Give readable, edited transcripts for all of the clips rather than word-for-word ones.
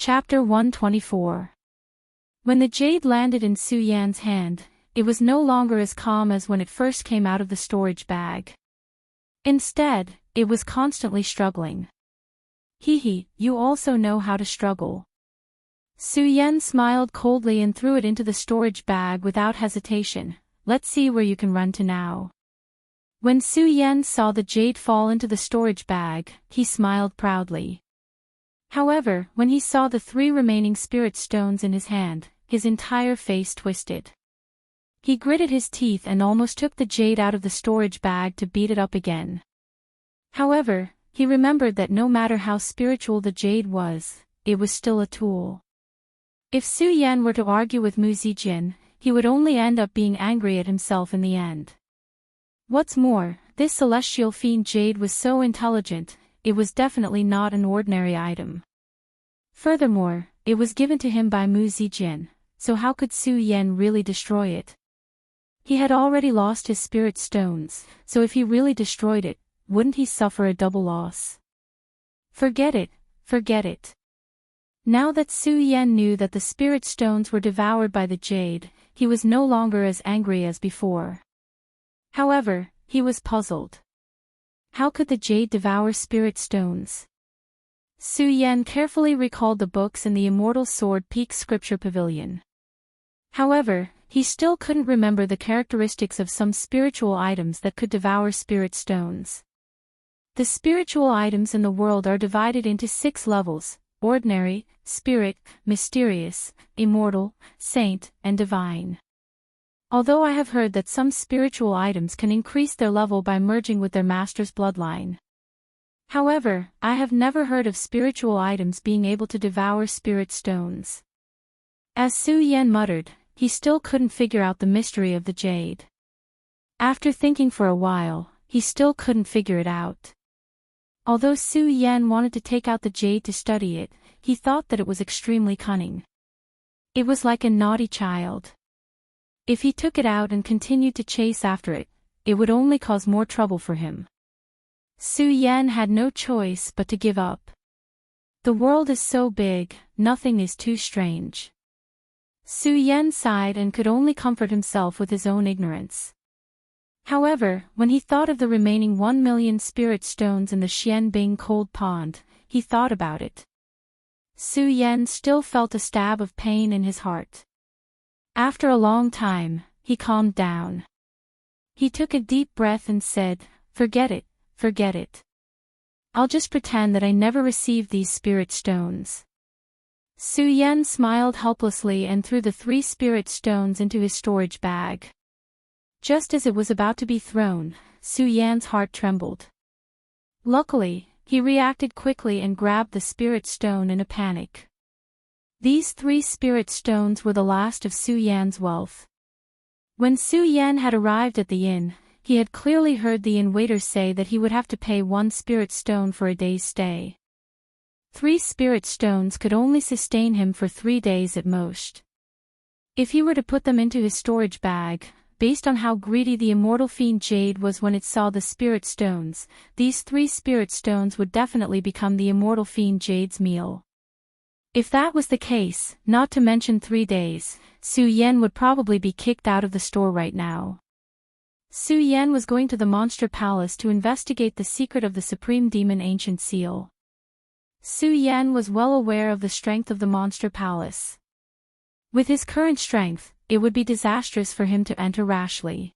Chapter 124. When the jade landed in Su Yan's hand, it was no longer as calm as when it first came out of the storage bag. Instead, it was constantly struggling. Hee, you also know how to struggle. Su Yan smiled coldly and threw it into the storage bag without hesitation. Let's see where you can run to now. When Su Yan saw the jade fall into the storage bag, he smiled proudly. However, when he saw the 3 remaining spirit stones in his hand, his entire face twisted. He gritted his teeth and almost took the jade out of the storage bag to beat it up again. However, he remembered that no matter how spiritual the jade was, it was still a tool. If Su Yan were to argue with Mu Zijin, he would only end up being angry at himself in the end. What's more, this celestial fiend jade was so intelligent, it was definitely not an ordinary item. Furthermore, it was given to him by Mu Zijin, so how could Su Yan really destroy it? He had already lost his spirit stones, so if he really destroyed it, wouldn't he suffer a double loss? Forget it, forget it. Now that Su Yan knew that the spirit stones were devoured by the jade, he was no longer as angry as before. However, he was puzzled. How could the jade devour spirit stones? Su Yan carefully recalled the books in the Immortal Sword Peak Scripture Pavilion. However, he still couldn't remember the characteristics of some spiritual items that could devour spirit stones. The spiritual items in the world are divided into 6 levels: ordinary, spirit, mysterious, immortal, saint, and divine. Although I have heard that some spiritual items can increase their level by merging with their master's bloodline. However, I have never heard of spiritual items being able to devour spirit stones. As Su Yan muttered, he still couldn't figure out the mystery of the jade. After thinking for a while, he still couldn't figure it out. Although Su Yan wanted to take out the jade to study it, he thought that it was extremely cunning. It was like a naughty child. If he took it out and continued to chase after it, it would only cause more trouble for him. Su Yan had no choice but to give up. The world is so big, nothing is too strange. Su Yan sighed and could only comfort himself with his own ignorance. However, when he thought of the remaining 1 million spirit stones in the Xianbing cold pond, he thought about it. Su Yan still felt a stab of pain in his heart. After a long time, he calmed down. He took a deep breath and said, forget it, forget it. I'll just pretend that I never received these spirit stones. Su Yan smiled helplessly and threw the 3 spirit stones into his storage bag. Just as it was about to be thrown, Su Yan's heart trembled. Luckily, he reacted quickly and grabbed the spirit stone in a panic. These 3 spirit stones were the last of Su Yan's wealth. When Su Yan had arrived at the inn, he had clearly heard the inn waiter say that he would have to pay 1 spirit stone for a day's stay. 3 spirit stones could only sustain him for 3 days at most. If he were to put them into his storage bag, based on how greedy the immortal fiend jade was when it saw the spirit stones, these 3 spirit stones would definitely become the immortal fiend jade's meal. If that was the case, not to mention 3 days, Su Yan would probably be kicked out of the store right now. Su Yan was going to the Monster Palace to investigate the secret of the Supreme Demon Ancient Seal. Su Yan was well aware of the strength of the Monster Palace. With his current strength, it would be disastrous for him to enter rashly.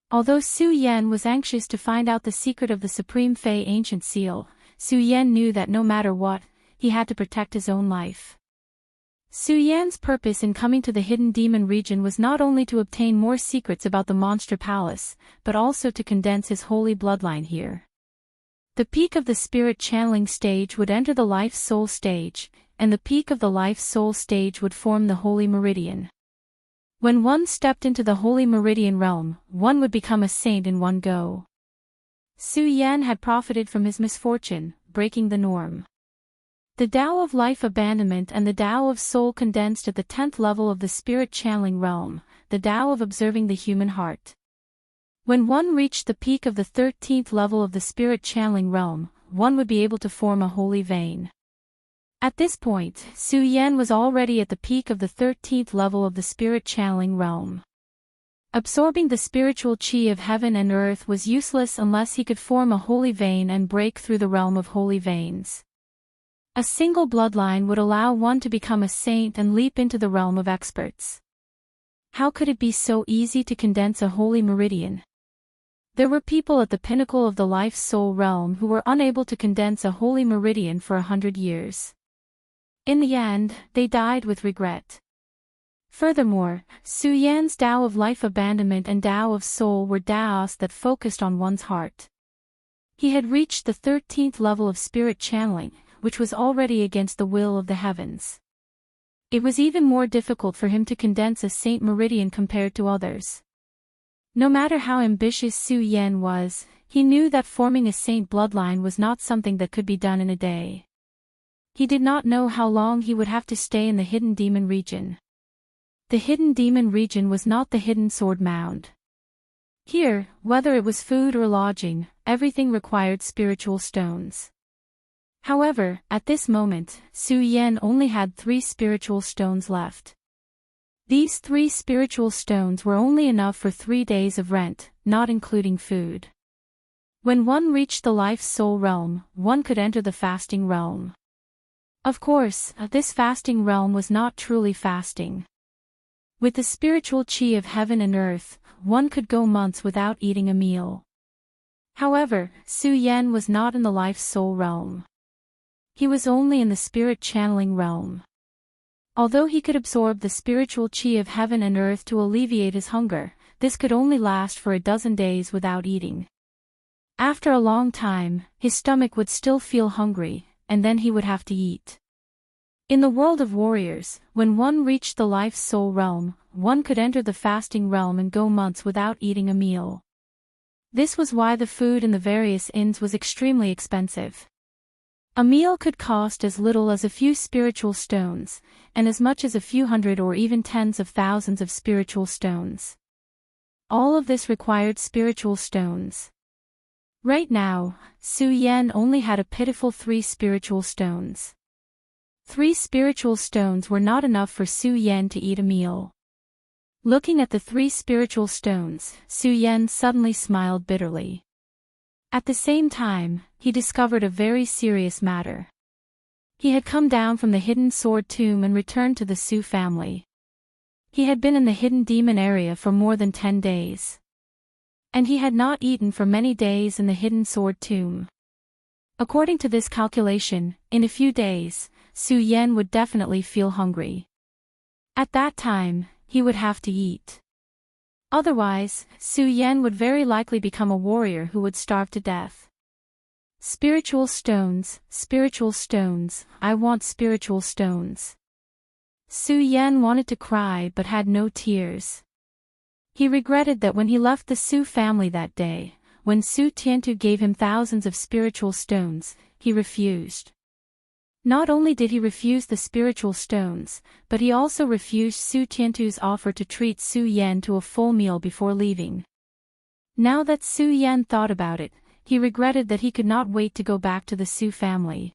Although Su Yan was anxious to find out the secret of the Supreme Fey Ancient Seal, Su Yan knew that no matter what, he had to protect his own life. Su Yan's purpose in coming to the Hidden Demon region was not only to obtain more secrets about the Monster Palace, but also to condense his holy bloodline here. The peak of the Spirit Channeling stage would enter the Life-Soul stage, and the peak of the Life-Soul stage would form the Holy Meridian. When one stepped into the Holy Meridian realm, one would become a saint in one go. Su Yan had profited from his misfortune, breaking the norm. The Tao of Life Abandonment and the Tao of Soul condensed at the 10th level of the Spirit Channeling realm, the Tao of Observing the Human Heart. When one reached the peak of the 13th level of the Spirit Channeling realm, one would be able to form a holy vein. At this point, Su Yan was already at the peak of the 13th level of the spirit channeling realm. Absorbing the spiritual chi of heaven and earth was useless unless he could form a holy vein and break through the realm of holy veins. A single bloodline would allow one to become a saint and leap into the realm of experts. How could it be so easy to condense a holy meridian? There were people at the pinnacle of the life-soul realm who were unable to condense a holy meridian for 100 years. In the end, they died with regret. Furthermore, Su Yan's Tao of life abandonment and Tao of soul were Taos that focused on one's heart. He had reached the 13th level of spirit channeling, which was already against the will of the heavens. It was even more difficult for him to condense a saint meridian compared to others. No matter how ambitious Su Yan was, he knew that forming a saint bloodline was not something that could be done in a day. He did not know how long he would have to stay in the hidden demon region. The hidden demon region was not the hidden sword mound. Here, whether it was food or lodging, everything required spiritual stones. However, at this moment, Su Yan only had 3 spiritual stones left. These 3 spiritual stones were only enough for 3 days of rent, not including food. When one reached the life-soul realm, one could enter the fasting realm. Of course, this fasting realm was not truly fasting. With the spiritual chi of heaven and earth, one could go months without eating a meal. However, Su Yan was not in the life-soul realm. He was only in the spirit channeling realm. Although he could absorb the spiritual chi of heaven and earth to alleviate his hunger, this could only last for a dozen days without eating. After a long time, his stomach would still feel hungry, and then he would have to eat. In the world of warriors, when one reached the life-soul realm, one could enter the fasting realm and go months without eating a meal. This was why the food in the various inns was extremely expensive. A meal could cost as little as a few spiritual stones, and as much as a few hundred or even tens of thousands of spiritual stones. All of this required spiritual stones. Right now, Su Yan only had a pitiful 3 spiritual stones. 3 spiritual stones were not enough for Su Yan to eat a meal. Looking at the 3 spiritual stones, Su Yan suddenly smiled bitterly. At the same time, he discovered a very serious matter. He had come down from the hidden sword tomb and returned to the Su family. He had been in the hidden demon area for more than 10 days. And he had not eaten for many days in the hidden sword tomb. According to this calculation, in a few days, Su Yan would definitely feel hungry. At that time, he would have to eat. Otherwise, Su Yan would very likely become a warrior who would starve to death. Spiritual stones, I want spiritual stones. Su Yan wanted to cry but had no tears. He regretted that when he left the Su family that day, when Su Tiantu gave him thousands of spiritual stones, he refused. Not only did he refuse the spiritual stones, but he also refused Su Tiantu's offer to treat Su Yan to a full meal before leaving. Now that Su Yan thought about it, he regretted that he could not wait to go back to the Su family.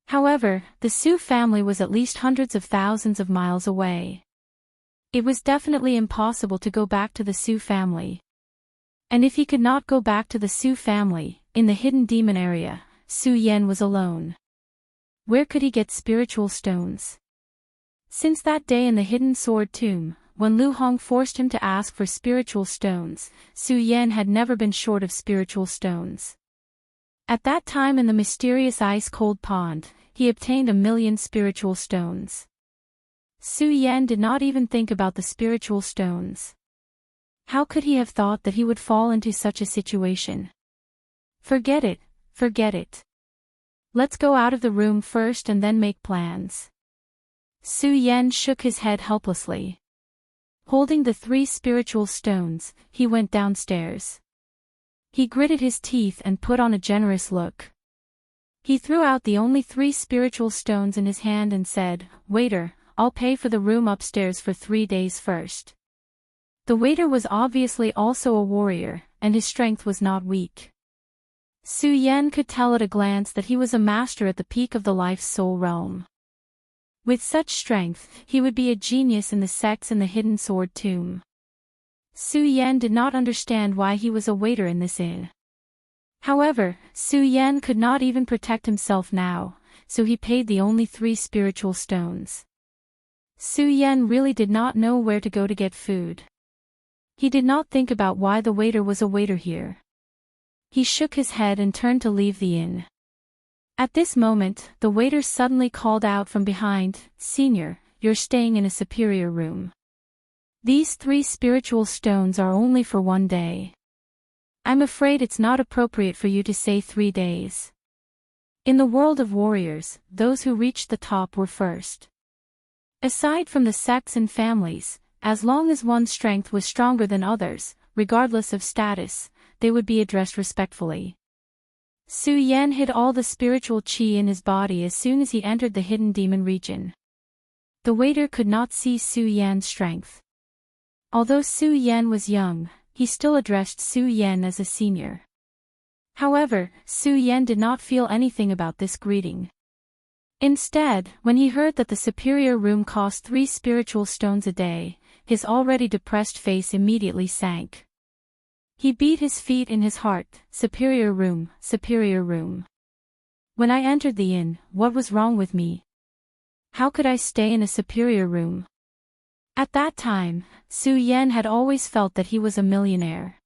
However, the Su family was at least hundreds of thousands of miles away. It was definitely impossible to go back to the Su family. And if he could not go back to the Su family, in the hidden demon area, Su Yan was alone. Where could he get spiritual stones? Since that day in the hidden sword tomb, when Lu Hong forced him to ask for spiritual stones, Su Yan had never been short of spiritual stones. At that time in the mysterious ice-cold pond, he obtained 1,000,000 spiritual stones. Su Yan did not even think about the spiritual stones. How could he have thought that he would fall into such a situation? Forget it, forget it. Let's go out of the room first and then make plans. Su Yan shook his head helplessly. Holding the 3 spiritual stones, he went downstairs. He gritted his teeth and put on a generous look. He threw out the only 3 spiritual stones in his hand and said, "Waiter, I'll pay for the room upstairs for 3 days first." The waiter was obviously also a warrior, and his strength was not weak. Su Yan could tell at a glance that he was a master at the peak of the life's soul realm. With such strength, he would be a genius in the sects and the hidden sword tomb. Su Yan did not understand why he was a waiter in this inn. However, Su Yan could not even protect himself now, so he paid the only 3 spiritual stones. Su Yan really did not know where to go to get food. He did not think about why the waiter was a waiter here. He shook his head and turned to leave the inn. At this moment, the waiter suddenly called out from behind, "Senior, you're staying in a superior room. These 3 spiritual stones are only for 1 day. I'm afraid it's not appropriate for you to say 3 days. In the world of warriors, those who reached the top were first. Aside from the sects and families, as long as one's strength was stronger than others, regardless of status, they would be addressed respectfully." Su Yan hid all the spiritual qi in his body as soon as he entered the hidden demon region. The waiter could not see Su Yan's strength. Although Su Yan was young, he still addressed Su Yan as a senior. However, Su Yan did not feel anything about this greeting. Instead, when he heard that the superior room cost 3 spiritual stones a day, his already depressed face immediately sank. He beat his feet in his heart, "Superior room, superior room. When I entered the inn, what was wrong with me? How could I stay in a superior room?" At that time, Su Yan had always felt that he was a millionaire.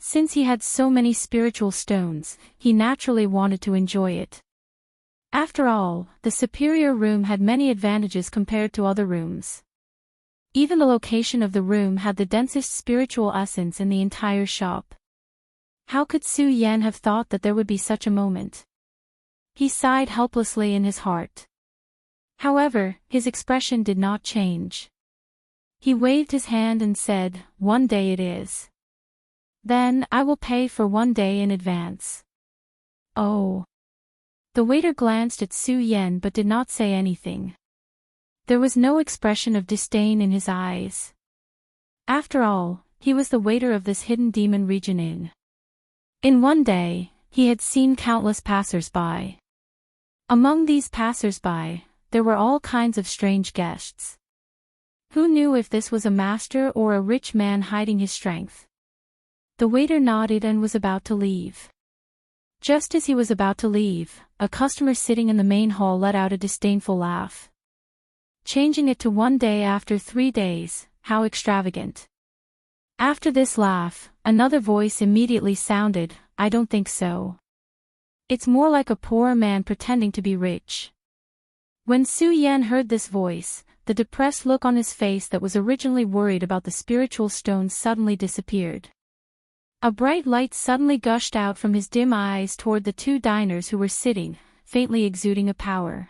Since he had so many spiritual stones, he naturally wanted to enjoy it. After all, the superior room had many advantages compared to other rooms. Even the location of the room had the densest spiritual essence in the entire shop. How could Su Yan have thought that there would be such a moment? He sighed helplessly in his heart. However, his expression did not change. He waved his hand and said, "1 day it is. Then, I will pay for 1 day in advance." "Oh." The waiter glanced at Su Yan but did not say anything. There was no expression of disdain in his eyes. After all, he was the waiter of this hidden demon region inn. In 1 day, he had seen countless passers-by. Among these passers-by, there were all kinds of strange guests. Who knew if this was a master or a rich man hiding his strength? The waiter nodded and was about to leave. Just as he was about to leave, a customer sitting in the main hall let out a disdainful laugh. Changing it to 1 day after 3 days, how extravagant. After this laugh, another voice immediately sounded, "I don't think so. It's more like a poor man pretending to be rich." When Su Yan heard this voice, the depressed look on his face that was originally worried about the spiritual stones suddenly disappeared. A bright light suddenly gushed out from his dim eyes toward the 2 diners who were sitting, faintly exuding a power.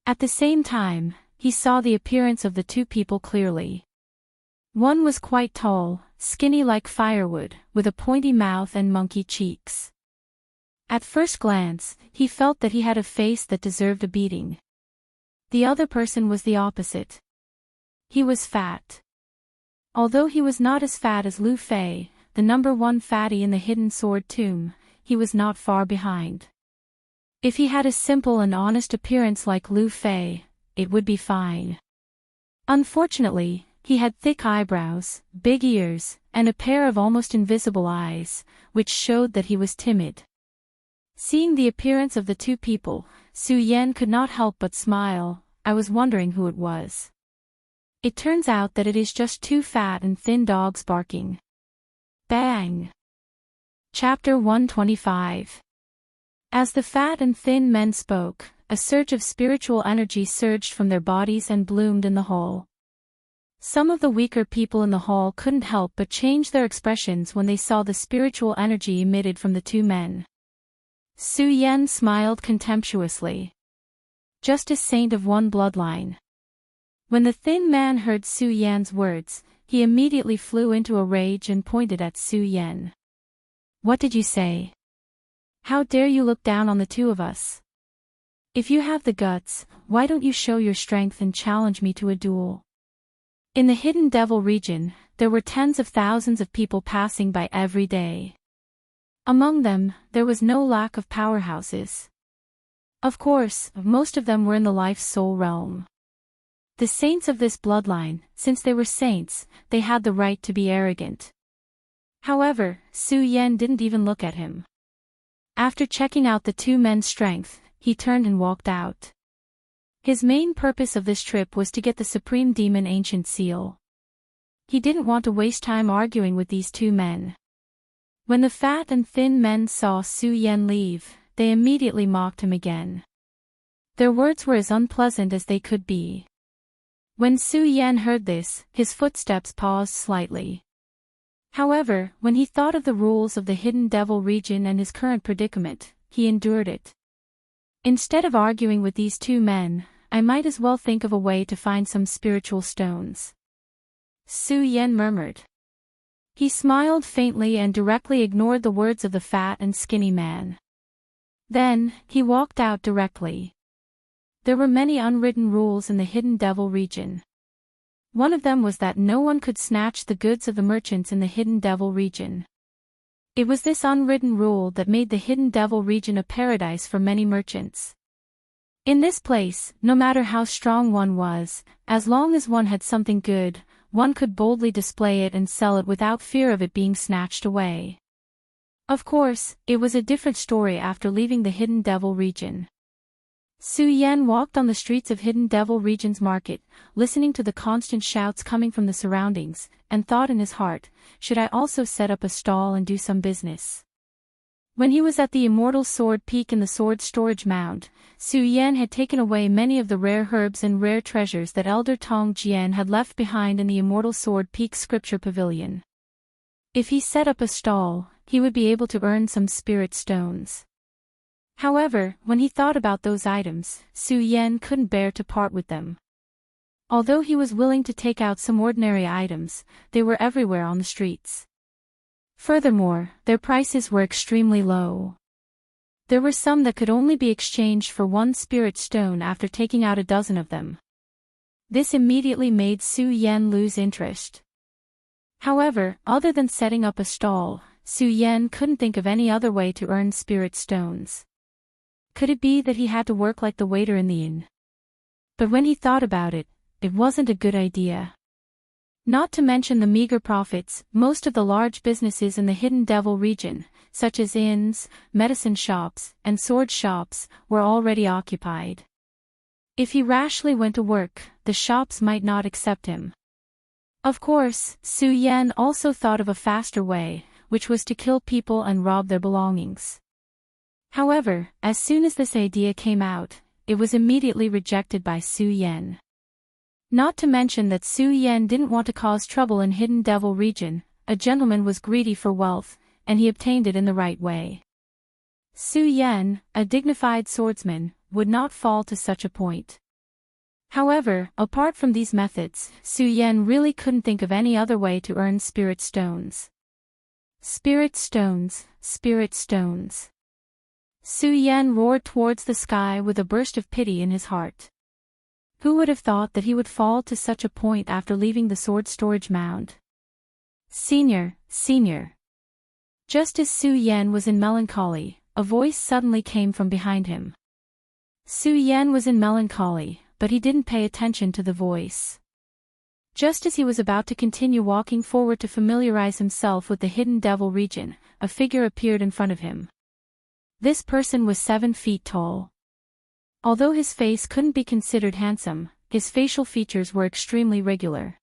At the same time, he saw the appearance of the 2 people clearly. One was quite tall, skinny like firewood, with a pointy mouth and monkey cheeks. At first glance, he felt that he had a face that deserved a beating. The other person was the opposite. He was fat. Although he was not as fat as Lu Fei, the number 1 fatty in the hidden sword tomb, he was not far behind. If he had a simple and honest appearance like Lu Fei, it would be fine. Unfortunately, he had thick eyebrows, big ears, and a pair of almost invisible eyes, which showed that he was timid. Seeing the appearance of the 2 people, Su Yan could not help but smile. "I was wondering who it was. It turns out that it is just 2 fat and thin dogs barking." Bang! Chapter 125. As the fat and thin men spoke, a surge of spiritual energy surged from their bodies and bloomed in the hall. Some of the weaker people in the hall couldn't help but change their expressions when they saw the spiritual energy emitted from the 2 men. Su Yan smiled contemptuously. Just a saint of one bloodline. When the thin man heard Su Yan's words, he immediately flew into a rage and pointed at Su Yan. "What did you say? How dare you look down on the 2 of us? If you have the guts, why don't you show your strength and challenge me to a duel?" In the hidden devil region, there were tens of thousands of people passing by every day. Among them, there was no lack of powerhouses. Of course, most of them were in the life soul realm. The saints of this bloodline, since they were saints, they had the right to be arrogant. However, Su Yan didn't even look at him. After checking out the two men's strength, he turned and walked out. His main purpose of this trip was to get the Supreme Demon Ancient Seal. He didn't want to waste time arguing with these two men. When the fat and thin men saw Su Yan leave, they immediately mocked him again. Their words were as unpleasant as they could be. When Su Yan heard this, his footsteps paused slightly. However, when he thought of the rules of the Hidden Devil region and his current predicament, he endured it. Instead of arguing with these two men, I might as well think of a way to find some spiritual stones. Su Yan murmured. He smiled faintly and directly ignored the words of the fat and skinny man. Then, he walked out directly. There were many unwritten rules in the Hidden Devil region. One of them was that no one could snatch the goods of the merchants in the Hidden Devil region. It was this unwritten rule that made the Hidden Devil region a paradise for many merchants. In this place, no matter how strong one was, as long as one had something good, one could boldly display it and sell it without fear of it being snatched away. Of course, it was a different story after leaving the Hidden Devil region. Su Yan walked on the streets of Hidden Devil region's market, listening to the constant shouts coming from the surroundings, and thought in his heart, should I also set up a stall and do some business? When he was at the Immortal Sword Peak in the sword storage mound, Su Yan had taken away many of the rare herbs and rare treasures that Elder Tong Jian had left behind in the Immortal Sword Peak scripture pavilion. If he set up a stall, he would be able to earn some spirit stones. However, when he thought about those items, Su Yan couldn't bear to part with them. Although he was willing to take out some ordinary items, they were everywhere on the streets. Furthermore, their prices were extremely low. There were some that could only be exchanged for one spirit stone after taking out a dozen of them. This immediately made Su Yan lose interest. However, other than setting up a stall, Su Yan couldn't think of any other way to earn spirit stones. Could it be that he had to work like the waiter in the inn? But when he thought about it, it wasn't a good idea. Not to mention the meager profits, most of the large businesses in the Hidden Devil region, such as inns, medicine shops, and sword shops, were already occupied. If he rashly went to work, the shops might not accept him. Of course, Su Yan also thought of a faster way, which was to kill people and rob their belongings. However, as soon as this idea came out, it was immediately rejected by Su Yan. Not to mention that Su Yan didn't want to cause trouble in Hidden Devil region, a gentleman was greedy for wealth, and he obtained it in the right way. Su Yan, a dignified swordsman, would not fall to such a point. However, apart from these methods, Su Yan really couldn't think of any other way to earn spirit stones. Spirit stones, spirit stones. Su Yan roared towards the sky with a burst of pity in his heart. Who would have thought that he would fall to such a point after leaving the sword storage mound? Senior, senior. Just as Su Yan was in melancholy, a voice suddenly came from behind him. Su Yan was in melancholy, but he didn't pay attention to the voice. Just as he was about to continue walking forward to familiarize himself with the Hidden Devil region, a figure appeared in front of him. This person was 7 feet tall. Although his face couldn't be considered handsome, his facial features were extremely regular.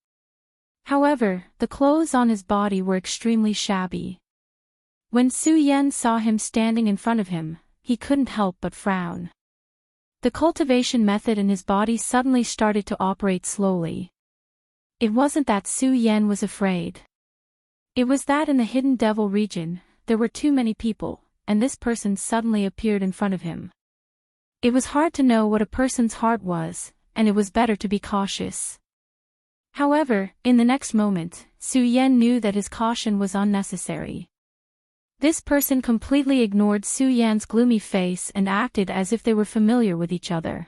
However, the clothes on his body were extremely shabby. When Su Yan saw him standing in front of him, he couldn't help but frown. The cultivation method in his body suddenly started to operate slowly. It wasn't that Su Yan was afraid. It was that in the Hidden Devil region, there were too many people, and this person suddenly appeared in front of him. It was hard to know what a person's heart was, and it was better to be cautious. However, in the next moment, Su Yan knew that his caution was unnecessary. This person completely ignored Su Yan's gloomy face and acted as if they were familiar with each other.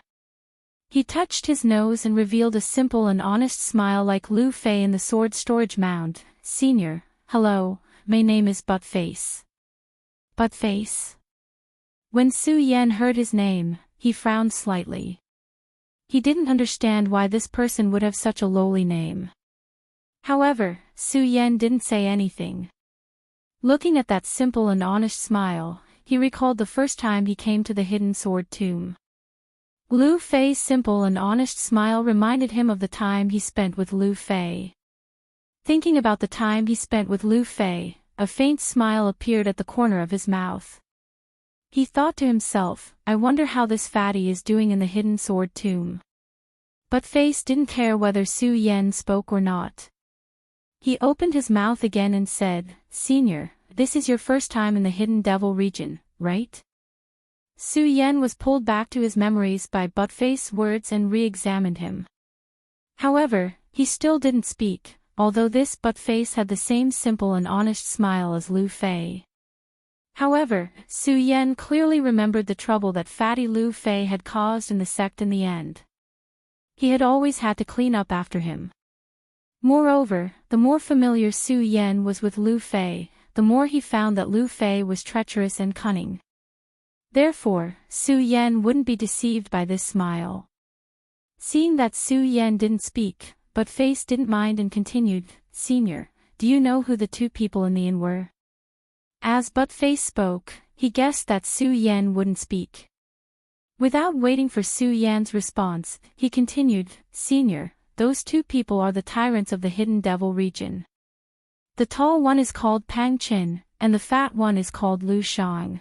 He touched his nose and revealed a simple and honest smile like Lu Fei in the sword storage mound. Senior, hello, my name is Buttface. Buttface. When Su Yan heard his name, he frowned slightly. He didn't understand why this person would have such a lowly name. However, Su Yan didn't say anything. Looking at that simple and honest smile, he recalled the first time he came to the hidden sword tomb. Lu Fei's simple and honest smile reminded him of the time he spent with Lu Fei. Thinking about the time he spent with Lu Fei, a faint smile appeared at the corner of his mouth. He thought to himself, I wonder how this fatty is doing in the hidden sword tomb. But Face didn't care whether Su Yan spoke or not. He opened his mouth again and said, Senior, this is your first time in the hidden devil region, right? Su Yan was pulled back to his memories by Buttface's words and re-examined him. However, he still didn't speak, although this Buttface had the same simple and honest smile as Lu Fei. However, Su Yan clearly remembered the trouble that fatty Lu Fei had caused in the sect in the end. He had always had to clean up after him. Moreover, the more familiar Su Yan was with Lu Fei, the more he found that Lu Fei was treacherous and cunning. Therefore, Su Yan wouldn't be deceived by this smile. Seeing that Su Yan didn't speak, but Face didn't mind and continued, Senior, do you know who the two people in the inn were? As Buttface spoke, he guessed that Su Yan wouldn't speak. Without waiting for Su Yan's response, he continued, Senior, those two people are the tyrants of the hidden devil region. The tall one is called Pang Qin, and the fat one is called Lu Shang.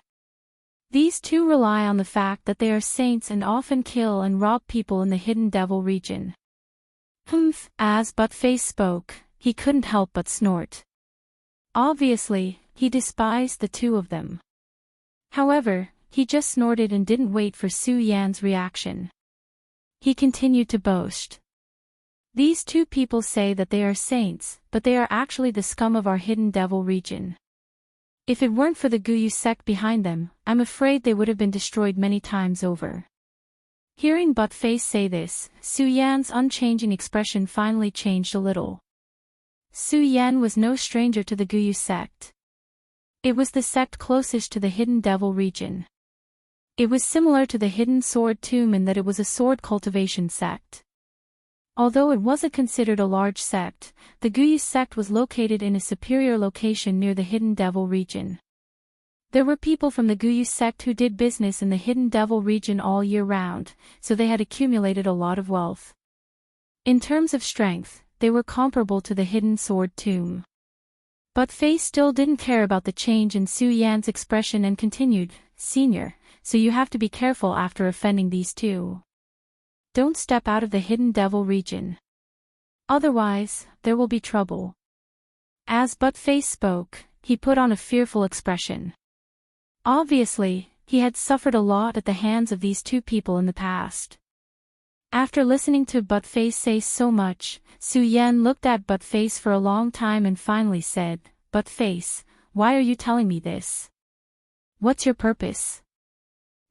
These two rely on the fact that they are saints and often kill and rob people in the hidden devil region. Humph, as Buttface spoke, he couldn't help but snort. Obviously, he despised the two of them. However, he just snorted and didn't wait for Su Yan's reaction. He continued to boast. These two people say that they are saints, but they are actually the scum of our hidden devil region. If it weren't for the Guyu sect behind them, I'm afraid they would have been destroyed many times over. Hearing Buttface say this, Su Yan's unchanging expression finally changed a little. Su Yan was no stranger to the Guyu sect. It was the sect closest to the hidden devil region. It was similar to the hidden sword tomb in that it was a sword cultivation sect. Although it wasn't considered a large sect, the Guyu sect was located in a superior location near the hidden devil region. There were people from the Guyu sect who did business in the hidden devil region all year round, so they had accumulated a lot of wealth. In terms of strength, they were comparable to the hidden sword tomb. But Faye still didn't care about the change in Su Yan's expression and continued, Senior, so you have to be careful after offending these two. Don't step out of the hidden devil region. Otherwise, there will be trouble. As Buttface spoke, he put on a fearful expression. Obviously, he had suffered a lot at the hands of these two people in the past. After listening to Buttface say so much, Su Yan looked at Buttface for a long time and finally said, Buttface, why are you telling me this? What's your purpose?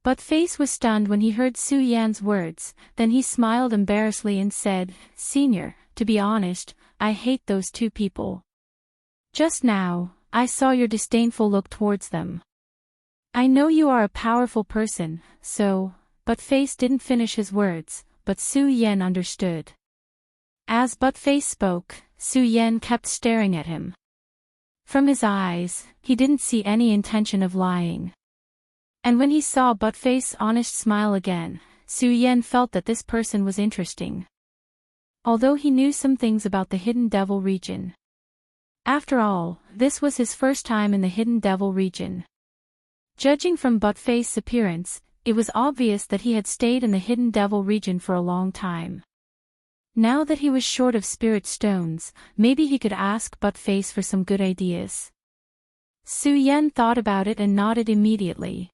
Buttface was stunned when he heard Su Yan's words, then he smiled embarrassedly and said, Senior, to be honest, I hate those two people. Just now, I saw your disdainful look towards them. I know you are a powerful person, so, Buttface didn't finish his words, but Su Yan understood. As Buttface spoke, Su Yan kept staring at him. From his eyes, he didn't see any intention of lying. And when he saw Buttface's honest smile again, Su Yan felt that this person was interesting. Although he knew some things about the hidden devil region. After all, this was his first time in the hidden devil region. Judging from Buttface's appearance, it was obvious that he had stayed in the hidden devil region for a long time. Now that he was short of spirit stones, maybe he could ask Buttface for some good ideas. Su Yan thought about it and nodded immediately.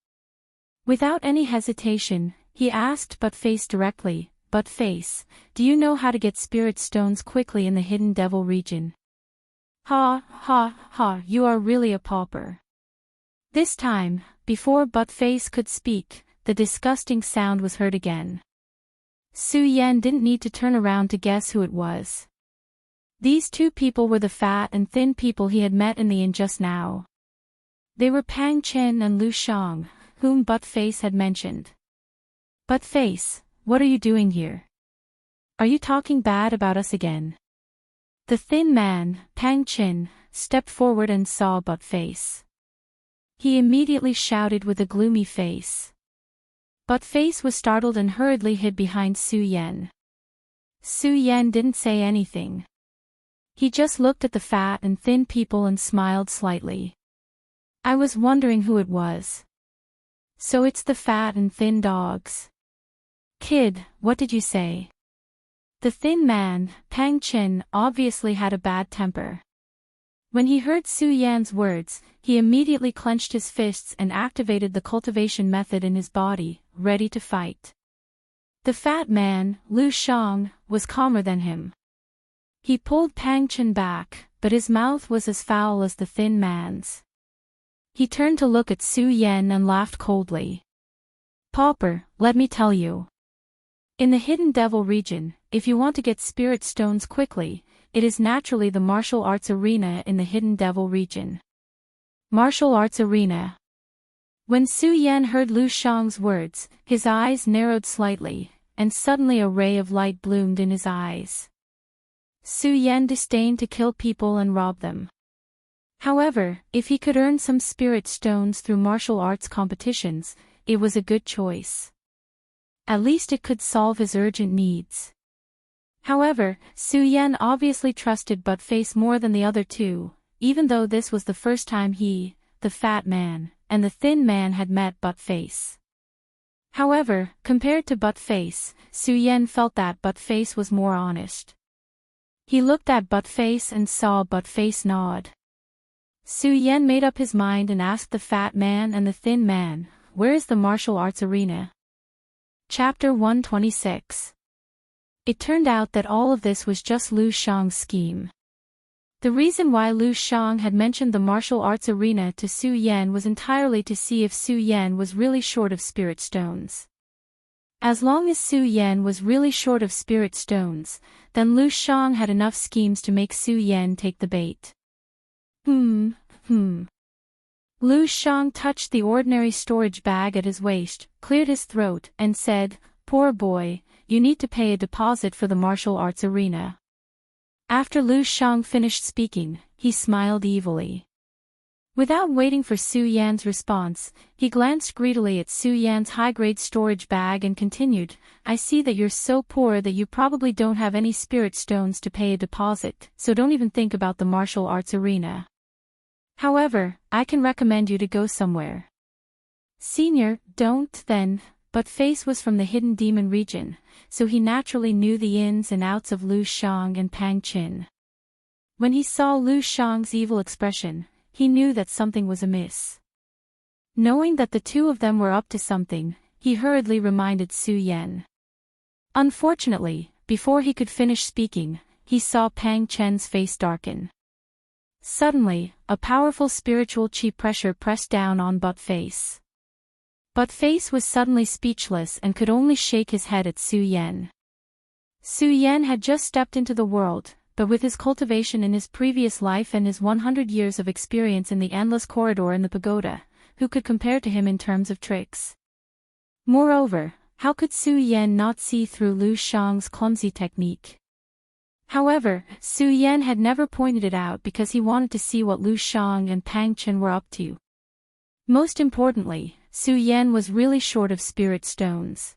Without any hesitation, he asked Buttface directly, Buttface, do you know how to get spirit stones quickly in the hidden devil region? Ha, ha, ha, you are really a pauper. This time, before Buttface could speak, the disgusting sound was heard again. Su Yan didn't need to turn around to guess who it was. These two people were the fat and thin people he had met in the inn just now. They were Pang Chen and Lu Shang, whom Butt-Face had mentioned. Butt-Face, what are you doing here? Are you talking bad about us again? The thin man, Pang Chen, stepped forward and saw Butt-Face. He immediately shouted with a gloomy face. Butt-Face was startled and hurriedly hid behind Su Yan. Su Yan didn't say anything. He just looked at the fat and thin people and smiled slightly. I was wondering who it was. So it's the fat and thin dogs. Kid, what did you say? The thin man, Pang Chen, obviously had a bad temper. When he heard Su Yan's words, he immediately clenched his fists and activated the cultivation method in his body, ready to fight. The fat man, Lu Shang, was calmer than him. He pulled Pang Chen back, but his mouth was as foul as the thin man's. He turned to look at Su Yan and laughed coldly. Pauper, let me tell you. In the Hidden Devil region, if you want to get spirit stones quickly, it is naturally the martial arts arena in the Hidden Devil region. Martial arts arena. When Su Yan heard Lu Shang's words, his eyes narrowed slightly, and suddenly a ray of light bloomed in his eyes. Su Yan disdained to kill people and rob them. However, if he could earn some spirit stones through martial arts competitions, it was a good choice. At least it could solve his urgent needs. However, Su Yan obviously trusted Butt-Face more than the other two, even though this was the first time he, the fat man, and the thin man had met Butt-Face. However, compared to Butt-Face, Su Yan felt that Butt-Face was more honest. He looked at Butt-Face and saw Butt-Face nod. Su Yan made up his mind and asked the fat man and the thin man, "Where is the martial arts arena?" Chapter 126. It turned out that all of this was just Lu Shang's scheme. The reason why Lu Shang had mentioned the martial arts arena to Su Yan was entirely to see if Su Yan was really short of spirit stones. As long as Su Yan was really short of spirit stones, then Lu Shang had enough schemes to make Su Yan take the bait. Lu Shang touched the ordinary storage bag at his waist, cleared his throat, and said, "Poor boy, you need to pay a deposit for the martial arts arena." After Lu Shang finished speaking, he smiled evilly. Without waiting for Su Yan's response, he glanced greedily at Su Yan's high-grade storage bag and continued, "I see that you're so poor that you probably don't have any spirit stones to pay a deposit, so don't even think about the martial arts arena. However, I can recommend you to go somewhere." "Senior, don't then," Butt-Face was from the Hidden Demon region, so he naturally knew the ins and outs of Lu Shang and Pang Chen. When he saw Lu Shang's evil expression, he knew that something was amiss. Knowing that the two of them were up to something, he hurriedly reminded Su Yan. Unfortunately, before he could finish speaking, he saw Pang Chen's face darken. Suddenly, a powerful spiritual chi pressure pressed down on Butt-Face. Butt-Face was suddenly speechless and could only shake his head at Su Yan. Su Yan had just stepped into the world, but with his cultivation in his previous life and his 100 years of experience in the endless corridor in the pagoda, who could compare to him in terms of tricks? Moreover, how could Su Yan not see through Lu Shang's clumsy technique? However, Su Yan had never pointed it out because he wanted to see what Lu Shang and Pang Chen were up to. Most importantly, Su Yan was really short of spirit stones.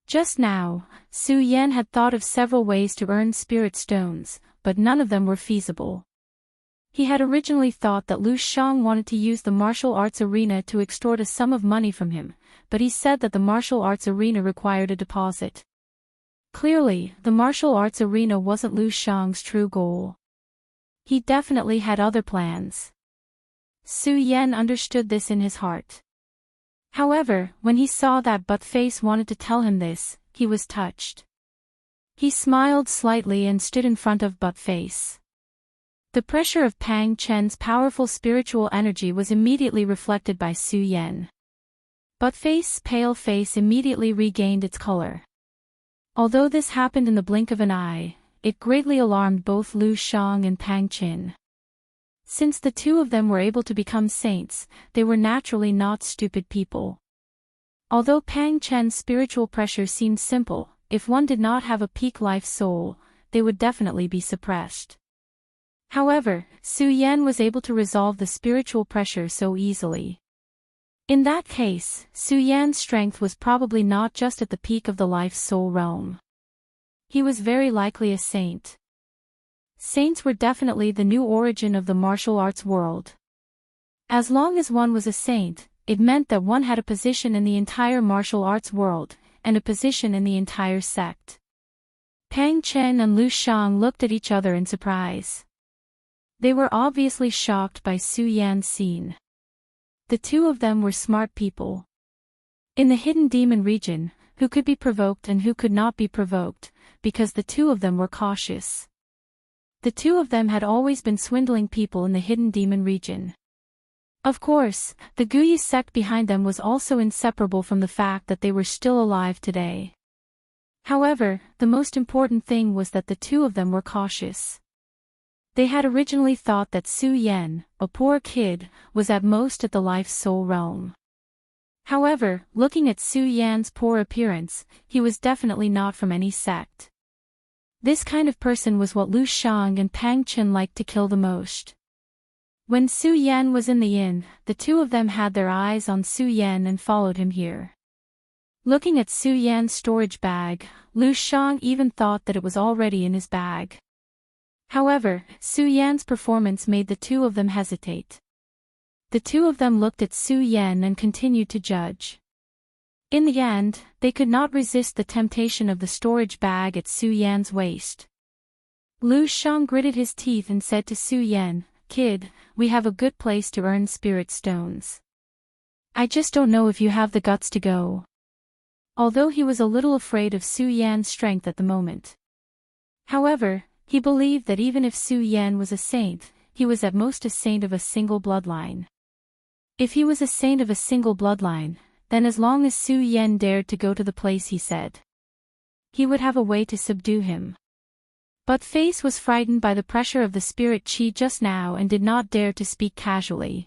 Just now, Su Yan had thought of several ways to earn spirit stones, but none of them were feasible. He had originally thought that Lu Shang wanted to use the martial arts arena to extort a sum of money from him, but he said that the martial arts arena required a deposit. Clearly, the martial arts arena wasn't Lu Shang's true goal. He definitely had other plans. Su Yan understood this in his heart. However, when he saw that Butt-Face wanted to tell him this, he was touched. He smiled slightly and stood in front of Butt-Face. The pressure of Pang Chen's powerful spiritual energy was immediately reflected by Su Yan. Butt-Face's pale face immediately regained its color. Although this happened in the blink of an eye, it greatly alarmed both Lu Shang and Pang Chen. Since the two of them were able to become saints, they were naturally not stupid people. Although Pang Chen's spiritual pressure seemed simple, if one did not have a peak life soul, they would definitely be suppressed. However, Su Yan was able to resolve the spiritual pressure so easily. In that case, Su Yan's strength was probably not just at the peak of the life soul realm. He was very likely a saint. Saints were definitely the new origin of the martial arts world. As long as one was a saint, it meant that one had a position in the entire martial arts world, and a position in the entire sect. Pang Chen and Lu Shang looked at each other in surprise. They were obviously shocked by Su Yan's scene. The two of them were smart people. In the hidden demon region, who could be provoked and who could not be provoked, because the two of them were cautious. The two of them had always been swindling people in the hidden demon region. Of course, the Guyi sect behind them was also inseparable from the fact that they were still alive today. However, the most important thing was that the two of them were cautious. They had originally thought that Su Yan, a poor kid, was at most at the life-soul realm. However, looking at Su Yan's poor appearance, he was definitely not from any sect. This kind of person was what Lu Shang and Pang Chen liked to kill the most. When Su Yan was in the inn, the two of them had their eyes on Su Yan and followed him here. Looking at Su Yan's storage bag, Lu Shang even thought that it was already in his bag. However, Su Yan's performance made the two of them hesitate. The two of them looked at Su Yan and continued to judge. In the end, they could not resist the temptation of the storage bag at Su Yan's waist. Lu Shang gritted his teeth and said to Su Yan, "Kid, we have a good place to earn spirit stones. I just don't know if you have the guts to go." Although he was a little afraid of Su Yan's strength at the moment. However, he believed that even if Su Yan was a saint, he was at most a saint of a single bloodline. If he was a saint of a single bloodline, then as long as Su Yan dared to go to the place he said, he would have a way to subdue him. But Face was frightened by the pressure of the spirit chi just now and did not dare to speak casually.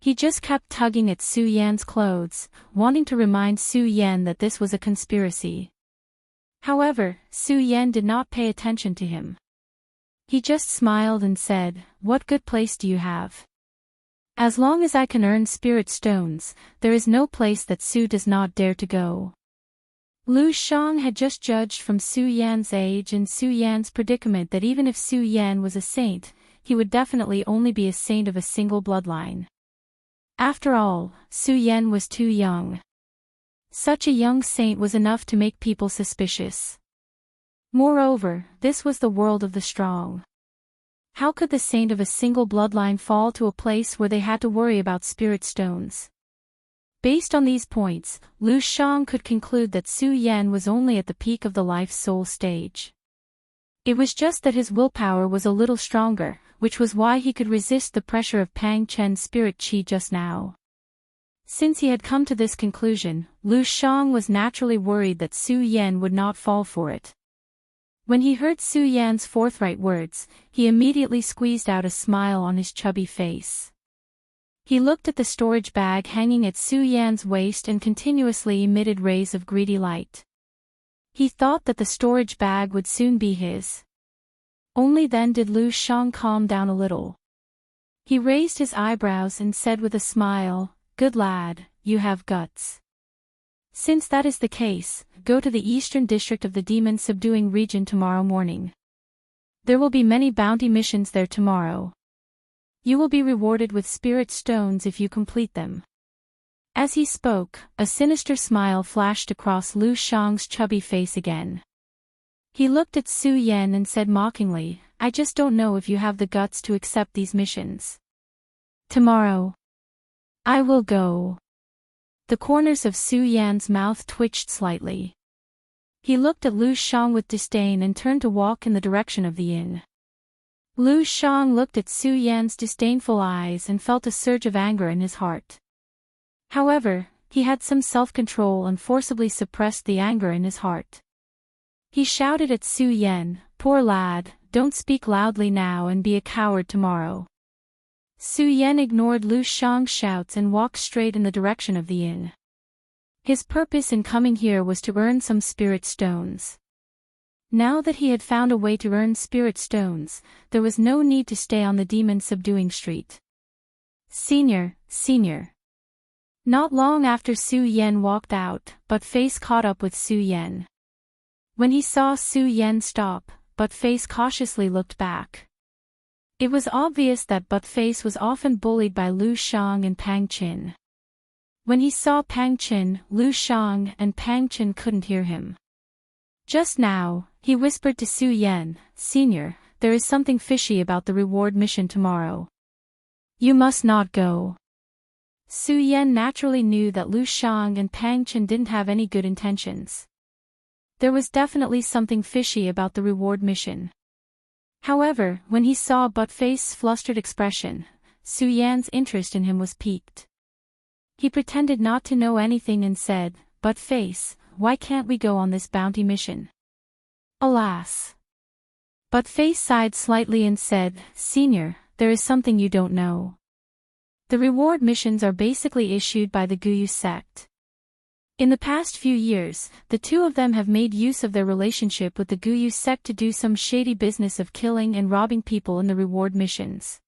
He just kept tugging at Su Yan's clothes, wanting to remind Su Yan that this was a conspiracy. However, Su Yan did not pay attention to him. He just smiled and said, "What good place do you have? As long as I can earn spirit stones, there is no place that Su does not dare to go." Lu Shang had just judged from Su Yan's age and Su Yan's predicament that even if Su Yan was a saint, he would definitely only be a saint of a single bloodline. After all, Su Yan was too young. Such a young saint was enough to make people suspicious. Moreover, this was the world of the strong. How could the saint of a single bloodline fall to a place where they had to worry about spirit stones? Based on these points, Lu Shang could conclude that Su Yan was only at the peak of the life-soul stage. It was just that his willpower was a little stronger, which was why he could resist the pressure of Pang Chen's spirit chi just now. Since he had come to this conclusion, Lu Shang was naturally worried that Su Yan would not fall for it. When he heard Su Yan's forthright words, he immediately squeezed out a smile on his chubby face. He looked at the storage bag hanging at Su Yan's waist and continuously emitted rays of greedy light. He thought that the storage bag would soon be his. Only then did Lu Shang calm down a little. He raised his eyebrows and said with a smile, "Good lad, you have guts. Since that is the case, go to the eastern district of the demon subduing region tomorrow morning. There will be many bounty missions there tomorrow. You will be rewarded with spirit stones if you complete them." As he spoke, a sinister smile flashed across Lu Shang's chubby face again. He looked at Su Yan and said mockingly, "I just don't know if you have the guts to accept these missions. Tomorrow, I will go." The corners of Su Yan's mouth twitched slightly. He looked at Lu Shang with disdain and turned to walk in the direction of the inn. Lu Shang looked at Su Yan's disdainful eyes and felt a surge of anger in his heart. However, he had some self-control and forcibly suppressed the anger in his heart. He shouted at Su Yan, "Poor lad, don't speak loudly now and be a coward tomorrow. Su Yan ignored Lu Shang's shouts and walked straight in the direction of the inn. His purpose in coming here was to earn some spirit stones. Now that he had found a way to earn spirit stones, there was no need to stay on the demon-subduing street. Senior. Not long after Su Yan walked out, Butt-Face caught up with Su Yan. When he saw Su Yan stop, Butt-Face cautiously looked back. It was obvious that Butt-Face was often bullied by Lu Shang and Pang Qin. When he saw Pang Qin, Lu Shang and Pang Qin couldn't hear him. Just now, he whispered to Su Yan, "Senior, there is something fishy about the reward mission tomorrow. You must not go." Su Yan naturally knew that Lu Shang and Pang Qin didn't have any good intentions. There was definitely something fishy about the reward mission. However, when he saw Butt-Face's flustered expression, Su Yan's interest in him was piqued. He pretended not to know anything and said, "Butt-Face, why can't we go on this bounty mission?" "Alas." Butt-Face sighed slightly and said, "Senior, there is something you don't know. The reward missions are basically issued by the Guyu sect. In the past few years, the two of them have made use of their relationship with the Guyu sect to do some shady business of killing and robbing people in the reward missions."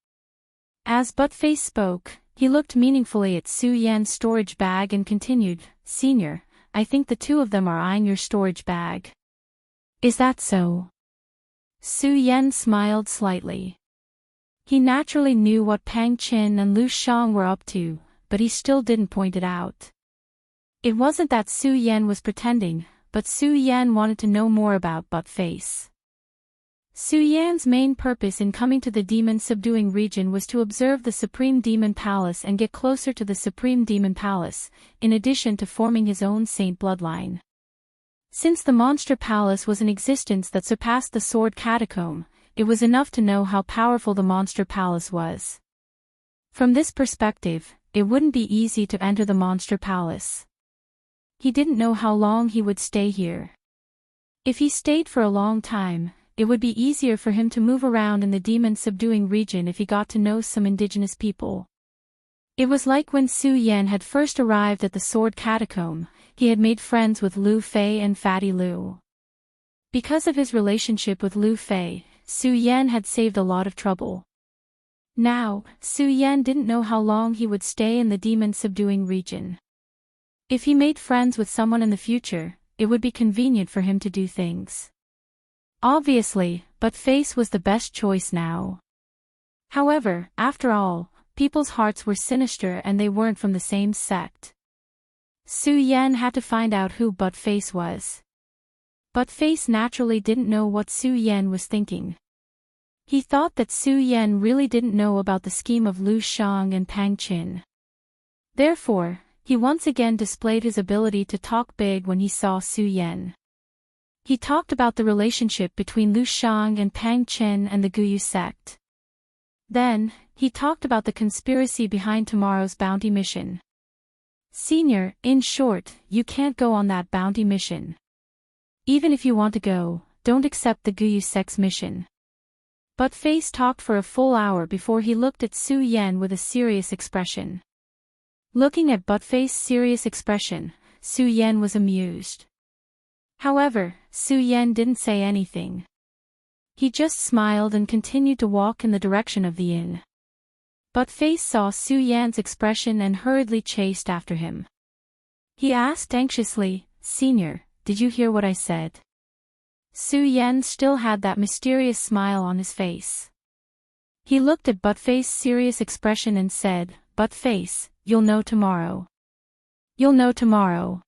As Butt-Face spoke, he looked meaningfully at Su Yan's storage bag and continued, "Senior, I think the two of them are eyeing your storage bag." "Is that so?" Su Yan smiled slightly. He naturally knew what Pang Qin and Lu Shang were up to, but he still didn't point it out. It wasn't that Su Yan was pretending, but Su Yan wanted to know more about Butt-Face. Su Yan's main purpose in coming to the demon-subduing region was to observe the Supreme Demon Palace and get closer to the Supreme Demon Palace, in addition to forming his own saint bloodline. Since the Monster Palace was an existence that surpassed the Sword Catacomb, it was enough to know how powerful the Monster Palace was. From this perspective, it wouldn't be easy to enter the Monster Palace. He didn't know how long he would stay here. If he stayed for a long time, it would be easier for him to move around in the demon-subduing region if he got to know some indigenous people. It was like when Su Yan had first arrived at the Sword Catacomb, he had made friends with Lu Fei and Fatty Lu. Because of his relationship with Lu Fei, Su Yan had saved a lot of trouble. Now, Su Yan didn't know how long he would stay in the demon-subduing region. If he made friends with someone in the future, it would be convenient for him to do things. Obviously, Butt-Face was the best choice now. However, after all, people's hearts were sinister and they weren't from the same sect. Su Yan had to find out who Butt-Face was. Butt-Face naturally didn't know what Su Yan was thinking. He thought that Su Yan really didn't know about the scheme of Lu Shang and Pang Qin. Therefore, he once again displayed his ability to talk big when he saw Su Yan. He talked about the relationship between Lu Shang and Pang Qin and the Guyu sect. Then, he talked about the conspiracy behind tomorrow's bounty mission. "Senior, in short, you can't go on that bounty mission. Even if you want to go, don't accept the Guyu sect's mission." Butt-Face talked for a full hour before he looked at Su Yan with a serious expression. Looking at Butt-Face's serious expression, Su Yan was amused. However, Su Yan didn't say anything. He just smiled and continued to walk in the direction of the inn. Butt-Face saw Su Yan's expression and hurriedly chased after him. He asked anxiously, "Senior, did you hear what I said?" Su Yan still had that mysterious smile on his face. He looked at Butt-Face's serious expression and said, "Butt-Face, you'll know tomorrow. You'll know tomorrow."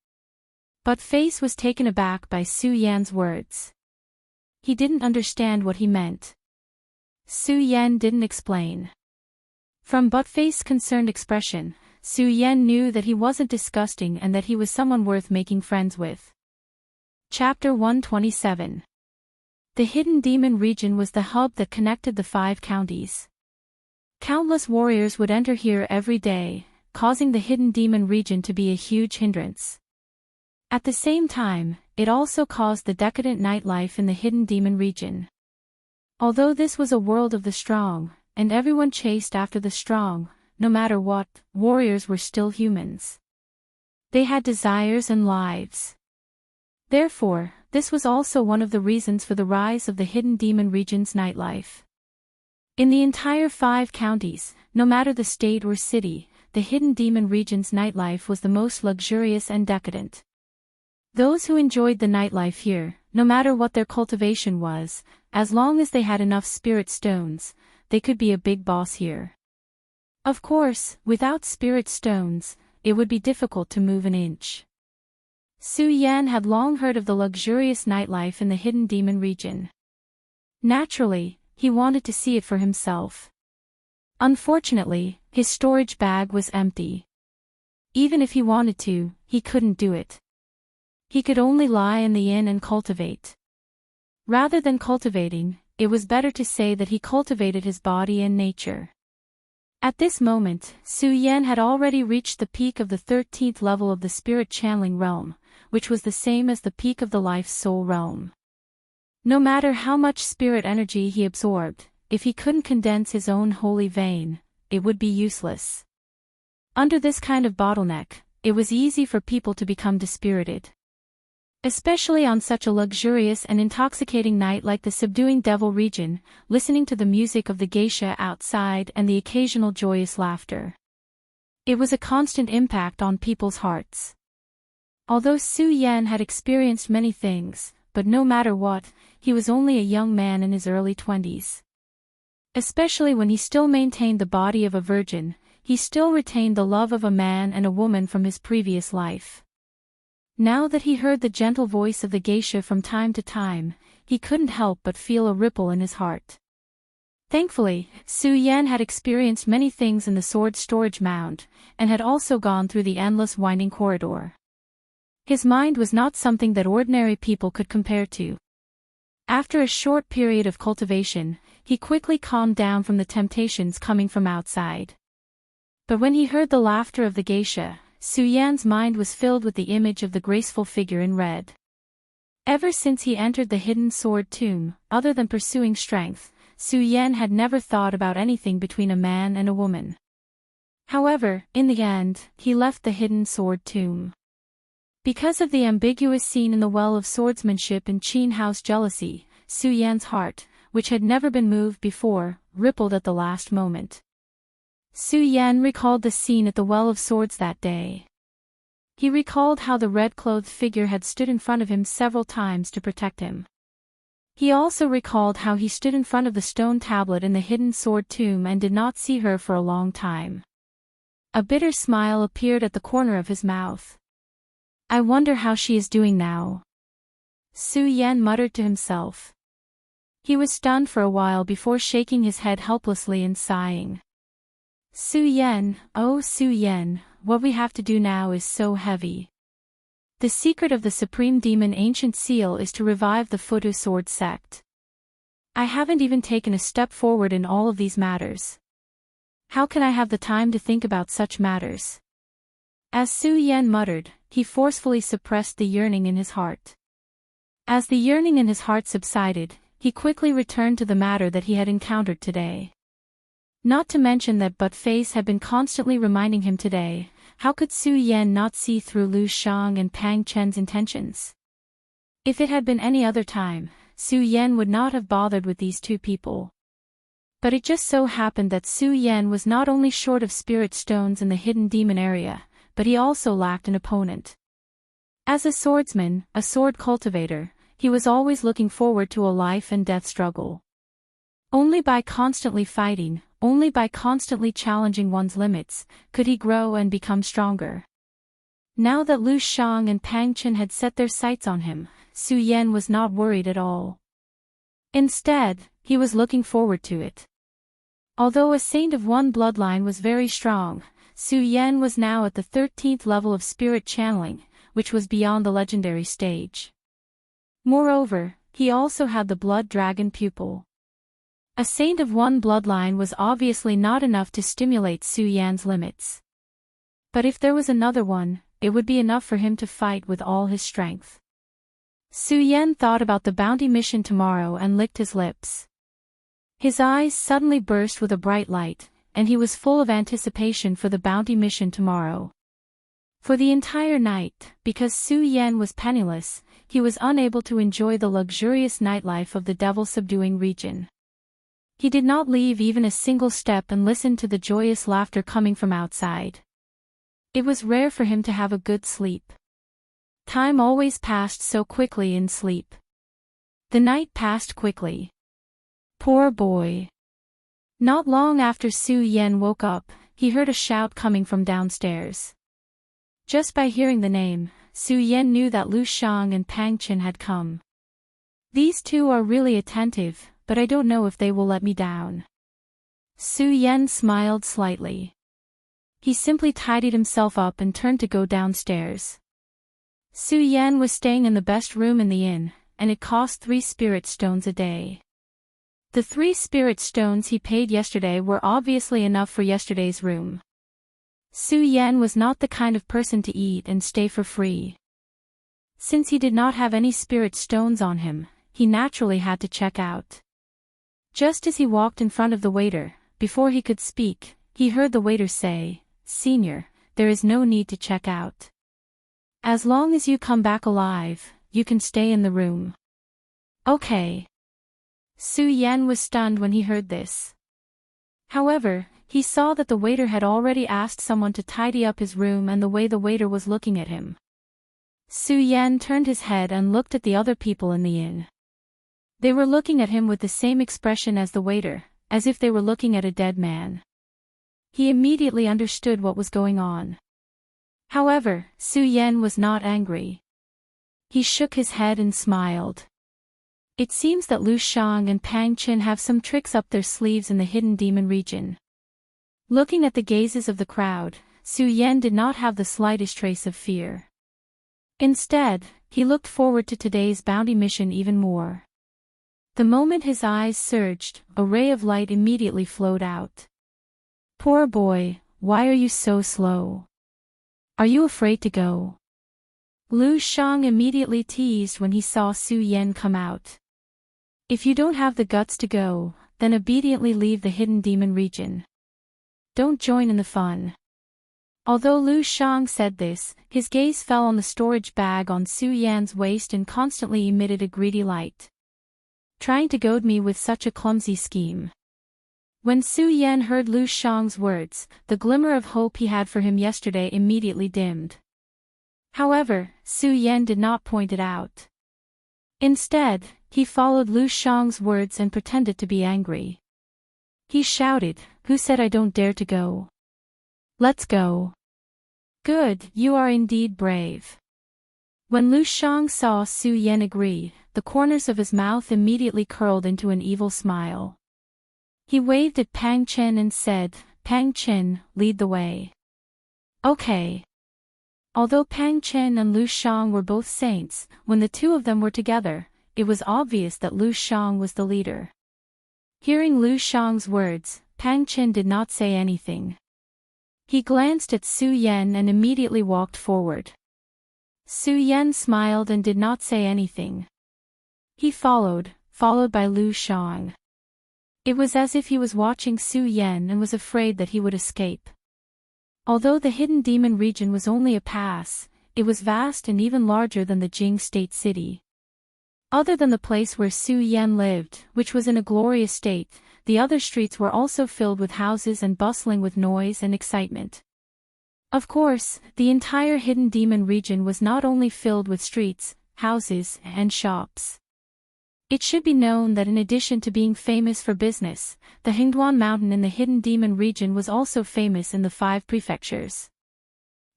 Butt-Face was taken aback by Su Yan's words. He didn't understand what he meant. Su Yan didn't explain. From Butt-Face's concerned expression, Su Yan knew that he wasn't disgusting and that he was someone worth making friends with. Chapter 127. The Hidden Demon region was the hub that connected the 5 counties. Countless warriors would enter here every day, causing the Hidden Demon region to be a huge hindrance. At the same time, it also caused the decadent nightlife in the Hidden Demon region. Although this was a world of the strong, and everyone chased after the strong. No matter what, warriors were still humans. They had desires and lives. Therefore, this was also one of the reasons for the rise of the Hidden Demon region's nightlife. In the entire 5 counties, no matter the state or city, the Hidden Demon region's nightlife was the most luxurious and decadent. Those who enjoyed the nightlife here, no matter what their cultivation was, as long as they had enough spirit stones, they could be a big boss here. Of course, without spirit stones, it would be difficult to move an inch. Su Yan had long heard of the luxurious nightlife in the Hidden Demon region. Naturally, he wanted to see it for himself. Unfortunately, his storage bag was empty. Even if he wanted to, he couldn't do it. He could only lie in the inn and cultivate. Rather than cultivating, it was better to say that he cultivated his body and nature. At this moment, Su Yan had already reached the peak of the 13th level of the spirit channeling realm, which was the same as the peak of the life soul realm. No matter how much spirit energy he absorbed, if he couldn't condense his own holy vein, it would be useless. Under this kind of bottleneck, it was easy for people to become dispirited. Especially on such a luxurious and intoxicating night like the Subduing Devil region, listening to the music of the geisha outside and the occasional joyous laughter. It was a constant impact on people's hearts. Although Su Yan had experienced many things, but no matter what, he was only a young man in his early 20s. Especially when he still maintained the body of a virgin, he still retained the love of a man and a woman from his previous life. Now that he heard the gentle voice of the geisha from time to time, he couldn't help but feel a ripple in his heart. Thankfully, Su Yan had experienced many things in the sword storage mound, and had also gone through the endless winding corridor. His mind was not something that ordinary people could compare to. After a short period of cultivation, he quickly calmed down from the temptations coming from outside. But when he heard the laughter of the geisha, Su Yan's mind was filled with the image of the graceful figure in red. Ever since he entered the hidden sword tomb, other than pursuing strength, Su Yan had never thought about anything between a man and a woman. However, in the end, he left the hidden sword tomb. Because of the ambiguous scene in the well of swordsmanship in Qin House jealousy, Su Yan's heart, which had never been moved before, rippled at the last moment. Su Yan recalled the scene at the Well of Swords that day. He recalled how the red-clothed figure had stood in front of him several times to protect him. He also recalled how he stood in front of the stone tablet in the hidden sword tomb and did not see her for a long time. A bitter smile appeared at the corner of his mouth. "I wonder how she is doing now," Su Yan muttered to himself. He was stunned for a while before shaking his head helplessly and sighing. "Su Yan, oh Su Yan, what we have to do now is so heavy. The secret of the Supreme Demon Ancient Seal is to revive the Futu Sword sect. I haven't even taken a step forward in all of these matters. How can I have the time to think about such matters?" As Su Yan muttered, he forcefully suppressed the yearning in his heart. As the yearning in his heart subsided, he quickly returned to the matter that he had encountered today. Not to mention that Butt-Face had been constantly reminding him today, how could Su Yan not see through Lu Shang and Pang Chen's intentions? If it had been any other time, Su Yan would not have bothered with these two people. But it just so happened that Su Yan was not only short of spirit stones in the hidden demon area, but he also lacked an opponent. As a swordsman, a sword cultivator, he was always looking forward to a life and death struggle. Only by constantly fighting, only by constantly challenging one's limits, could he grow and become stronger. Now that Lu Shang and Pang Chen had set their sights on him, Su Yan was not worried at all. Instead, he was looking forward to it. Although a saint of one bloodline was very strong, Su Yan was now at the 13th level of spirit channeling, which was beyond the legendary stage. Moreover, he also had the blood dragon pupil. A saint of one bloodline was obviously not enough to stimulate Su Yan's limits. But if there was another one, it would be enough for him to fight with all his strength. Su Yan thought about the bounty mission tomorrow and licked his lips. His eyes suddenly burst with a bright light, and he was full of anticipation for the bounty mission tomorrow. For the entire night, because Su Yan was penniless, he was unable to enjoy the luxurious nightlife of the devil-subduing region. He did not leave even a single step and listened to the joyous laughter coming from outside. It was rare for him to have a good sleep. Time always passed so quickly in sleep. The night passed quickly. Poor boy. Not long after Su Yan woke up, he heard a shout coming from downstairs. Just by hearing the name, Su Yan knew that Lu Shang and Pang Qin had come. These two are really attentive, but I don't know if they will let me down. Su Yan smiled slightly. He simply tidied himself up and turned to go downstairs. Su Yan was staying in the best room in the inn, and it cost 3 spirit stones a day. The 3 spirit stones he paid yesterday were obviously enough for yesterday's room. Su Yan was not the kind of person to eat and stay for free. Since he did not have any spirit stones on him, he naturally had to check out. Just as he walked in front of the waiter, before he could speak, he heard the waiter say, "Senior, there is no need to check out. As long as you come back alive, you can stay in the room." Okay. Su Yan was stunned when he heard this. However, he saw that the waiter had already asked someone to tidy up his room, and the way the waiter was looking at him. Su Yan turned his head and looked at the other people in the inn. They were looking at him with the same expression as the waiter, as if they were looking at a dead man. He immediately understood what was going on. However, Su Yan was not angry. He shook his head and smiled. It seems that Lu Shang and Pang Qin have some tricks up their sleeves in the hidden demon region. Looking at the gazes of the crowd, Su Yan did not have the slightest trace of fear. Instead, he looked forward to today's bounty mission even more. The moment his eyes surged, a ray of light immediately flowed out. "Poor boy, why are you so slow? Are you afraid to go?" Lu Shang immediately teased when he saw Su Yan come out. "If you don't have the guts to go, then obediently leave the hidden demon region. Don't join in the fun." Although Lu Shang said this, his gaze fell on the storage bag on Su Yan's waist and constantly emitted a greedy light. Trying to goad me with such a clumsy scheme. When Su Yan heard Lu Shang's words, the glimmer of hope he had for him yesterday immediately dimmed. However, Su Yan did not point it out. Instead, he followed Lu Shang's words and pretended to be angry. He shouted, "Who said I don't dare to go? Let's go." "Good, you are indeed brave." When Lu Shang saw Su Yan agree, the corners of his mouth immediately curled into an evil smile. He waved at Pang Qin and said, "Pang Qin, lead the way." Okay. Although Pang Qin and Lu Shang were both saints, when the two of them were together, it was obvious that Lu Shang was the leader. Hearing Lu Shang's words, Pang Qin did not say anything. He glanced at Su Yan and immediately walked forward. Su Yan smiled and did not say anything. He followed by Lu Shang. It was as if he was watching Su Yan and was afraid that he would escape. Although the hidden demon region was only a pass, it was vast and even larger than the Jing State City. Other than the place where Su Yan lived, which was in a glorious state, the other streets were also filled with houses and bustling with noise and excitement. Of course, the entire hidden demon region was not only filled with streets, houses, and shops. It should be known that in addition to being famous for business, the Hingduan Mountain in the hidden demon region was also famous in the 5 prefectures.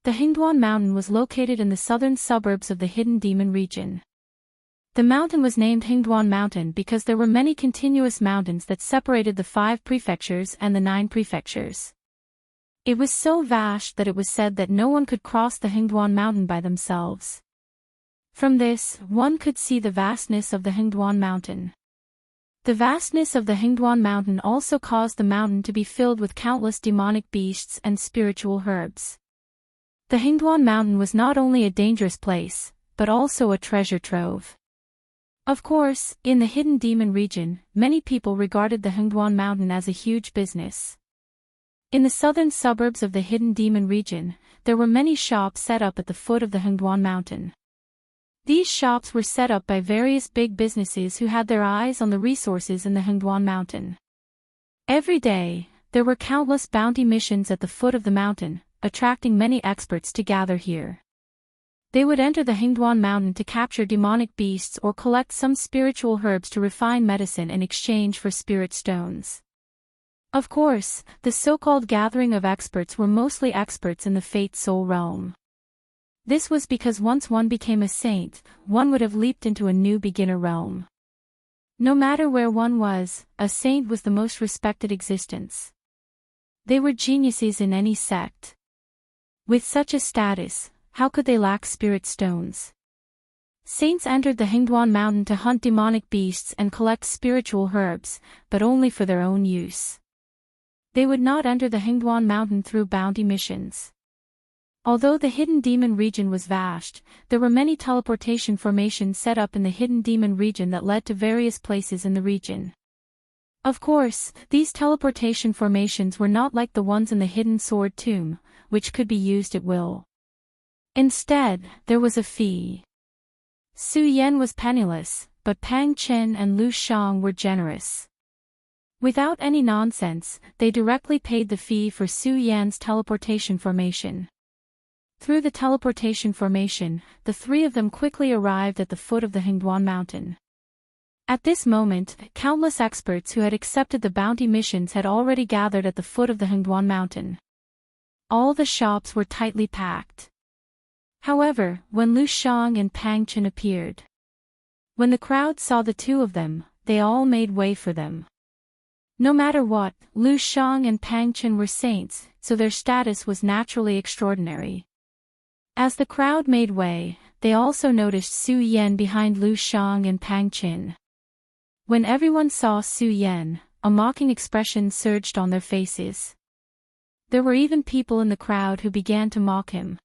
The Hingduan Mountain was located in the southern suburbs of the hidden demon region. The mountain was named Hingduan Mountain because there were many continuous mountains that separated the 5 prefectures and the 9 prefectures. It was so vast that it was said that no one could cross the Hingduan Mountain by themselves. From this, one could see the vastness of the Hingduan Mountain. The vastness of the Hingduan Mountain also caused the mountain to be filled with countless demonic beasts and spiritual herbs. The Hingduan Mountain was not only a dangerous place, but also a treasure trove. Of course, in the Hidden Demon region, many people regarded the Hengduan Mountain as a huge business. In the southern suburbs of the Hidden Demon region, there were many shops set up at the foot of the Hengduan Mountain. These shops were set up by various big businesses who had their eyes on the resources in the Hengduan Mountain. Every day, there were countless bounty missions at the foot of the mountain, attracting many experts to gather here. They would enter the Hengduan Mountain to capture demonic beasts or collect some spiritual herbs to refine medicine in exchange for spirit stones. Of course, the so-called gathering of experts were mostly experts in the Fate Soul realm. This was because once one became a saint, one would have leaped into a new beginner realm. No matter where one was, a saint was the most respected existence. They were geniuses in any sect. With such a status, how could they lack spirit stones? Saints entered the Hengduan Mountain to hunt demonic beasts and collect spiritual herbs, but only for their own use. They would not enter the Hengduan Mountain through bounty missions. Although the Hidden Demon region was vast, there were many teleportation formations set up in the Hidden Demon region that led to various places in the region. Of course, these teleportation formations were not like the ones in the Hidden Sword Tomb, which could be used at will. Instead, there was a fee. Su Yan was penniless, but Pang Chen and Lu Shang were generous. Without any nonsense, they directly paid the fee for Su Yan's teleportation formation. Through the teleportation formation, the three of them quickly arrived at the foot of the Hengduan Mountain. At this moment, countless experts who had accepted the bounty missions had already gathered at the foot of the Hengduan Mountain. All the shops were tightly packed. However, when Lu Shang and Pang Chen appeared, when the crowd saw the two of them, they all made way for them. No matter what, Lu Shang and Pang Chen were saints, so their status was naturally extraordinary. As the crowd made way, they also noticed Su Yan behind Lu Shang and Pang Chen. When everyone saw Su Yan, a mocking expression surged on their faces. There were even people in the crowd who began to mock him.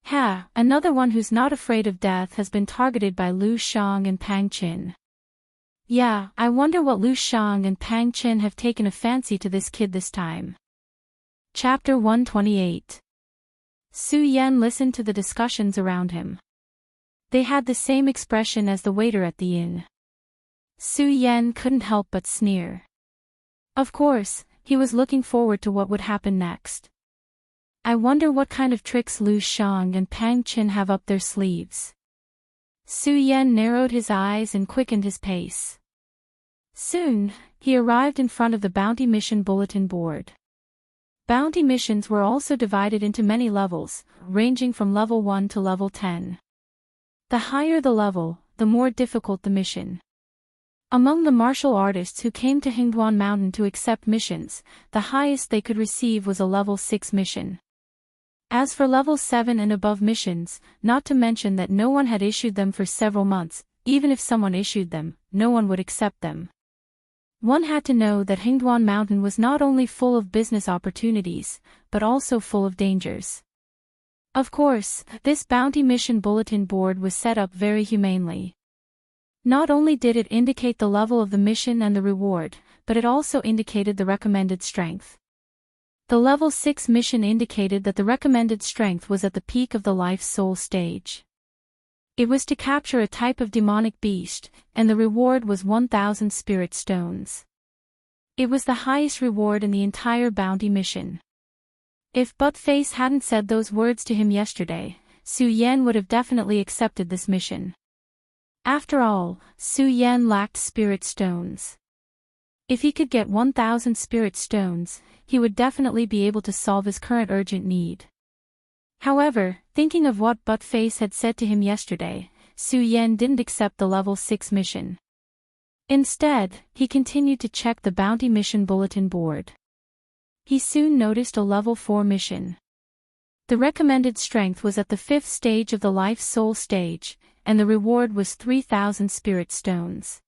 Ha, another one who's not afraid of death has been targeted by Lu Shang and Pang Chen. Yeah, I wonder what Lu Shang and Pang Chen have taken a fancy to this kid this time. Chapter 128. Su Yan listened to the discussions around him. They had the same expression as the waiter at the inn. Su Yan couldn't help but sneer. Of course, he was looking forward to what would happen next. I wonder what kind of tricks Lu Shang and Pang Chen have up their sleeves. Su Yan narrowed his eyes and quickened his pace. Soon, he arrived in front of the bounty mission bulletin board. Bounty missions were also divided into many levels, ranging from level 1 to level 10. The higher the level, the more difficult the mission. Among the martial artists who came to Hengduan Mountain to accept missions, the highest they could receive was a level 6 mission. As for level 7 and above missions, not to mention that no one had issued them for several months, even if someone issued them, no one would accept them. One had to know that Hengduan Mountain was not only full of business opportunities, but also full of dangers. Of course, this bounty mission bulletin board was set up very humanely. Not only did it indicate the level of the mission and the reward, but it also indicated the recommended strength. The level 6 mission indicated that the recommended strength was at the peak of the life soul stage. It was to capture a type of demonic beast, and the reward was 1,000 spirit stones. It was the highest reward in the entire bounty mission. If Buttface hadn't said those words to him yesterday, Su Yan would have definitely accepted this mission. After all, Su Yan lacked spirit stones. If he could get 1,000 spirit stones, he would definitely be able to solve his current urgent need. However, thinking of what Buttface had said to him yesterday, Su Yan didn't accept the level 6 mission. Instead, he continued to check the bounty mission bulletin board. He soon noticed a level 4 mission. The recommended strength was at the 5th stage of the life soul stage, and the reward was 3,000 spirit stones.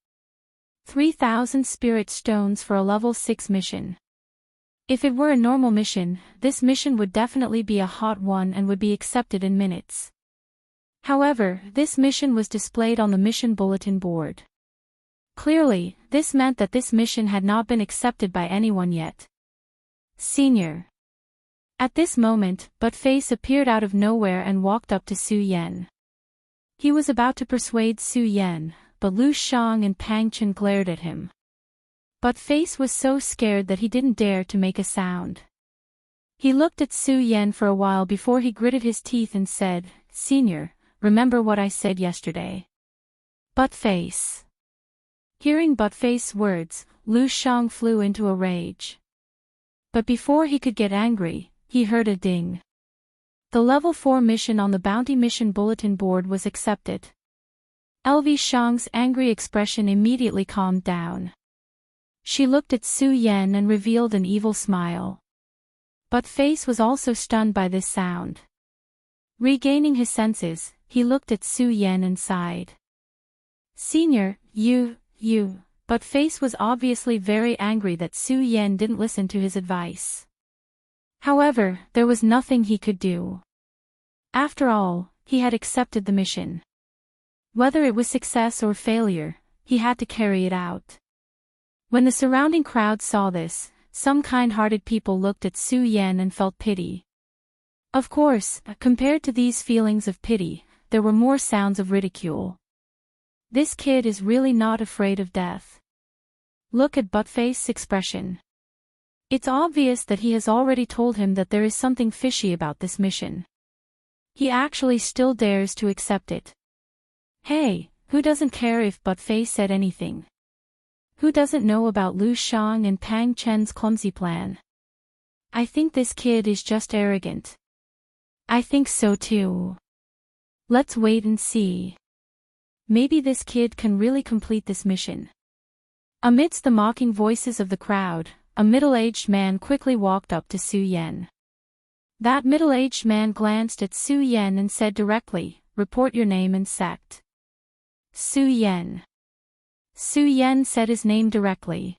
3,000 spirit stones for a level 6 mission. If it were a normal mission, this mission would definitely be a hot one and would be accepted in minutes. However, this mission was displayed on the mission bulletin board. Clearly, this meant that this mission had not been accepted by anyone yet. Senior. At this moment, Buttface appeared out of nowhere and walked up to Su Yan. He was about to persuade Su Yan, but Lu Shang and Pang Chen glared at him. Buttface was so scared that he didn't dare to make a sound. He looked at Su Yan for a while before he gritted his teeth and said, "Senior, remember what I said yesterday." Buttface. Hearing Buttface's words, Lu Shang flew into a rage. But before he could get angry, he heard a ding. The level 4 mission on the bounty mission bulletin board was accepted. LV Shang's angry expression immediately calmed down. She looked at Su Yan and revealed an evil smile. Buttface was also stunned by this sound. Regaining his senses, he looked at Su Yan and sighed. "Senior, you. Buttface was obviously very angry that Su Yan didn't listen to his advice. However, there was nothing he could do. After all, he had accepted the mission. Whether it was success or failure, he had to carry it out. When the surrounding crowd saw this, some kind-hearted people looked at Su Yan and felt pity. Of course, compared to these feelings of pity, there were more sounds of ridicule. This kid is really not afraid of death. Look at Buttface's expression. It's obvious that he has already told him that there is something fishy about this mission. He actually still dares to accept it. Hey, who doesn't care if Buttface said anything? Who doesn't know about Lu Shang and Pang Chen's clumsy plan? I think this kid is just arrogant. I think so too. Let's wait and see. Maybe this kid can really complete this mission." Amidst the mocking voices of the crowd, a middle-aged man quickly walked up to Su Yan. That middle-aged man glanced at Su Yan and said directly, "Report your name and sect." Su Yan. Su Yan said his name directly.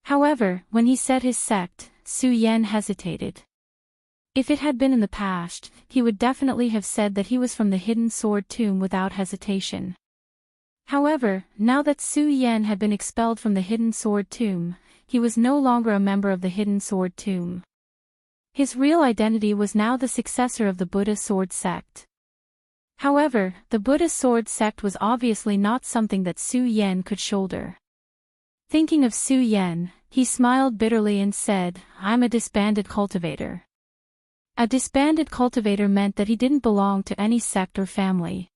However, when he said his sect, Su Yan hesitated. If it had been in the past, he would definitely have said that he was from the Hidden Sword Tomb without hesitation. However, now that Su Yan had been expelled from the Hidden Sword Tomb, he was no longer a member of the Hidden Sword Tomb. His real identity was now the successor of the Buddha Sword Sect. However, the Buddha Sword Sect was obviously not something that Su Yan could shoulder. Thinking of Su Yan, he smiled bitterly and said, "I'm a disbanded cultivator." A disbanded cultivator meant that he didn't belong to any sect or family.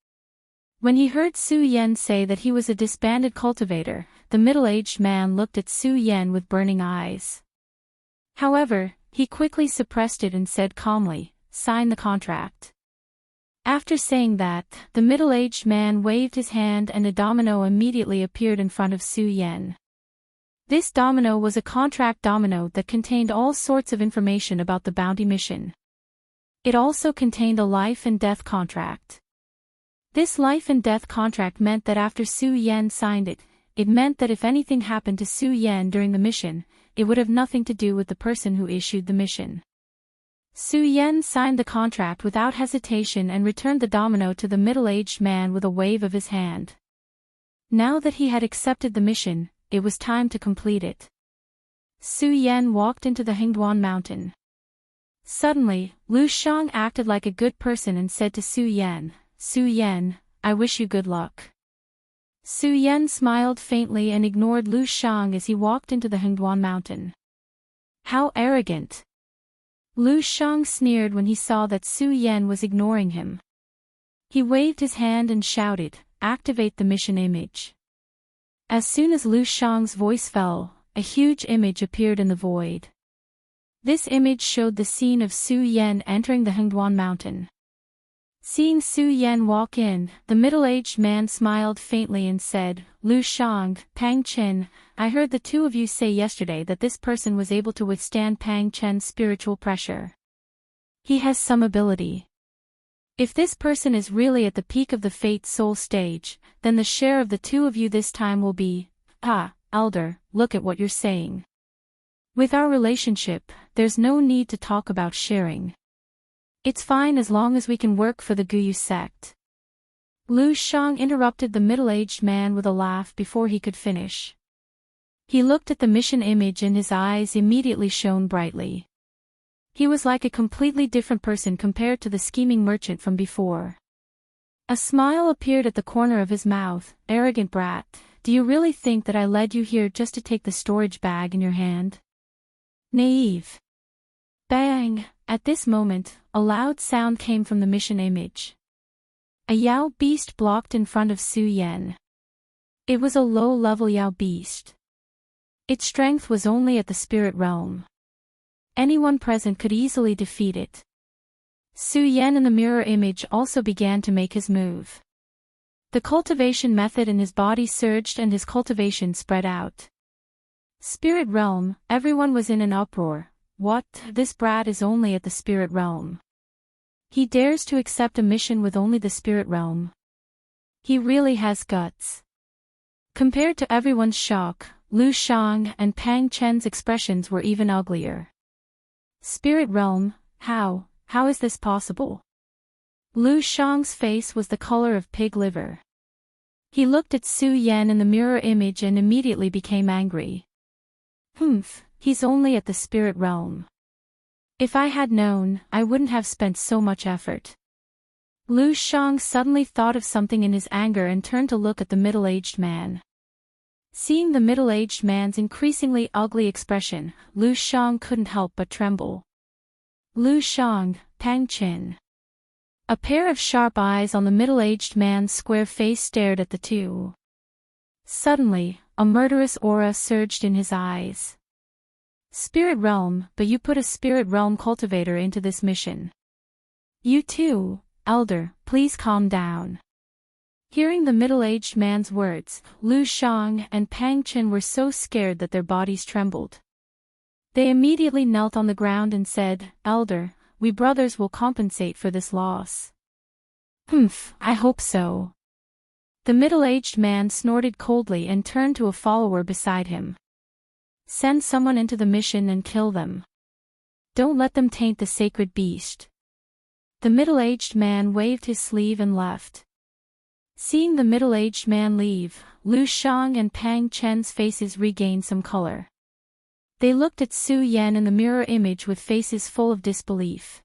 When he heard Su Yan say that he was a disbanded cultivator, the middle-aged man looked at Su Yan with burning eyes. However, he quickly suppressed it and said calmly, "Sign the contract." After saying that, the middle-aged man waved his hand and a domino immediately appeared in front of Su Yan. This domino was a contract domino that contained all sorts of information about the bounty mission. It also contained a life and death contract. This life and death contract meant that after Su Yan signed it, it meant that if anything happened to Su Yan during the mission, it would have nothing to do with the person who issued the mission. Su Yan signed the contract without hesitation and returned the domino to the middle-aged man with a wave of his hand. Now that he had accepted the mission, it was time to complete it. Su Yan walked into the Hengduan mountain. Suddenly, Lu Shang acted like a good person and said to Su Yan, "Su Yan, I wish you good luck." Su Yan smiled faintly and ignored Lu Shang as he walked into the Hengduan mountain. How arrogant! Lu Shang sneered when he saw that Su Yan was ignoring him. He waved his hand and shouted, "Activate the mission image." As soon as Lu Shang's voice fell, a huge image appeared in the void. This image showed the scene of Su Yan entering the Hengduan mountain. Seeing Su Yan walk in, the middle-aged man smiled faintly and said, "Lu Shang, Pang Chen, I heard the two of you say yesterday that this person was able to withstand Pang Chen's spiritual pressure. He has some ability. If this person is really at the peak of the Fate Soul stage, then the share of the two of you this time will be, elder, look at what you're saying. With our relationship, there's no need to talk about sharing. It's fine as long as we can work for the Guyu sect." Lu Shang interrupted the middle-aged man with a laugh before he could finish. He looked at the mission image and his eyes immediately shone brightly. He was like a completely different person compared to the scheming merchant from before. A smile appeared at the corner of his mouth. Arrogant brat, do you really think that I led you here just to take the storage bag in your hand? Naive. Bang! At this moment, a loud sound came from the mission image. A Yao beast blocked in front of Su Yan. It was a low-level Yao beast. Its strength was only at the spirit realm. Anyone present could easily defeat it. Su Yan in the mirror image also began to make his move. The cultivation method in his body surged and his cultivation spread out. Spirit realm, everyone was in an uproar. What? This brat is only at the spirit realm. He dares to accept a mission with only the spirit realm. He really has guts. Compared to everyone's shock, Lu Shang and Pang Chen's expressions were even uglier. Spirit realm, how is this possible? Lu Shang's face was the color of pig liver. He looked at Su Yan in the mirror image and immediately became angry. He's only at the spirit realm. If I had known, I wouldn't have spent so much effort. Lu Shang suddenly thought of something in his anger and turned to look at the middle-aged man. Seeing the middle-aged man's increasingly ugly expression, Lu Shang couldn't help but tremble. Lu Shang, Pang Qin. A pair of sharp eyes on the middle-aged man's square face stared at the two. Suddenly, a murderous aura surged in his eyes. Spirit realm, but you put a spirit realm cultivator into this mission. You too, elder, please calm down. Hearing the middle-aged man's words, Lu Shang and Pang Qin were so scared that their bodies trembled. They immediately knelt on the ground and said, Elder, we brothers will compensate for this loss. I hope so. The middle-aged man snorted coldly and turned to a follower beside him. Send someone into the mission and kill them. Don't let them taint the sacred beast. The middle-aged man waved his sleeve and left. Seeing the middle-aged man leave, Lu Shang and Pang Chen's faces regained some color. They looked at Su Yan in the mirror image with faces full of disbelief.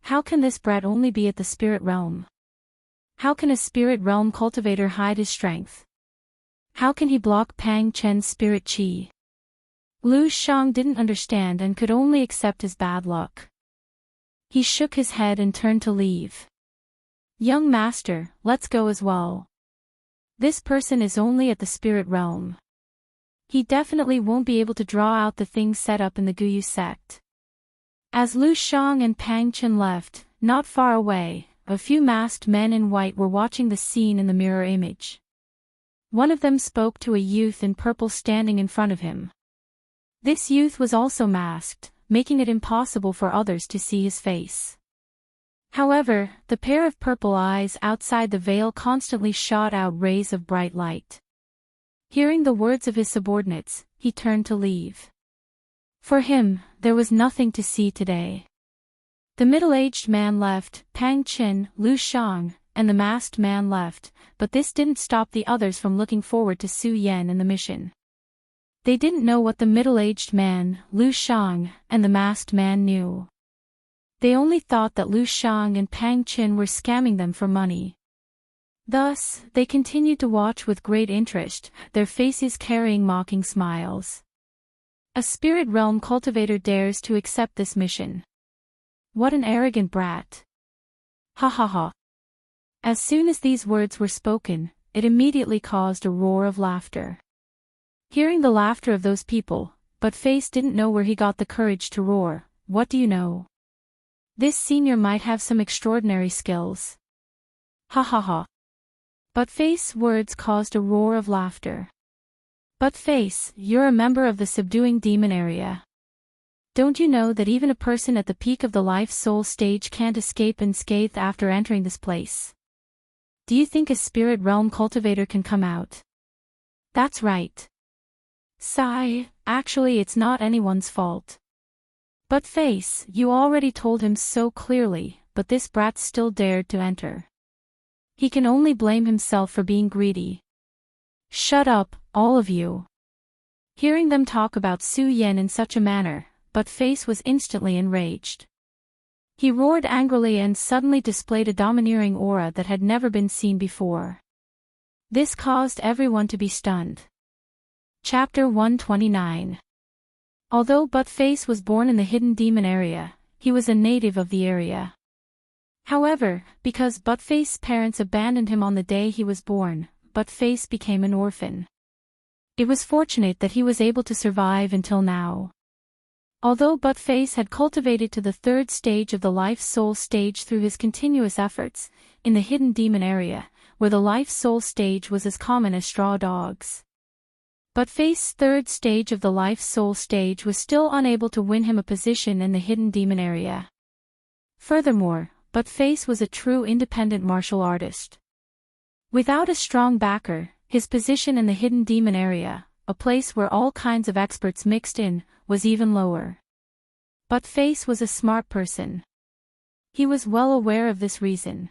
How can this brat only be at the spirit realm? How can a spirit realm cultivator hide his strength? How can he block Pang Chen's spirit chi? Lu Shang didn't understand and could only accept his bad luck. He shook his head and turned to leave. Young master, let's go as well. This person is only at the spirit realm. He definitely won't be able to draw out the things set up in the Guyu sect. As Lu Shang and Pang Chen left, not far away, a few masked men in white were watching the scene in the mirror image. One of them spoke to a youth in purple standing in front of him. This youth was also masked, making it impossible for others to see his face. However, the pair of purple eyes outside the veil constantly shot out rays of bright light. Hearing the words of his subordinates, he turned to leave. For him, there was nothing to see today. The middle-aged man left, Pang Qin, Lu Shang, and the masked man left, but this didn't stop the others from looking forward to Su Yan and the mission. They didn't know what the middle-aged man, Lu Shang, and the masked man knew. They only thought that Lu Shang and Pang Qin were scamming them for money. Thus, they continued to watch with great interest, their faces carrying mocking smiles. A spirit realm cultivator dares to accept this mission. What an arrogant brat. Ha ha ha. As soon as these words were spoken, it immediately caused a roar of laughter. Hearing the laughter of those people, but Face didn't know where he got the courage to roar. What do you know? This senior might have some extraordinary skills. Ha ha ha. But Face's words caused a roar of laughter. But Face, you're a member of the subduing demon area. Don't you know that even a person at the peak of the life-soul stage can't escape unscathed after entering this place? Do you think a spirit realm cultivator can come out? That's right. Sigh, actually it's not anyone's fault. But Face, you already told him so clearly, but this brat still dared to enter. He can only blame himself for being greedy. Shut up, all of you. Hearing them talk about Su Yan in such a manner, Buttface was instantly enraged. He roared angrily and suddenly displayed a domineering aura that had never been seen before. This caused everyone to be stunned. Chapter 129. Although Buttface was born in the hidden demon area, he was a native of the area. However, because Buttface's parents abandoned him on the day he was born, Buttface became an orphan. It was fortunate that he was able to survive until now. Although Buttface had cultivated to the third stage of the life-soul stage through his continuous efforts, in the hidden demon area, where the life-soul stage was as common as straw dogs. Buttface's third stage of the life-soul stage was still unable to win him a position in the hidden demon area. Furthermore, Buttface was a true independent martial artist. Without a strong backer, his position in the hidden demon area, a place where all kinds of experts mixed in, was even lower. Buttface was a smart person. He was well aware of this reason.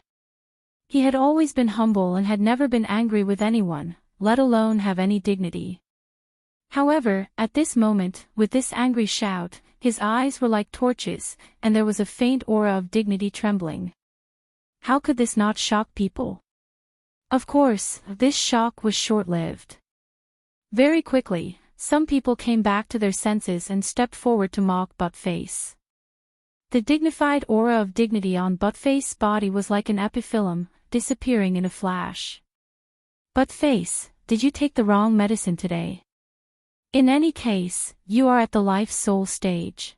He had always been humble and had never been angry with anyone, let alone have any dignity. However, at this moment, with this angry shout, his eyes were like torches, and there was a faint aura of dignity trembling. How could this not shock people? Of course, this shock was short-lived. Very quickly, some people came back to their senses and stepped forward to mock Buttface. The dignified aura of dignity on Buttface's body was like an epiphyllum, disappearing in a flash. Buttface, did you take the wrong medicine today? In any case, you are at the life-soul stage.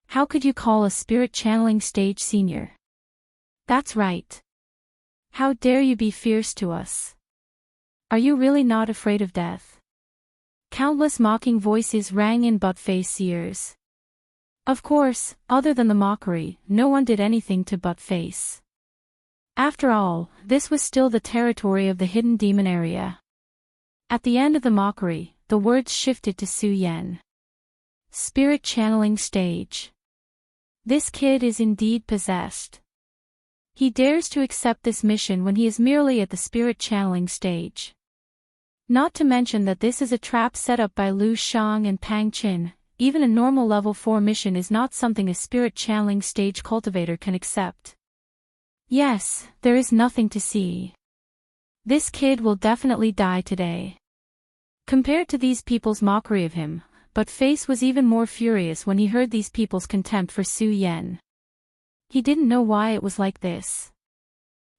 How could you call a spirit channeling stage senior? That's right. How dare you be fierce to us? Are you really not afraid of death? Countless mocking voices rang in Buttface's ears. Of course, other than the mockery, no one did anything to Buttface. After all, this was still the territory of the hidden demon area. At the end of the mockery, the words shifted to Su Yan. Spirit channeling stage. This kid is indeed possessed. He dares to accept this mission when he is merely at the spirit channeling stage. Not to mention that this is a trap set up by Lu Shang and Pang Qin. Even a normal level 4 mission is not something a spirit channeling stage cultivator can accept. Yes, there is nothing to see. This kid will definitely die today. Compared to these people's mockery of him, Buttface was even more furious when he heard these people's contempt for Su Yan. He didn't know why it was like this.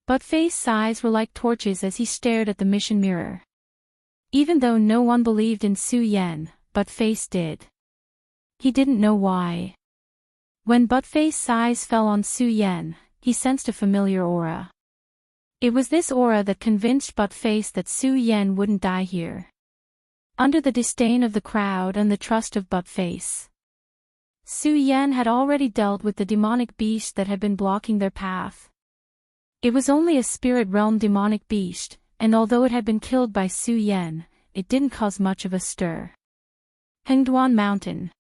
Buttface's eyes were like torches as he stared at the mission mirror. Even though no one believed in Su Yan, Buttface did. He didn't know why. When Buttface's eyes fell on Su Yan, he sensed a familiar aura. It was this aura that convinced Buttface that Su Yan wouldn't die here. Under the disdain of the crowd and the trust of Buttface, Su Yan had already dealt with the demonic beast that had been blocking their path. It was only a spirit realm demonic beast, and although it had been killed by Su Yan, it didn't cause much of a stir. Hengduan Mountain.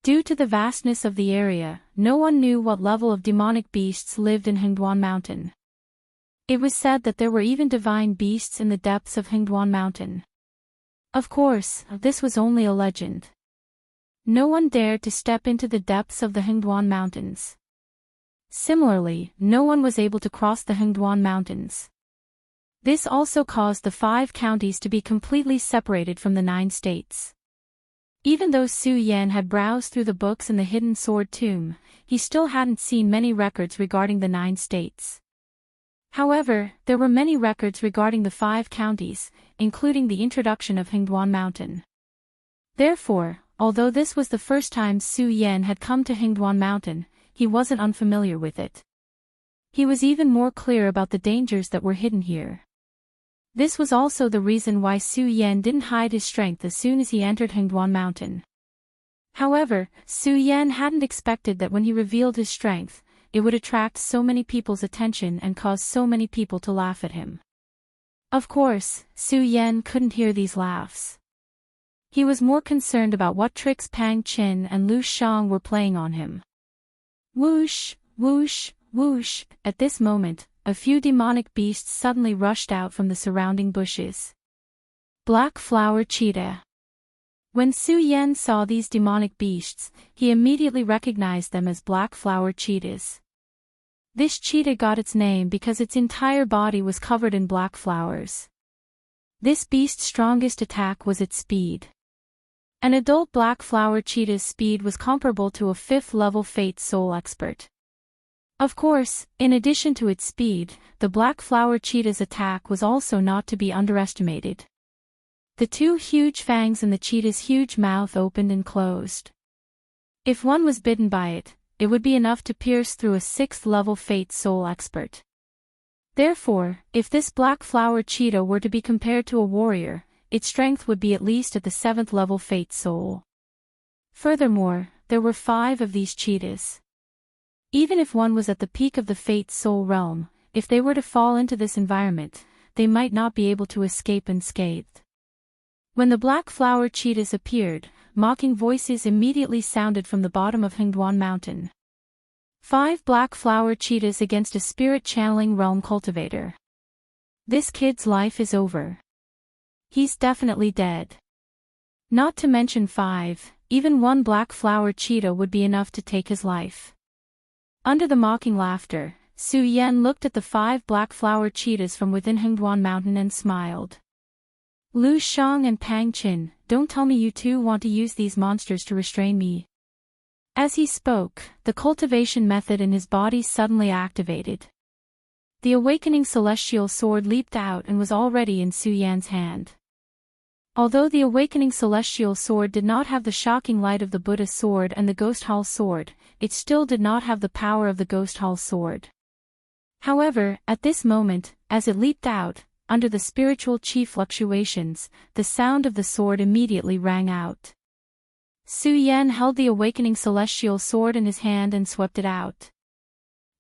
Due to the vastness of the area, no one knew what level of demonic beasts lived in Hengduan Mountain. It was said that there were even divine beasts in the depths of Hengduan Mountain. Of course, this was only a legend. No one dared to step into the depths of the Hengduan Mountains. Similarly, no one was able to cross the Hengduan Mountains. This also caused the 5 counties to be completely separated from the 9 states. Even though Su Yan had browsed through the books in the Hidden Sword Tomb, he still hadn't seen many records regarding the 9 states. However, there were many records regarding the 5 counties, including the introduction of Hengduan Mountain. Therefore, although this was the first time Su Yan had come to Hengduan Mountain, he wasn't unfamiliar with it. He was even more clear about the dangers that were hidden here. This was also the reason why Su Yan didn't hide his strength as soon as he entered Hengduan Mountain. However, Su Yan hadn't expected that when he revealed his strength, it would attract so many people's attention and cause so many people to laugh at him. Of course, Su Yan couldn't hear these laughs. He was more concerned about what tricks Pang Qin and Lu Shang were playing on him. Whoosh, whoosh, whoosh. At this moment, a few demonic beasts suddenly rushed out from the surrounding bushes. Black Flower Cheetah. When Su Yan saw these demonic beasts, he immediately recognized them as black flower cheetahs. This cheetah got its name because its entire body was covered in black flowers. This beast's strongest attack was its speed. An adult black flower cheetah's speed was comparable to a 5th-level Fate Soul expert. Of course, in addition to its speed, the black flower cheetah's attack was also not to be underestimated. The 2 huge fangs in the cheetah's huge mouth opened and closed. If one was bitten by it, it would be enough to pierce through a 6th-level Fate Soul expert. Therefore, if this black flower cheetah were to be compared to a warrior, its strength would be at least at the 7th-level Fate Soul. Furthermore, there were 5 of these cheetahs. Even if one was at the peak of the Fate Soul realm, if they were to fall into this environment, they might not be able to escape unscathed. When the black flower cheetahs appeared, mocking voices immediately sounded from the bottom of Hengduan Mountain. 5 black flower cheetahs against a spirit-channeling realm cultivator. This kid's life is over. He's definitely dead. Not to mention 5, even 1 black flower cheetah would be enough to take his life. Under the mocking laughter, Su Yan looked at the 5 black flower cheetahs from within Hengduan Mountain and smiled. Lu Shang and Pang Qin, don't tell me you two want to use these monsters to restrain me. As he spoke, the cultivation method in his body suddenly activated. The awakening celestial sword leaped out and was already in Su Yan's hand. Although the awakening celestial sword did not have the shocking light of the Buddha sword and the Ghost Hall sword, it still did not have the power of the Ghost Hall sword. However, at this moment, as it leaped out, under the spiritual chi fluctuations, the sound of the sword immediately rang out. Su Yan held the awakening celestial sword in his hand and swept it out.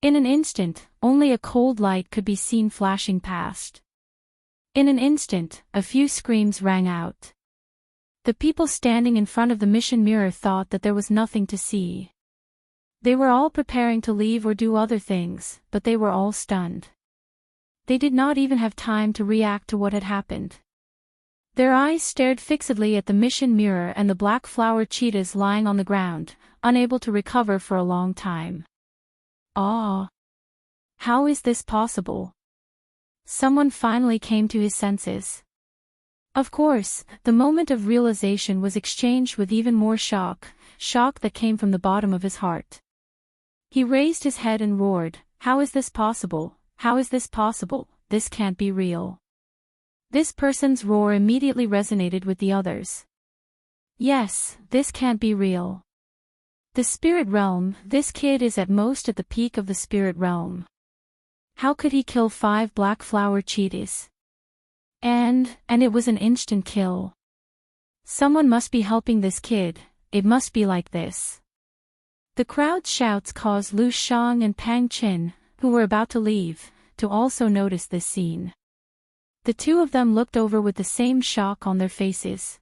In an instant, only a cold light could be seen flashing past. In an instant, a few screams rang out. The people standing in front of the mission mirror thought that there was nothing to see. They were all preparing to leave or do other things, but they were all stunned. They did not even have time to react to what had happened. Their eyes stared fixedly at the mission mirror and the black flower cheetahs lying on the ground, unable to recover for a long time. Ah! How is this possible? Someone finally came to his senses. Of course, the moment of realization was exchanged with even more shock that came from the bottom of his heart. He raised his head and roared, "How is this possible? How is this possible? This can't be real." This person's roar immediately resonated with the others. Yes, this can't be real. The spirit realm, this kid is at most at the peak of the spirit realm. How could he kill 5 black flower cheetahs? And it was an instant kill. Someone must be helping this kid, it must be like this. The crowd's shouts caused Lu Shang and Pang Qin, who were about to leave, to also notice this scene. The 2 of them looked over with the same shock on their faces.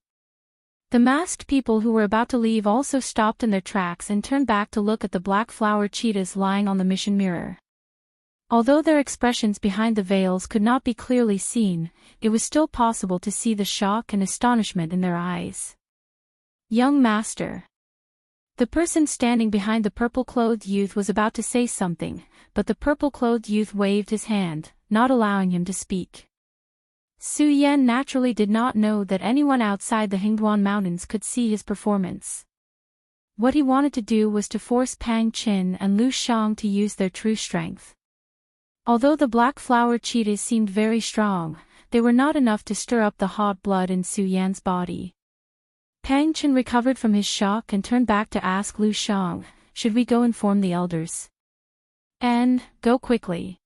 The masked people who were about to leave also stopped in their tracks and turned back to look at the black flower cheetahs lying on the mission mirror. Although their expressions behind the veils could not be clearly seen, it was still possible to see the shock and astonishment in their eyes. Young master. The person standing behind the purple-clothed youth was about to say something, but the purple-clothed youth waved his hand, not allowing him to speak. Su Yan naturally did not know that anyone outside the Hengduan Mountains could see his performance. What he wanted to do was to force Pang Qin and Lu Shang to use their true strength. Although the black flower cheetahs seemed very strong, they were not enough to stir up the hot blood in Su Yan's body. Pang Qin recovered from his shock and turned back to ask Lu Shang, "Should we go inform the elders?" "And, go quickly."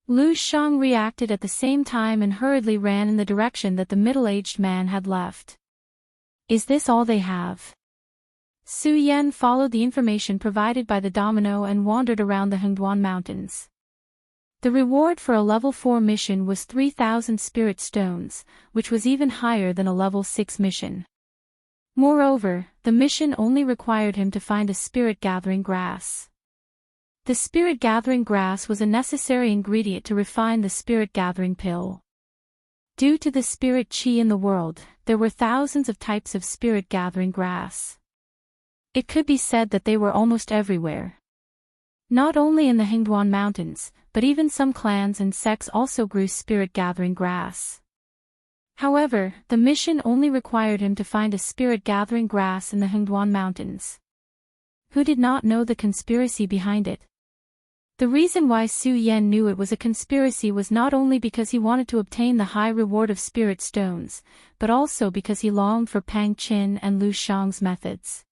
Lu Shang reacted at the same time and hurriedly ran in the direction that the middle-aged man had left. "Is this all they have?" Su Yan followed the information provided by the domino and wandered around the Hengduan Mountains. The reward for a level 4 mission was 3,000 spirit stones, which was even higher than a level 6 mission. Moreover, the mission only required him to find a spirit gathering grass. The spirit-gathering grass was a necessary ingredient to refine the spirit-gathering pill. Due to the spirit chi in the world, there were thousands of types of spirit-gathering grass. It could be said that they were almost everywhere. Not only in the Hingduan mountains, but even some clans and sects also grew spirit-gathering grass. However, the mission only required him to find a spirit-gathering grass in the Hingduan mountains. Who did not know the conspiracy behind it? The reason why Su Yan knew it was a conspiracy was not only because he wanted to obtain the high reward of spirit stones, but also because he longed for Pang Qin and Lu Shang's methods.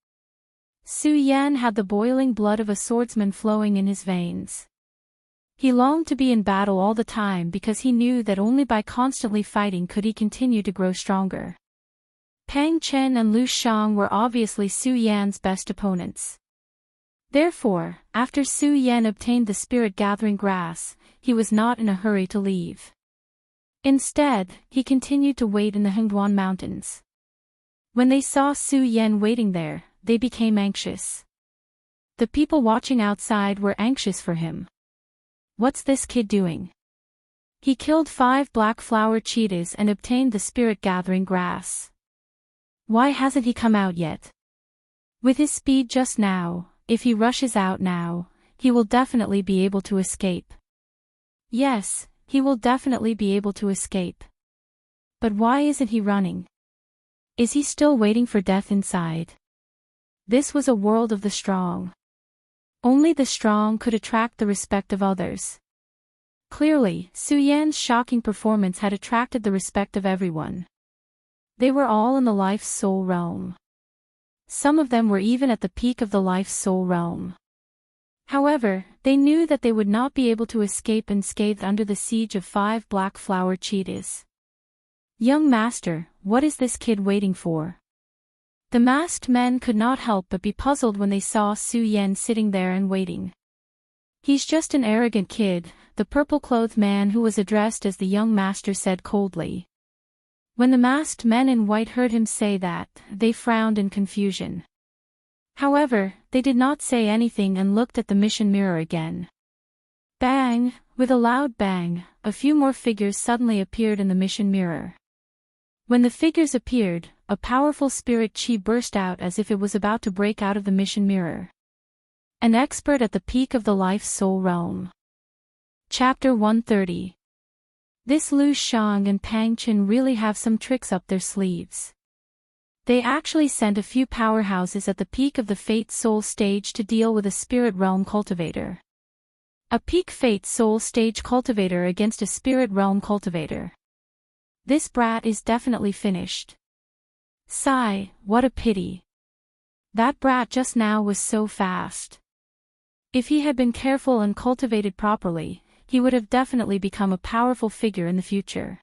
Su Yan had the boiling blood of a swordsman flowing in his veins. He longed to be in battle all the time because he knew that only by constantly fighting could he continue to grow stronger. Pang Chen and Lu Shang were obviously Su Yan's best opponents. Therefore, after Su Yan obtained the spirit-gathering grass, he was not in a hurry to leave. Instead, he continued to wait in the Hingduan mountains. When they saw Su Yan waiting there, they became anxious. The people watching outside were anxious for him. What's this kid doing? He killed 5 black flower cheetahs and obtained the spirit-gathering grass. Why hasn't he come out yet? With his speed just now, if he rushes out now, he will definitely be able to escape. Yes, he will definitely be able to escape. But why isn't he running? Is he still waiting for death inside? This was a world of the strong. Only the strong could attract the respect of others. Clearly, Su Yan's shocking performance had attracted the respect of everyone. They were all in the life soul realm. Some of them were even at the peak of the life soul realm. However, they knew that they would not be able to escape unscathed under the siege of 5 black flower cheetahs. Young master, what is this kid waiting for? The masked men could not help but be puzzled when they saw Su Yan sitting there and waiting. He's just an arrogant kid, the purple-clothed man who was addressed as the young master said coldly. When the masked men in white heard him say that, they frowned in confusion. However, they did not say anything and looked at the mission mirror again. Bang! With a loud bang, a few more figures suddenly appeared in the mission mirror. When the figures appeared, a powerful spirit chi burst out as if it was about to break out of the mission mirror. An expert at the peak of the life soul realm. Chapter 130. This Lu Shang and Pang Qin really have some tricks up their sleeves. They actually sent a few powerhouses at the peak of the Fate Soul stage to deal with a Spirit Realm cultivator. A peak Fate Soul stage cultivator against a Spirit Realm cultivator. This brat is definitely finished. Sigh, what a pity. That brat just now was so fast. If he had been careful and cultivated properly, he would have definitely become a powerful figure in the future.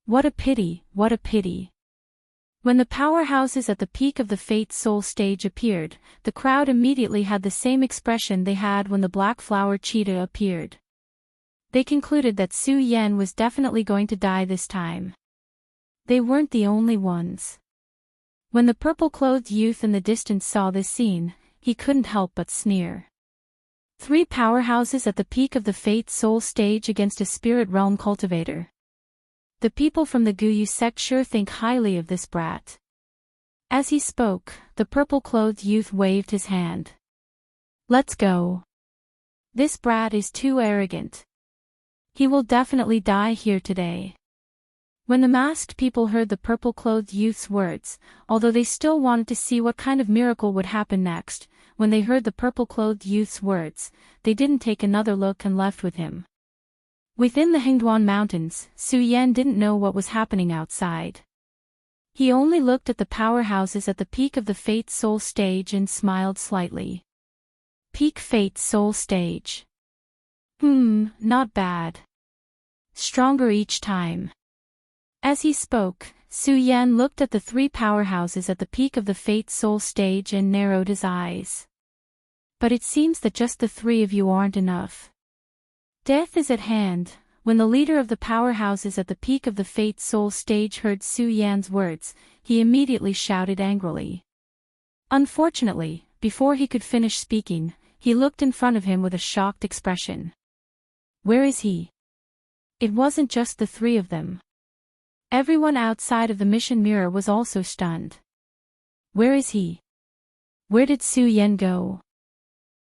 What a pity, what a pity. When the powerhouses at the peak of the Fate Soul stage appeared, the crowd immediately had the same expression they had when the Black Flower Cheetah appeared. They concluded that Su Yan was definitely going to die this time. They weren't the only ones. When the purple-clothed youth in the distance saw this scene, he couldn't help but sneer. 3 powerhouses at the peak of the Fate Soul stage against a Spirit Realm cultivator. The people from the Guyu sect sure think highly of this brat. As he spoke, the purple-clothed youth waved his hand. Let's go. This brat is too arrogant. He will definitely die here today. When the masked people heard the purple-clothed youth's words, although they still wanted to see what kind of miracle would happen next, when they heard the purple-clothed youth's words, they didn't take another look and left with him. Within the Hingduan mountains, Su Yan didn't know what was happening outside. He only looked at the powerhouses at the peak of the Fate Soul stage and smiled slightly. Peak Fate Soul stage. Not bad. Stronger each time. As he spoke, Su Yan looked at the 3 powerhouses at the peak of the Fate Soul stage and narrowed his eyes. But it seems that just the 3 of you aren't enough. Death is at hand. When the leader of the powerhouses at the peak of the Fate Soul stage heard Su Yan's words, he immediately shouted angrily. Unfortunately, before he could finish speaking, He looked in front of him with a shocked expression. Where is he? It wasn't just the three of them. Everyone outside of the mission mirror was also stunned. Where is he? Where did Su Yan go?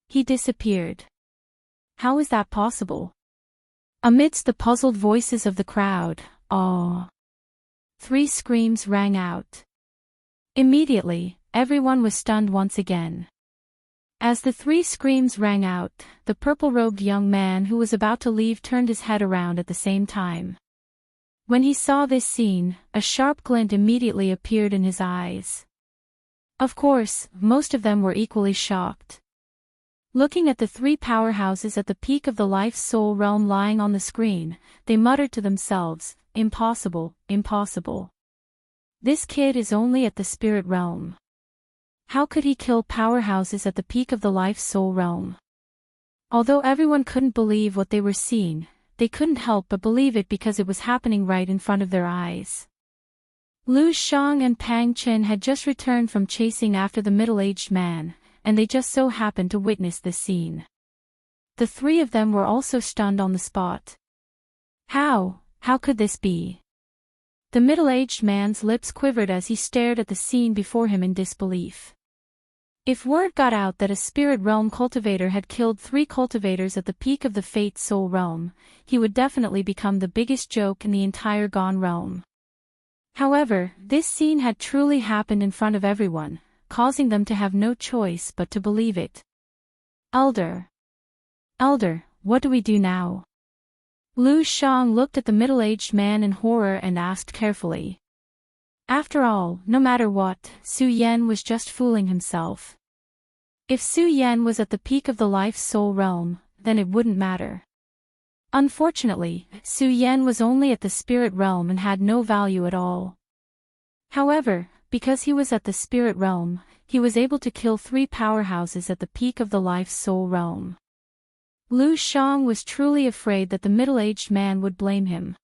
He disappeared. How is that possible? Amidst the puzzled voices of the crowd, "Aw!" 3 screams rang out. Immediately, everyone was stunned once again. As the 3 screams rang out, the purple-robed young man who was about to leave turned his head around at the same time. When he saw this scene, a sharp glint immediately appeared in his eyes. Of course, most of them were equally shocked. Looking at the 3 powerhouses at the peak of the life-soul realm lying on the screen, they muttered to themselves, "Impossible, impossible. This kid is only at the spirit realm. How could he kill powerhouses at the peak of the life-soul realm?" Although everyone couldn't believe what they were seeing, they couldn't help but believe it because it was happening right in front of their eyes. Lu Shang and Pang Chen had just returned from chasing after the middle-aged man, and they just so happened to witness this scene. The 3 of them were also stunned on the spot. How could this be? The middle-aged man's lips quivered as he stared at the scene before him in disbelief. If word got out that a spirit realm cultivator had killed 3 cultivators at the peak of the Fate Soul realm, he would definitely become the biggest joke in the entire Gone realm. However, this scene had truly happened in front of everyone, causing them to have no choice but to believe it. Elder, what do we do now?" Lu Shang looked at the middle-aged man in horror and asked carefully. After all, no matter what, Su Yan was just fooling himself. If Su Yan was at the peak of the life-soul realm, then it wouldn't matter. Unfortunately, Su Yan was only at the spirit realm and had no value at all. However, because he was at the spirit realm, he was able to kill 3 powerhouses at the peak of the life-soul realm. Lu Shang was truly afraid that the middle-aged man would blame him.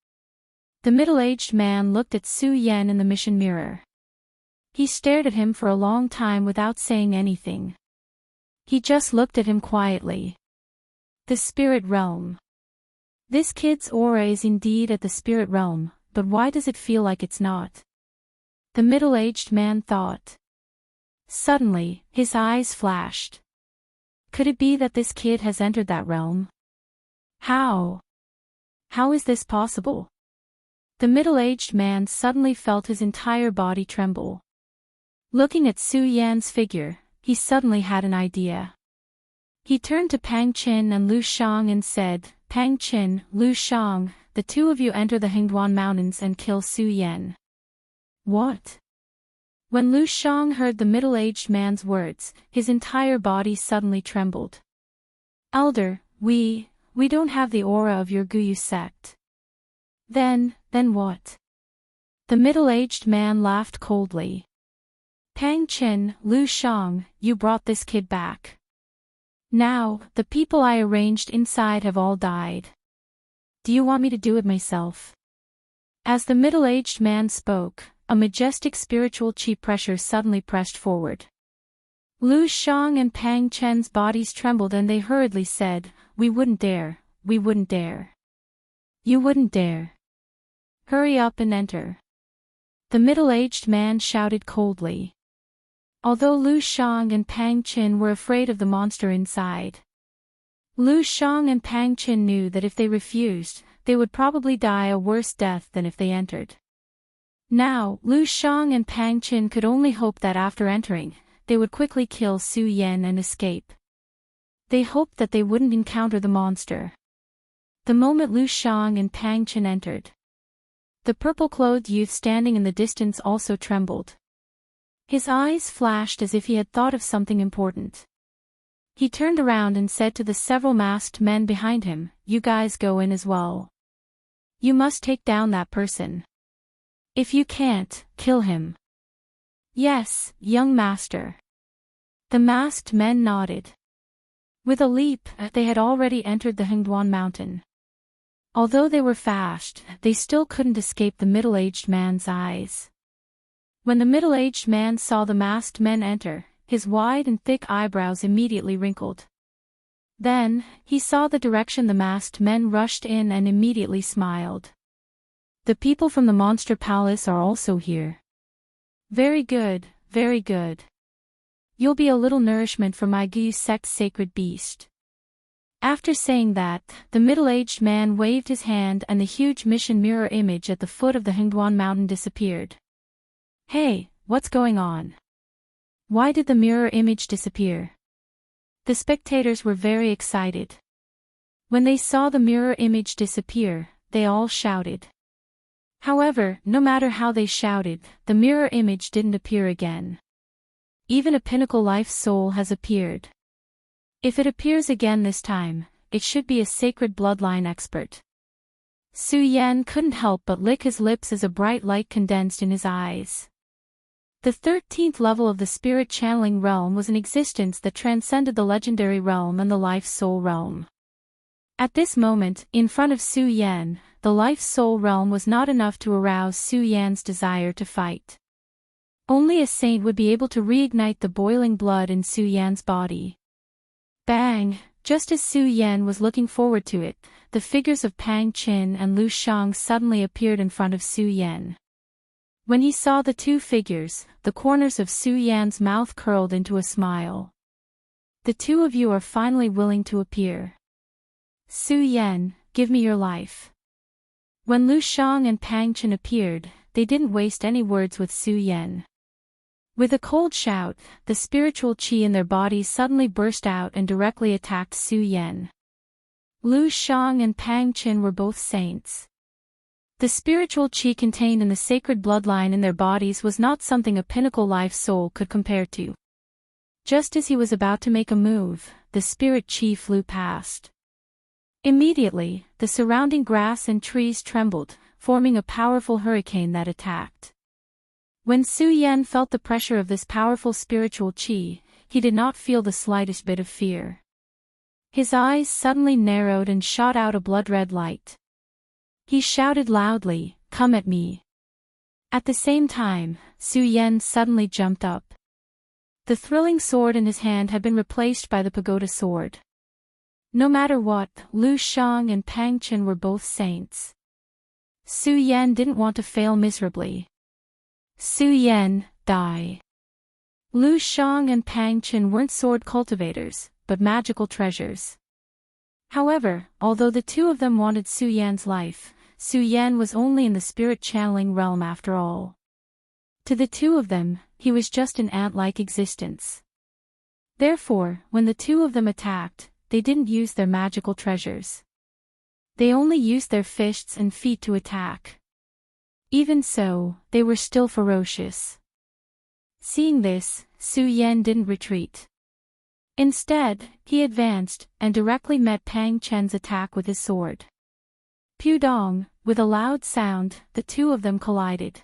The middle-aged man looked at Su Yan in the mission mirror. He stared at him for a long time without saying anything. He just looked at him quietly. The spirit realm. This kid's aura is indeed at the spirit realm, but why does it feel like it's not? The middle-aged man thought. Suddenly, his eyes flashed. Could it be that this kid has entered that realm? How? How is this possible? The middle-aged man suddenly felt his entire body tremble. Looking at Su Yan's figure, he suddenly had an idea. He turned to Pang Chen and Lu Shang and said, "Pang Chen, Lu Shang, the 2 of you enter the Hingduan Mountains and kill Su Yan." What? When Lu Shang heard the middle-aged man's words, his entire body suddenly trembled. "Elder, we don't have the aura of your Guyu sect." Then what? The middle-aged man laughed coldly. "Pang Chen, Lu Shang, you brought this kid back. Now, the people I arranged inside have all died. Do you want me to do it myself?" As the middle-aged man spoke, a majestic spiritual chi pressure suddenly pressed forward. Lu Shang and Pang Chen's bodies trembled and they hurriedly said, "We wouldn't dare, we wouldn't dare. You wouldn't dare. Hurry up and enter." The middle-aged man shouted coldly. Although Lu Shang and Pang Chen were afraid of the monster inside, Lu Shang and Pang Chen knew that if they refused, they would probably die a worse death than if they entered. Now, Lu Shang and Pang Chen could only hope that after entering, they would quickly kill Su Yan and escape. They hoped that they wouldn't encounter the monster. The moment Lu Shang and Pang Chen entered, the purple-clothed youth standing in the distance also trembled. His eyes flashed as if he had thought of something important. He turned around and said to the several masked men behind him, "You guys go in as well. You must take down that person. If you can't, kill him." "Yes, young master." The masked men nodded. With a leap, they had already entered the Hingduan mountain. Although they were fast, they still couldn't escape the middle-aged man's eyes. When the middle-aged man saw the masked men enter, his wide and thick eyebrows immediately wrinkled. Then, he saw the direction the masked men rushed in and immediately smiled. The people from the Monster Palace are also here. Very good, very good. You'll be a little nourishment for my Gu sect's sacred beast. After saying that, the middle-aged man waved his hand and the huge mission mirror image at the foot of the Hengduan mountain disappeared. Hey, what's going on? Why did the mirror image disappear? The spectators were very excited. When they saw the mirror image disappear, they all shouted. However, no matter how they shouted, the mirror image didn't appear again. Even a pinnacle life soul has appeared. If it appears again this time, it should be a sacred bloodline expert. Su Yan couldn't help but lick his lips as a bright light condensed in his eyes. The 13th level of the spirit channeling realm was an existence that transcended the legendary realm and the life soul realm. At this moment, in front of Su Yan, the life soul realm was not enough to arouse Su Yan's desire to fight. Only a saint would be able to reignite the boiling blood in Su Yan's body. Bang! Just as Su Yan was looking forward to it, the figures of Pang Qin and Lu Shang suddenly appeared in front of Su Yan. When he saw the two figures, the corners of Su Yan's mouth curled into a smile. The two of you are finally willing to appear. Su Yan, give me your life. When Lu Shang and Pang Qin appeared, they didn't waste any words with Su Yan. With a cold shout, the spiritual qi in their bodies suddenly burst out and directly attacked Su Yan. Lu Shang and Pang Qin were both saints. The spiritual qi contained in the sacred bloodline in their bodies was not something a pinnacle life soul could compare to. Just as he was about to make a move, the spirit qi flew past. Immediately, the surrounding grass and trees trembled, forming a powerful hurricane that attacked. When Su Yan felt the pressure of this powerful spiritual qi, he did not feel the slightest bit of fear. His eyes suddenly narrowed and shot out a blood-red light. He shouted loudly, "Come at me." At the same time, Su Yan suddenly jumped up. The thrilling sword in his hand had been replaced by the pagoda sword. No matter what, Lu Shang and Pang Qin were both saints. Su Yan didn't want to fail miserably. Su Yan, die. Lu Shang and Pang Qin weren't sword cultivators, but magical treasures. However, although the two of them wanted Su Yan's life, Su Yan was only in the spirit channeling realm after all. To the two of them, he was just an ant-like existence. Therefore, when the two of them attacked, they didn't use their magical treasures. They only used their fists and feet to attack. Even so, they were still ferocious. Seeing this, Su Yan didn't retreat. Instead, he advanced, and directly met Pang Chen's attack with his sword. Pudong, with a loud sound, the two of them collided.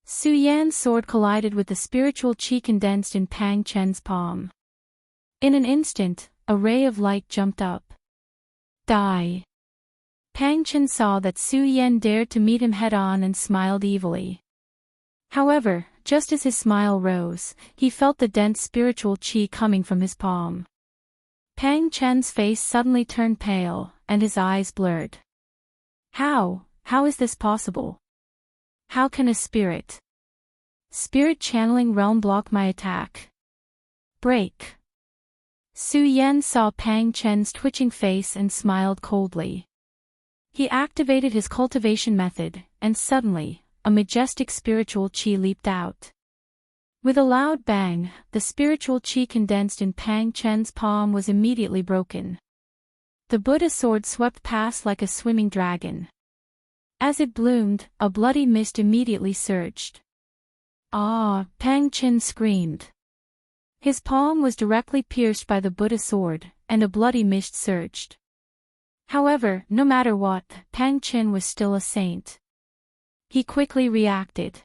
Su Yan's sword collided with the spiritual qi condensed in Pang Chen's palm. In an instant, a ray of light jumped up. Die. Pang Chen saw that Su Yan dared to meet him head-on and smiled evilly. However, just as his smile rose, he felt the dense spiritual qi coming from his palm. Pang Chen's face suddenly turned pale, and his eyes blurred. How is this possible? How can a spirit channeling realm block my attack? Break. Su Yan saw Pang Chen's twitching face and smiled coldly. He activated his cultivation method, and suddenly, a majestic spiritual qi leaped out. With a loud bang, the spiritual qi condensed in Pang Chen's palm was immediately broken. The Buddha sword swept past like a swimming dragon. As it bloomed, a bloody mist immediately surged. "Ah!" Pang Chen screamed. His palm was directly pierced by the Buddha sword, and a bloody mist surged. However, no matter what, Pang Chen was still a saint. He quickly reacted.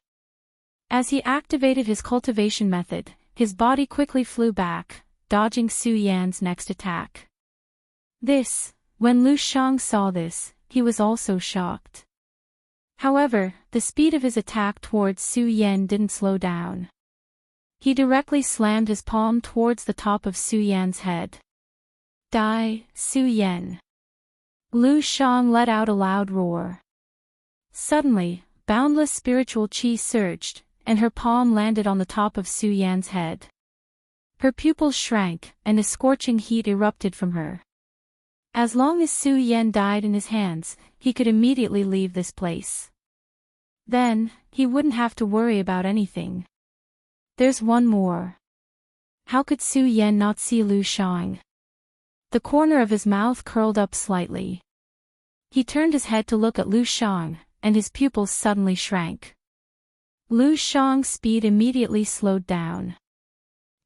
As he activated his cultivation method, his body quickly flew back, dodging Su Yan's next attack. When Lu Shang saw this, he was also shocked. However, the speed of his attack towards Su Yan didn't slow down. He directly slammed his palm towards the top of Su Yan's head. Die, Su Yan. Lu Shang let out a loud roar. Suddenly, boundless spiritual qi surged, and her palm landed on the top of Su Yan's head. Her pupils shrank, and a scorching heat erupted from her. As long as Su Yan died in his hands, he could immediately leave this place. Then, he wouldn't have to worry about anything. There's one more. How could Su Yan not see Lu Shang? The corner of his mouth curled up slightly. He turned his head to look at Lu Shang, and his pupils suddenly shrank. Lu Shang's speed immediately slowed down.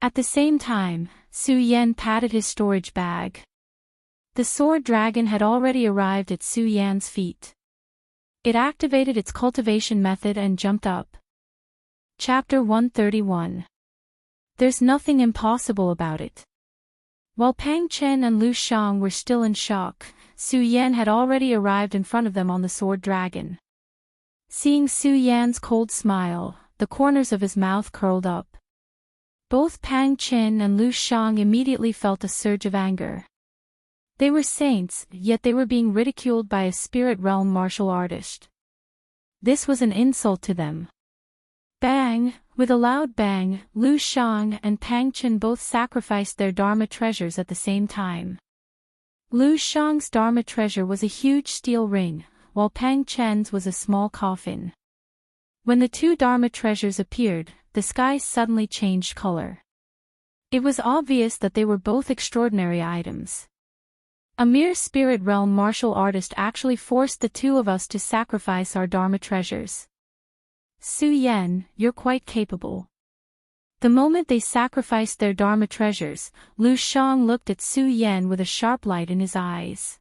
At the same time, Su Yan patted his storage bag. The sword dragon had already arrived at Su Yan's feet. It activated its cultivation method and jumped up. Chapter 131. There's nothing impossible about it. While Pang Chen and Lu Shang were still in shock, Su Yan had already arrived in front of them on the sword dragon. Seeing Su Yan's cold smile, the corners of his mouth curled up. Both Pang Chen and Lu Shang immediately felt a surge of anger. They were saints, yet they were being ridiculed by a spirit realm martial artist. This was an insult to them. Bang! With a loud bang, Lu Shang and Pang Chen both sacrificed their Dharma treasures at the same time. Lu Shang's Dharma treasure was a huge steel ring, while Pang Chen's was a small coffin. When the two Dharma treasures appeared, the sky suddenly changed color. It was obvious that they were both extraordinary items. A mere spirit realm martial artist actually forced the two of us to sacrifice our Dharma treasures. Su Yan, you're quite capable. The moment they sacrificed their Dharma treasures, Lu Shang looked at Su Yan with a sharp light in his eyes.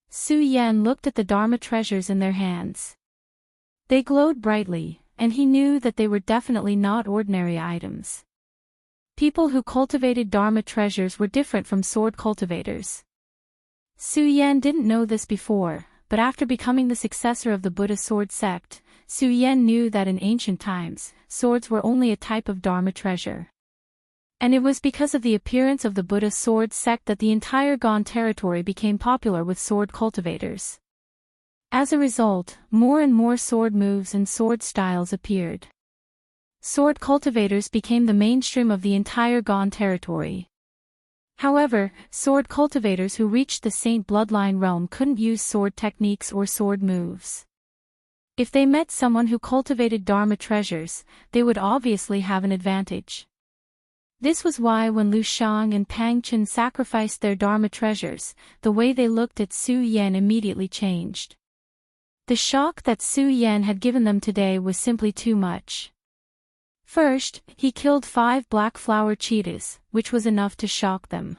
Su Yan looked at the Dharma treasures in their hands. They glowed brightly, and he knew that they were definitely not ordinary items. People who cultivated Dharma treasures were different from sword cultivators. Su Yan didn't know this before, but after becoming the successor of the Buddha sword sect, Su Yan knew that in ancient times, swords were only a type of Dharma treasure. And it was because of the appearance of the Buddha sword sect that the entire Gan territory became popular with sword cultivators. As a result, more and more sword moves and sword styles appeared. Sword cultivators became the mainstream of the entire Gan territory. However, sword cultivators who reached the Saint bloodline realm couldn't use sword techniques or sword moves. If they met someone who cultivated Dharma treasures, they would obviously have an advantage. This was why when Lu Shang and Pang Chen sacrificed their Dharma treasures, the way they looked at Su Yan immediately changed. The shock that Su Yan had given them today was simply too much. First, he killed 5 black flower cheetahs, which was enough to shock them.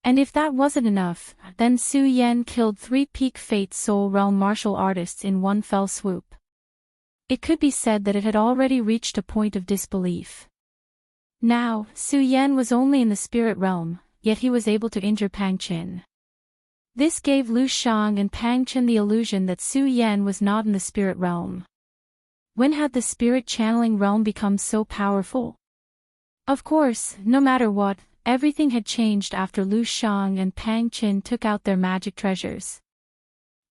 And if that wasn't enough, then Su Yan killed 3 peak fate soul realm martial artists in one fell swoop. It could be said that it had already reached a point of disbelief. Now, Su Yan was only in the spirit realm, yet he was able to injure Pang Chen. This gave Lu Shang and Pang Chen the illusion that Su Yan was not in the spirit realm. When had the spirit channeling realm become so powerful? Of course, no matter what, everything had changed after Lu Shang and Pang Chen took out their magic treasures.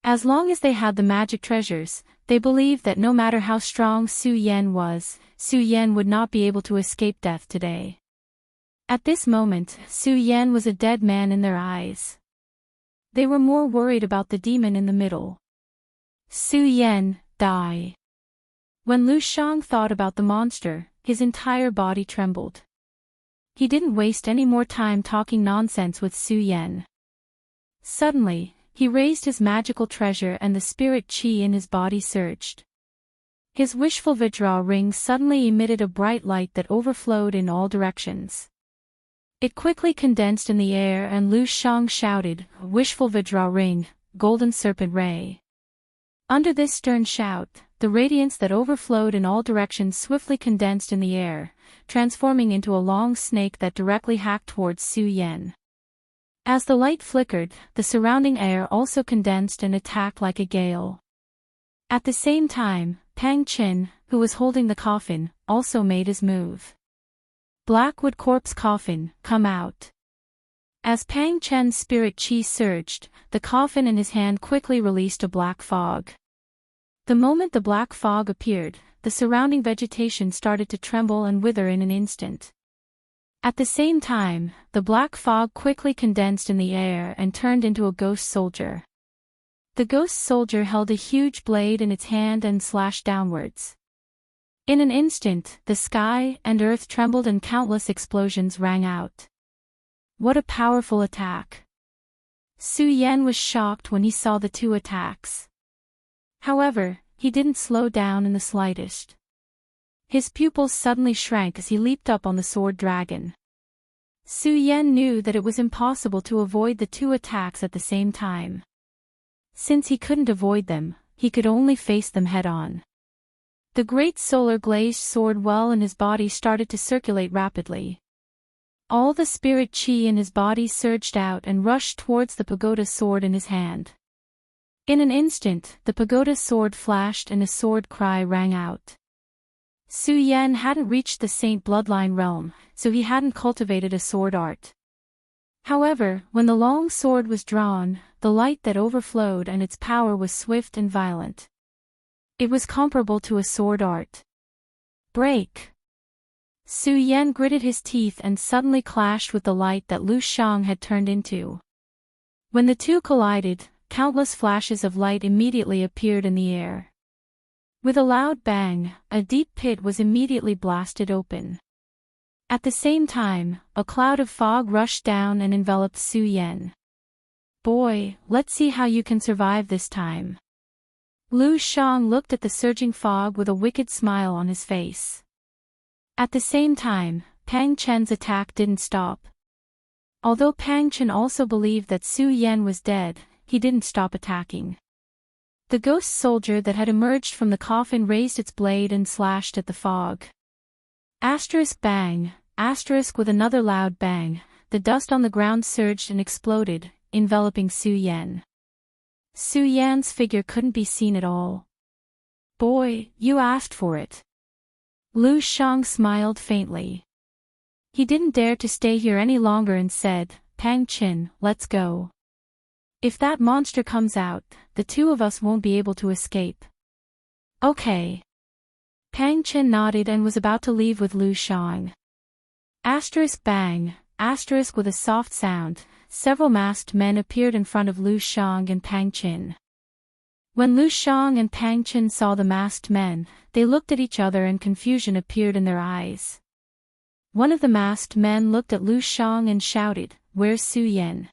As long as they had the magic treasures, they believed that no matter how strong Su Yan was, Su Yan would not be able to escape death today. At this moment, Su Yan was a dead man in their eyes. They were more worried about the demon in the middle. Su Yan, die. When Lu Shang thought about the monster, his entire body trembled. He didn't waste any more time talking nonsense with Su Yan. Suddenly, he raised his magical treasure and the spirit qi in his body surged. His wishful Vajra ring suddenly emitted a bright light that overflowed in all directions. It quickly condensed in the air and Lu Shang shouted, "Wishful Vajra ring, golden serpent ray." Under this stern shout, the radiance that overflowed in all directions swiftly condensed in the air, transforming into a long snake that directly hacked towards Su Yan. As the light flickered, the surrounding air also condensed and attacked like a gale. At the same time, Pang Chen, who was holding the coffin, also made his move. "Blackwood corpse coffin, come out." As Pang Chen's spirit chi surged, the coffin in his hand quickly released a black fog. The moment the black fog appeared, the surrounding vegetation started to tremble and wither in an instant. At the same time, the black fog quickly condensed in the air and turned into a ghost soldier. The ghost soldier held a huge blade in its hand and slashed downwards. In an instant, the sky and earth trembled and countless explosions rang out. What a powerful attack! Su Yan was shocked when he saw the two attacks. However, he didn't slow down in the slightest. His pupils suddenly shrank as he leaped up on the sword dragon. Su Yan knew that it was impossible to avoid the two attacks at the same time. Since he couldn't avoid them, he could only face them head-on. The great solar glazed sword well in his body started to circulate rapidly. All the spirit chi in his body surged out and rushed towards the pagoda sword in his hand. In an instant, the pagoda sword flashed and a sword cry rang out. Su Yan hadn't reached the saint bloodline realm, so he hadn't cultivated a sword art. However, when the long sword was drawn, the light that overflowed and its power was swift and violent. It was comparable to a sword art. Break! Su Yan gritted his teeth and suddenly clashed with the light that Lu Shang had turned into. When the two collided, countless flashes of light immediately appeared in the air. With a loud bang, a deep pit was immediately blasted open. At the same time, a cloud of fog rushed down and enveloped Su Yan. Boy, let's see how you can survive this time. Lu Shang looked at the surging fog with a wicked smile on his face. At the same time, Pang Chen's attack didn't stop. Although Pang Chen also believed that Su Yan was dead, he didn't stop attacking. The ghost soldier that had emerged from the coffin raised its blade and slashed at the fog. Asterisk bang, asterisk with another loud bang, the dust on the ground surged and exploded, enveloping Su Yan. Su Yan's figure couldn't be seen at all. Boy, you asked for it. Lu Shang smiled faintly. He didn't dare to stay here any longer and said, Pang Chen, let's go. If that monster comes out, the two of us won't be able to escape. Okay. Pang Chen nodded and was about to leave with Lu Shang. Asterisk bang, asterisk with a soft sound, several masked men appeared in front of Lu Shang and Pang Chen. When Lu Shang and Pang Chen saw the masked men, they looked at each other and confusion appeared in their eyes. One of the masked men looked at Lu Shang and shouted, "Where's Su Yan?"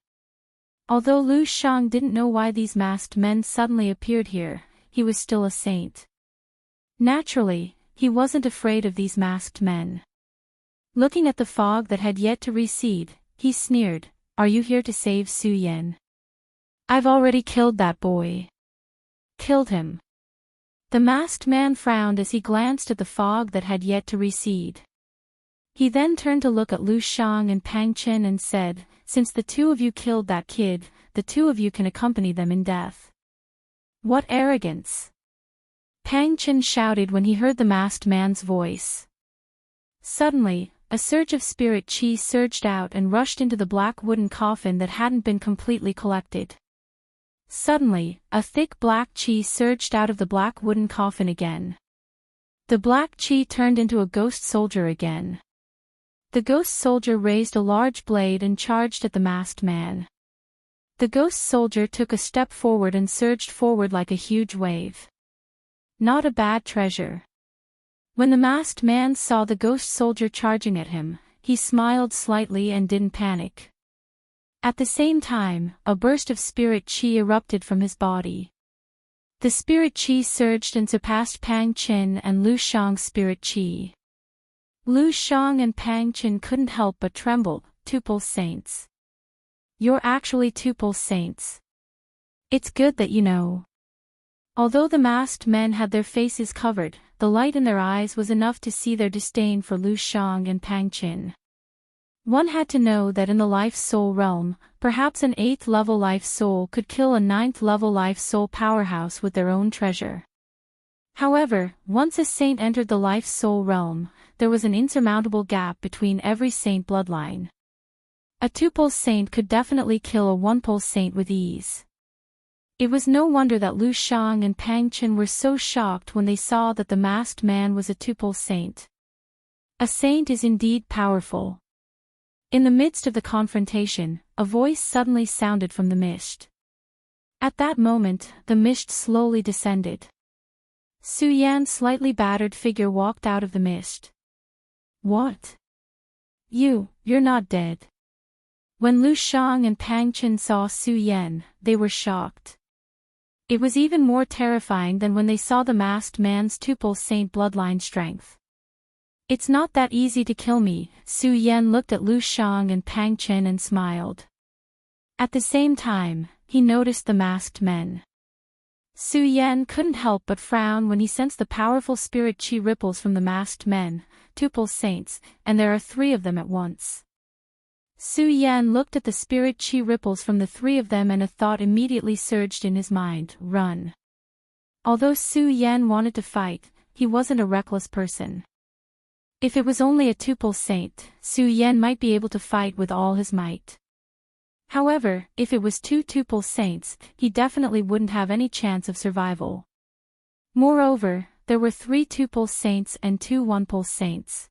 Although Lu Shang didn't know why these masked men suddenly appeared here, he was still a saint. Naturally, he wasn't afraid of these masked men. Looking at the fog that had yet to recede, he sneered, "Are you here to save Su Yan?" "I've already killed that boy." "Killed him?" The masked man frowned as he glanced at the fog that had yet to recede. He then turned to look at Lu Shang and Pang Chen and said, "Since the two of you killed that kid, the two of you can accompany them in death." "What arrogance!" Pang Chen shouted when he heard the masked man's voice. Suddenly, a surge of spirit chi surged out and rushed into the black wooden coffin that hadn't been completely collected. Suddenly, a thick black chi surged out of the black wooden coffin again. The black chi turned into a ghost soldier again. The ghost soldier raised a large blade and charged at the masked man. The ghost soldier took a step forward and surged forward like a huge wave. Not a bad treasure. When the masked man saw the ghost soldier charging at him, he smiled slightly and didn't panic. At the same time, a burst of spirit chi erupted from his body. The spirit chi surged and surpassed Pang Chen and Lu Shang's spirit chi. Lu Shang and Pang Chen couldn't help but tremble. "Tuple saints. You're actually tuple saints. It's good that you know." Although the masked men had their faces covered, the light in their eyes was enough to see their disdain for Lu Shang and Pang Chen. One had to know that in the life soul realm, perhaps an 8th level life soul could kill a 9th level life soul powerhouse with their own treasure. However, once a saint entered the life soul realm, there was an insurmountable gap between every saint bloodline. A two-pulse saint could definitely kill a one-pulse saint with ease. It was no wonder that Lu Shang and Pang Chen were so shocked when they saw that the masked man was a two-pulse saint. A saint is indeed powerful. In the midst of the confrontation, a voice suddenly sounded from the mist. At that moment, the mist slowly descended. Su Yan's slightly battered figure walked out of the mist. What? You're not dead. When Lu Shang and Pang Chen saw Su Yan, they were shocked. It was even more terrifying than when they saw the masked man's two-pulse saint bloodline strength. It's not that easy to kill me, Su Yan looked at Lu Shang and Pang Chen and smiled. At the same time, he noticed the masked men. Su Yan couldn't help but frown when he sensed the powerful spirit chi ripples from the masked men, two-pulse saints, and there are 3 of them at once. Su Yan looked at the spirit chi ripples from the 3 of them and a thought immediately surged in his mind, run. Although Su Yan wanted to fight, he wasn't a reckless person. If it was only a two-pulse saint, Su Yan might be able to fight with all his might. However, if it was 2 two-pulse saints, he definitely wouldn't have any chance of survival. Moreover, there were 3 two-pulse saints and 2 one-pulse saints.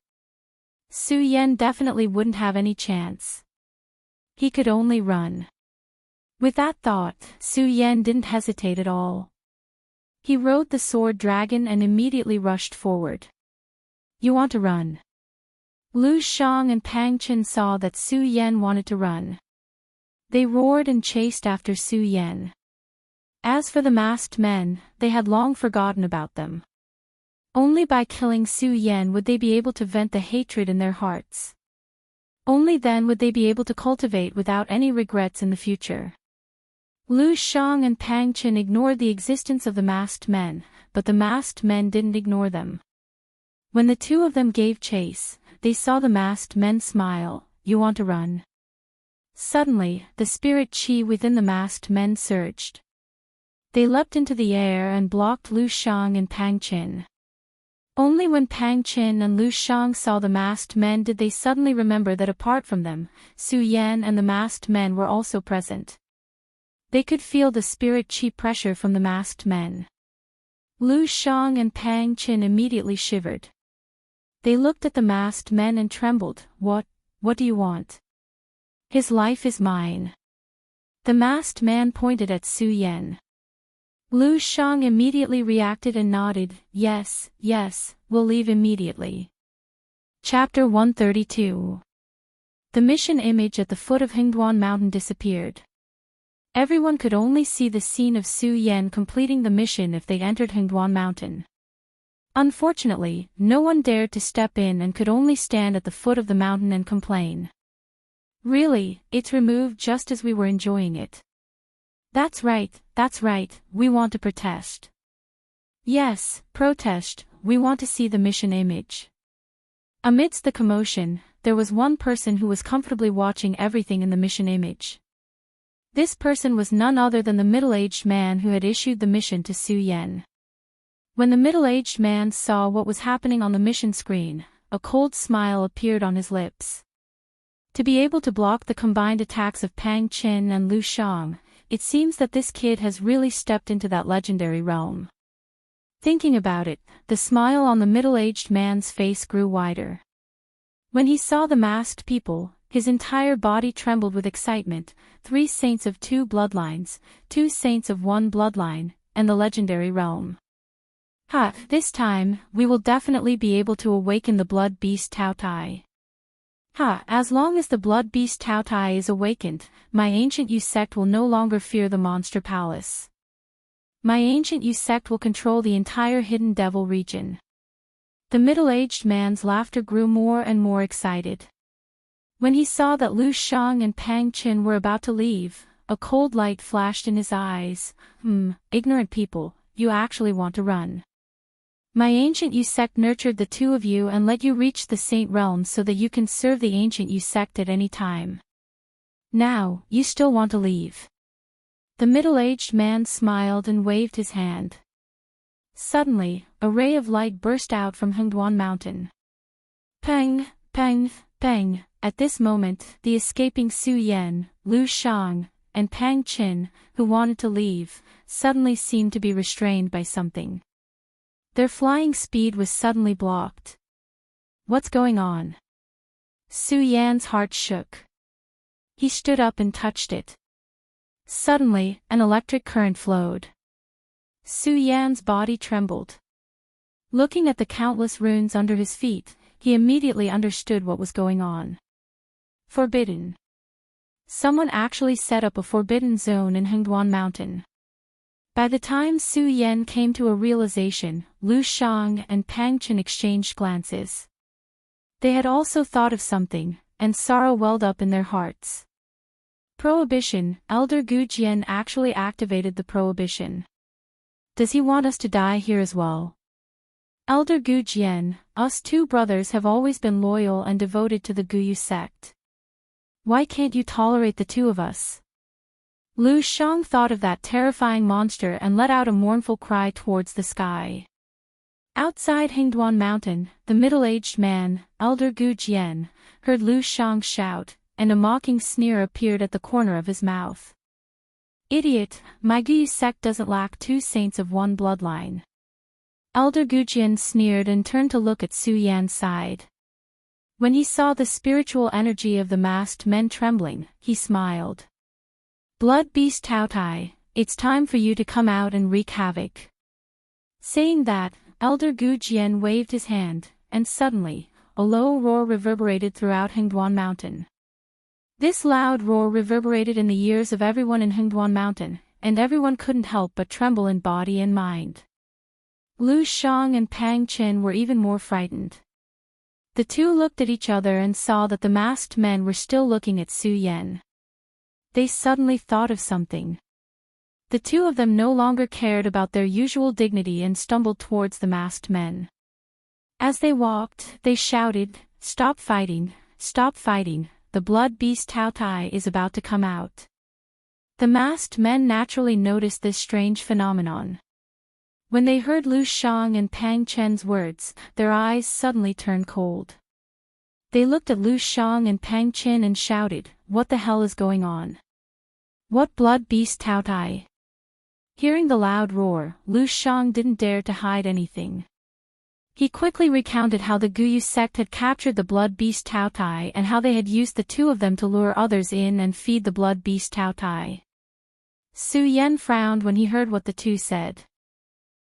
Su Yan definitely wouldn't have any chance. He could only run. With that thought, Su Yan didn't hesitate at all. He rode the sword dragon and immediately rushed forward. You want to run? Lu Shang and Pang Chen saw that Su Yan wanted to run. They roared and chased after Su Yan. As for the masked men, they had long forgotten about them. Only by killing Su Yan would they be able to vent the hatred in their hearts. Only then would they be able to cultivate without any regrets in the future. Lu Shang and Pang Chen ignored the existence of the masked men, but the masked men didn't ignore them. When the 2 of them gave chase, they saw the masked men smile. You want to run? Suddenly, the spirit chi within the masked men surged. They leapt into the air and blocked Lu Shang and Pang Chen. Only when Pang Chen and Lu Shang saw the masked men did they suddenly remember that apart from them, Su Yan and the masked men were also present. They could feel the spirit chi pressure from the masked men. Lu Shang and Pang Chen immediately shivered. They looked at the masked men and trembled. What do you want? His life is mine. The masked man pointed at Su Yan. Lu Shang immediately reacted and nodded. Yes, we'll leave immediately. Chapter 132. The mission image at the foot of Hengduan Mountain disappeared. Everyone could only see the scene of Su Yan completing the mission if they entered Hengduan Mountain. Unfortunately, no one dared to step in and could only stand at the foot of the mountain and complain. Really, it's removed just as we were enjoying it. That's right, we want to protest. Yes, protest, we want to see the mission image. Amidst the commotion, there was one person who was comfortably watching everything in the mission image. This person was none other than the middle-aged man who had issued the mission to Su Yan. When the middle-aged man saw what was happening on the mission screen, a cold smile appeared on his lips. To be able to block the combined attacks of Pang Chen and Lu Shang, it seems that this kid has really stepped into that legendary realm. Thinking about it, the smile on the middle-aged man's face grew wider. When he saw the masked people, his entire body trembled with excitement. 3 saints of 2 bloodlines, 2 saints of 1 bloodline, and the legendary realm. This time, we will definitely be able to awaken the blood beast Tao Tai. As long as the blood beast Tao Tai is awakened, my ancient Yu sect will no longer fear the monster palace. My ancient Yu sect will control the entire hidden devil region. The middle-aged man's laughter grew more and more excited. When he saw that Lu Shang and Pang Chen were about to leave, a cold light flashed in his eyes. Ignorant people, you actually want to run. My ancient Yu sect nurtured the 2 of you and let you reach the Saint Realm so that you can serve the ancient Yu sect at any time. Now, you still want to leave. The middle-aged man smiled and waved his hand. Suddenly, a ray of light burst out from Hengduan Mountain. Peng, Bang! At this moment, the escaping Su Yan, Lu Shang, and Pang Qin, who wanted to leave, suddenly seemed to be restrained by something. Their flying speed was suddenly blocked. What's going on? Su Yan's heart shook. He stood up and touched it. Suddenly, an electric current flowed. Su Yan's body trembled. Looking at the countless runes under his feet, he immediately understood what was going on. Forbidden. Someone actually set up a forbidden zone in Hengduan Mountain. By the time Su Yan came to a realization, Lu Shang and Pang Qin exchanged glances. They had also thought of something, and sorrow welled up in their hearts. Prohibition. Elder Gu Jian actually activated the prohibition. Does he want us to die here as well? Elder Gu Jian, us two brothers have always been loyal and devoted to the Guyu sect. Why can't you tolerate the two of us? Lu Shang thought of that terrifying monster and let out a mournful cry towards the sky. Outside Hengduan Mountain, the middle-aged man, Elder Gu Jian, heard Lu Shang shout, and a mocking sneer appeared at the corner of his mouth. Idiot, my Guyu sect doesn't lack two saints of one bloodline. Elder Gu Jian sneered and turned to look at Su Yan's side. When he saw the spiritual energy of the masked men trembling, he smiled. Blood Beast Tao Tai, it's time for you to come out and wreak havoc. Saying that, Elder Gu Jian waved his hand, and suddenly, a low roar reverberated throughout Hengduan Mountain. This loud roar reverberated in the ears of everyone in Hengduan Mountain, and everyone couldn't help but tremble in body and mind. Lu Shang and Pang Qin were even more frightened. The two looked at each other and saw that the masked men were still looking at Su Yan. They suddenly thought of something. The two of them no longer cared about their usual dignity and stumbled towards the masked men. As they walked, they shouted, "Stop fighting, stop fighting, the blood beast Tao Tai is about to come out." The masked men naturally noticed this strange phenomenon. When they heard Lu Shang and Pang Chen's words, their eyes suddenly turned cold. They looked at Lu Shang and Pang Chen and shouted, "What the hell is going on? What blood beast Tao Tai?" Hearing the loud roar, Lu Shang didn't dare to hide anything. He quickly recounted how the Guyu sect had captured the blood beast Tao Tai and how they had used the two of them to lure others in and feed the blood beast Tao Tai. Su Yan frowned when he heard what the two said.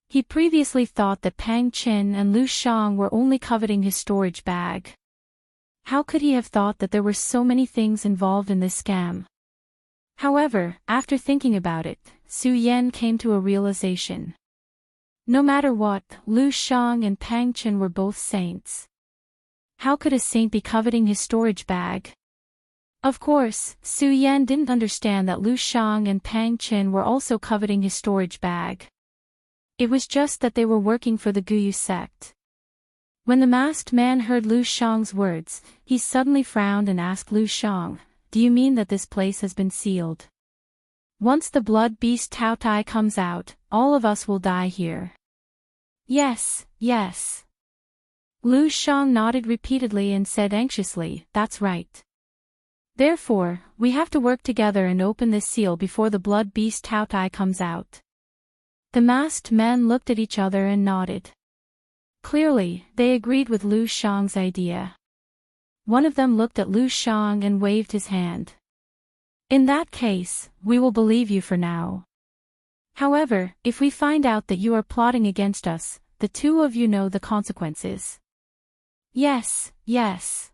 He previously thought that Pang Qin and Lu Shang were only coveting his storage bag. How could he have thought that there were so many things involved in this scam? However, after thinking about it, Su Yan came to a realization. No matter what, Lu Shang and Pang Qin were both saints. How could a saint be coveting his storage bag? Of course, Su Yan didn't understand that Lu Shang and Pang Qin were also coveting his storage bag. It was just that they were working for the Guyu sect. When the masked man heard Lu Shang's words, he suddenly frowned and asked Lu Shang, "Do you mean that this place has been sealed? Once the blood beast Tao Tai comes out, all of us will die here." "Yes, yes." Lu Shang nodded repeatedly and said anxiously, "That's right. Therefore, we have to work together and open this seal before the blood beast Tao Tai comes out." The masked men looked at each other and nodded. Clearly, they agreed with Lu Shang's idea. One of them looked at Lu Shang and waved his hand. "In that case, we will believe you for now. However, if we find out that you are plotting against us, the two of you know the consequences." "Yes, yes."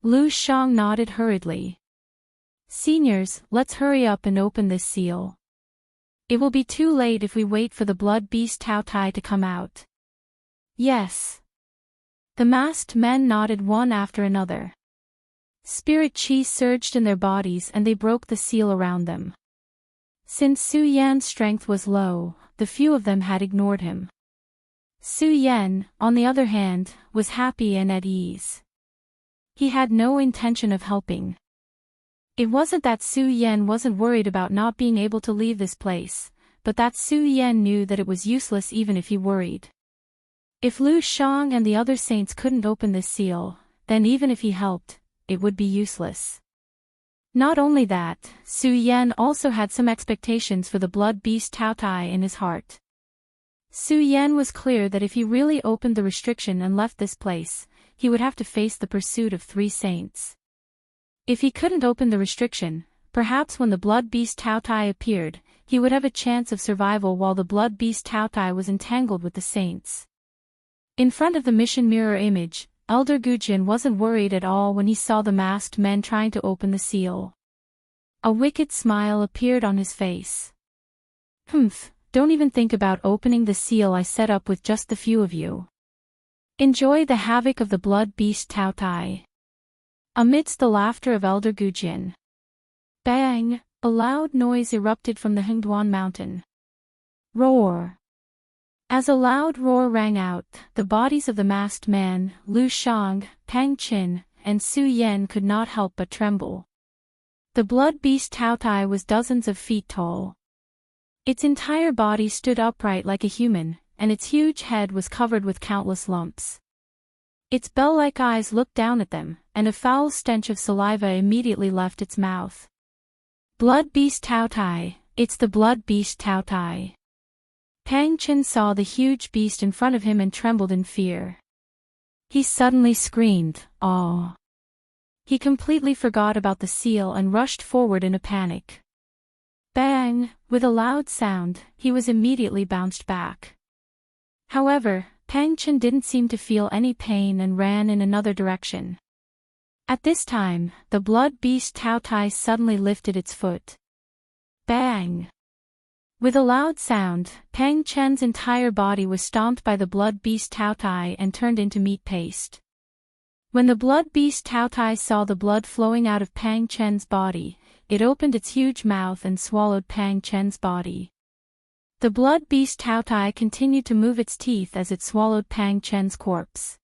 Lu Shang nodded hurriedly. "Seniors, let's hurry up and open this seal. It will be too late if we wait for the blood beast Tao Tai to come out." "Yes." The masked men nodded one after another. Spirit chi surged in their bodies and they broke the seal around them. Since Su Yan's strength was low, the few of them had ignored him. Su Yan, on the other hand, was happy and at ease. He had no intention of helping. It wasn't that Su Yan wasn't worried about not being able to leave this place, but that Su Yan knew that it was useless even if he worried. If Lu Shang and the other saints couldn't open this seal, then even if he helped, it would be useless. Not only that, Su Yan also had some expectations for the blood beast Tao Tai in his heart. Su Yan was clear that if he really opened the restriction and left this place, he would have to face the pursuit of 3 saints. If he couldn't open the restriction, perhaps when the blood beast Tao Tai appeared, he would have a chance of survival while the blood beast Tao Tai was entangled with the saints. In front of the mission mirror image, Elder Gujin wasn't worried at all when he saw the masked men trying to open the seal. A wicked smile appeared on his face. Humph, don't even think about opening the seal I set up with just the few of you. Enjoy the havoc of the blood beast Tao Tai. Amidst the laughter of Elder Gujin. Bang! A loud noise erupted from the Hengduan mountain. Roar! As a loud roar rang out, the bodies of the masked man, Lu Shang, Pang Qin, and Su Yan could not help but tremble. The blood beast Tao Tai was dozens of feet tall. Its entire body stood upright like a human, and its huge head was covered with countless lumps. Its bell-like eyes looked down at them, and a foul stench of saliva immediately left its mouth. Blood beast Tao Tai, it's the blood beast Tao Tai. Pang Qin saw the huge beast in front of him and trembled in fear. He suddenly screamed, "Aw!" He completely forgot about the seal and rushed forward in a panic. Bang! With a loud sound, he was immediately bounced back. However, Pang Qin didn't seem to feel any pain and ran in another direction. At this time, the blood beast Tao Tai suddenly lifted its foot. Bang! With a loud sound, Pang Chen's entire body was stomped by the blood beast Tao Tai and turned into meat paste. When the blood beast Tao Tai saw the blood flowing out of Pang Chen's body, it opened its huge mouth and swallowed Pang Chen's body. The blood beast Tao Tai continued to move its teeth as it swallowed Pang Chen's corpse.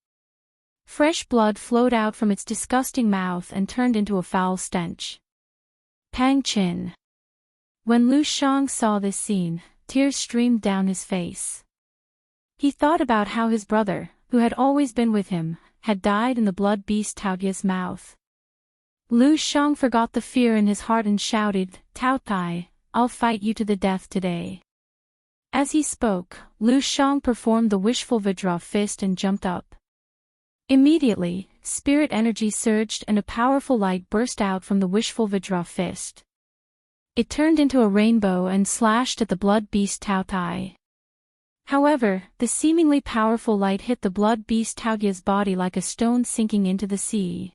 Fresh blood flowed out from its disgusting mouth and turned into a foul stench. Pang Chen. When Lu Shang saw this scene, tears streamed down his face. He thought about how his brother, who had always been with him, had died in the blood beast Tao Tai's mouth. Lu Shang forgot the fear in his heart and shouted, "Tao Tai, I'll fight you to the death today." As he spoke, Lu Shang performed the wishful Vajra fist and jumped up. Immediately, spirit energy surged and a powerful light burst out from the wishful Vajra fist. It turned into a rainbow and slashed at the blood beast Tao Tai. However, the seemingly powerful light hit the blood beast Tao Tai's body like a stone sinking into the sea.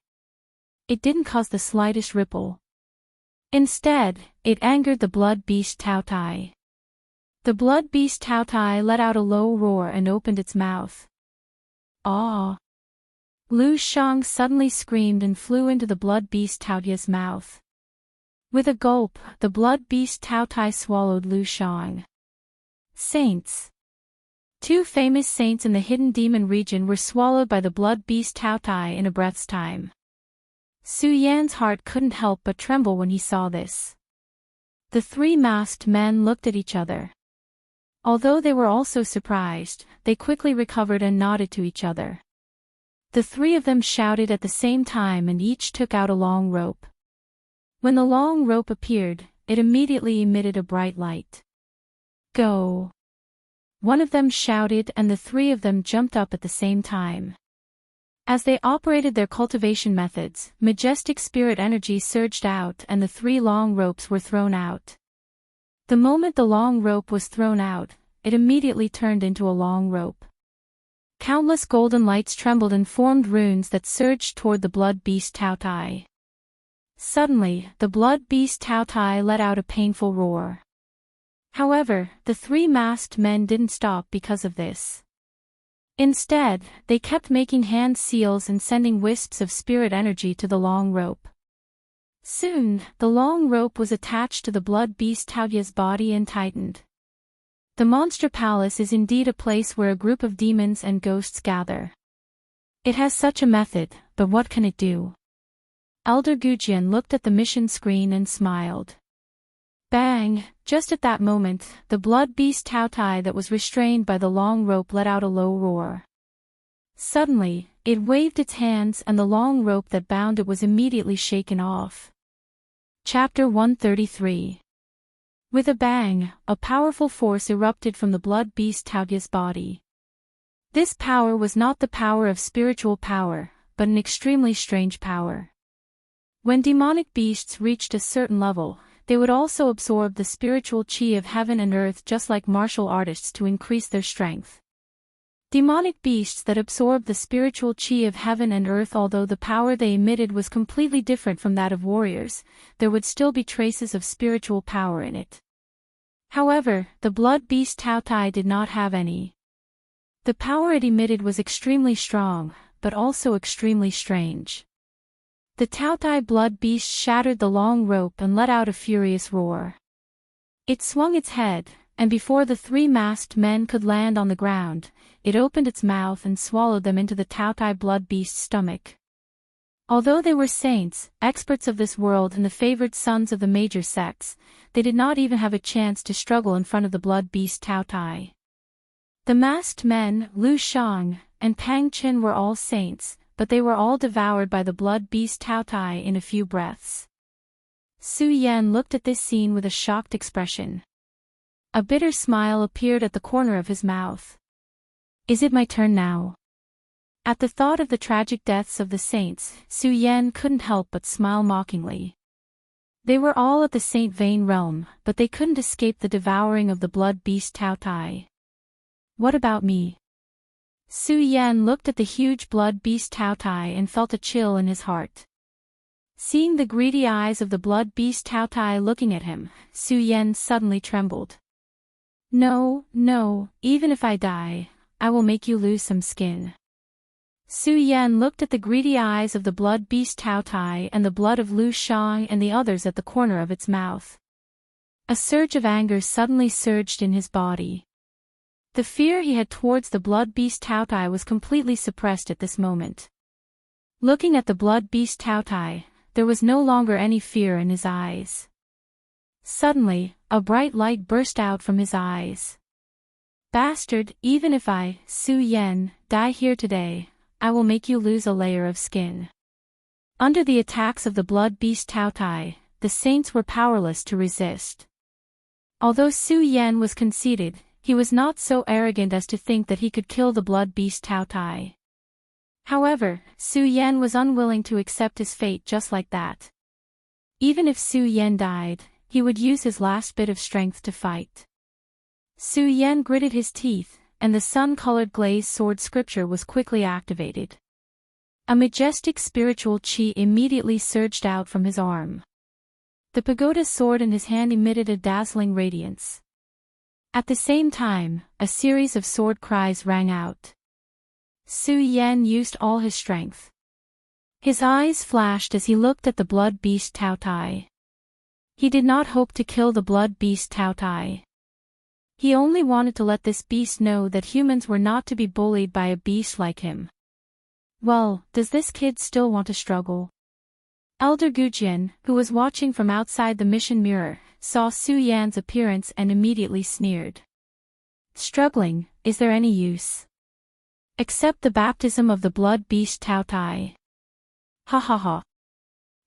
It didn't cause the slightest ripple. Instead, it angered the blood beast Tao Tai. The blood beast Tao Tai let out a low roar and opened its mouth. "Aw!" Lu Shang suddenly screamed and flew into the blood beast Tao Tai's mouth. With a gulp, the blood beast Tao Tai swallowed Lu Shang. Saints. 2 famous saints in the hidden demon region were swallowed by the blood beast Tao Tai in a breath's time. Su Yan's heart couldn't help but tremble when he saw this. The 3 masked men looked at each other. Although they were also surprised, they quickly recovered and nodded to each other. The 3 of them shouted at the same time and each took out a long rope. When the long rope appeared, it immediately emitted a bright light. "Go!" One of them shouted and the 3 of them jumped up at the same time. As they operated their cultivation methods, majestic spirit energy surged out and the 3 long ropes were thrown out. The moment the long rope was thrown out, it immediately turned into a long rope. Countless golden lights trembled and formed runes that surged toward the blood beast Tao Tai. Suddenly, the blood beast Tao Tai let out a painful roar. However, the 3 masked men didn't stop because of this. Instead, they kept making hand seals and sending wisps of spirit energy to the long rope. Soon, the long rope was attached to the blood beast Tao Tai's body and tightened. The Monster Palace is indeed a place where a group of demons and ghosts gather. It has such a method, but what can it do? Elder Gujin looked at the mission screen and smiled. Bang! Just at that moment, the blood beast Tao Tai that was restrained by the long rope let out a low roar. Suddenly, it waved its hands and the long rope that bound it was immediately shaken off. Chapter 133. With a bang, a powerful force erupted from the blood beast Tautya's body. This power was not the power of spiritual power, but an extremely strange power. When demonic beasts reached a certain level, they would also absorb the spiritual chi of heaven and earth just like martial artists to increase their strength. Demonic beasts that absorbed the spiritual chi of heaven and earth, although the power they emitted was completely different from that of warriors, there would still be traces of spiritual power in it. However, the blood beast Tautai did not have any. The power it emitted was extremely strong, but also extremely strange. The Tautai blood beast shattered the long rope and let out a furious roar. It swung its head, and before the three masked men could land on the ground, it opened its mouth and swallowed them into the Tautai blood beast's stomach. Although they were saints, experts of this world and the favored sons of the major sects, they did not even have a chance to struggle in front of the blood beast Tautai. The masked men, Lu Shang, and Pang Chen were all saints, but they were all devoured by the blood beast Tautai in a few breaths. Su Yan looked at this scene with a shocked expression. A bitter smile appeared at the corner of his mouth. Is it my turn now? At the thought of the tragic deaths of the saints, Su Yan couldn't help but smile mockingly. They were all at the Saint Vane realm, but they couldn't escape the devouring of the blood beast Tautai. What about me? Su Yan looked at the huge blood beast Tautai and felt a chill in his heart. Seeing the greedy eyes of the blood beast Tautai looking at him, Su Yan suddenly trembled. No, even if I die, I will make you lose some skin. Su Yan looked at the greedy eyes of the blood beast Tautai and the blood of Lu Shang and the others at the corner of its mouth. A surge of anger suddenly surged in his body. The fear he had towards the blood beast Tautai was completely suppressed at this moment. Looking at the blood beast Tautai, there was no longer any fear in his eyes. Suddenly, a bright light burst out from his eyes. Bastard, even if I, Su Yan, die here today, I will make you lose a layer of skin. Under the attacks of the blood beast Tautai, the saints were powerless to resist. Although Su Yan was conceited, he was not so arrogant as to think that he could kill the blood beast Tautai. However, Su Yan was unwilling to accept his fate just like that. Even if Su Yan died, he would use his last bit of strength to fight. Su Yan gritted his teeth, and the sun-colored glazed sword scripture was quickly activated. A majestic spiritual chi immediately surged out from his arm. The pagoda sword in his hand emitted a dazzling radiance. At the same time, a series of sword cries rang out. Su Yan used all his strength. His eyes flashed as he looked at the blood beast Tautai. He did not hope to kill the blood beast Tautai. He only wanted to let this beast know that humans were not to be bullied by a beast like him. Well, does this kid still want to struggle? Elder Gujian, who was watching from outside the mission mirror, saw Su Yan's appearance and immediately sneered. Struggling, is there any use? Accept the baptism of the blood beast Tautai. Ha ha ha.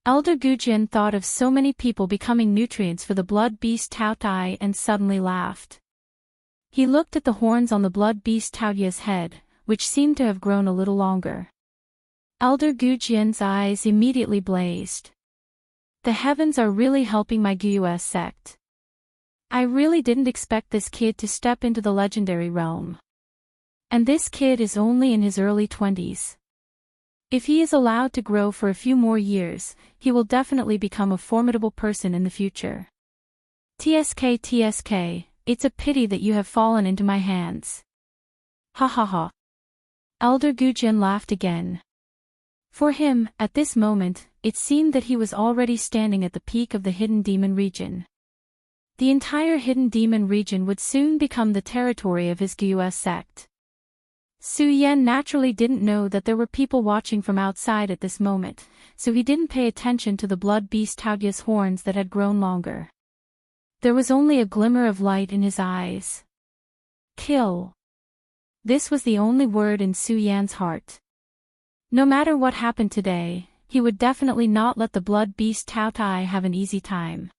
Elder Gujian thought of so many people becoming nutrients for the blood beast Tautai and suddenly laughed. He looked at the horns on the blood beast Tautya's head, which seemed to have grown a little longer. Elder Gujian's eyes immediately blazed. The heavens are really helping my Gyu's sect. I really didn't expect this kid to step into the legendary realm. And this kid is only in his early 20s. If he is allowed to grow for a few more years, he will definitely become a formidable person in the future. TSK, it's a pity that you have fallen into my hands. Ha ha ha. Elder Gujian laughed again. For him, at this moment, it seemed that he was already standing at the peak of the Hidden Demon region. The entire Hidden Demon region would soon become the territory of his Gyu's sect. Su Yan naturally didn't know that there were people watching from outside at this moment, so he didn't pay attention to the blood beast Tautya's horns that had grown longer. There was only a glimmer of light in his eyes. Kill. This was the only word in Su Yan's heart. No matter what happened today, he would definitely not let the blood beast Tao Tai have an easy time.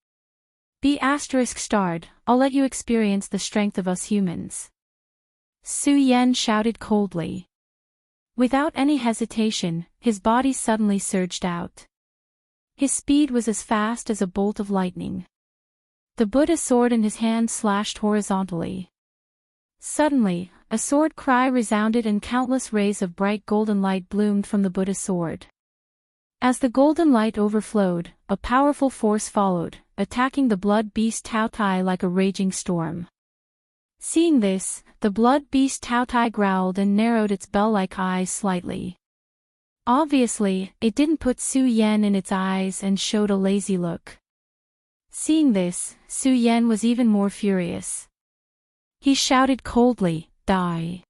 ***, I'll let you experience the strength of us humans. Su Yan shouted coldly. Without any hesitation, his body suddenly surged out. His speed was as fast as a bolt of lightning. The Buddha sword in his hand slashed horizontally. Suddenly, a sword cry resounded and countless rays of bright golden light bloomed from the Buddha sword. As the golden light overflowed, a powerful force followed, attacking the blood beast Tao Tai like a raging storm. Seeing this, the blood beast Tao Tai growled and narrowed its bell-like eyes slightly. Obviously, it didn't put Su Yan in its eyes and showed a lazy look. Seeing this, Su Yan was even more furious. He shouted coldly, "Die!"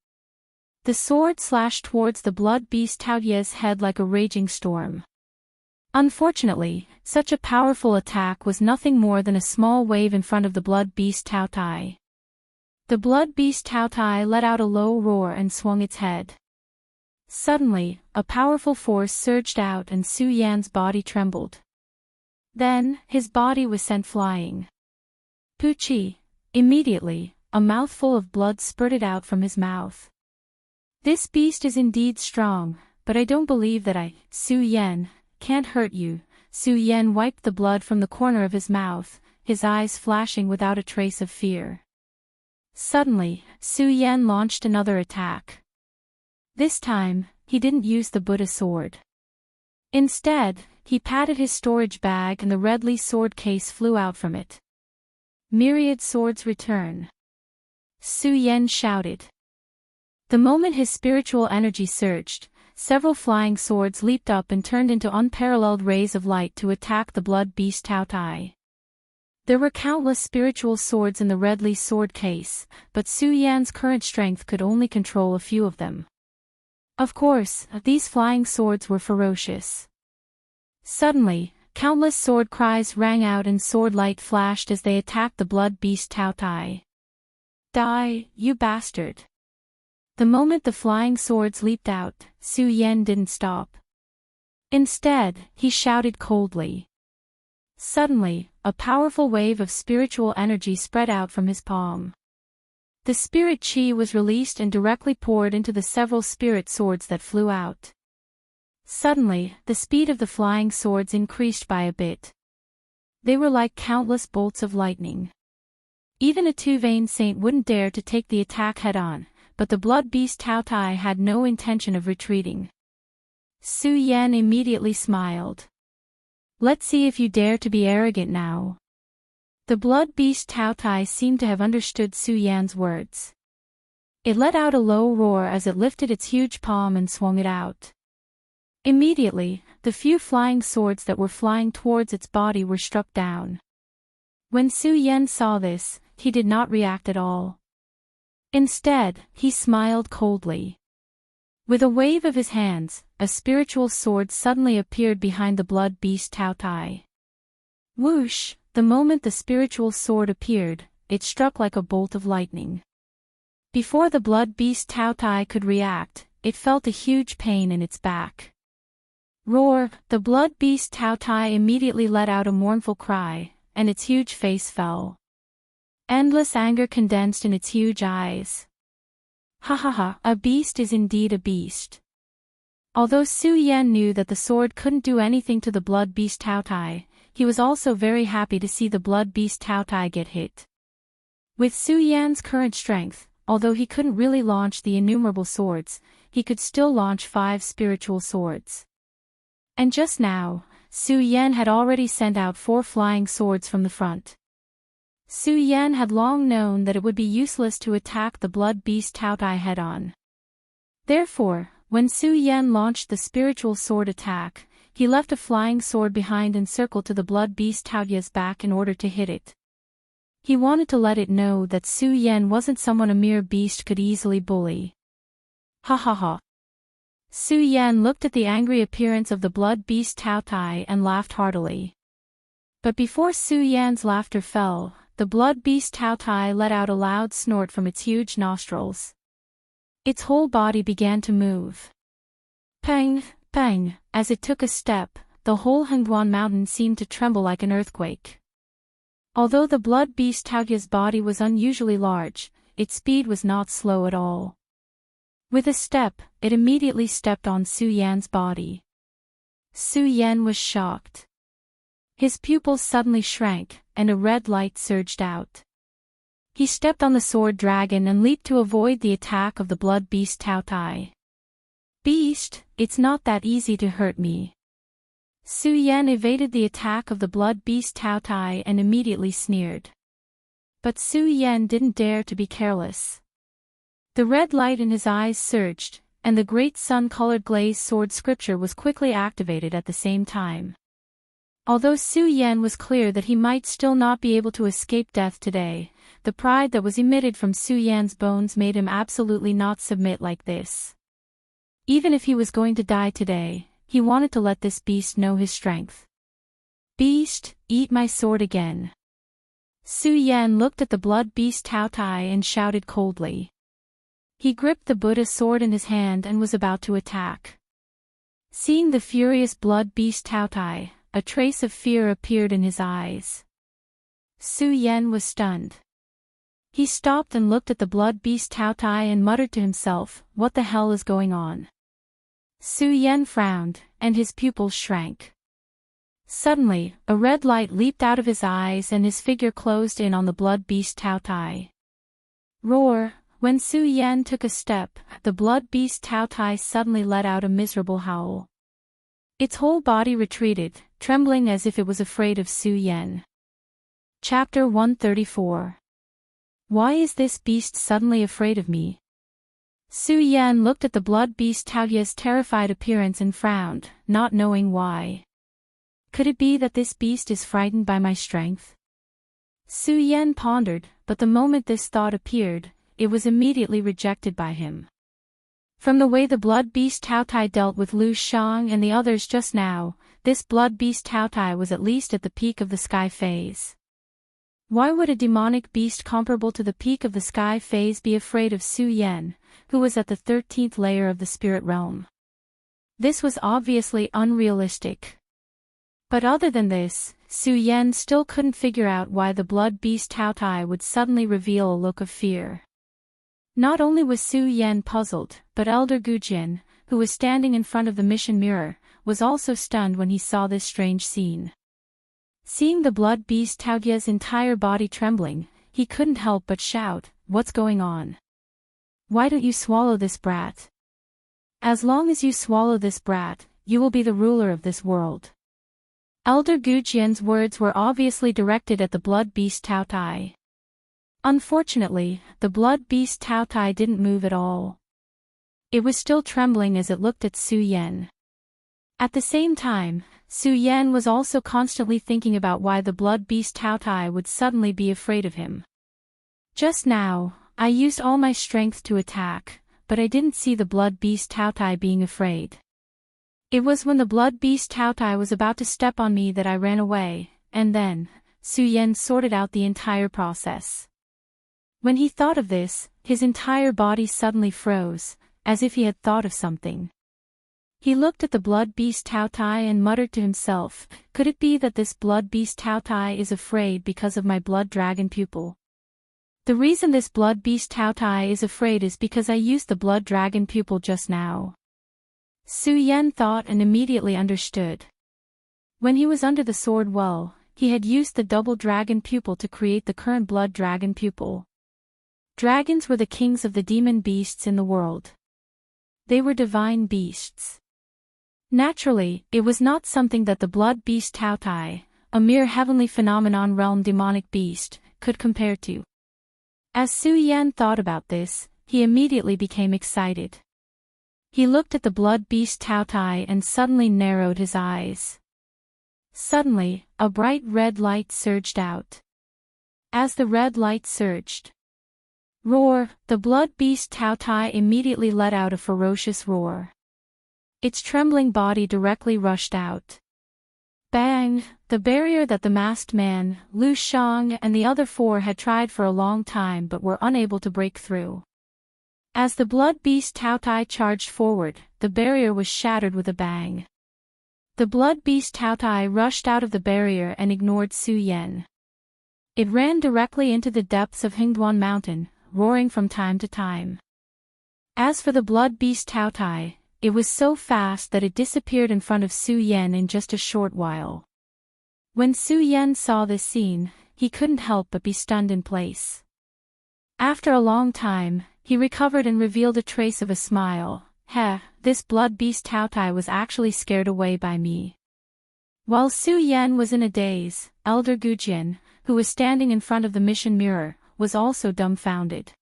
The sword slashed towards the blood beast Tao Tai's head like a raging storm. Unfortunately, such a powerful attack was nothing more than a small wave in front of the blood beast Tao Tai. The blood beast Tao Tai let out a low roar and swung its head. Suddenly, a powerful force surged out and Su Yan's body trembled. Then, his body was sent flying. Puchi! Immediately, a mouthful of blood spurted out from his mouth. This beast is indeed strong, but I don't believe that Su Yan, can't hurt you. Su Yan wiped the blood from the corner of his mouth, his eyes flashing without a trace of fear. Suddenly, Su Yan launched another attack. This time, he didn't use the Buddha sword. Instead, he patted his storage bag and the redly sword case flew out from it. Myriad swords return. Su Yan shouted. The moment his spiritual energy surged, several flying swords leaped up and turned into unparalleled rays of light to attack the blood beast Tao Tai. There were countless spiritual swords in the redly sword case, but Su Yan's current strength could only control a few of them. Of course, these flying swords were ferocious. Suddenly, countless sword cries rang out and sword light flashed as they attacked the blood beast Tao Tai. "Die, you bastard!" The moment the flying swords leaped out, Su Yan didn't stop. Instead, he shouted coldly. Suddenly, a powerful wave of spiritual energy spread out from his palm. The spirit chi was released and directly poured into the several spirit swords that flew out. Suddenly, the speed of the flying swords increased by a bit. They were like countless bolts of lightning. Even a two-veined saint wouldn't dare to take the attack head-on, but the blood beast Tao Tai had no intention of retreating. Su Yan immediately smiled. "Let's see if you dare to be arrogant now." The blood beast Tao Tai seemed to have understood Su Yan's words. It let out a low roar as it lifted its huge palm and swung it out. Immediately, the few flying swords that were flying towards its body were struck down. When Su Yan saw this, he did not react at all. Instead, he smiled coldly. With a wave of his hands, a spiritual sword suddenly appeared behind the blood beast Tao Tai. Whoosh! The moment the spiritual sword appeared, it struck like a bolt of lightning. Before the blood beast Tao Tai could react, it felt a huge pain in its back. Roar! The blood beast Tao Tai immediately let out a mournful cry, and its huge face fell. Endless anger condensed in its huge eyes. Ha ha ha, a beast is indeed a beast. Although Su Yan knew that the sword couldn't do anything to the blood beast Tao Tai, he was also very happy to see the blood beast Tao Tai get hit. With Su Yan's current strength, although he couldn't really launch the innumerable swords, he could still launch 5 spiritual swords. And just now, Su Yan had already sent out 4 flying swords from the front. Su Yan had long known that it would be useless to attack the blood beast Tao Tai head-on. Therefore, when Su Yan launched the spiritual sword attack, he left a flying sword behind and circled to the blood beast Tao Tai's back in order to hit it. He wanted to let it know that Su Yan wasn't someone a mere beast could easily bully. Ha ha ha. Su Yan looked at the angry appearance of the blood beast Tao Tai and laughed heartily. But before Su Yan's laughter fell, the blood beast Tao Tai let out a loud snort from its huge nostrils. Its whole body began to move. Pang, pang, as it took a step, the whole Hengguan mountain seemed to tremble like an earthquake. Although the blood beast Taoya's body was unusually large, its speed was not slow at all. With a step, it immediately stepped on Su Yan's body. Su Yan was shocked. His pupils suddenly shrank, and a red light surged out. He stepped on the sword dragon and leaped to avoid the attack of the blood beast Tao Tai. Beast, it's not that easy to hurt me. Su Yan evaded the attack of the blood beast Tao Tai and immediately sneered. But Su Yan didn't dare to be careless. The red light in his eyes surged, and the great sun-colored glazed sword scripture was quickly activated at the same time. Although Su Yan was clear that he might still not be able to escape death today, the pride that was emitted from Su Yan's bones made him absolutely not submit like this. Even if he was going to die today, he wanted to let this beast know his strength. Beast, eat my sword again. Su Yan looked at the blood beast Tao Tai and shouted coldly. He gripped the Buddha sword in his hand and was about to attack. Seeing the furious blood beast Tao Tai, a trace of fear appeared in his eyes. Su Yan was stunned. He stopped and looked at the blood beast Tao Tai and muttered to himself, "What the hell is going on?" Su Yan frowned, and his pupils shrank. Suddenly, a red light leaped out of his eyes and his figure closed in on the blood beast Tao Tai. Roar! When Su Yan took a step, the blood beast Tao Tai suddenly let out a miserable howl. Its whole body retreated, trembling as if it was afraid of Su Yan. Chapter 134. Why is this beast suddenly afraid of me? Su Yan looked at the blood beast Taoya's terrified appearance and frowned, not knowing why. Could it be that this beast is frightened by my strength? Su Yan pondered, but the moment this thought appeared, it was immediately rejected by him. From the way the blood beast Tao Tai dealt with Lu Shang and the others just now, this blood beast Tao Tai was at least at the peak of the sky phase. Why would a demonic beast comparable to the peak of the sky phase be afraid of Su Yan, who was at the 13th layer of the spirit realm? This was obviously unrealistic. But other than this, Su Yan still couldn't figure out why the blood beast Tao Tai would suddenly reveal a look of fear. Not only was Su Yan puzzled, but Elder Gujian, who was standing in front of the mission mirror, was also stunned when he saw this strange scene. Seeing the blood beast Taoya's entire body trembling, he couldn't help but shout, "What's going on? Why don't you swallow this brat? As long as you swallow this brat, you will be the ruler of this world." Elder Gujian's words were obviously directed at the blood beast Tao Tai. Unfortunately, the blood beast Tao Tai didn't move at all. It was still trembling as it looked at Su Yan. At the same time, Su Yan was also constantly thinking about why the blood beast Tao Tai would suddenly be afraid of him. Just now, I used all my strength to attack, but I didn't see the blood beast Tao Tai being afraid. It was when the blood beast Tao Tai was about to step on me that I ran away, and then, Su Yan sorted out the entire process. When he thought of this, his entire body suddenly froze, as if he had thought of something. He looked at the blood beast Tao Tai and muttered to himself, "Could it be that this blood beast Tao Tai is afraid because of my blood dragon pupil? The reason this blood beast Tao Tai is afraid is because I used the blood dragon pupil just now." Su Yan thought and immediately understood. When he was under the sword well, he had used the double dragon pupil to create the current blood dragon pupil. Dragons were the kings of the demon beasts in the world. They were divine beasts. Naturally, it was not something that the blood beast Tao Tai, a mere heavenly phenomenon realm demonic beast, could compare to. As Su Yan thought about this, he immediately became excited. He looked at the blood beast Tao Tai and suddenly narrowed his eyes. Suddenly, a bright red light surged out. As the red light surged, roar, the blood beast Tao Tai immediately let out a ferocious roar. Its trembling body directly rushed out. Bang! The barrier that the masked man, Lu Shang and the other four had tried for a long time but were unable to break through. As the blood beast Tao Tai charged forward, the barrier was shattered with a bang. The blood beast Tao Tai rushed out of the barrier and ignored Su Yan. It ran directly into the depths of Hingduan Mountain, roaring from time to time. As for the blood beast Tao Tai, it was so fast that it disappeared in front of Su Yan in just a short while. When Su Yan saw this scene, he couldn't help but be stunned in place. After a long time, he recovered and revealed a trace of a smile. This blood beast Tao Tai was actually scared away by me. While Su Yan was in a daze, Elder Gujian, who was standing in front of the mission mirror, was also dumbfounded.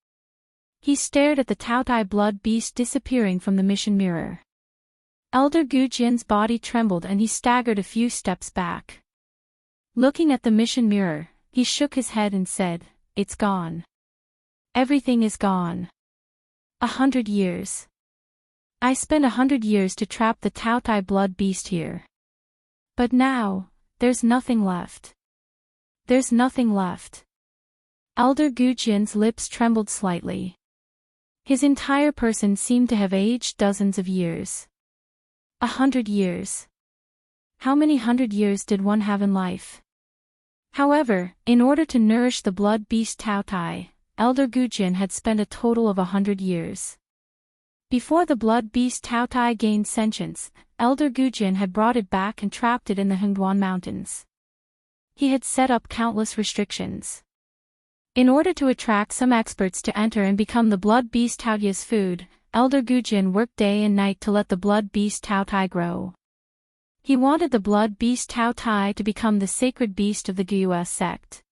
He stared at the Tao Tai blood beast disappearing from the mission mirror. Elder Gujian's body trembled and he staggered a few steps back. Looking at the mission mirror, he shook his head and said, "It's gone. Everything is gone. 100 years. I spent 100 years to trap the Tao Tai blood beast here. But now, there's nothing left. There's nothing left." Elder Gujian's lips trembled slightly. His entire person seemed to have aged dozens of years. 100 years. How many 100 years did one have in life? However, in order to nourish the blood beast Tao Tai, Elder Gujian had spent a total of 100 years. Before the blood beast Tao Tai gained sentience, Elder Gujian had brought it back and trapped it in the Hingduan Mountains. He had set up countless restrictions. In order to attract some experts to enter and become the blood beast Tao Tai's food, Elder Gujian worked day and night to let the blood beast Tao Tai grow. He wanted the blood beast Tao Tai to become the sacred beast of the Gus sect.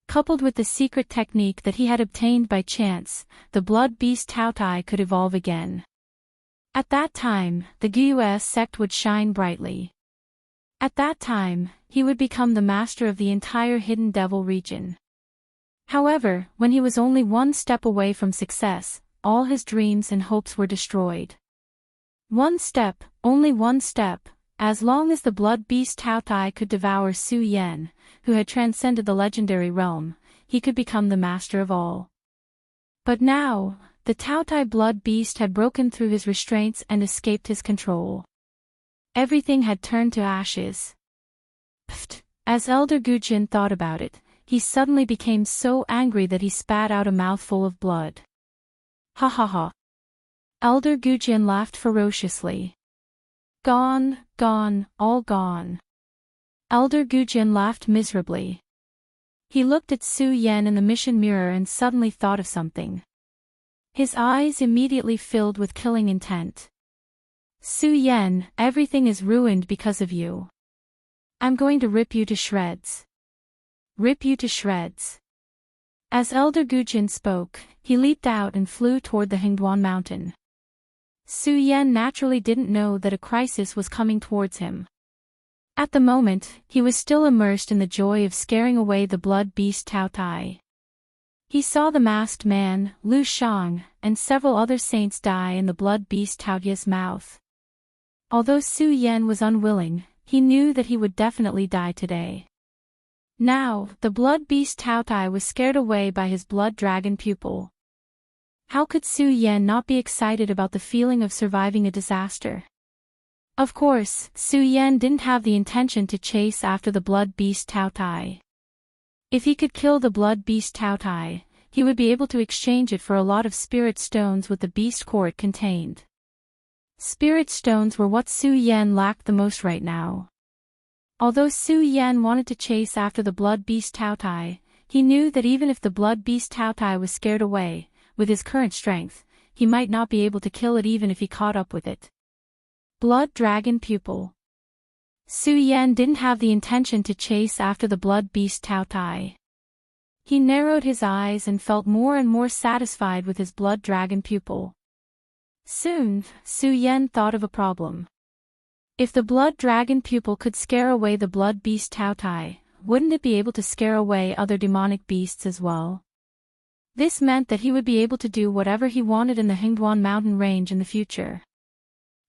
Coupled with the secret technique that he had obtained by chance, the blood beast Tao Tai could evolve again. At that time, the Gus sect would shine brightly. At that time, he would become the master of the entire Hidden Devil region. However, when he was only one step away from success, all his dreams and hopes were destroyed. One step, only one step, as long as the blood beast Tao Tai could devour Su Yan, who had transcended the legendary realm, he could become the master of all. But now, the Tao Tai blood beast had broken through his restraints and escaped his control. Everything had turned to ashes. Pfft! As Elder Gujian thought about it, he suddenly became so angry that he spat out a mouthful of blood. Ha ha ha. Elder Gujian laughed ferociously. Gone, gone, all gone. Elder Gujian laughed miserably. He looked at Su Yan in the mission mirror and suddenly thought of something. His eyes immediately filled with killing intent. Su Yan, everything is ruined because of you. I'm going to rip you to shreds. Rip you to shreds. As Elder Gujian spoke, he leaped out and flew toward the Hingduan Mountain. Su Yan naturally didn't know that a crisis was coming towards him. At the moment, he was still immersed in the joy of scaring away the blood beast Tao Tai. He saw the masked man, Lu Shang, and several other saints die in the blood beast Tao Tai's mouth. Although Su Yan was unwilling, he knew that he would definitely die today. Now, the blood beast Tao Tai was scared away by his blood dragon pupil. How could Su Yan not be excited about the feeling of surviving a disaster? Of course, Su Yan didn't have the intention to chase after the blood beast Tao Tai. If he could kill the blood beast Tao Tai, he would be able to exchange it for a lot of spirit stones with the beast core it contained. Spirit stones were what Su Yan lacked the most right now. Although Su Yan wanted to chase after the blood beast Tao Tai, he knew that even if the blood beast Tao Tai was scared away, with his current strength, he might not be able to kill it even if he caught up with it. Blood dragon pupil. Su Yan didn't have the intention to chase after the blood beast Tao Tai. He narrowed his eyes and felt more and more satisfied with his blood dragon pupil. Soon, Su Yan thought of a problem. If the blood dragon pupil could scare away the blood beast Tao Tai, wouldn't it be able to scare away other demonic beasts as well? This meant that he would be able to do whatever he wanted in the Hingduan mountain range in the future.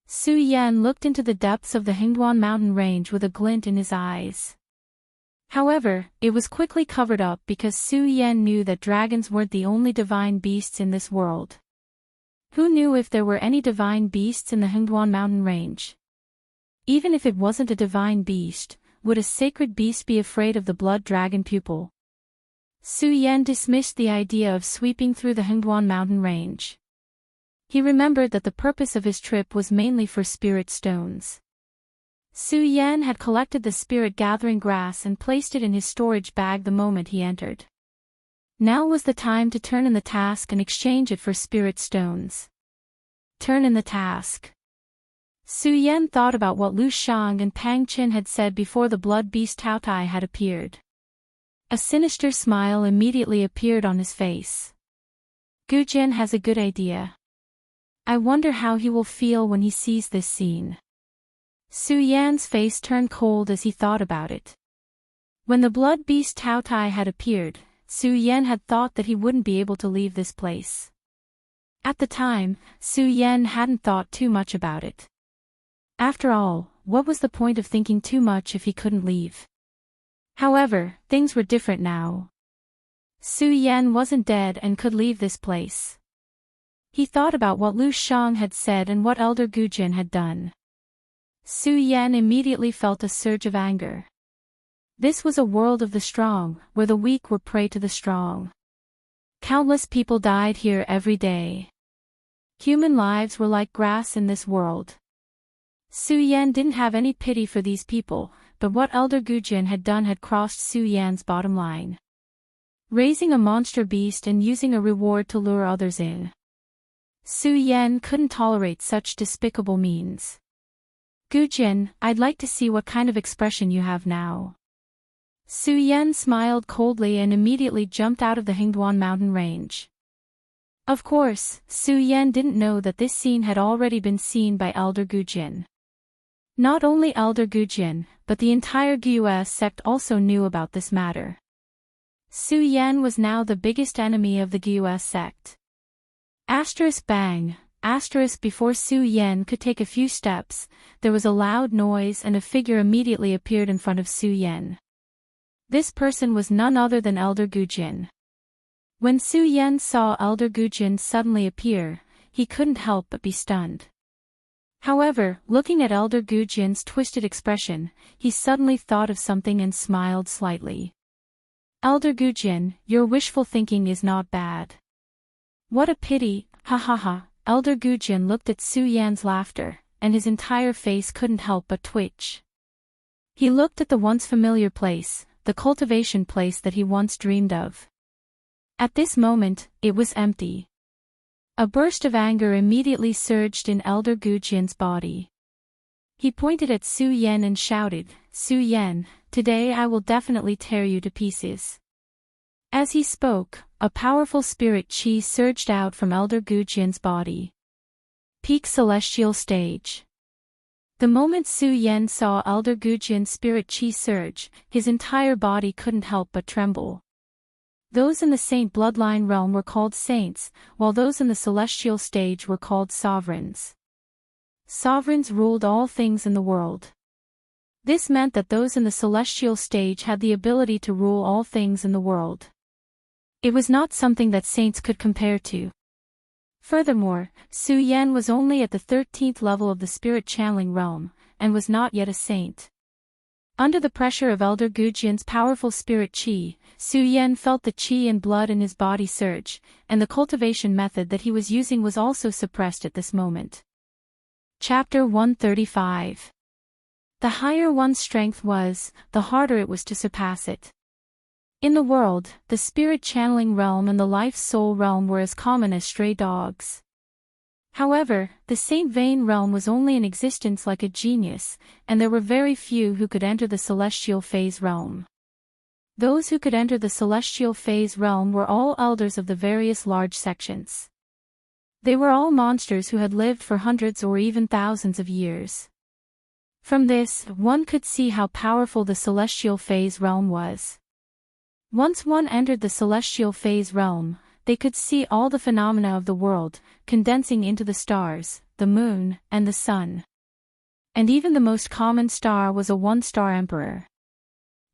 Su Yan looked into the depths of the Hingduan mountain range with a glint in his eyes. However, it was quickly covered up because Su Yan knew that dragons weren't the only divine beasts in this world. Who knew if there were any divine beasts in the Hengduan mountain range? Even if it wasn't a divine beast, would a sacred beast be afraid of the blood dragon pupil? Su Yan dismissed the idea of sweeping through the Hengduan mountain range. He remembered that the purpose of his trip was mainly for spirit stones. Su Yan had collected the spirit-gathering grass and placed it in his storage bag the moment he entered. Now was the time to turn in the task and exchange it for spirit stones. Turn in the task. Su Yan thought about what Lu Shang and Pang Qin had said before the blood beast Tao Tai had appeared. A sinister smile immediately appeared on his face. Gu Jin has a good idea. I wonder how he will feel when he sees this scene. Su Yan's face turned cold as he thought about it. When the blood beast Tao Tai had appeared, Su Yan had thought that he wouldn't be able to leave this place. At the time, Su Yan hadn't thought too much about it. After all, what was the point of thinking too much if he couldn't leave? However, things were different now. Su Yan wasn't dead and could leave this place. He thought about what Lu Shang had said and what Elder Gu Jin had done. Su Yan immediately felt a surge of anger. This was a world of the strong, where the weak were prey to the strong. Countless people died here every day. Human lives were like grass in this world. Su Yan didn't have any pity for these people, but what Elder Gu Jin had done had crossed Su Yan's bottom line. Raising a monster beast and using a reward to lure others in. Su Yan couldn't tolerate such despicable means. Gu Jin, I'd like to see what kind of expression you have now. Su Yan smiled coldly and immediately jumped out of the Hengduan mountain range. Of course, Su Yan didn't know that this scene had already been seen by Elder Gu Jin. Not only Elder Gu Jin, but the entire Gus sect also knew about this matter. Su Yan was now the biggest enemy of the Gus sect. Bang. Before Su Yan could take a few steps, there was a loud noise and a figure immediately appeared in front of Su Yan. This person was none other than Elder Gu Jin. When Su Yan saw Elder Gu Jin suddenly appear, he couldn't help but be stunned. However, looking at Elder Gu Jin's twisted expression, he suddenly thought of something and smiled slightly. Elder Gu Jin, your wishful thinking is not bad. What a pity, ha ha ha. Elder Gu Jin looked at Su Yan's laughter, and his entire face couldn't help but twitch. He looked at the once familiar place, the cultivation place that he once dreamed of. At this moment, it was empty. A burst of anger immediately surged in Elder Gu Jin's body. He pointed at Su Yan and shouted, Su Yan, today I will definitely tear you to pieces. As he spoke, a powerful spirit chi surged out from Elder Gu Jin's body. Peak Celestial Stage. The moment Su Yan saw Elder Gu Jin's spirit chi surge, his entire body couldn't help but tremble. Those in the saint bloodline realm were called saints, while those in the celestial stage were called sovereigns. Sovereigns ruled all things in the world. This meant that those in the celestial stage had the ability to rule all things in the world. It was not something that saints could compare to. Furthermore, Su Yan was only at the 13th level of the spirit channeling realm, and was not yet a saint. Under the pressure of Elder Gu Jin's powerful spirit chi, Su Yan felt the chi and blood in his body surge, and the cultivation method that he was using was also suppressed at this moment. Chapter 135. The higher one's strength was, the harder it was to surpass it. In the world, the spirit channeling realm and the life soul realm were as common as stray dogs. However, the Saint Vein realm was only in existence like a genius, and there were very few who could enter the celestial phase realm. Those who could enter the celestial phase realm were all elders of the various large sections. They were all monsters who had lived for hundreds or even thousands of years. From this, one could see how powerful the celestial phase realm was. Once one entered the celestial phase realm, they could see all the phenomena of the world, condensing into the stars, the moon, and the sun. And even the most common star was a one-star emperor.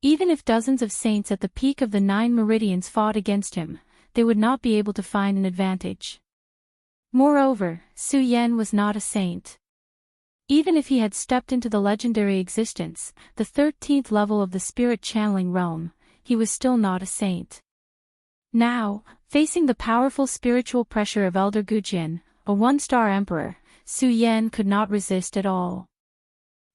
Even if dozens of saints at the peak of the 9 meridians fought against him, they would not be able to find an advantage. Moreover, Su Yan was not a saint. Even if he had stepped into the legendary existence, the 13th level of the spirit channeling realm, he was still not a saint. Now, facing the powerful spiritual pressure of Elder Gujin, a one-star emperor, Su Yan could not resist at all.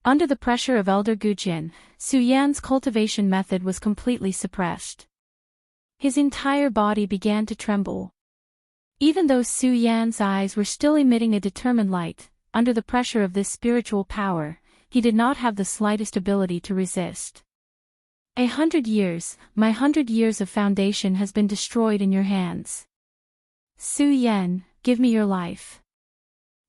Under the pressure of Elder Gujin, Su Yan's cultivation method was completely suppressed. His entire body began to tremble. Even though Su Yan's eyes were still emitting a determined light, under the pressure of this spiritual power, he did not have the slightest ability to resist. 100 years, my 100 years of foundation has been destroyed in your hands. Su Yan, give me your life.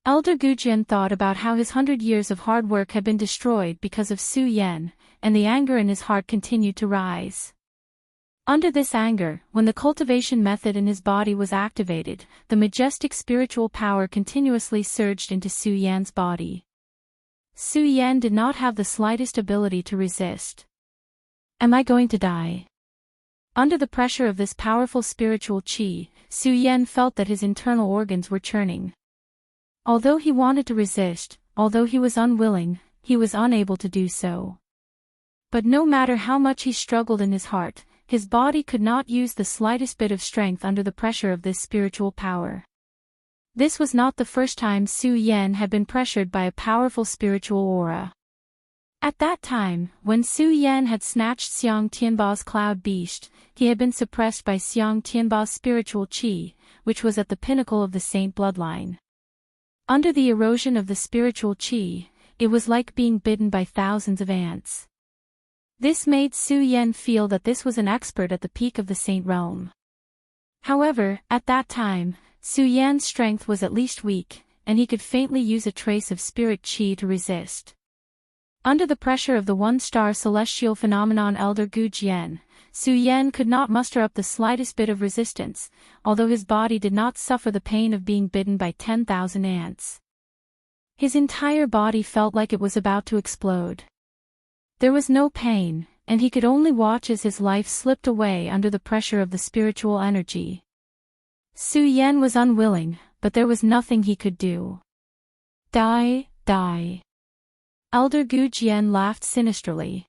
Elder Gujin thought about how his 100 years of hard work had been destroyed because of Su Yan, and the anger in his heart continued to rise. Under this anger, when the cultivation method in his body was activated, the majestic spiritual power continuously surged into Su Yan's body. Su Yan did not have the slightest ability to resist. Am I going to die? Under the pressure of this powerful spiritual qi, Su Yan felt that his internal organs were churning. Although he wanted to resist, although he was unwilling, he was unable to do so. But no matter how much he struggled in his heart, his body could not use the slightest bit of strength under the pressure of this spiritual power. This was not the first time Su Yan had been pressured by a powerful spiritual aura. At that time, when Su Yan had snatched Xiang Tianba's cloud beast, he had been suppressed by Xiang Tianba's spiritual qi, which was at the pinnacle of the saint bloodline. Under the erosion of the spiritual qi, it was like being bitten by thousands of ants. This made Su Yan feel that this was an expert at the peak of the saint realm. However, at that time, Su Yan's strength was at least weak, and he could faintly use a trace of spirit qi to resist. Under the pressure of the one-star celestial phenomenon Elder Gujin, Su Yan could not muster up the slightest bit of resistance, although his body did not suffer the pain of being bitten by 10,000 ants. His entire body felt like it was about to explode. There was no pain, and he could only watch as his life slipped away under the pressure of the spiritual energy. Su Yan was unwilling, but there was nothing he could do. Die, die. Elder Gujin laughed sinisterly.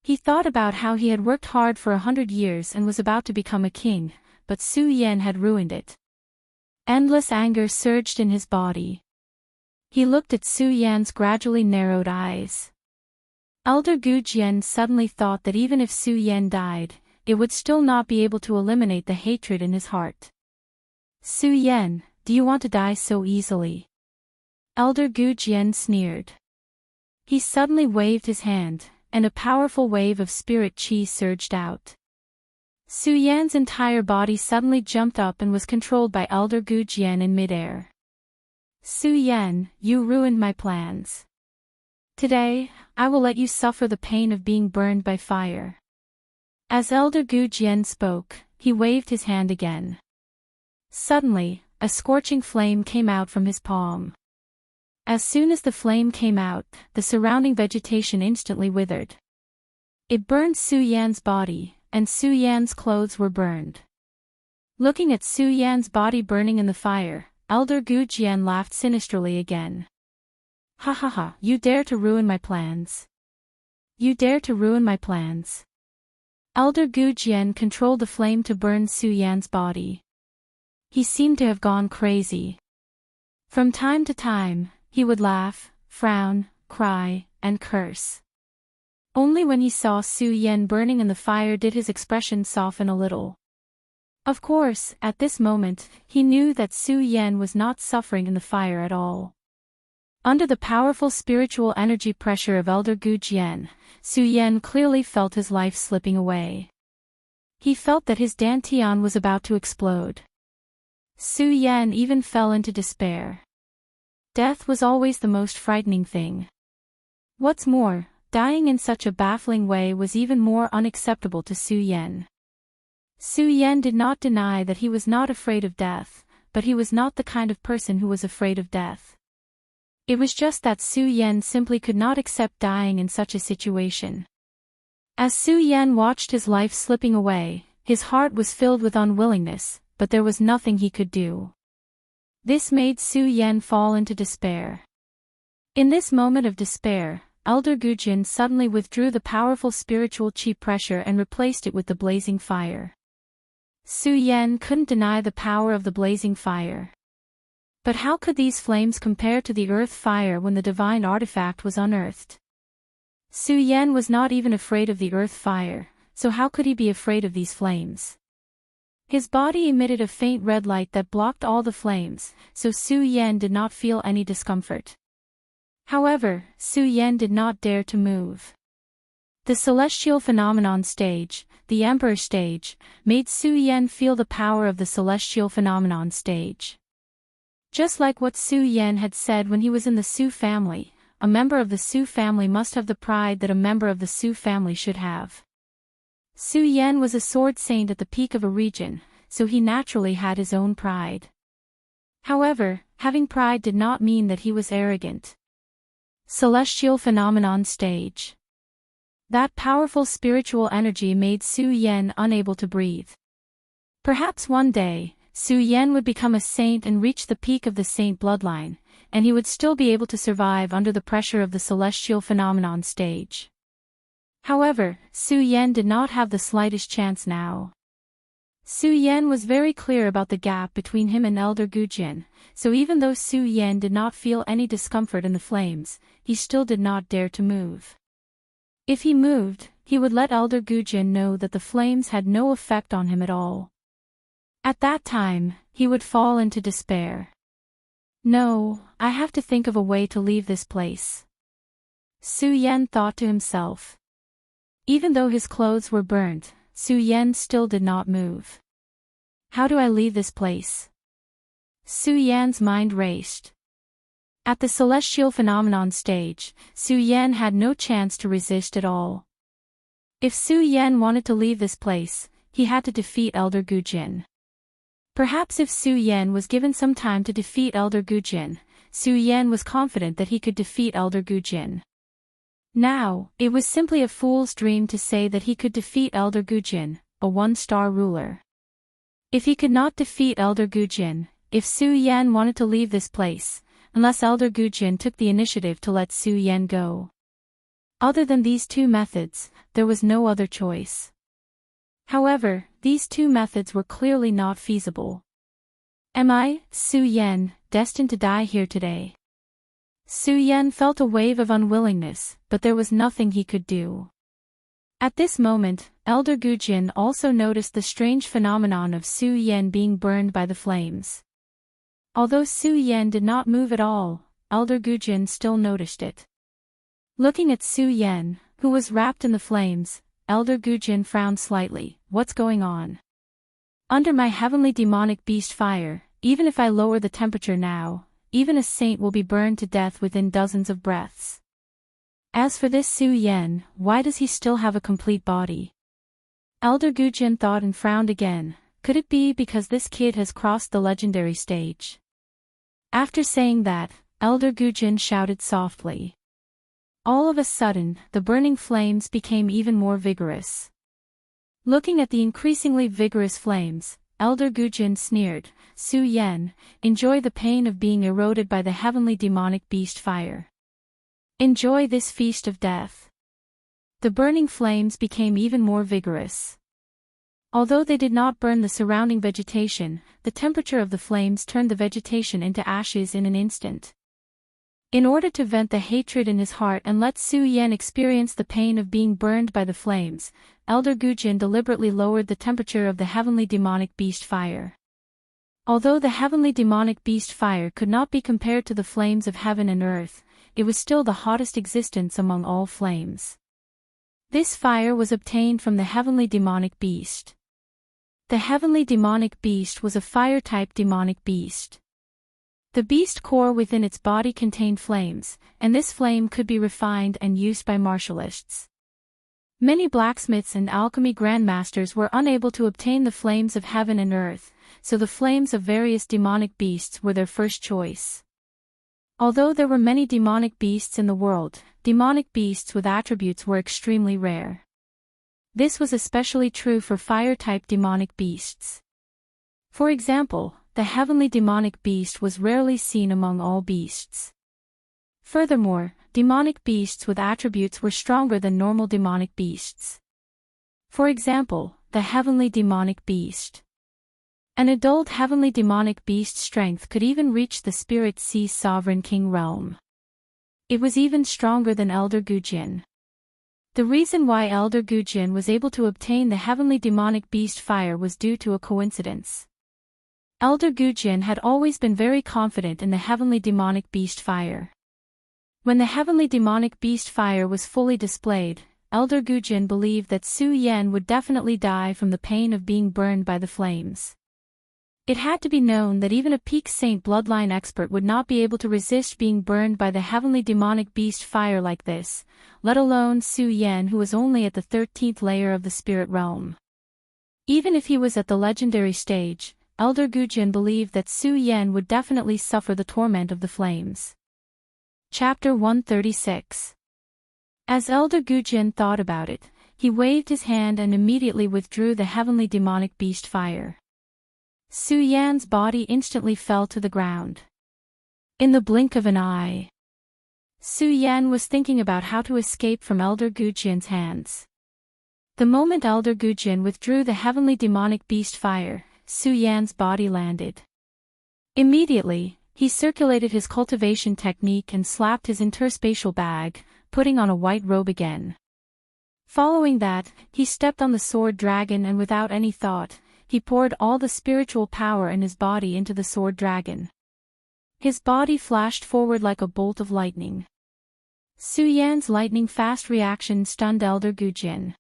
He thought about how he had worked hard for 100 years and was about to become a king, but Su Yan had ruined it. Endless anger surged in his body. He looked at Su Yan's gradually narrowed eyes. Elder Gujin suddenly thought that even if Su Yan died, it would still not be able to eliminate the hatred in his heart. Su Yan, do you want to die so easily? Elder Gujin sneered. He suddenly waved his hand, and a powerful wave of spirit qi surged out. Su Yan's entire body suddenly jumped up and was controlled by Elder Gujin in midair. Su Yan, you ruined my plans. Today, I will let you suffer the pain of being burned by fire. As Elder Gujin spoke, he waved his hand again. Suddenly, a scorching flame came out from his palm. As soon as the flame came out, the surrounding vegetation instantly withered. It burned Su Yan's body, and Su Yan's clothes were burned. Looking at Su Yan's body burning in the fire, Elder Gujin laughed sinisterly again. Ha ha ha, you dare to ruin my plans. You dare to ruin my plans. Elder Gujin controlled the flame to burn Su Yan's body. He seemed to have gone crazy. From time to time, he would laugh, frown, cry, and curse. Only when he saw Su Yan burning in the fire did his expression soften a little. Of course, at this moment, he knew that Su Yan was not suffering in the fire at all. Under the powerful spiritual energy pressure of Elder Gujin, Su Yan clearly felt his life slipping away. He felt that his dantian was about to explode. Su Yan even fell into despair. Death was always the most frightening thing. What's more, dying in such a baffling way was even more unacceptable to Su Yan. Su Yan did not deny that he was not afraid of death, but he was not the kind of person who was afraid of death. It was just that Su Yan simply could not accept dying in such a situation. As Su Yan watched his life slipping away, his heart was filled with unwillingness, but there was nothing he could do. This made Su Yan fall into despair. In this moment of despair, Elder Gujin suddenly withdrew the powerful spiritual chi pressure and replaced it with the blazing fire. Su Yan couldn't deny the power of the blazing fire. But how could these flames compare to the earth fire when the divine artifact was unearthed? Su Yan was not even afraid of the earth fire, so how could he be afraid of these flames? His body emitted a faint red light that blocked all the flames, so Su Yan did not feel any discomfort. However, Su Yan did not dare to move. The celestial phenomenon stage, the Emperor stage, made Su Yan feel the power of the celestial phenomenon stage. Just like what Su Yan had said when he was in the Su family, a member of the Su family must have the pride that a member of the Su family should have. Su Yan was a sword saint at the peak of a region, so he naturally had his own pride. However, having pride did not mean that he was arrogant. Celestial phenomenon stage. That powerful spiritual energy made Su Yan unable to breathe. Perhaps one day, Su Yan would become a saint and reach the peak of the saint bloodline, and he would still be able to survive under the pressure of the celestial phenomenon stage. However, Su Yan did not have the slightest chance now. Su Yan was very clear about the gap between him and Elder Gujin, so even though Su Yan did not feel any discomfort in the flames, he still did not dare to move. If he moved, he would let Elder Gujin know that the flames had no effect on him at all. At that time, he would fall into despair. No, I have to think of a way to leave this place. Su Yan thought to himself. Even though his clothes were burnt, Su Yan still did not move. How do I leave this place? Su Yan's mind raced. At the celestial phenomenon stage, Su Yan had no chance to resist at all. If Su Yan wanted to leave this place, he had to defeat Elder Gujin. Perhaps if Su Yan was given some time to defeat Elder Gujin, Su Yan was confident that he could defeat Elder Gujin. Now, it was simply a fool's dream to say that he could defeat Elder Gujin, a one-star ruler. If he could not defeat Elder Gujin, if Su Yan wanted to leave this place, unless Elder Gujin took the initiative to let Su Yan go. Other than these two methods, there was no other choice. However, these two methods were clearly not feasible. Am I, Su Yan, destined to die here today? Su Yan felt a wave of unwillingness, but there was nothing he could do. At this moment, Elder Gujin also noticed the strange phenomenon of Su Yan being burned by the flames. Although Su Yan did not move at all, Elder Gujin still noticed it. Looking at Su Yan, who was wrapped in the flames, Elder Gujin frowned slightly. What's going on? Under my heavenly demonic beast fire, even if I lower the temperature now, even a saint will be burned to death within dozens of breaths. As for this Su Yan, why does he still have a complete body? Elder Gujin thought and frowned again. Could it be because this kid has crossed the legendary stage? After saying that, Elder Gujin shouted softly. All of a sudden, the burning flames became even more vigorous. Looking at the increasingly vigorous flames, Elder Gujin sneered, Su Yan, enjoy the pain of being eroded by the heavenly demonic beast fire. Enjoy this feast of death. The burning flames became even more vigorous. Although they did not burn the surrounding vegetation, the temperature of the flames turned the vegetation into ashes in an instant. In order to vent the hatred in his heart and let Su Yan experience the pain of being burned by the flames, Elder Gujin deliberately lowered the temperature of the heavenly demonic beast fire. Although the heavenly demonic beast fire could not be compared to the flames of heaven and earth, it was still the hottest existence among all flames. This fire was obtained from the heavenly demonic beast. The heavenly demonic beast was a fire-type demonic beast. The beast core within its body contained flames, and this flame could be refined and used by martialists. Many blacksmiths and alchemy grandmasters were unable to obtain the flames of heaven and earth, so the flames of various demonic beasts were their first choice. Although there were many demonic beasts in the world, demonic beasts with attributes were extremely rare. This was especially true for fire-type demonic beasts. For example, the heavenly demonic beast was rarely seen among all beasts. Furthermore, demonic beasts with attributes were stronger than normal demonic beasts. For example, the heavenly demonic beast. An adult heavenly demonic beast's strength could even reach the Spirit Sea's sovereign king realm. It was even stronger than Elder Gudjin. The reason why Elder Gudjin was able to obtain the heavenly demonic beast fire was due to a coincidence. Elder Gudjin had always been very confident in the heavenly demonic beast fire. When the heavenly demonic beast fire was fully displayed, Elder Gudjin believed that Su Yan would definitely die from the pain of being burned by the flames. It had to be known that even a peak saint bloodline expert would not be able to resist being burned by the heavenly demonic beast fire like this, let alone Su Yan, who was only at the 13th layer of the spirit realm. Even if he was at the legendary stage, Elder Gudjin believed that Su Yan would definitely suffer the torment of the flames. Chapter 136. As Elder Gudjin thought about it, he waved his hand and immediately withdrew the heavenly demonic beast fire. Su Yan's body instantly fell to the ground. In the blink of an eye, Su Yan was thinking about how to escape from Elder Gudjin's hands. The moment Elder Gudjin withdrew the heavenly demonic beast fire, Su Yan's body landed. Immediately, he circulated his cultivation technique and slapped his interspatial bag, putting on a white robe again. Following that, he stepped on the sword dragon and without any thought, he poured all the spiritual power in his body into the sword dragon. His body flashed forward like a bolt of lightning. Su Yan's lightning-fast reaction stunned Elder Gudjin.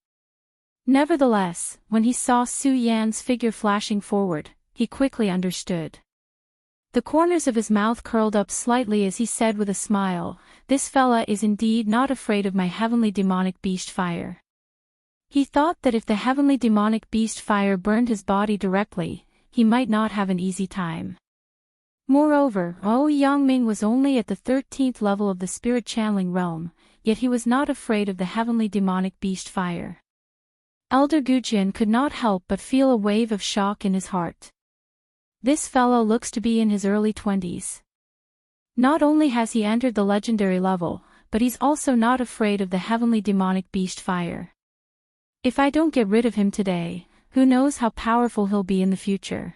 Nevertheless, when he saw Su Yan's figure flashing forward, he quickly understood. The corners of his mouth curled up slightly as he said with a smile, "This fella is indeed not afraid of my heavenly demonic beast fire." He thought that if the heavenly demonic beast fire burned his body directly, he might not have an easy time. Moreover, Yangming was only at the 13th level of the spirit channeling realm, yet he was not afraid of the heavenly demonic beast fire. Elder Gudjin could not help but feel a wave of shock in his heart. This fellow looks to be in his early 20s. Not only has he entered the legendary level, but he's also not afraid of the heavenly demonic beast fire. If I don't get rid of him today, who knows how powerful he'll be in the future.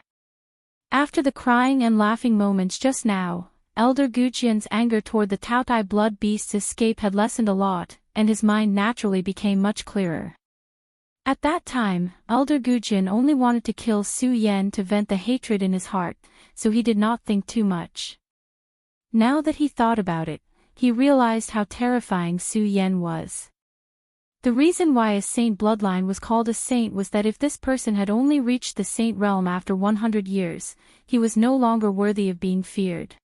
After the crying and laughing moments just now, Elder Gudjin's anger toward the Taotai blood beast's escape had lessened a lot, and his mind naturally became much clearer. At that time, Elder Gudjin only wanted to kill Su Yan to vent the hatred in his heart, so he did not think too much. Now that he thought about it, he realized how terrifying Su Yan was. The reason why a saint bloodline was called a saint was that if this person had only reached the saint realm after 100 years, he was no longer worthy of being feared.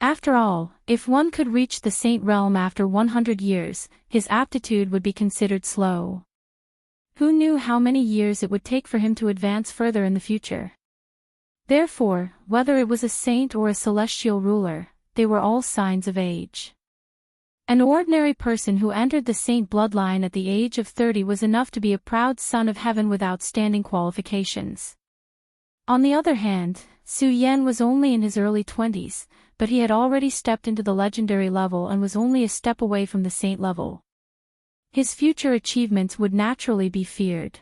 After all, if one could reach the saint realm after 100 years, his aptitude would be considered slow. Who knew how many years it would take for him to advance further in the future? Therefore, whether it was a saint or a celestial ruler, they were all signs of age. An ordinary person who entered the saint bloodline at the age of 30 was enough to be a proud son of heaven with outstanding qualifications. On the other hand, Su Yan was only in his early 20s, but he had already stepped into the legendary level and was only a step away from the saint level. His future achievements would naturally be feared.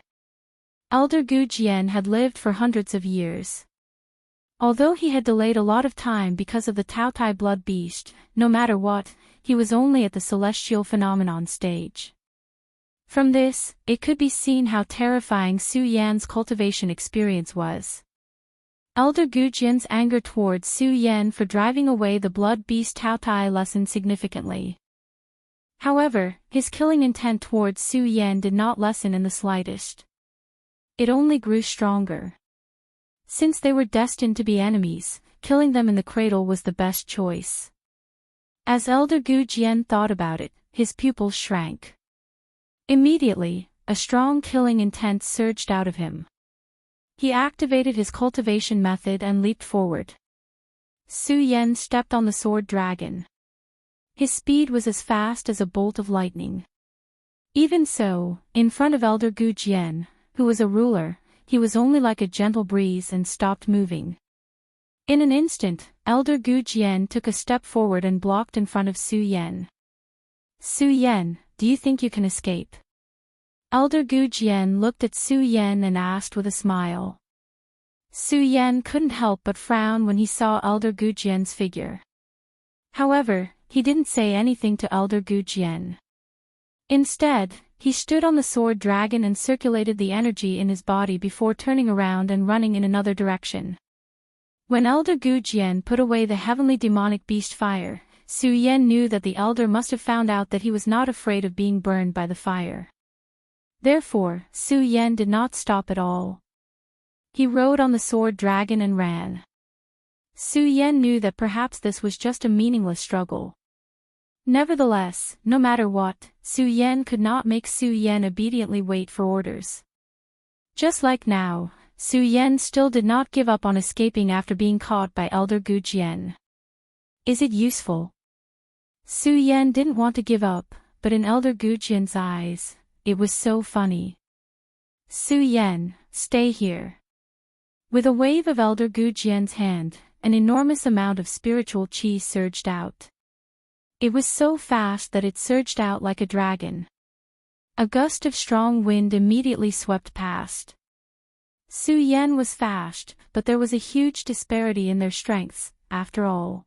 Elder Gudjin had lived for hundreds of years. Although he had delayed a lot of time because of the Taotai blood beast, no matter what, he was only at the celestial phenomenon stage. From this, it could be seen how terrifying Su Yan's cultivation experience was. Elder Gudjin's anger towards Su Yan for driving away the blood beast Taotai lessened significantly. However, his killing intent towards Su Yan did not lessen in the slightest. It only grew stronger. Since they were destined to be enemies, killing them in the cradle was the best choice. As Elder Gudjin thought about it, his pupils shrank. Immediately, a strong killing intent surged out of him. He activated his cultivation method and leaped forward. Su Yan stepped on the sword dragon. His speed was as fast as a bolt of lightning. Even so, in front of Elder Gudjin, who was a ruler, he was only like a gentle breeze and stopped moving. In an instant, Elder Gu Jian took a step forward and blocked in front of Su Yan. Su Yan, do you think you can escape? Elder Gu Jian looked at Su Yan and asked with a smile. Su Yan couldn't help but frown when he saw Elder Gu Jian's figure. However, he didn't say anything to Elder Gu Jian. Instead, he stood on the sword dragon and circulated the energy in his body before turning around and running in another direction. When Elder Gu Jian put away the heavenly demonic beast fire, Su Yan knew that the elder must have found out that he was not afraid of being burned by the fire. Therefore, Su Yan did not stop at all. He rode on the sword dragon and ran. Su Yan knew that perhaps this was just a meaningless struggle. Nevertheless, no matter what, Su Yan could not make Su Yan obediently wait for orders. Just like now, Su Yan still did not give up on escaping after being caught by Elder Gu Jian. Is it useful? Su Yan didn't want to give up, but in Elder Gu Jian's eyes, it was so funny. Su Yan, stay here. With a wave of Elder Gu Jian's hand, an enormous amount of spiritual chi surged out. It was so fast that it surged out like a dragon. A gust of strong wind immediately swept past. Su Yan was fast, but there was a huge disparity in their strengths, after all.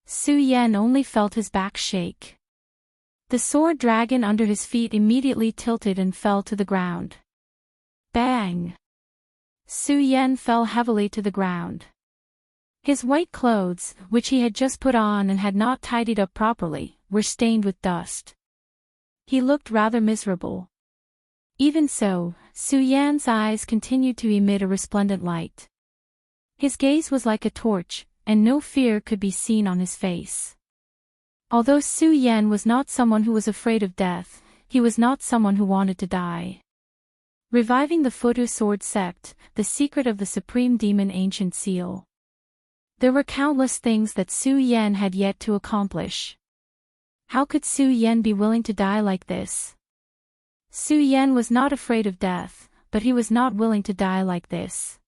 Su Yan only felt his back shake. The sword dragon under his feet immediately tilted and fell to the ground. Bang! Su Yan fell heavily to the ground. His white clothes, which he had just put on and had not tidied up properly, were stained with dust. He looked rather miserable. Even so, Su Yan's eyes continued to emit a resplendent light. His gaze was like a torch, and no fear could be seen on his face. Although Su Yan was not someone who was afraid of death, he was not someone who wanted to die. Reviving the Futu Sword Sect, the secret of the Supreme Demon Ancient Seal. There were countless things that Su Yan had yet to accomplish. How could Su Yan be willing to die like this? Su Yan was not afraid of death, but he was not willing to die like this.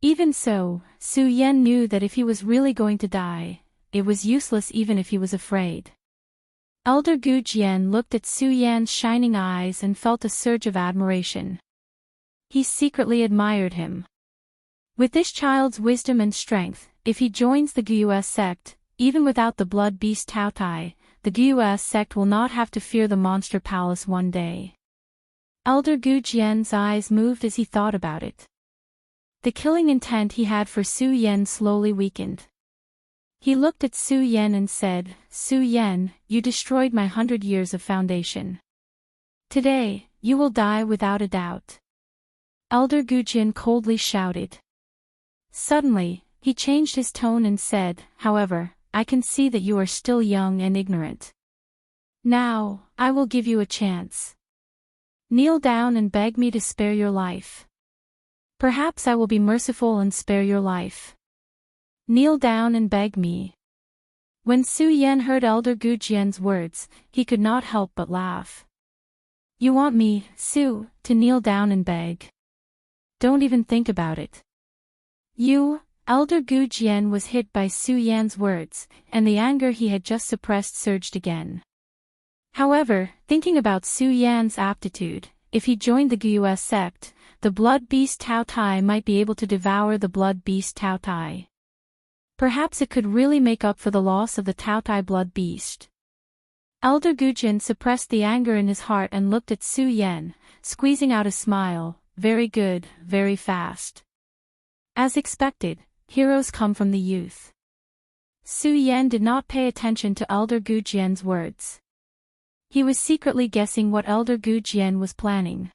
Even so, Su Yan knew that if he was really going to die, it was useless even if he was afraid. Elder Gu Jian looked at Su Yan's shining eyes and felt a surge of admiration. He secretly admired him. With this child's wisdom and strength, if he joins the Gus sect, even without the blood beast Tao Tai, the Gus sect will not have to fear the monster palace one day. Elder Gu Jian's eyes moved as he thought about it. The killing intent he had for Su Yan slowly weakened. He looked at Su Yan and said, Su Yan, you destroyed my 100 years of foundation. Today, you will die without a doubt. Elder Gu Jian coldly shouted. Suddenly, he changed his tone and said, however, I can see that you are still young and ignorant. Now, I will give you a chance. Kneel down and beg me to spare your life. Perhaps I will be merciful and spare your life. Kneel down and beg me. When Su Yan heard Elder Gu Jian's words, he could not help but laugh. You want me, Su, to kneel down and beg? Don't even think about it. Elder Gu Jian was hit by Su Yan's words, and the anger he had just suppressed surged again. However, thinking about Su Yan's aptitude, if he joined the Gus sect, the blood beast Tao Tai might be able to devour the blood beast Tao Tai. Perhaps it could really make up for the loss of the Tao Tai blood beast. Elder Gu Jian suppressed the anger in his heart and looked at Su Yan, squeezing out a smile. Very good, very fast. As expected, heroes come from the youth. Su Yan did not pay attention to Elder Gu Jian's words. He was secretly guessing what Elder Gu Jian was planning.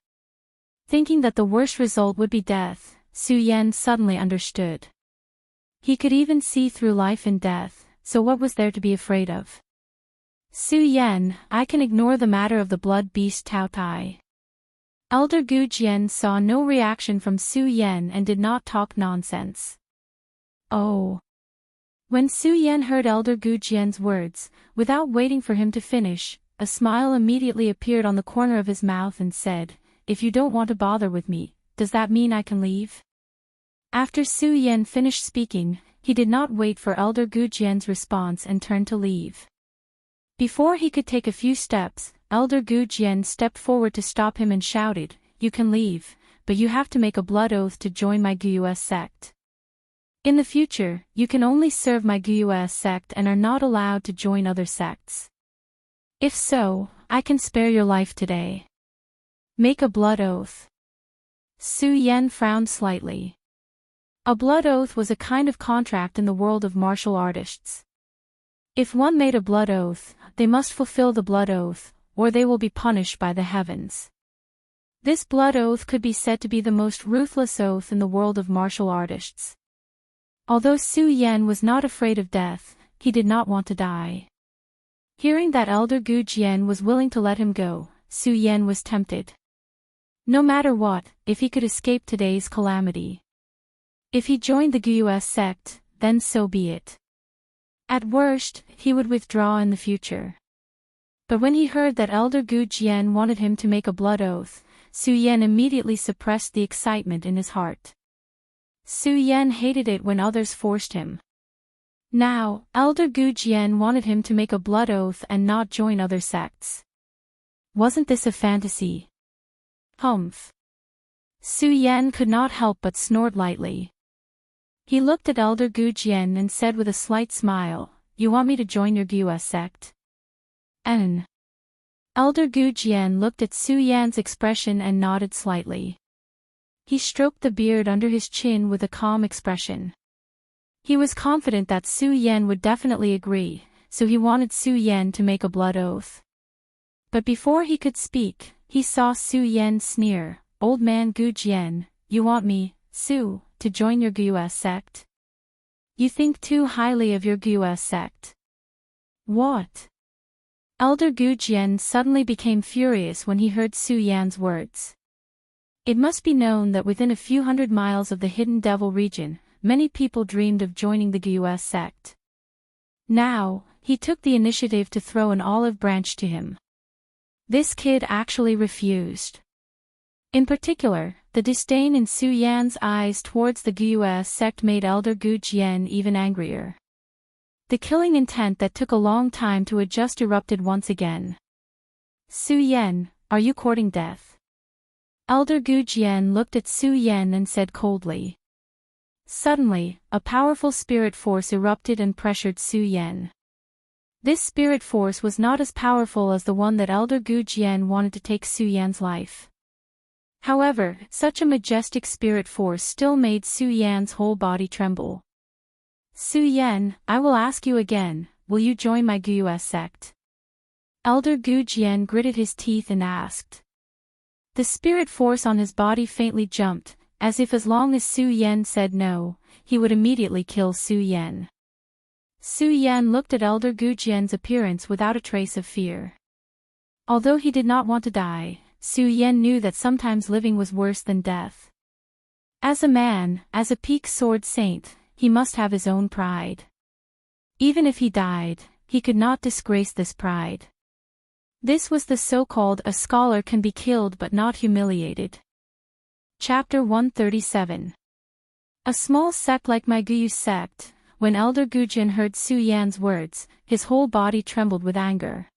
Thinking that the worst result would be death, Su Yan suddenly understood. He could even see through life and death, so what was there to be afraid of? Su Yan, I can ignore the matter of the blood beast Tao Tai. Elder Gu Jian saw no reaction from Su Yan and did not talk nonsense. Oh. When Su Yan heard Elder Gu Jian's words, without waiting for him to finish, a smile immediately appeared on the corner of his mouth and said, if you don't want to bother with me, does that mean I can leave? After Su Yan finished speaking, he did not wait for Elder Gu Jian's response and turned to leave. Before he could take a few steps, Elder Gu Jian stepped forward to stop him and shouted, "You can leave, but you have to make a blood oath to join my Guyus sect. In the future, you can only serve my Guyus sect and are not allowed to join other sects. If so, I can spare your life today. Make a blood oath." Su Yan frowned slightly. A blood oath was a kind of contract in the world of martial artists. If one made a blood oath, they must fulfill the blood oath, or they will be punished by the heavens. This blood oath could be said to be the most ruthless oath in the world of martial artists. Although Su Yan was not afraid of death, he did not want to die. Hearing that Elder Gu Jian was willing to let him go, Su Yan was tempted. No matter what, if he could escape today's calamity. If he joined the Guyus sect, then so be it. At worst, he would withdraw in the future. But when he heard that Elder Gu Jian wanted him to make a blood oath, Su Yan immediately suppressed the excitement in his heart. Su Yan hated it when others forced him. Now, Elder Gu Jian wanted him to make a blood oath and not join other sects. Wasn't this a fantasy? Humph. Su Yan could not help but snort lightly. He looked at Elder Gu Jian and said with a slight smile, "You want me to join your Guyus sect?" Elder Gu Jian looked at Su Yan's expression and nodded slightly. He stroked the beard under his chin with a calm expression. He was confident that Su Yan would definitely agree, so he wanted Su Yan to make a blood oath. But before he could speak, he saw Su Yan sneer, "Old man Gu Jian, you want me, Su, to join your Guyus sect? You think too highly of your Guyus sect." "What?" Elder Gu Jian suddenly became furious when he heard Su Yan's words. It must be known that within a few hundred miles of the Hidden Devil region, many people dreamed of joining the Guyus sect. Now, he took the initiative to throw an olive branch to him. This kid actually refused. In particular, the disdain in Su Yan's eyes towards the Guyus sect made Elder Gu Jian even angrier. The killing intent that took a long time to adjust erupted once again. "Su Yan, are you courting death?" Elder Gu Jian looked at Su Yan and said coldly. Suddenly, a powerful spirit force erupted and pressured Su Yan. This spirit force was not as powerful as the one that Elder Gu Jian wanted to take Su Yan's life. However, such a majestic spirit force still made Su Yan's whole body tremble. "Su Yan, I will ask you again, will you join my Guyus sect?" Elder Gu Jian gritted his teeth and asked. The spirit force on his body faintly jumped, as if as long as Su Yan said no, he would immediately kill Su Yan. Su Yan looked at Elder Gu Jian's appearance without a trace of fear. Although he did not want to die, Su Yan knew that sometimes living was worse than death. As a man, as a peak sword saint, he must have his own pride. Even if he died, he could not disgrace this pride. This was the so-called "a scholar can be killed but not humiliated." Chapter 137. A small sect like my Guyus sect. When Elder Gu Jian heard Su Yan's words, his whole body trembled with anger.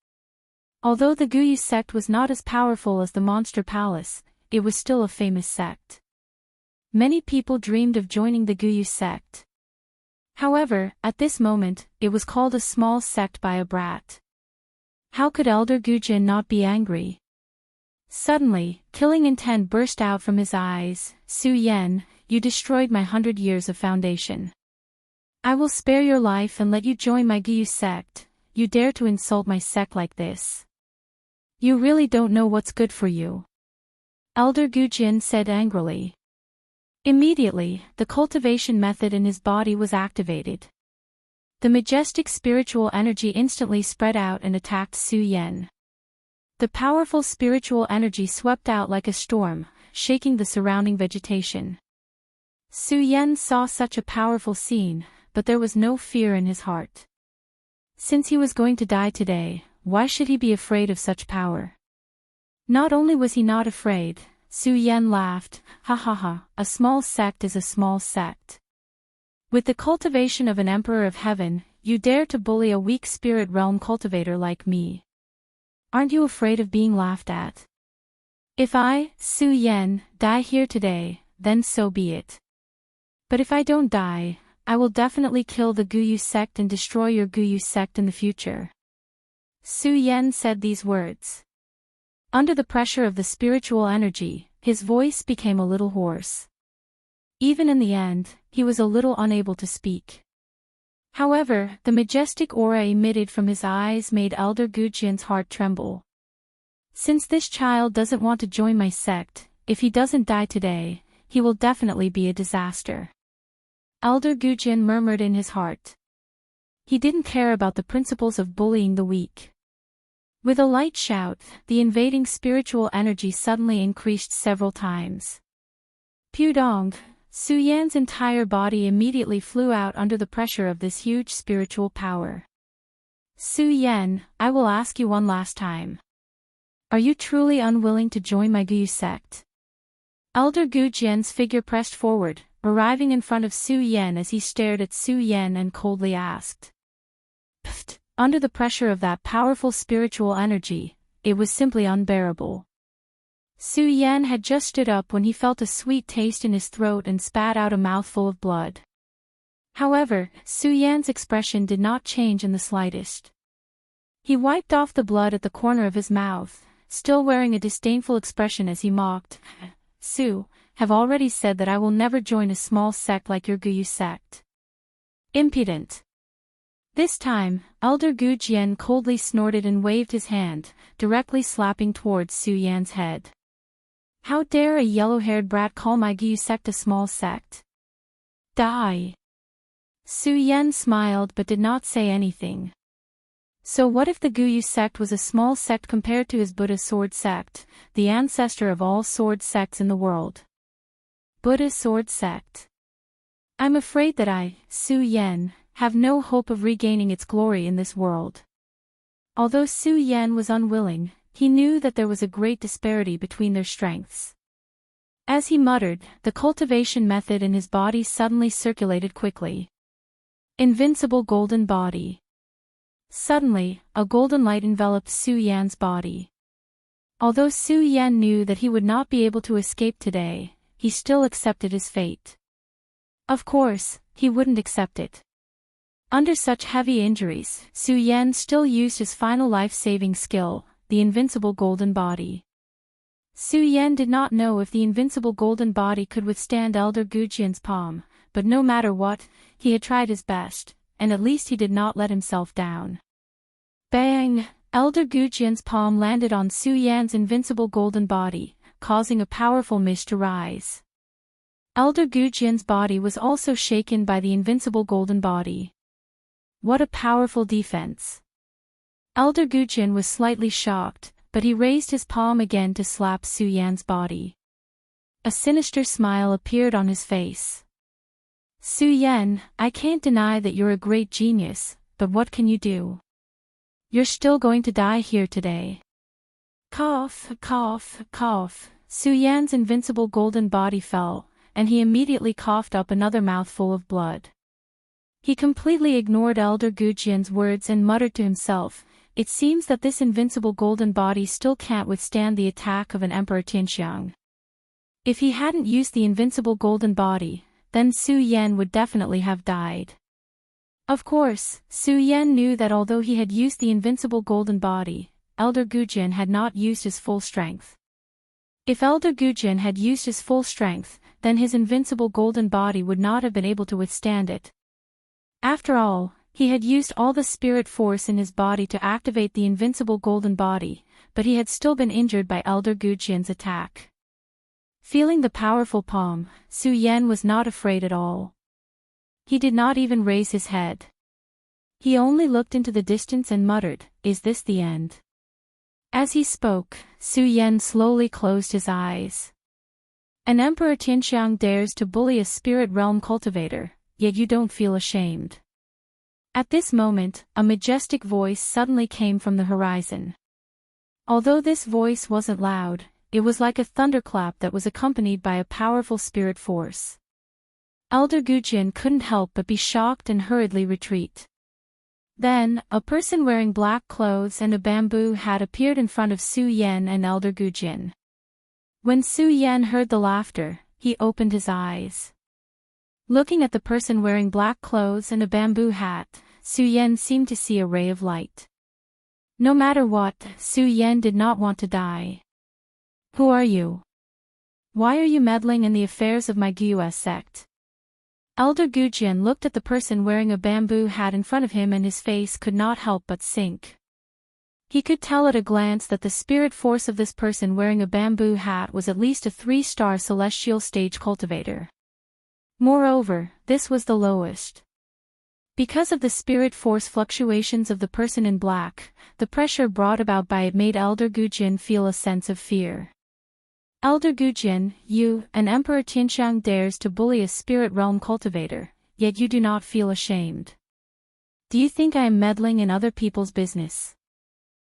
Although the Guyus sect was not as powerful as the Monster Palace, it was still a famous sect. Many people dreamed of joining the Guyus sect. However, at this moment, it was called a small sect by a brat. How could Elder Gu Jian not be angry? Suddenly, killing intent burst out from his eyes. "Su Yan, you destroyed my 100 years of foundation. I will spare your life and let you join my Guyus sect. You dare to insult my sect like this? You really don't know what's good for you," Elder Gu Jian said angrily. Immediately, the cultivation method in his body was activated. The majestic spiritual energy instantly spread out and attacked Su Yan. The powerful spiritual energy swept out like a storm, shaking the surrounding vegetation. Su Yan saw such a powerful scene, but there was no fear in his heart. Since he was going to die today, why should he be afraid of such power? Not only was he not afraid, Su Yan laughed. Ha ha ha, a small sect is a small sect. With the cultivation of an emperor of heaven, you dare to bully a weak spirit realm cultivator like me. Aren't you afraid of being laughed at? If I, Su Yan, die here today, then so be it. But if I don't die, I will definitely kill the Guyu sect and destroy your Guyu sect in the future. Su Yan said these words. Under the pressure of the spiritual energy, his voice became a little hoarse. Even in the end, he was a little unable to speak. However, the majestic aura emitted from his eyes made Elder Gujian's heart tremble. Since this child doesn't want to join my sect, if he doesn't die today, he will definitely be a disaster. Elder Gujian murmured in his heart. He didn't care about the principles of bullying the weak. With a light shout, the invading spiritual energy suddenly increased several times. Pudong, Su Yan's entire body immediately flew out under the pressure of this huge spiritual power. Su Yan, I will ask you one last time. Are you truly unwilling to join my Guyu sect? Elder Gujian's figure pressed forward, arriving in front of Su Yan as he stared at Su Yan and coldly asked. Pfft, under the pressure of that powerful spiritual energy, it was simply unbearable. Su Yan had just stood up when he felt a sweet taste in his throat and spat out a mouthful of blood. However, Su Yan's expression did not change in the slightest. He wiped off the blood at the corner of his mouth, still wearing a disdainful expression as he mocked. Su, have already said that I will never join a small sect like your Guyu sect. Impudent. This time, Elder Gujian coldly snorted and waved his hand, directly slapping towards Su Yan's head. How dare a yellow-haired brat call my Guyu sect a small sect? Die! Su Yan smiled but did not say anything. So what if the Guyu sect was a small sect compared to his Buddha sword sect, the ancestor of all sword sects in the world? Buddha sword sect. I'm afraid that I, Su Yan, have no hope of regaining its glory in this world. Although Su Yan was unwilling, he knew that there was a great disparity between their strengths. As he muttered, the cultivation method in his body suddenly circulated quickly. Invincible golden body. Suddenly, a golden light enveloped Su Yan's body. Although Su Yan knew that he would not be able to escape today, he still accepted his fate. Of course, he wouldn't accept it. Under such heavy injuries, Su Yan still used his final life-saving skill, the invincible golden body. Su Yan did not know if the invincible golden body could withstand Elder Gujian's palm, but no matter what, he had tried his best, and at least he did not let himself down. Bang! Elder Gujian's palm landed on Su Yan's invincible golden body, causing a powerful mist to rise. Elder Gujian's body was also shaken by the invincible golden body. What a powerful defense! Elder Gujian was slightly shocked, but he raised his palm again to slap Su Yan's body. A sinister smile appeared on his face. Su Yan, I can't deny that you're a great genius, but what can you do? You're still going to die here today. Cough, cough, cough. Su Yan's invincible golden body fell, and he immediately coughed up another mouthful of blood. He completely ignored Elder Gujian's words and muttered to himself, it seems that this invincible golden body still can't withstand the attack of an Emperor Tianxiang. If he hadn't used the invincible golden body, then Su Yan would definitely have died. Of course, Su Yan knew that although he had used the invincible golden body, Elder Gujian had not used his full strength. If Elder Gujian had used his full strength, then his invincible golden body would not have been able to withstand it. After all, he had used all the spirit force in his body to activate the invincible golden body, but he had still been injured by Elder Gujian's attack. Feeling the powerful palm, Su Yan was not afraid at all. He did not even raise his head. He only looked into the distance and muttered, "Is this the end?" As he spoke, Su Yan slowly closed his eyes. An Emperor Tianxiang dares to bully a spirit realm cultivator, yet you don't feel ashamed. At this moment, a majestic voice suddenly came from the horizon. Although this voice wasn't loud, it was like a thunderclap that was accompanied by a powerful spirit force. Elder Gujin couldn't help but be shocked and hurriedly retreat. Then, a person wearing black clothes and a bamboo hat appeared in front of Su Yan and Elder Gujin. When Su Yan heard the laughter, he opened his eyes. Looking at the person wearing black clothes and a bamboo hat, Su Yan seemed to see a ray of light. No matter what, Su Yan did not want to die. Who are you? Why are you meddling in the affairs of my Gyues sect? Elder Gujin looked at the person wearing a bamboo hat in front of him and his face could not help but sink. He could tell at a glance that the spirit force of this person wearing a bamboo hat was at least a 3-star celestial stage cultivator. Moreover, this was the lowest. Because of the spirit force fluctuations of the person in black, the pressure brought about by it made Elder Gujin feel a sense of fear. Elder Gujin, you, an Emperor Tianxiang, dares to bully a spirit realm cultivator, yet you do not feel ashamed. Do you think I am meddling in other people's business?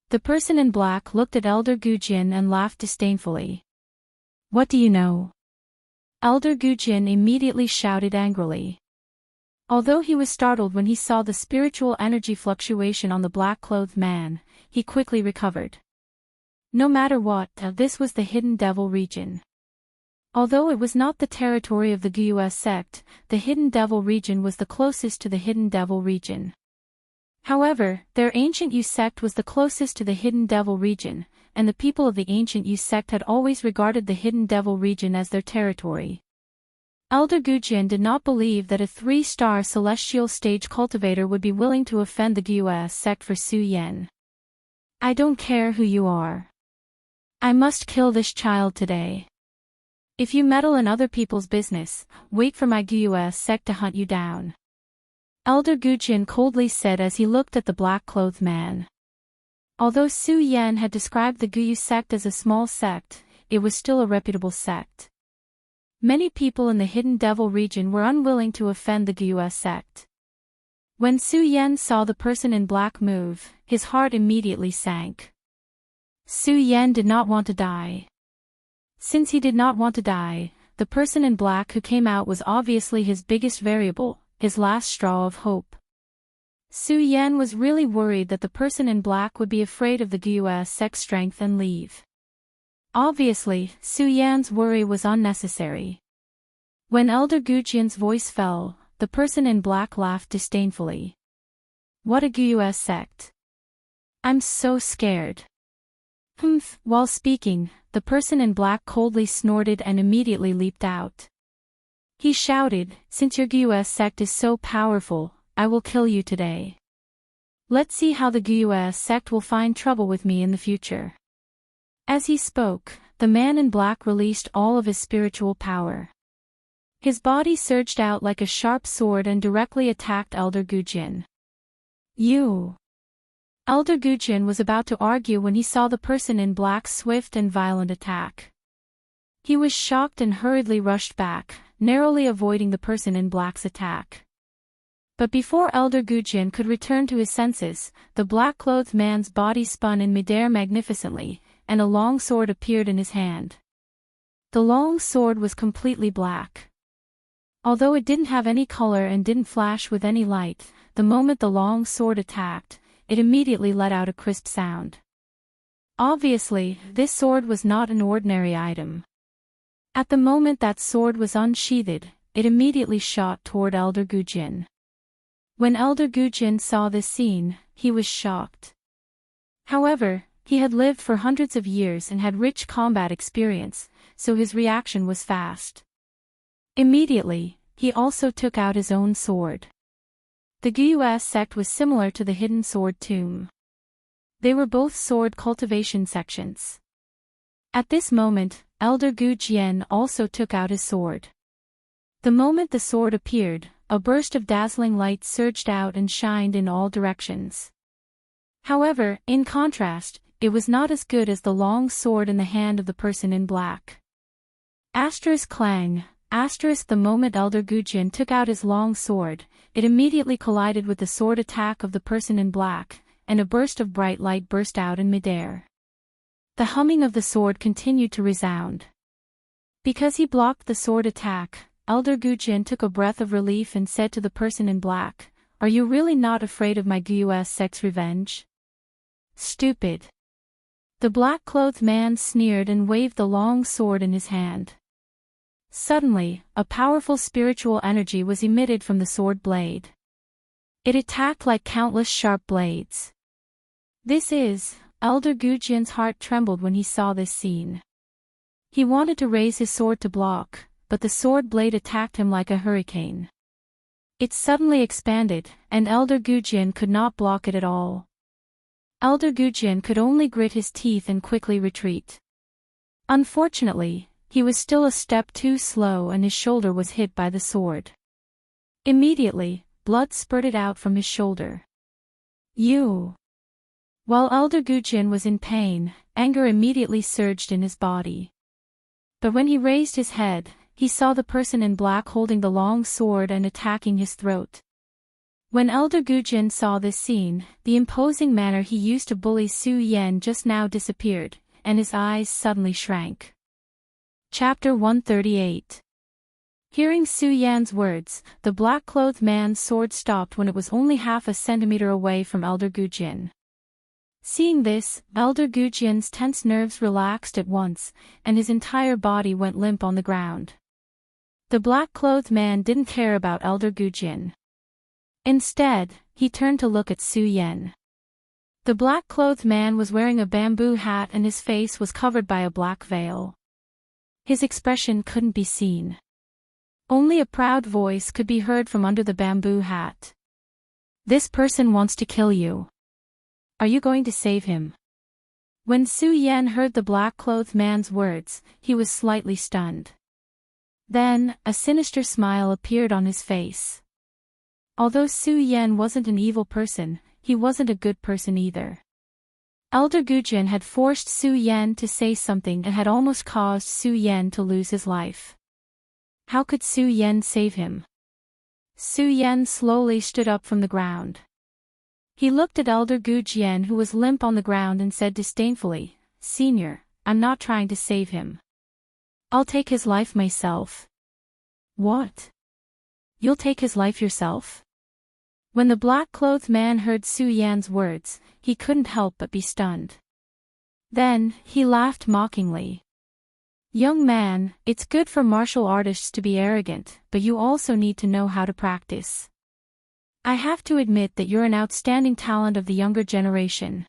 The person in black looked at Elder Gujin and laughed disdainfully. What do you know? Elder Gujin immediately shouted angrily. Although he was startled when he saw the spiritual energy fluctuation on the black-clothed man, he quickly recovered. No matter what, this was the Hidden Devil region. Although it was not the territory of the Gyues sect, the Hidden Devil region was the closest to the Hidden Devil region. However, their Ancient Yu sect was the closest to the Hidden Devil region, and the people of the Ancient Yu sect had always regarded the Hidden Devil region as their territory. Elder Gujin did not believe that a 3-star celestial stage cultivator would be willing to offend the Gyues sect for Su Yan. I don't care who you are. I must kill this child today. If you meddle in other people's business, wait for my Gyues sect to hunt you down. Elder Gujin coldly said as he looked at the black-clothed man. Although Su Yan had described the Gyues sect as a small sect, it was still a reputable sect. Many people in the Hidden Devil region were unwilling to offend the Gyues sect. When Su Yan saw the person in black move, his heart immediately sank. Su Yan did not want to die. Since he did not want to die, the person in black who came out was obviously his biggest variable, his last straw of hope. Su Yan was really worried that the person in black would be afraid of the Gyues sect's strength and leave. Obviously, Su Yan's worry was unnecessary. When Elder Gujin's voice fell, the person in black laughed disdainfully. What a Gyues sect. I'm so scared. Humph. While speaking, the person in black coldly snorted and immediately leaped out. He shouted, since your Gyues sect is so powerful, I will kill you today. Let's see how the Gyues sect will find trouble with me in the future. As he spoke, the man in black released all of his spiritual power. His body surged out like a sharp sword and directly attacked Elder Gujin. You! Elder Gujin was about to argue when he saw the person in black's swift and violent attack. He was shocked and hurriedly rushed back, narrowly avoiding the person in black's attack. But before Elder Gujin could return to his senses, the black-clothed man's body spun in midair magnificently, and a long sword appeared in his hand. The long sword was completely black. Although it didn't have any color and didn't flash with any light, the moment the long sword attacked, it immediately let out a crisp sound. Obviously, this sword was not an ordinary item. At the moment that sword was unsheathed, it immediately shot toward Elder Gujin. When Elder Gujin saw this scene, he was shocked. However, he had lived for hundreds of years and had rich combat experience, so his reaction was fast. Immediately, he also took out his own sword. The Gyues sect was similar to the Hidden Sword Tomb. They were both sword cultivation sections. At this moment, Elder Gujin also took out his sword. The moment the sword appeared, a burst of dazzling light surged out and shined in all directions. However, in contrast, it was not as good as the long sword in the hand of the person in black. Asterisk clang. Asterisk. The moment Elder Gujin took out his long sword, it immediately collided with the sword attack of the person in black, and a burst of bright light burst out in midair. The humming of the sword continued to resound. Because he blocked the sword attack, Elder Gujin took a breath of relief and said to the person in black, "Are you really not afraid of my Gu's sex revenge?" "Stupid." The black-clothed man sneered and waved the long sword in his hand. Suddenly, a powerful spiritual energy was emitted from the sword blade. It attacked like countless sharp blades. Elder Gujin's heart trembled when he saw this scene. He wanted to raise his sword to block, but the sword blade attacked him like a hurricane. It suddenly expanded, and Elder Gujin could not block it at all. Elder Gujin could only grit his teeth and quickly retreat. Unfortunately, he was still a step too slow and his shoulder was hit by the sword. Immediately, blood spurted out from his shoulder. "You!" While Elder Gujin was in pain, anger immediately surged in his body. But when he raised his head, he saw the person in black holding the long sword and attacking his throat. When Elder Gujin saw this scene, the imposing manner he used to bully Su Yan just now disappeared, and his eyes suddenly shrank. Chapter 138. Hearing Su Yan's words, the black-clothed man's sword stopped when it was only half a centimeter away from Elder Gujin. Seeing this, Elder Gujin's tense nerves relaxed at once, and his entire body went limp on the ground. The black-clothed man didn't care about Elder Gujin. Instead, he turned to look at Su Yan. The black-clothed man was wearing a bamboo hat and his face was covered by a black veil. His expression couldn't be seen. Only a proud voice could be heard from under the bamboo hat. "This person wants to kill you. Are you going to save him?" When Su Yan heard the black-clothed man's words, he was slightly stunned. Then, a sinister smile appeared on his face. Although Su Yan wasn't an evil person, he wasn't a good person either. Elder Gujin had forced Su Yan to say something and had almost caused Su Yan to lose his life. How could Su Yan save him? Su Yan slowly stood up from the ground. He looked at Elder Gujin who was limp on the ground and said disdainfully, "Senior, I'm not trying to save him. I'll take his life myself." "What? You'll take his life yourself?" When the black-clothed man heard Su Yan's words, he couldn't help but be stunned. Then, he laughed mockingly. "Young man, it's good for martial artists to be arrogant, but you also need to know how to practice. I have to admit that you're an outstanding talent of the younger generation.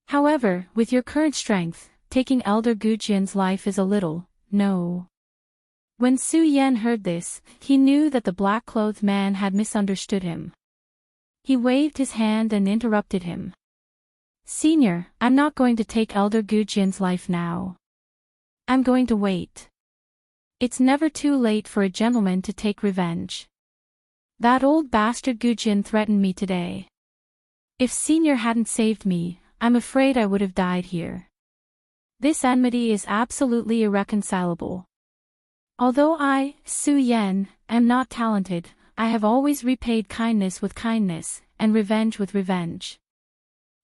However, with your current strength, taking Elder Gujin's life is a little, no." When Su Yan heard this, he knew that the black-clothed man had misunderstood him. He waved his hand and interrupted him. "Senior, I'm not going to take Elder Gujin's life now. I'm going to wait. It's never too late for a gentleman to take revenge. That old bastard Gujin threatened me today. If Senior hadn't saved me, I'm afraid I would have died here. This enmity is absolutely irreconcilable. Although I, Su Yan, am not talented, I have always repaid kindness with kindness, and revenge with revenge.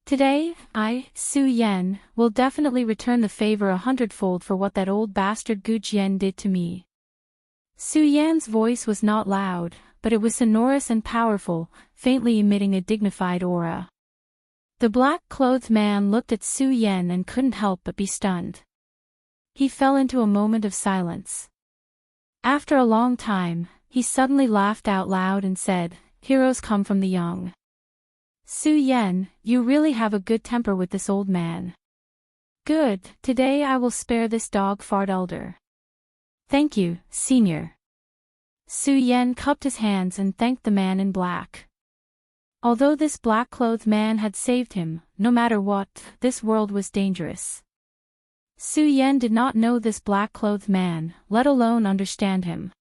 Today, I, Su Yan, will definitely return the favor 100-fold for what that old bastard Gujin did to me." Su Yan's voice was not loud, but it was sonorous and powerful, faintly emitting a dignified aura. The black-clothed man looked at Su Yan and couldn't help but be stunned. He fell into a moment of silence. After a long time, he suddenly laughed out loud and said, "Heroes come from the young. Su Yan, you really have a good temper with this old man. Good, today I will spare this dog fart elder." "Thank you, Senior." Su Yan cupped his hands and thanked the man in black. Although this black-clothed man had saved him, no matter what, this world was dangerous. Su Yan did not know this black-clothed man, let alone understand him.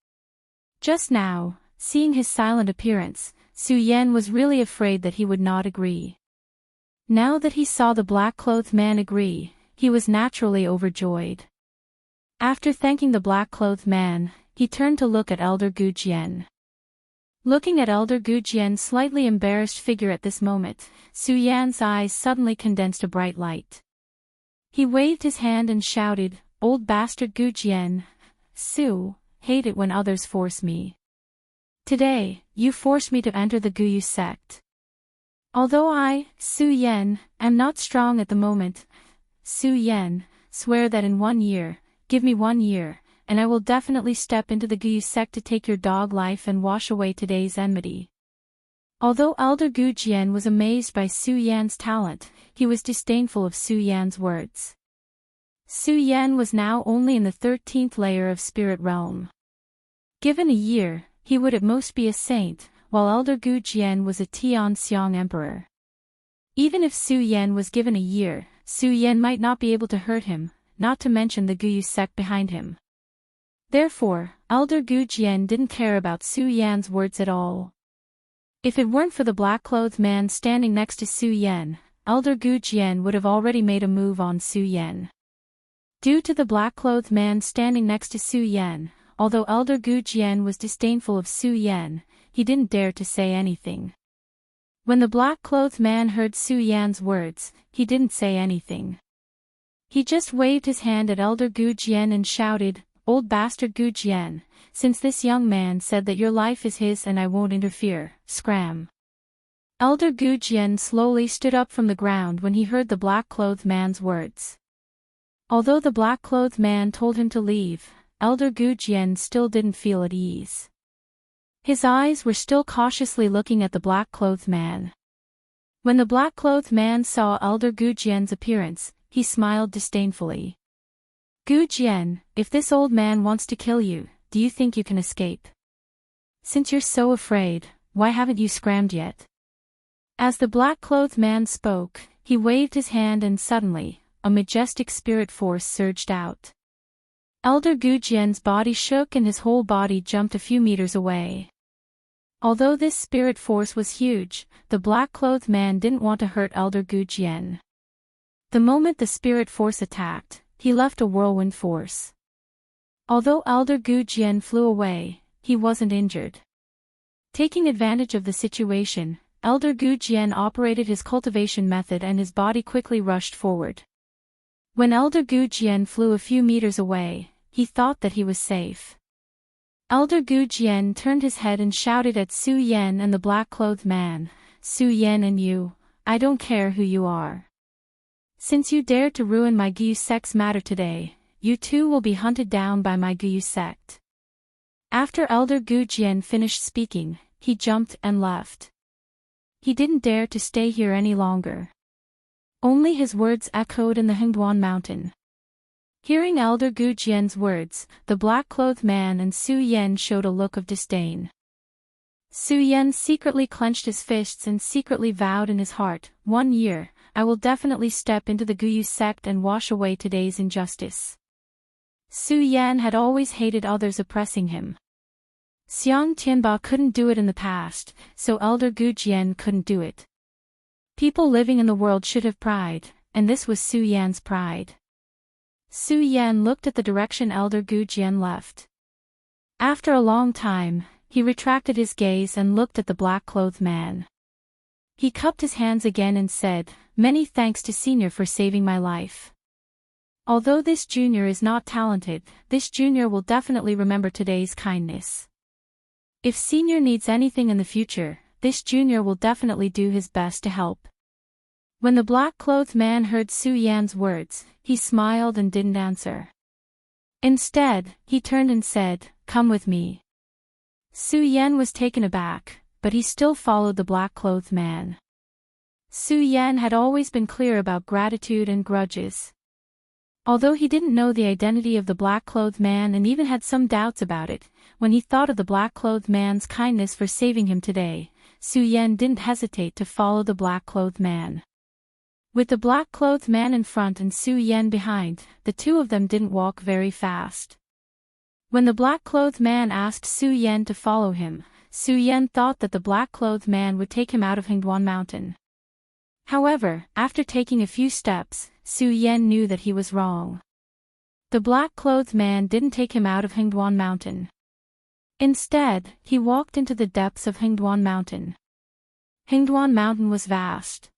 Just now, seeing his silent appearance, Su Yan was really afraid that he would not agree. Now that he saw the black-clothed man agree, he was naturally overjoyed. After thanking the black-clothed man, he turned to look at Elder Gujin. Looking at Elder Gujin's slightly embarrassed figure at this moment, Su Yan's eyes suddenly condensed a bright light. He waved his hand and shouted, "Old bastard Gujian! Su, hate it when others force me. Today, you forced me to enter the Guyu sect. Although I, Su Yan, am not strong at the moment, Su Yan, swear that in 1 year, give me 1 year, and I will definitely step into the Guyu sect to take your dog life and wash away today's enmity." Although Elder Gu Jian was amazed by Su Yan's talent, he was disdainful of Su Yan's words. Su Yan was now only in the 13th layer of spirit realm. Given a year, he would at most be a saint, while Elder Gu Jian was a Tian Xiang emperor. Even if Su Yan was given a year, Su Yan might not be able to hurt him, not to mention the Guyu sect behind him. Therefore, Elder Gu Jian didn't care about Su Yan's words at all. If it weren't for the black-clothed man standing next to Su Yan, Elder Gu Jian would have already made a move on Su Yan. Due to the black-clothed man standing next to Su Yan, although Elder Gu Jian was disdainful of Su Yan, he didn't dare to say anything. When the black-clothed man heard Su Yan's words, he didn't say anything. He just waved his hand at Elder Gu Jian and shouted, "Old bastard Gu Jian, since this young man said that your life is his and I won't interfere, scram." Elder Gu Jian slowly stood up from the ground when he heard the black-clothed man's words. Although the black-clothed man told him to leave, Elder Gu Jian still didn't feel at ease. His eyes were still cautiously looking at the black-clothed man. When the black-clothed man saw Elder Gu Jian's appearance, he smiled disdainfully. "Gu Jian, if this old man wants to kill you, do you think you can escape? Since you're so afraid, why haven't you scrammed yet?" As the black-clothed man spoke, he waved his hand and suddenly, a majestic spirit force surged out. Elder Gu Jian's body shook and his whole body jumped a few meters away. Although this spirit force was huge, the black-clothed man didn't want to hurt Elder Gu Jian. The moment the spirit force attacked, he left a whirlwind force. Although Elder Gu Jian flew away, he wasn't injured. Taking advantage of the situation, Elder Gu Jian operated his cultivation method and his body quickly rushed forward. When Elder Gu Jian flew a few meters away, he thought that he was safe. Elder Gu Jian turned his head and shouted at Su Yan and the black-clothed man, "Su Yan and you, I don't care who you are. Since you dared to ruin my Guyu sect's matter today, you too will be hunted down by my Guyu sect." After Elder Gu Jian finished speaking, he jumped and left. He didn't dare to stay here any longer. Only his words echoed in the Hengduan mountain. Hearing Elder Gu Jian's words, the black-clothed man and Su Yan showed a look of disdain. Su Yan secretly clenched his fists and secretly vowed in his heart, 1 year, I will definitely step into the Guyu sect and wash away today's injustice. Su Yan had always hated others oppressing him. Xiang Tianba couldn't do it in the past, so Elder Gu Jian couldn't do it. People living in the world should have pride, and this was Su Yan's pride. Su Yan looked at the direction Elder Gu Jian left. After a long time, he retracted his gaze and looked at the black-clothed man. He cupped his hands again and said, "Many thanks to Senior for saving my life. Although this junior is not talented, this junior will definitely remember today's kindness. If Senior needs anything in the future, this junior will definitely do his best to help." When the black-clothed man heard Su Yan's words, he smiled and didn't answer. Instead, he turned and said, "Come with me." Su Yan was taken aback, but he still followed the black-clothed man. Su Yan had always been clear about gratitude and grudges. Although he didn't know the identity of the black-clothed man and even had some doubts about it, when he thought of the black-clothed man's kindness for saving him today, Su Yan didn't hesitate to follow the black-clothed man. With the black-clothed man in front and Su Yan behind, the two of them didn't walk very fast. When the black-clothed man asked Su Yan to follow him, Su Yan thought that the black-clothed man would take him out of Hengduan Mountain. However, after taking a few steps, Su Yan knew that he was wrong. The black-clothed man didn't take him out of Hengduan Mountain. Instead, he walked into the depths of Hengduan Mountain. Hengduan Mountain was vast.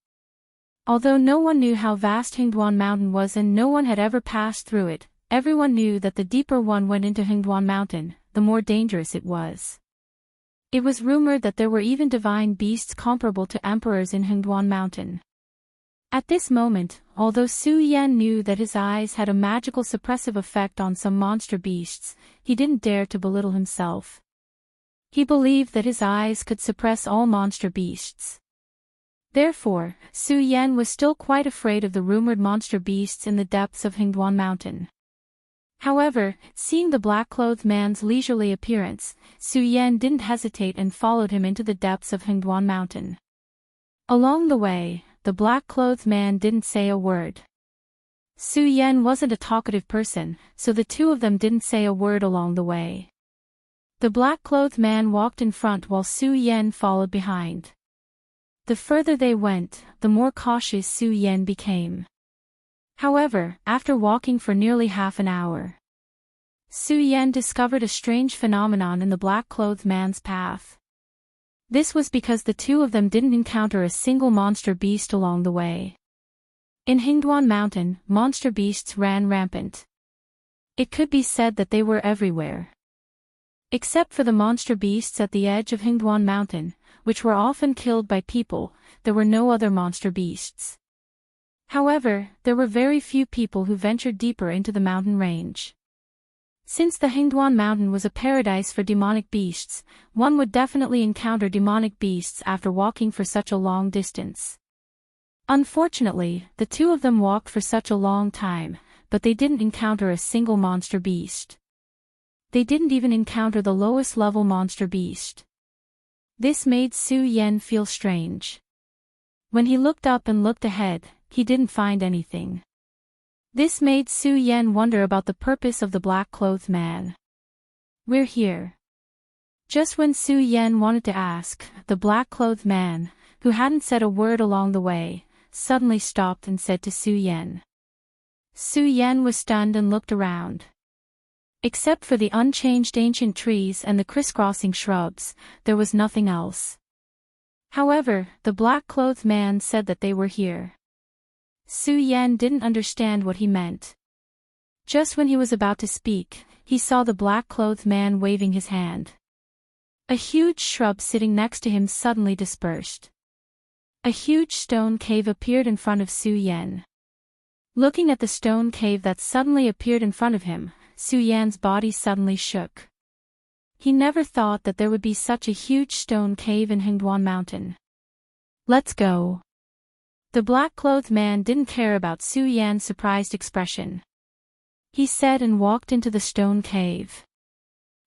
Although no one knew how vast Hingduan Mountain was and no one had ever passed through it, everyone knew that the deeper one went into Hingduan Mountain, the more dangerous it was. It was rumored that there were even divine beasts comparable to emperors in Hingduan Mountain. At this moment, although Su Yan knew that his eyes had a magical suppressive effect on some monster beasts, he didn't dare to belittle himself. He believed that his eyes could suppress all monster beasts. Therefore, Su Yan was still quite afraid of the rumored monster beasts in the depths of Hingduan Mountain. However, seeing the black-clothed man's leisurely appearance, Su Yan didn't hesitate and followed him into the depths of Hingduan Mountain. Along the way, the black-clothed man didn't say a word. Su Yan wasn't a talkative person, so the two of them didn't say a word along the way. The black-clothed man walked in front while Su Yan followed behind. The further they went, the more cautious Su Yan became. However, after walking for nearly half an hour, Su Yan discovered a strange phenomenon in the black-clothed man's path. This was because the two of them didn't encounter a single monster beast along the way. In Hingduan Mountain, monster beasts ran rampant. It could be said that they were everywhere. Except for the monster beasts at the edge of Hingduan Mountain, which were often killed by people, there were no other monster beasts. However, there were very few people who ventured deeper into the mountain range. Since the Hingduan Mountain was a paradise for demonic beasts, one would definitely encounter demonic beasts after walking for such a long distance. Unfortunately, the two of them walked for such a long time, but they didn't encounter a single monster beast. They didn't even encounter the lowest level monster beast. This made Su Yan feel strange. When he looked up and looked ahead, he didn't find anything. This made Su Yan wonder about the purpose of the black-clothed man. "We're here." Just when Su Yan wanted to ask, the black-clothed man, who hadn't said a word along the way, suddenly stopped and said to Su Yan. Su Yan was stunned and looked around. Except for the unchanged ancient trees and the crisscrossing shrubs, there was nothing else. However, the black-clothed man said that they were here. Su Yan didn't understand what he meant. Just when he was about to speak, he saw the black-clothed man waving his hand. A huge shrub sitting next to him suddenly dispersed. A huge stone cave appeared in front of Su Yan. Looking at the stone cave that suddenly appeared in front of him, Su Yan's body suddenly shook. He never thought that there would be such a huge stone cave in Hingduan Mountain. "Let's go." The black-clothed man didn't care about Su Yan's surprised expression. He said and walked into the stone cave.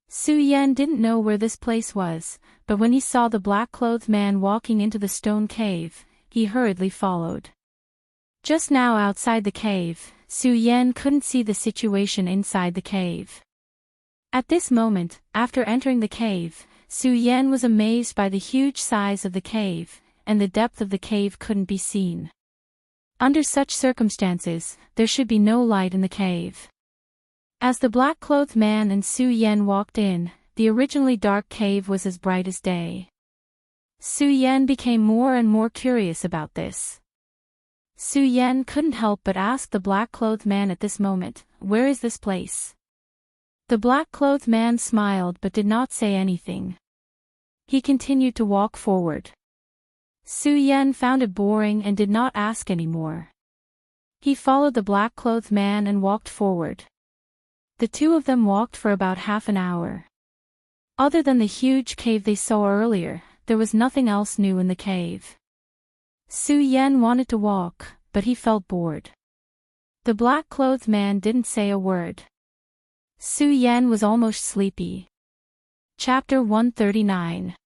Su Yan didn't know where this place was, but when he saw the black-clothed man walking into the stone cave, he hurriedly followed. Just now outside the cave, Su Yan couldn't see the situation inside the cave. At this moment, after entering the cave, Su Yan was amazed by the huge size of the cave, and the depth of the cave couldn't be seen. Under such circumstances, there should be no light in the cave. As the black-clothed man and Su Yan walked in, the originally dark cave was as bright as day. Su Yan became more and more curious about this. Su Yan couldn't help but ask the black-clothed man at this moment, "Where is this place?" The black-clothed man smiled but did not say anything. He continued to walk forward. Su Yan found it boring and did not ask any more. He followed the black-clothed man and walked forward. The two of them walked for about half an hour. Other than the huge cave they saw earlier, there was nothing else new in the cave. Su Yan wanted to walk, but he felt bored. The black-clothed man didn't say a word. Su Yan was almost sleepy. Chapter 139.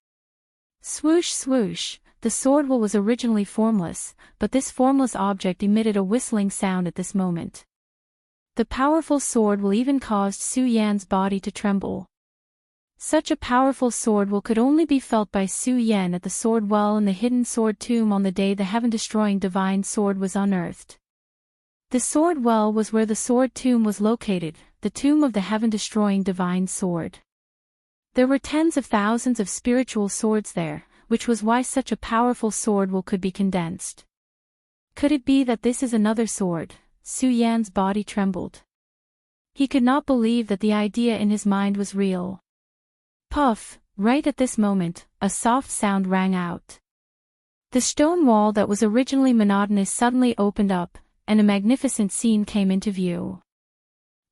Swoosh swoosh, the sword was originally formless, but this formless object emitted a whistling sound at this moment. The powerful sword even caused Su Yan's body to tremble. Such a powerful sword could only be felt by Su Yan at the sword well in the hidden sword tomb on the day the heaven-destroying divine sword was unearthed. The sword well was where the sword tomb was located, the tomb of the heaven-destroying divine sword. There were tens of thousands of spiritual swords there, which was why such a powerful sword could be condensed. Could it be that this is another sword? Su Yan's body trembled. He could not believe that the idea in his mind was real. Puff! Right at this moment, a soft sound rang out. The stone wall that was originally monotonous suddenly opened up, and a magnificent scene came into view.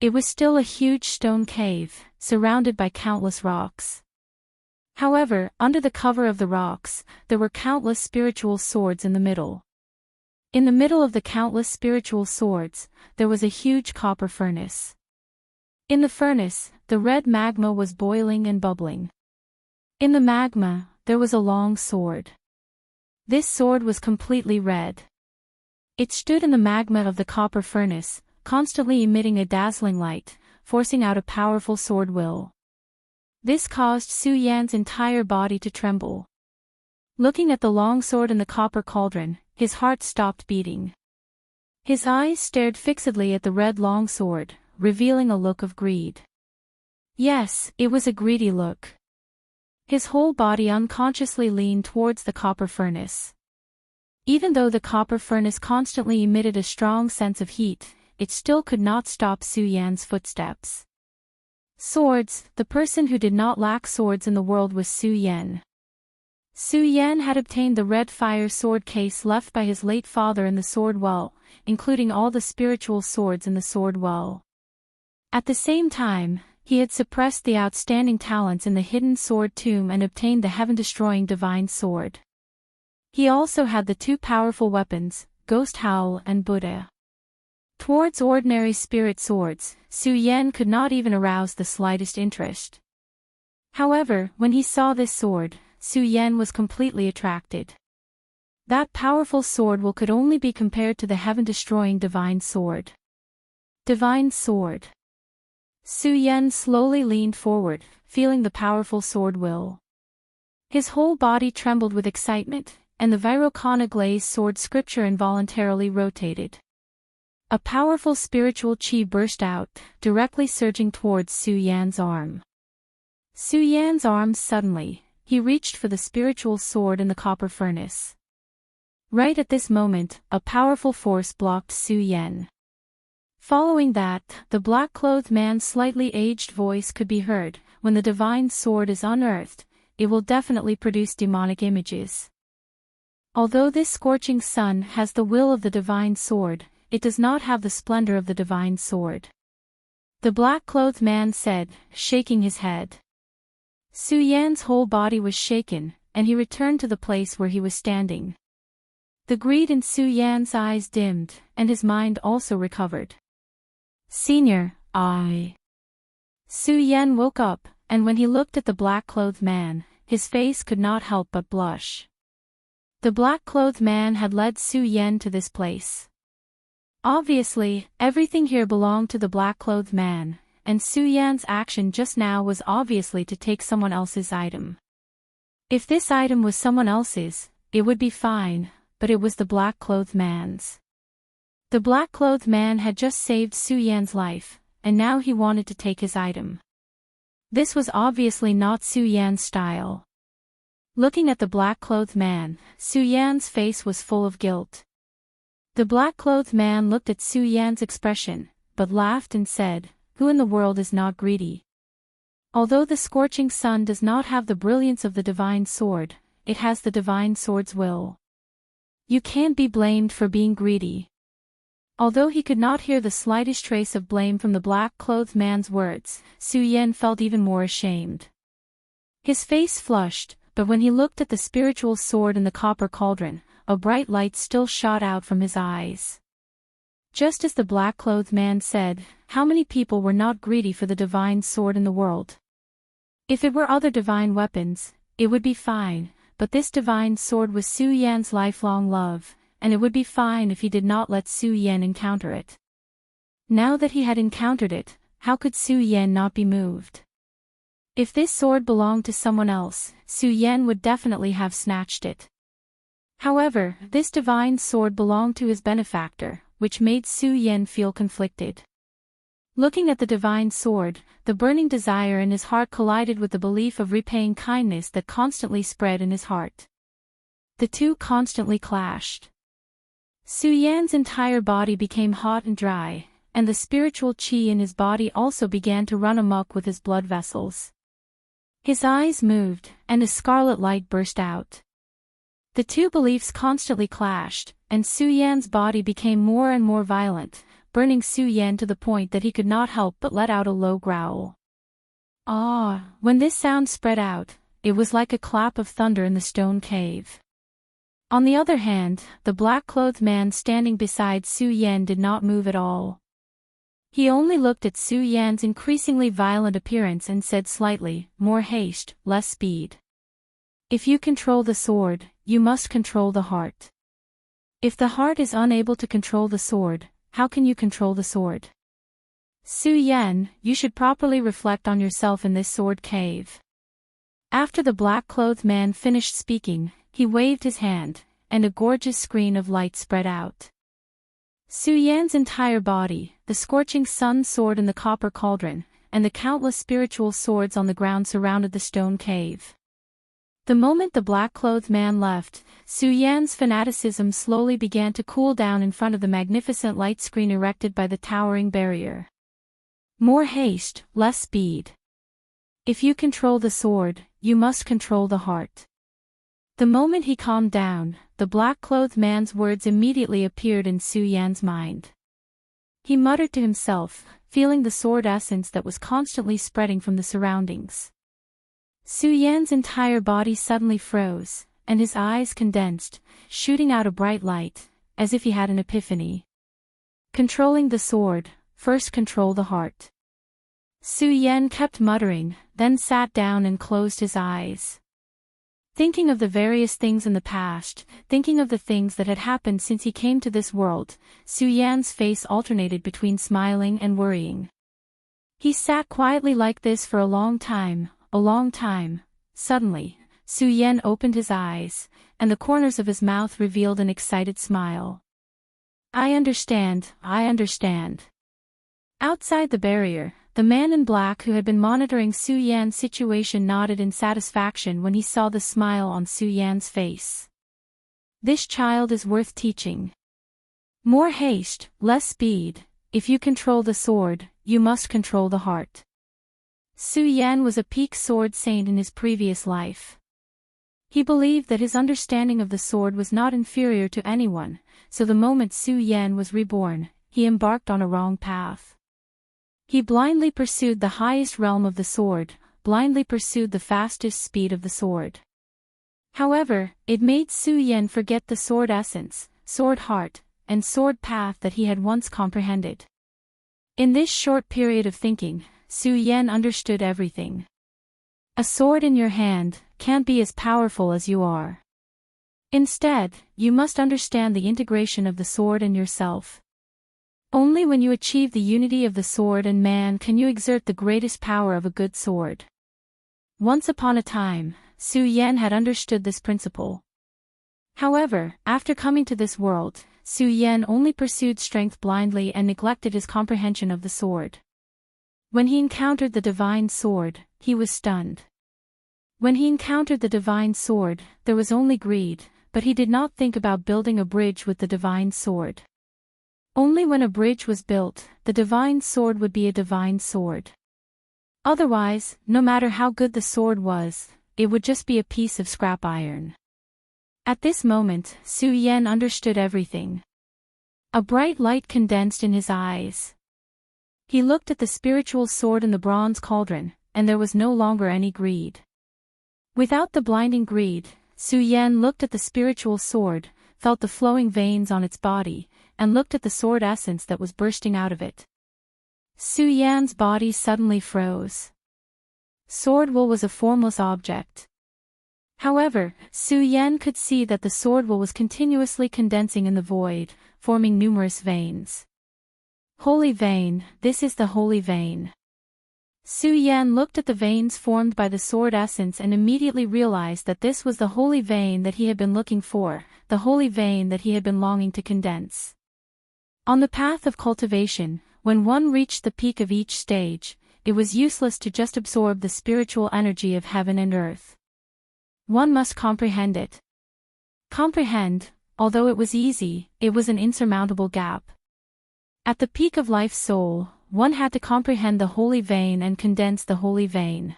It was still a huge stone cave, surrounded by countless rocks. However, under the cover of the rocks, there were countless spiritual swords in the middle. In the middle of the countless spiritual swords, there was a huge copper furnace. In the furnace, the red magma was boiling and bubbling. In the magma, there was a long sword. This sword was completely red. It stood in the magma of the copper furnace, constantly emitting a dazzling light, forcing out a powerful sword will. This caused Su Yan's entire body to tremble. Looking at the long sword in the copper cauldron, his heart stopped beating. His eyes stared fixedly at the red long sword, revealing a look of greed. Yes, it was a greedy look. His whole body unconsciously leaned towards the copper furnace. Even though the copper furnace constantly emitted a strong sense of heat, it still could not stop Su Yan's footsteps. Swords, the person who did not lack swords in the world was Su Yan. Su Yan had obtained the red fire sword case left by his late father in the sword well, including all the spiritual swords in the sword well. At the same time, he had suppressed the outstanding talents in the hidden sword tomb and obtained the heaven-destroying divine sword. He also had the two powerful weapons, Ghost Howl and Buddha. Towards ordinary spirit swords, Su Yan could not even arouse the slightest interest. However, when he saw this sword, Su Yan was completely attracted. That powerful sword will could only be compared to the heaven-destroying divine sword. Divine sword. Su Yan slowly leaned forward, feeling the powerful sword will. His whole body trembled with excitement, and the Vairocana glazed sword scripture involuntarily rotated. A powerful spiritual chi burst out, directly surging towards Su Yan's arm. Su Yan's arm suddenly, he reached for the spiritual sword in the copper furnace. Right at this moment, a powerful force blocked Su Yan. Following that, the black-clothed man's slightly aged voice could be heard, "When the divine sword is unearthed, it will definitely produce demonic images. Although this scorching sun has the will of the divine sword, it does not have the splendor of the divine sword," the black-clothed man said, shaking his head. Su Yan's whole body was shaken, and he returned to the place where he was standing. The greed in Su Yan's eyes dimmed, and his mind also recovered. "Senior, Su Yan woke up, and when he looked at the black-clothed man, his face could not help but blush. The black-clothed man had led Su Yan to this place. Obviously, everything here belonged to the black-clothed man, and Su Yan's action just now was obviously to take someone else's item. If this item was someone else's, it would be fine, but it was the black-clothed man's. The black-clothed man had just saved Su Yan's life, and now he wanted to take his item. This was obviously not Su Yan's style. Looking at the black-clothed man, Su Yan's face was full of guilt. The black-clothed man looked at Su Yan's expression, but laughed and said, "Who in the world is not greedy? Although the scorching sun does not have the brilliance of the divine sword, it has the divine sword's will. You can't be blamed for being greedy." Although he could not hear the slightest trace of blame from the black-clothed man's words, Su Yan felt even more ashamed. His face flushed, but when he looked at the spiritual sword in the copper cauldron, a bright light still shot out from his eyes. Just as the black-clothed man said, how many people were not greedy for the divine sword in the world? If it were other divine weapons, it would be fine, but this divine sword was Su Yan's lifelong love, and it would be fine if he did not let Su Yan encounter it. Now that he had encountered it, how could Su Yan not be moved? If this sword belonged to someone else, Su Yan would definitely have snatched it. However, this divine sword belonged to his benefactor, which made Su Yan feel conflicted. Looking at the divine sword, the burning desire in his heart collided with the belief of repaying kindness that constantly spread in his heart. The two constantly clashed. Su Yan's entire body became hot and dry, and the spiritual qi in his body also began to run amok with his blood vessels. His eyes moved, and a scarlet light burst out. The two beliefs constantly clashed, and Su Yan's body became more and more violent, burning Su Yan to the point that he could not help but let out a low growl. Ah! When this sound spread out, it was like a clap of thunder in the stone cave. On the other hand, the black-clothed man standing beside Su Yan did not move at all. He only looked at Su Yan's increasingly violent appearance and said slightly, "More haste, less speed. If you control the sword, you must control the heart. If the heart is unable to control the sword, how can you control the sword? Su Yan, you should properly reflect on yourself in this sword cave." After the black-clothed man finished speaking, he waved his hand, and a gorgeous screen of light spread out. Su Yan's entire body, the scorching sun sword in the copper cauldron, and the countless spiritual swords on the ground surrounded the stone cave. The moment the black-clothed man left, Su Yan's fanaticism slowly began to cool down in front of the magnificent light screen erected by the towering barrier. More haste, less speed. If you control the sword, you must control the heart. The moment he calmed down, the black-clothed man's words immediately appeared in Su Yan's mind. He muttered to himself, feeling the sword essence that was constantly spreading from the surroundings. Su Yan's entire body suddenly froze, and his eyes condensed, shooting out a bright light, as if he had an epiphany. Controlling the sword, first control the heart. Su Yan kept muttering, then sat down and closed his eyes. Thinking of the various things in the past, thinking of the things that had happened since he came to this world, Su Yan's face alternated between smiling and worrying. He sat quietly like this for a long time. Suddenly, Su Yan opened his eyes, and the corners of his mouth revealed an excited smile. I understand. Outside the barrier, the man in black who had been monitoring Su Yan's situation nodded in satisfaction when he saw the smile on Su Yan's face. This child is worth teaching. More haste, less speed. If you control the sword, you must control the heart. Su Yan was a peak sword saint in his previous life. He believed that his understanding of the sword was not inferior to anyone, so the moment Su Yan was reborn, he embarked on a wrong path. He blindly pursued the highest realm of the sword, blindly pursued the fastest speed of the sword. However, it made Su Yan forget the sword essence, sword heart, and sword path that he had once comprehended. In this short period of thinking, Su Yan understood everything. A sword in your hand can't be as powerful as you are. Instead, you must understand the integration of the sword and yourself. Only when you achieve the unity of the sword and man can you exert the greatest power of a good sword. Once upon a time, Su Yan had understood this principle. However, after coming to this world, Su Yan only pursued strength blindly and neglected his comprehension of the sword. When he encountered the divine sword, he was stunned. When he encountered the divine sword, there was only greed, but he did not think about building a bridge with the divine sword. Only when a bridge was built, the divine sword would be a divine sword. Otherwise, no matter how good the sword was, it would just be a piece of scrap iron. At this moment, Su Yan understood everything. A bright light condensed in his eyes. He looked at the spiritual sword in the bronze cauldron, and there was no longer any greed. Without the blinding greed, Su Yan looked at the spiritual sword, felt the flowing veins on its body, and looked at the sword essence that was bursting out of it. Su Yan's body suddenly froze. Sword wool was a formless object. However, Su Yan could see that the sword wool was continuously condensing in the void, forming numerous veins. Holy vein, this is the holy vein. Su Yan looked at the veins formed by the sword essence and immediately realized that this was the holy vein that he had been looking for, the holy vein that he had been longing to condense. On the path of cultivation, when one reached the peak of each stage, it was useless to just absorb the spiritual energy of heaven and earth. One must comprehend it. Comprehend, although it was easy, it was an insurmountable gap. At the peak of life's soul, one had to comprehend the holy vein and condense the holy vein.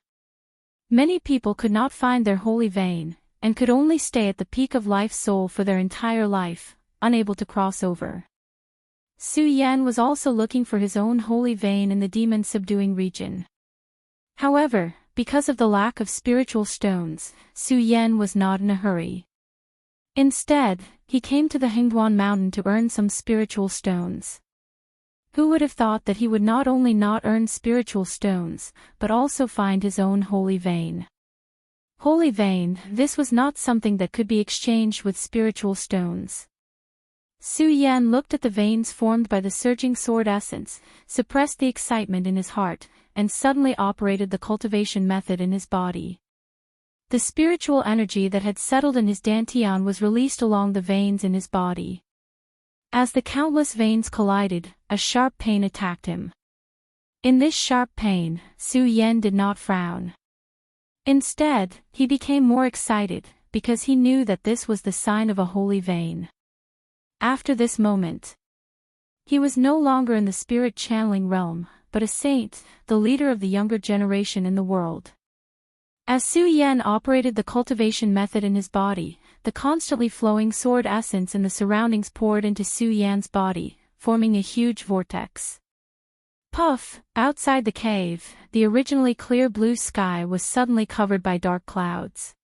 Many people could not find their holy vein, and could only stay at the peak of life's soul for their entire life, unable to cross over. Su Yan was also looking for his own holy vein in the demon-subduing region. However, because of the lack of spiritual stones, Su Yan was not in a hurry. Instead, he came to the Hengduan mountain to earn some spiritual stones. Who would have thought that he would not only not earn spiritual stones, but also find his own holy vein? Holy vein, this was not something that could be exchanged with spiritual stones. Su Yan looked at the veins formed by the surging sword essence, suppressed the excitement in his heart, and suddenly operated the cultivation method in his body. The spiritual energy that had settled in his dantian was released along the veins in his body. As the countless veins collided, a sharp pain attacked him. In this sharp pain, Su Yan did not frown. Instead, he became more excited, because he knew that this was the sign of a holy vein. After this moment, he was no longer in the spirit channeling realm, but a saint, the leader of the younger generation in the world. As Su Yan operated the cultivation method in his body, the constantly flowing sword essence in the surroundings poured into Su Yan's body, forming a huge vortex. Puff! Outside the cave, the originally clear blue sky was suddenly covered by dark clouds.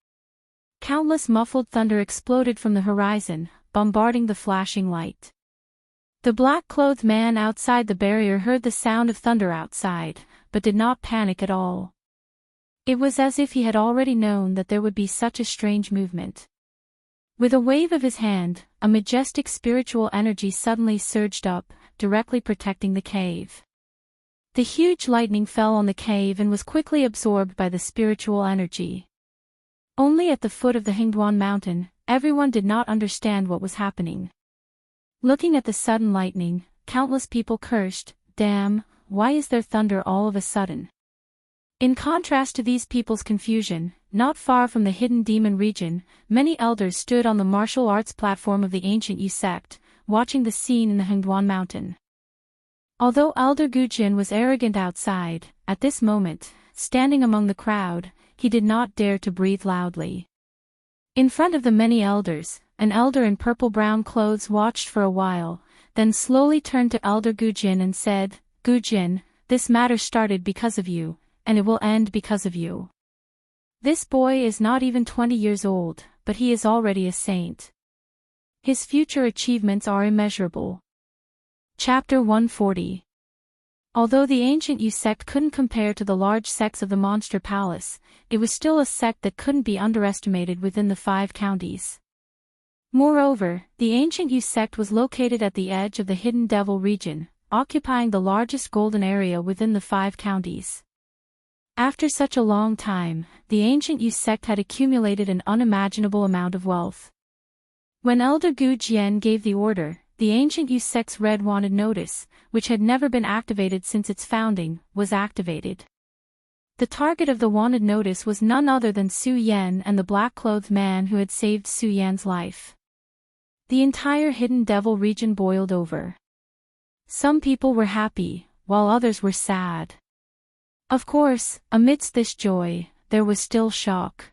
Countless muffled thunder exploded from the horizon, bombarding the flashing light. The black-clothed man outside the barrier heard the sound of thunder outside, but did not panic at all. It was as if he had already known that there would be such a strange movement. With a wave of his hand, a majestic spiritual energy suddenly surged up, directly protecting the cave. The huge lightning fell on the cave and was quickly absorbed by the spiritual energy. Only at the foot of the Hengduan mountain, everyone did not understand what was happening. Looking at the sudden lightning, countless people cursed, "Damn, why is there thunder all of a sudden?" In contrast to these people's confusion, not far from the hidden demon region, many elders stood on the martial arts platform of the ancient Yu sect, watching the scene in the Hengduan mountain. Although Elder Gujin was arrogant outside, at this moment, standing among the crowd, he did not dare to breathe loudly. In front of the many elders, an elder in purple-brown clothes watched for a while, then slowly turned to Elder Gujin and said, "Gujin, this matter started because of you, and it will end because of you. This boy is not even 20 years old, but he is already a saint. His future achievements are immeasurable." Chapter 140. Although the ancient Yu sect couldn't compare to the large sects of the Monster Palace, it was still a sect that couldn't be underestimated within the 5 counties. Moreover, the ancient Yu sect was located at the edge of the Hidden Devil region, occupying the largest golden area within the 5 counties. After such a long time, the ancient Yu sect had accumulated an unimaginable amount of wealth. When Elder Gu Jian gave the order, the ancient Yu sect's red wanted notice, which had never been activated since its founding, was activated. The target of the wanted notice was none other than Su Yan and the black-clothed man who had saved Su Yan's life. The entire Hidden Devil region boiled over. Some people were happy, while others were sad. Of course, amidst this joy, there was still shock.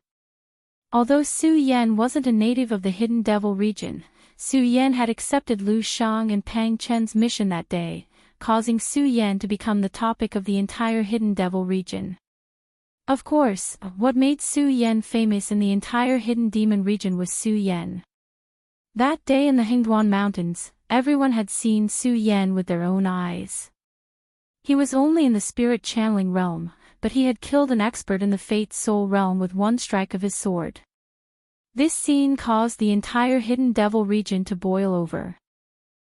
Although Su Yan wasn't a native of the Hidden Devil region, Su Yan had accepted Lu Shang and Pang Chen's mission that day, causing Su Yan to become the topic of the entire Hidden Devil region. Of course, what made Su Yan famous in the entire Hidden Demon region was Su Yan. That day in the Hengduan Mountains, everyone had seen Su Yan with their own eyes. He was only in the spirit channeling realm, but he had killed an expert in the Fate Soul realm with one strike of his sword. This scene caused the entire Hidden Devil region to boil over.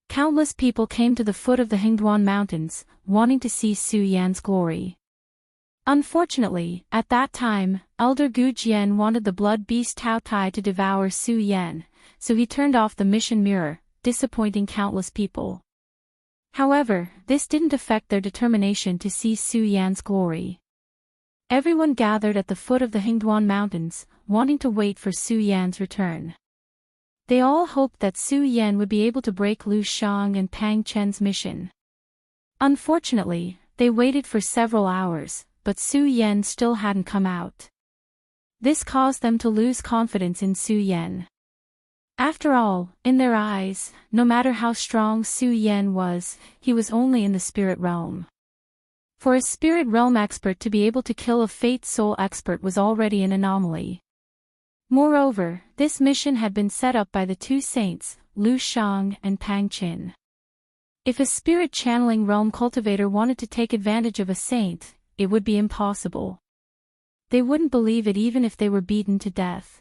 Countless people came to the foot of the Hengduan Mountains, wanting to see Su Yan's glory. Unfortunately, at that time, Elder Gu Jian wanted the blood beast Tao Tai to devour Su Yan, so he turned off the mission mirror, disappointing countless people. However, this didn't affect their determination to see Su Yan's glory. Everyone gathered at the foot of the Hengduan Mountains, wanting to wait for Su Yan's return. They all hoped that Su Yan would be able to break Lu Shang and Pang Chen's mission. Unfortunately, they waited for several hours, but Su Yan still hadn't come out. This caused them to lose confidence in Su Yan. After all, in their eyes, no matter how strong Su Yan was, he was only in the spirit realm. For a spirit realm expert to be able to kill a Fate Soul expert was already an anomaly. Moreover, this mission had been set up by the two saints, Lu Shang and Pang Qin. If a spirit channeling realm cultivator wanted to take advantage of a saint, it would be impossible. They wouldn't believe it even if they were beaten to death.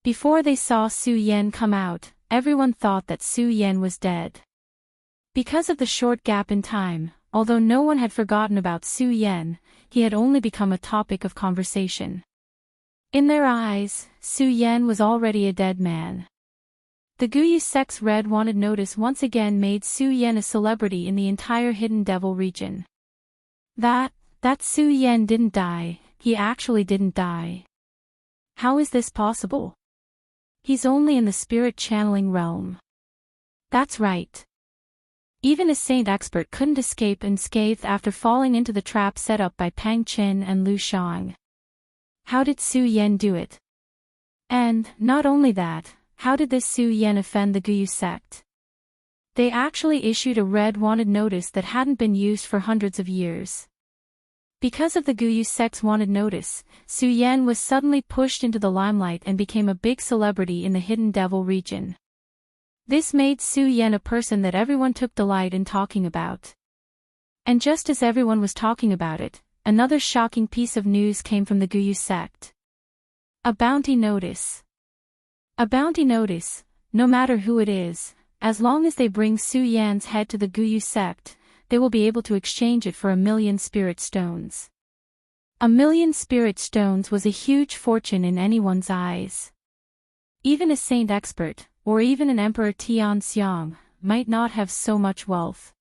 Before they saw Su Yan come out, everyone thought that Su Yan was dead. Because of the short gap in time, although no one had forgotten about Su Yan, he had only become a topic of conversation. In their eyes, Su Yan was already a dead man. The Guyu sect's Red Wanted notice once again made Su Yan a celebrity in the entire Hidden Devil region. That Su Yan didn't die, he actually didn't die. How is this possible? He's only in the spirit channeling realm. That's right. Even a saint expert couldn't escape unscathed after falling into the trap set up by Pang Qin and Lu Shang. How did Su Yan do it? And, not only that, how did this Su Yan offend the Guyu sect? They actually issued a Red Wanted notice that hadn't been used for hundreds of years. Because of the Guyu sect's wanted notice, Su Yan was suddenly pushed into the limelight and became a big celebrity in the Hidden Devil region. This made Su Yan a person that everyone took delight in talking about. And just as everyone was talking about it, another shocking piece of news came from the Guyu sect. A bounty notice. A bounty notice, no matter who it is, as long as they bring Su Yan's head to the Guyu sect, they will be able to exchange it for 1,000,000 spirit stones. 1,000,000 spirit stones was a huge fortune in anyone's eyes. Even a saint expert, or even an Emperor Tianxiang, might not have so much wealth.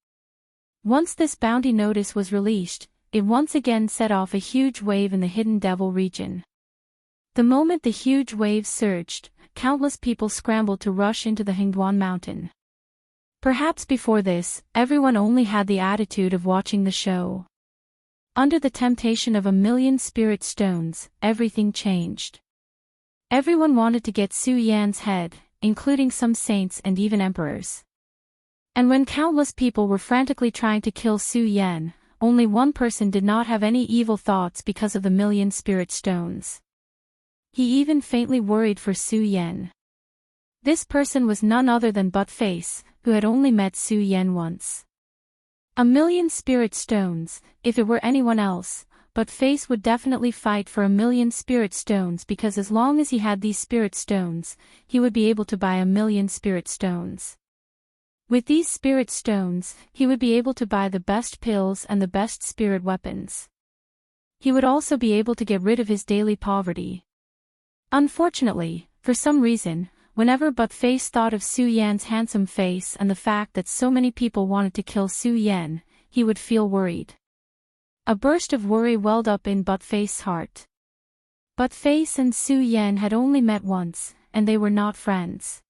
Once this bounty notice was released, it once again set off a huge wave in the Hidden Devil region. The moment the huge wave surged, countless people scrambled to rush into the Hingduan mountain. Perhaps before this, everyone only had the attitude of watching the show. Under the temptation of 1,000,000 spirit stones, everything changed. Everyone wanted to get Su Yan's head, including some saints and even emperors. And when countless people were frantically trying to kill Su Yan, only one person did not have any evil thoughts because of the 1,000,000 spirit stones. He even faintly worried for Su Yan. This person was none other than Buttface, who had only met Su Yan once. 1,000,000 spirit stones, if it were anyone else, Buttface would definitely fight for 1,000,000 spirit stones because as long as he had these spirit stones, he would be able to buy 1,000,000 spirit stones. With these spirit stones, he would be able to buy the best pills and the best spirit weapons. He would also be able to get rid of his daily poverty. Unfortunately, for some reason, whenever Buttface thought of Su Yan's handsome face and the fact that so many people wanted to kill Su Yan, he would feel worried. A burst of worry welled up in Buttface's heart. Buttface and Su Yan had only met once, and they were not friends.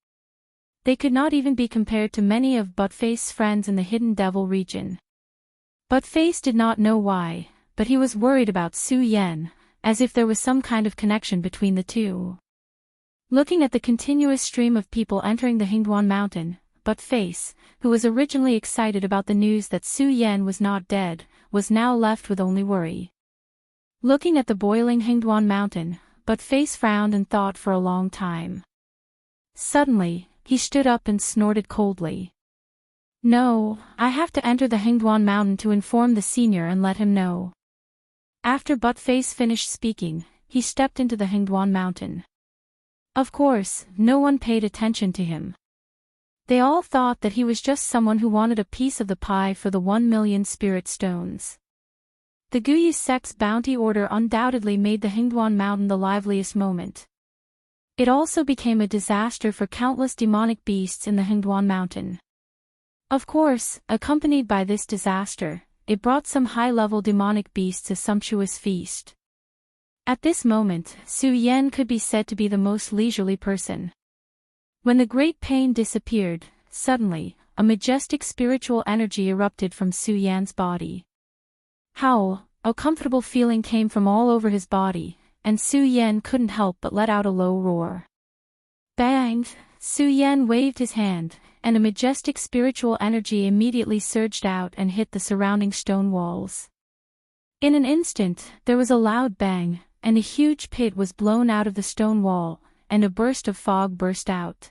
They could not even be compared to many of Buttface's friends in the Hidden Devil region. Buttface did not know why, but he was worried about Su Yan, as if there was some kind of connection between the two. Looking at the continuous stream of people entering the Hingduan mountain, Buttface, who was originally excited about the news that Su Yan was not dead, was now left with only worry. Looking at the boiling Hingduan mountain, Buttface frowned and thought for a long time. Suddenly, he stood up and snorted coldly. No, I have to enter the Hingduan mountain to inform the senior and let him know. After Buttface finished speaking, he stepped into the Hingduan mountain. Of course, no one paid attention to him. They all thought that he was just someone who wanted a piece of the pie for the 1,000,000 spirit stones. The Guyu sect's bounty order undoubtedly made the Hingduan mountain the liveliest moment. It also became a disaster for countless demonic beasts in the Hingduan mountain. Of course, accompanied by this disaster, it brought some high-level demonic beasts a sumptuous feast. At this moment, Su Yan could be said to be the most leisurely person. When the great pain disappeared, suddenly, a majestic spiritual energy erupted from Su Yan's body. Howl, a comfortable feeling came from all over his body, and Su Yan couldn't help but let out a low roar. Bang! Su Yan waved his hand, and a majestic spiritual energy immediately surged out and hit the surrounding stone walls. In an instant, there was a loud bang, and a huge pit was blown out of the stone wall, and a burst of fog burst out.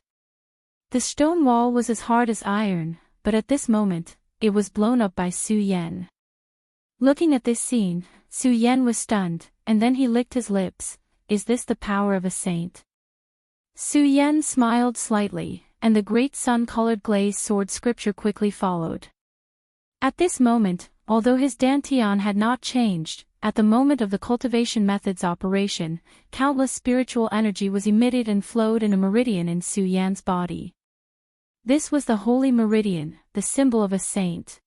The stone wall was as hard as iron, but at this moment, it was blown up by Su Yan. Looking at this scene, Su Yan was stunned, and then he licked his lips. Is this the power of a saint? Su Yan smiled slightly, and the great sun-colored glazed sword scripture quickly followed. At this moment, although his dantian had not changed, at the moment of the cultivation method's operation, countless spiritual energy was emitted and flowed in a meridian in Su Yan's body. This was the holy meridian, the symbol of a saint.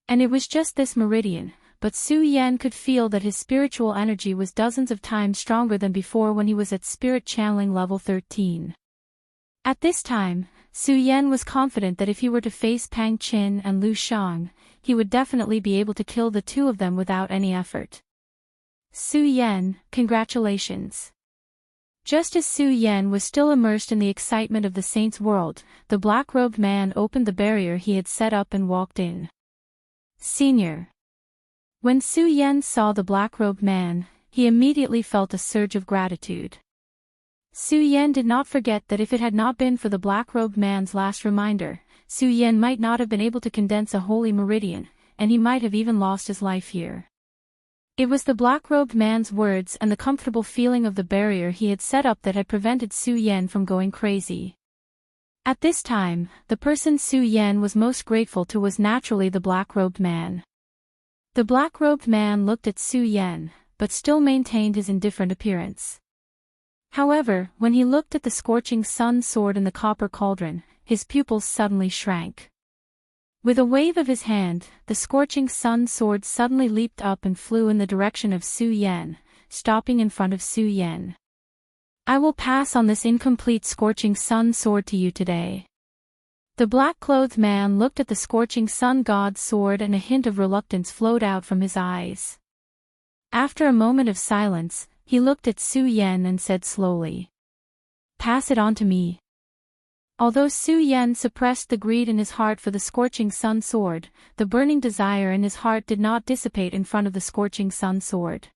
And it was just this meridian, but Su Yan could feel that his spiritual energy was dozens of times stronger than before when he was at spirit channeling level 13. At this time, Su Yan was confident that if he were to face Pang Qin and Lu Shang, he would definitely be able to kill the two of them without any effort. Su Yan, congratulations. Just as Su Yan was still immersed in the excitement of the saint's world, the black-robed man opened the barrier he had set up and walked in. Senior. When Su Yan saw the black-robed man, he immediately felt a surge of gratitude. Su Yan did not forget that if it had not been for the black-robed man's last reminder, Su Yan might not have been able to condense a holy meridian, and he might have even lost his life here. It was the black-robed man's words and the comfortable feeling of the barrier he had set up that had prevented Su Yan from going crazy. At this time, the person Su Yan was most grateful to was naturally the black-robed man. The black-robed man looked at Su Yan, but still maintained his indifferent appearance. However, when he looked at the scorching sun sword in the copper cauldron, his pupils suddenly shrank. With a wave of his hand, the scorching sun sword suddenly leaped up and flew in the direction of Su Yan, stopping in front of Su Yan. I will pass on this incomplete scorching sun sword to you today. The black-clothed man looked at the scorching sun god's sword and a hint of reluctance flowed out from his eyes. After a moment of silence, he looked at Su Yan and said slowly, "Pass it on to me." Although Su Yan suppressed the greed in his heart for the scorching sun sword, the burning desire in his heart did not dissipate in front of the scorching sun sword.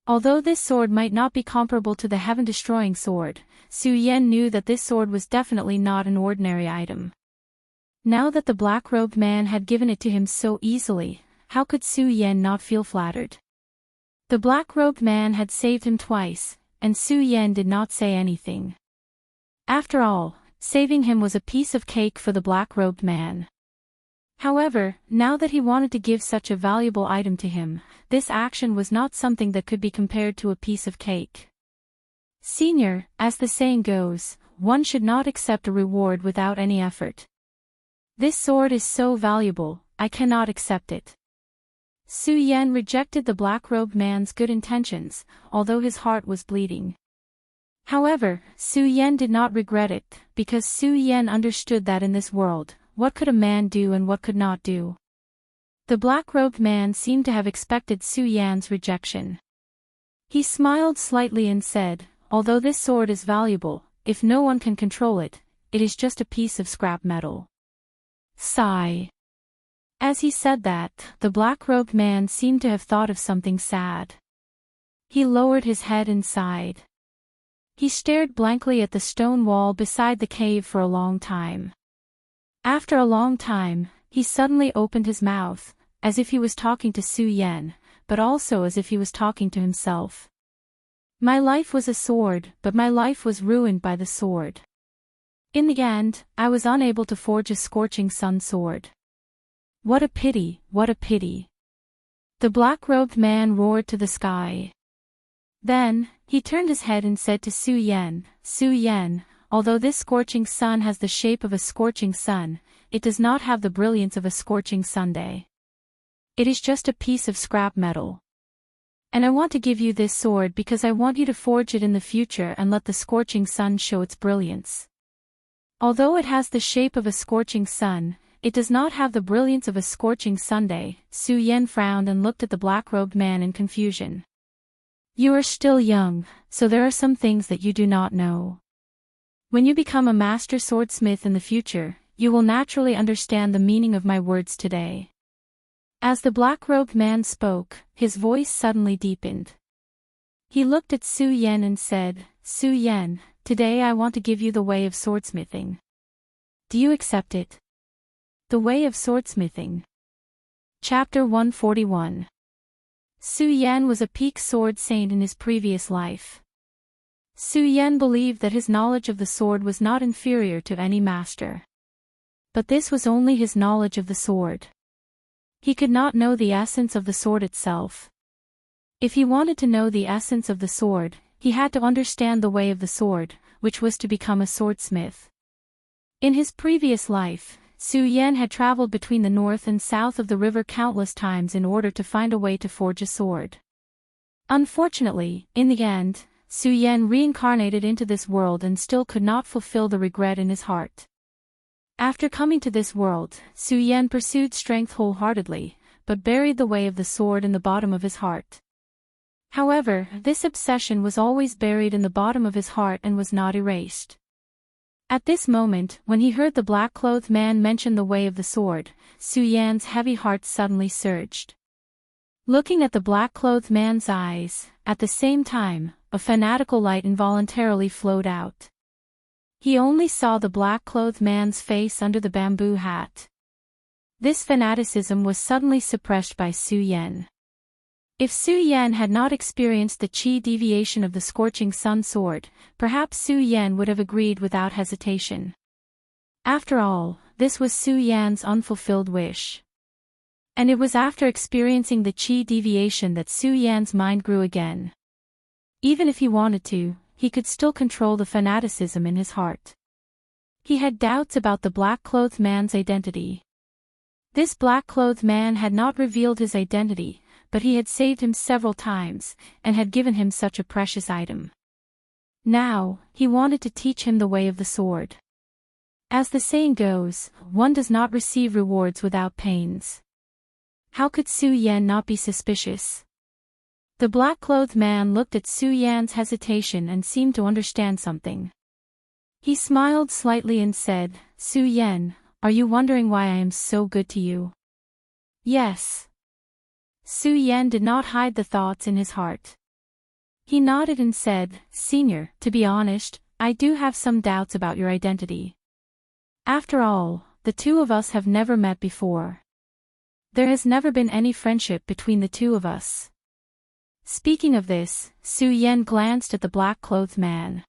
Although this sword might not be comparable to the heaven-destroying sword, Su Yan knew that this sword was definitely not an ordinary item. Now that the black-robed man had given it to him so easily, how could Su Yan not feel flattered? The black-robed man had saved him twice, and Su Yan did not say anything. After all, saving him was a piece of cake for the black-robed man. However, now that he wanted to give such a valuable item to him, this action was not something that could be compared to a piece of cake. Senior, as the saying goes, one should not accept a reward without any effort. This sword is so valuable, I cannot accept it. Su Yan rejected the black-robed man's good intentions, although his heart was bleeding. However, Su Yan did not regret it, because Su Yan understood that in this world, what could a man do and what could not do? The black-robed man seemed to have expected Su Yan's rejection. He smiled slightly and said, "Although this sword is valuable, if no one can control it, it is just a piece of scrap metal." Sigh. As he said that, the black-robed man seemed to have thought of something sad. He lowered his head and sighed. He stared blankly at the stone wall beside the cave for a long time. After a long time, he suddenly opened his mouth, as if he was talking to Su Yan, but also as if he was talking to himself. My life was a sword, but my life was ruined by the sword. In the end, I was unable to forge a scorching sun sword. What a pity, what a pity. The black-robed man roared to the sky. Then, he turned his head and said to Su Yan, "Su Yan, although this scorching sun has the shape of a scorching sun, it does not have the brilliance of a scorching Sunday. It is just a piece of scrap metal. And I want to give you this sword because I want you to forge it in the future and let the scorching sun show its brilliance." Although it has the shape of a scorching sun, it does not have the brilliance of a scorching Sunday. Su Yan frowned and looked at the black-robed man in confusion. You are still young, so there are some things that you do not know. When you become a master swordsmith in the future, you will naturally understand the meaning of my words today. As the black-robed man spoke, his voice suddenly deepened. He looked at Su Yan and said, Su Yan, today I want to give you the way of swordsmithing. Do you accept it? The way of swordsmithing. Chapter 141. Su Yan was a peak sword saint in his previous life. Su Yan believed that his knowledge of the sword was not inferior to any master. But this was only his knowledge of the sword. He could not know the essence of the sword itself. If he wanted to know the essence of the sword, he had to understand the way of the sword, which was to become a swordsmith. In his previous life, Su Yan had traveled between the north and south of the river countless times in order to find a way to forge a sword. Unfortunately, in the end, Su Yan reincarnated into this world and still could not fulfill the regret in his heart. After coming to this world, Su Yan pursued strength wholeheartedly, but buried the way of the sword in the bottom of his heart. However, this obsession was always buried in the bottom of his heart and was not erased. At this moment, when he heard the black-clothed man mention the way of the sword, Su Yan's heavy heart suddenly surged. Looking at the black-clothed man's eyes, at the same time, a fanatical light involuntarily flowed out. He only saw the black-clothed man's face under the bamboo hat. This fanaticism was suddenly suppressed by Su Yan. If Su Yan had not experienced the chi deviation of the scorching sun sword, perhaps Su Yan would have agreed without hesitation. After all, this was Su Yan's unfulfilled wish. And it was after experiencing the chi deviation that Su Yan's mind grew again. Even if he wanted to, he could still control the fanaticism in his heart. He had doubts about the black-clothed man's identity. This black-clothed man had not revealed his identity, but he had saved him several times, and had given him such a precious item. Now, he wanted to teach him the way of the sword. As the saying goes, one does not receive rewards without pains. How could Su Yan not be suspicious? The black-clothed man looked at Su Yan's hesitation and seemed to understand something. He smiled slightly and said, Su Yan, are you wondering why I am so good to you? Yes. Su Yan did not hide the thoughts in his heart. He nodded and said, Senior, to be honest, I do have some doubts about your identity. After all, the two of us have never met before. There has never been any friendship between the two of us. Speaking of this, Su Yan glanced at the black-clothed man.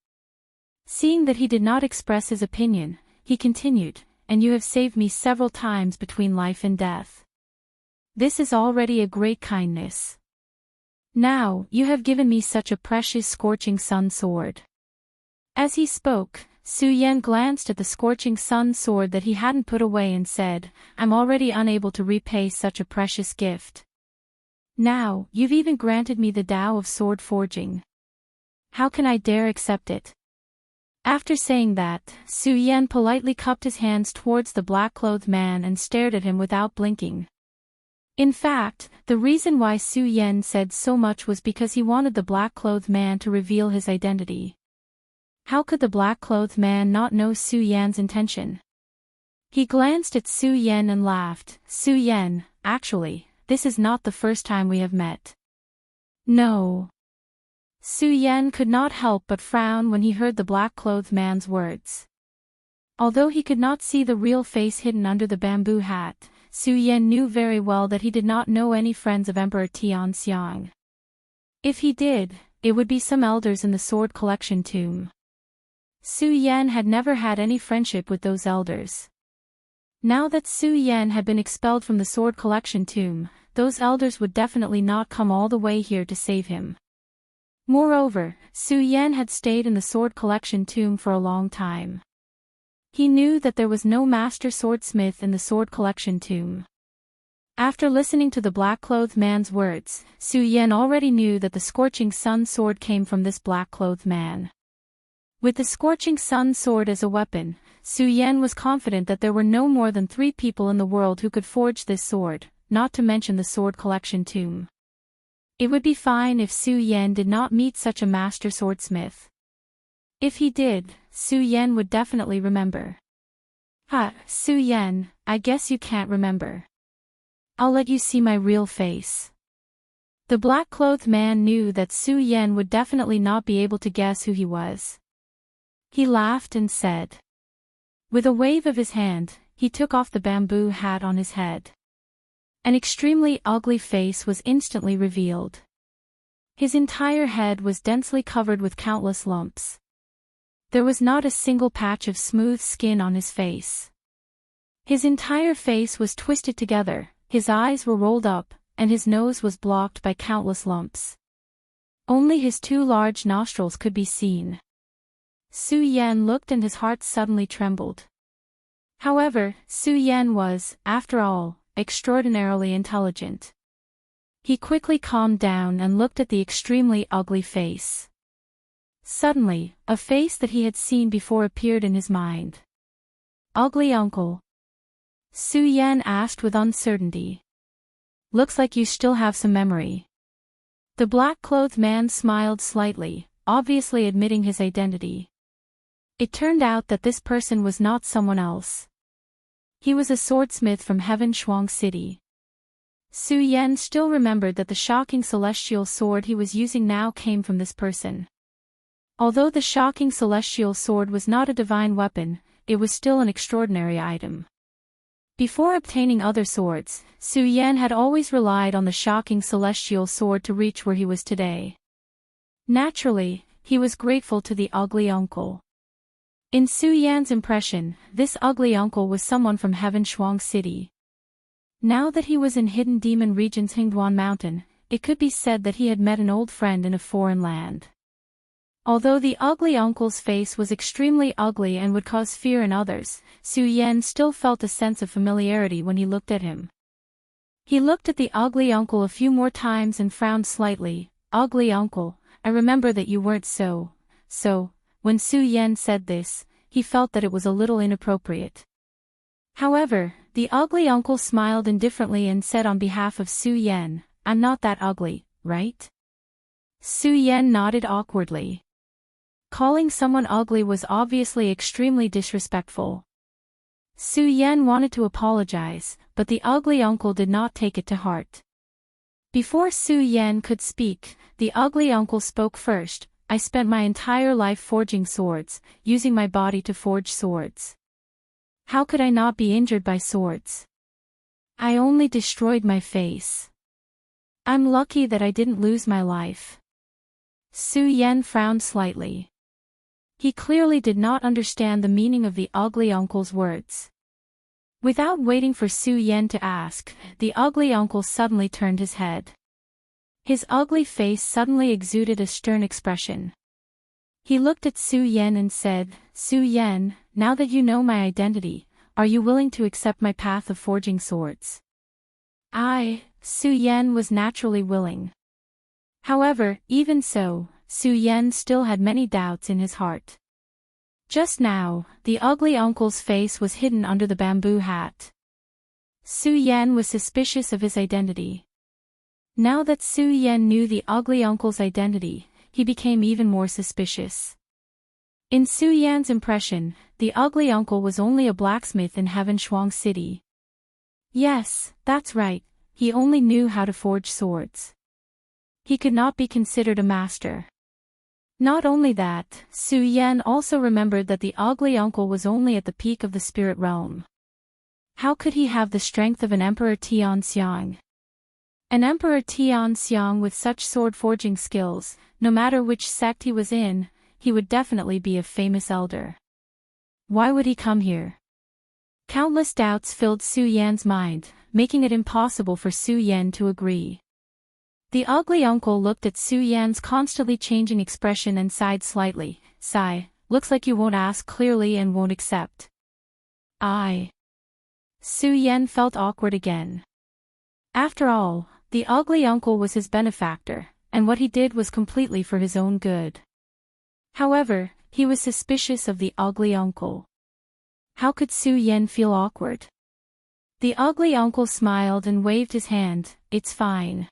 Seeing that he did not express his opinion, he continued, and you have saved me several times between life and death. This is already a great kindness. Now, you have given me such a precious scorching sun sword. As he spoke, Su Yan glanced at the scorching sun sword that he hadn't put away and said, I'm already unable to repay such a precious gift. Now, you've even granted me the Tao of sword forging. How can I dare accept it? After saying that, Su Yan politely cupped his hands towards the black-clothed man and stared at him without blinking. In fact, the reason why Su Yan said so much was because he wanted the black-clothed man to reveal his identity. How could the black-clothed man not know Su Yan's intention? He glanced at Su Yan and laughed. Su Yan, actually, this is not the first time we have met. No. Su Yan could not help but frown when he heard the black-clothed man's words. Although he could not see the real face hidden under the bamboo hat, Su Yan knew very well that he did not know any friends of Emperor Tianxiang. If he did, it would be some elders in the sword collection tomb. Su Yan had never had any friendship with those elders. Now that Su Yan had been expelled from the sword collection tomb, those elders would definitely not come all the way here to save him. Moreover, Su Yan had stayed in the sword collection tomb for a long time. He knew that there was no master swordsmith in the sword collection tomb. After listening to the black-clothed man's words, Su Yan already knew that the scorching sun sword came from this black-clothed man. With the scorching sun sword as a weapon, Su Yan was confident that there were no more than 3 people in the world who could forge this sword, not to mention the sword collection tomb. It would be fine if Su Yan did not meet such a master swordsmith. If he did, Su Yan would definitely remember. Su Yan, I guess you can't remember. I'll let you see my real face. The black-clothed man knew that Su Yan would definitely not be able to guess who he was. He laughed and said. With a wave of his hand, he took off the bamboo hat on his head. An extremely ugly face was instantly revealed. His entire head was densely covered with countless lumps. There was not a single patch of smooth skin on his face. His entire face was twisted together, his eyes were rolled up, and his nose was blocked by countless lumps. Only his 2 large nostrils could be seen. Su Yan looked and his heart suddenly trembled. However, Su Yan was, after all, extraordinarily intelligent. He quickly calmed down and looked at the extremely ugly face. Suddenly, a face that he had seen before appeared in his mind. Ugly uncle? Su Yan asked with uncertainty. Looks like you still have some memory. The black-clothed man smiled slightly, obviously admitting his identity. It turned out that this person was not someone else. He was a swordsmith from Heaven Shuang City. Su Yan still remembered that the shocking celestial sword he was using now came from this person. Although the shocking celestial sword was not a divine weapon, it was still an extraordinary item. Before obtaining other swords, Su Yan had always relied on the shocking celestial sword to reach where he was today. Naturally, he was grateful to the ugly uncle. In Su Yan's impression, this ugly uncle was someone from Heaven Shuang City. Now that he was in Hidden Demon Region's Hingduan Mountain, it could be said that he had met an old friend in a foreign land. Although the ugly uncle's face was extremely ugly and would cause fear in others, Su Yan still felt a sense of familiarity when he looked at him. He looked at the ugly uncle a few more times and frowned slightly. Ugly uncle, I remember that you weren't so. When Su Yan said this, he felt that it was a little inappropriate. However, the ugly uncle smiled indifferently and said on behalf of Su Yan, I'm not that ugly, right? Su Yan nodded awkwardly. Calling someone ugly was obviously extremely disrespectful. Su Yan wanted to apologize, but the ugly uncle did not take it to heart. Before Su Yan could speak, the ugly uncle spoke first. I spent my entire life forging swords, using my body to forge swords. How could I not be injured by swords? I only destroyed my face. I'm lucky that I didn't lose my life. Su Yan frowned slightly. He clearly did not understand the meaning of the ugly uncle's words. Without waiting for Su Yan to ask, the ugly uncle suddenly turned his head. His ugly face suddenly exuded a stern expression. He looked at Su Yan and said, Su Yan, now that you know my identity, are you willing to accept my path of forging swords? Su Yan was naturally willing. However, even so, Su Yan still had many doubts in his heart. Just now, the ugly uncle's face was hidden under the bamboo hat. Su Yan was suspicious of his identity. Now that Su Yan knew the ugly uncle's identity, he became even more suspicious. In Su Yan's impression, the ugly uncle was only a blacksmith in Heaven Shuang City. Yes, that's right, he only knew how to forge swords. He could not be considered a master. Not only that, Su Yan also remembered that the ugly uncle was only at the peak of the spirit realm. How could he have the strength of an Emperor Tianxiang? An Emperor Tianxiang with such sword-forging skills, no matter which sect he was in, he would definitely be a famous elder. Why would he come here? Countless doubts filled Su Yan's mind, making it impossible for Su Yan to agree. The ugly uncle looked at Su Yan's constantly changing expression and sighed slightly. Sigh, looks like you won't ask clearly and won't accept. Su Yan felt awkward again. After all, the ugly uncle was his benefactor, and what he did was completely for his own good. However, he was suspicious of the ugly uncle. How could Su Yan feel awkward? The ugly uncle smiled and waved his hand. It's fine.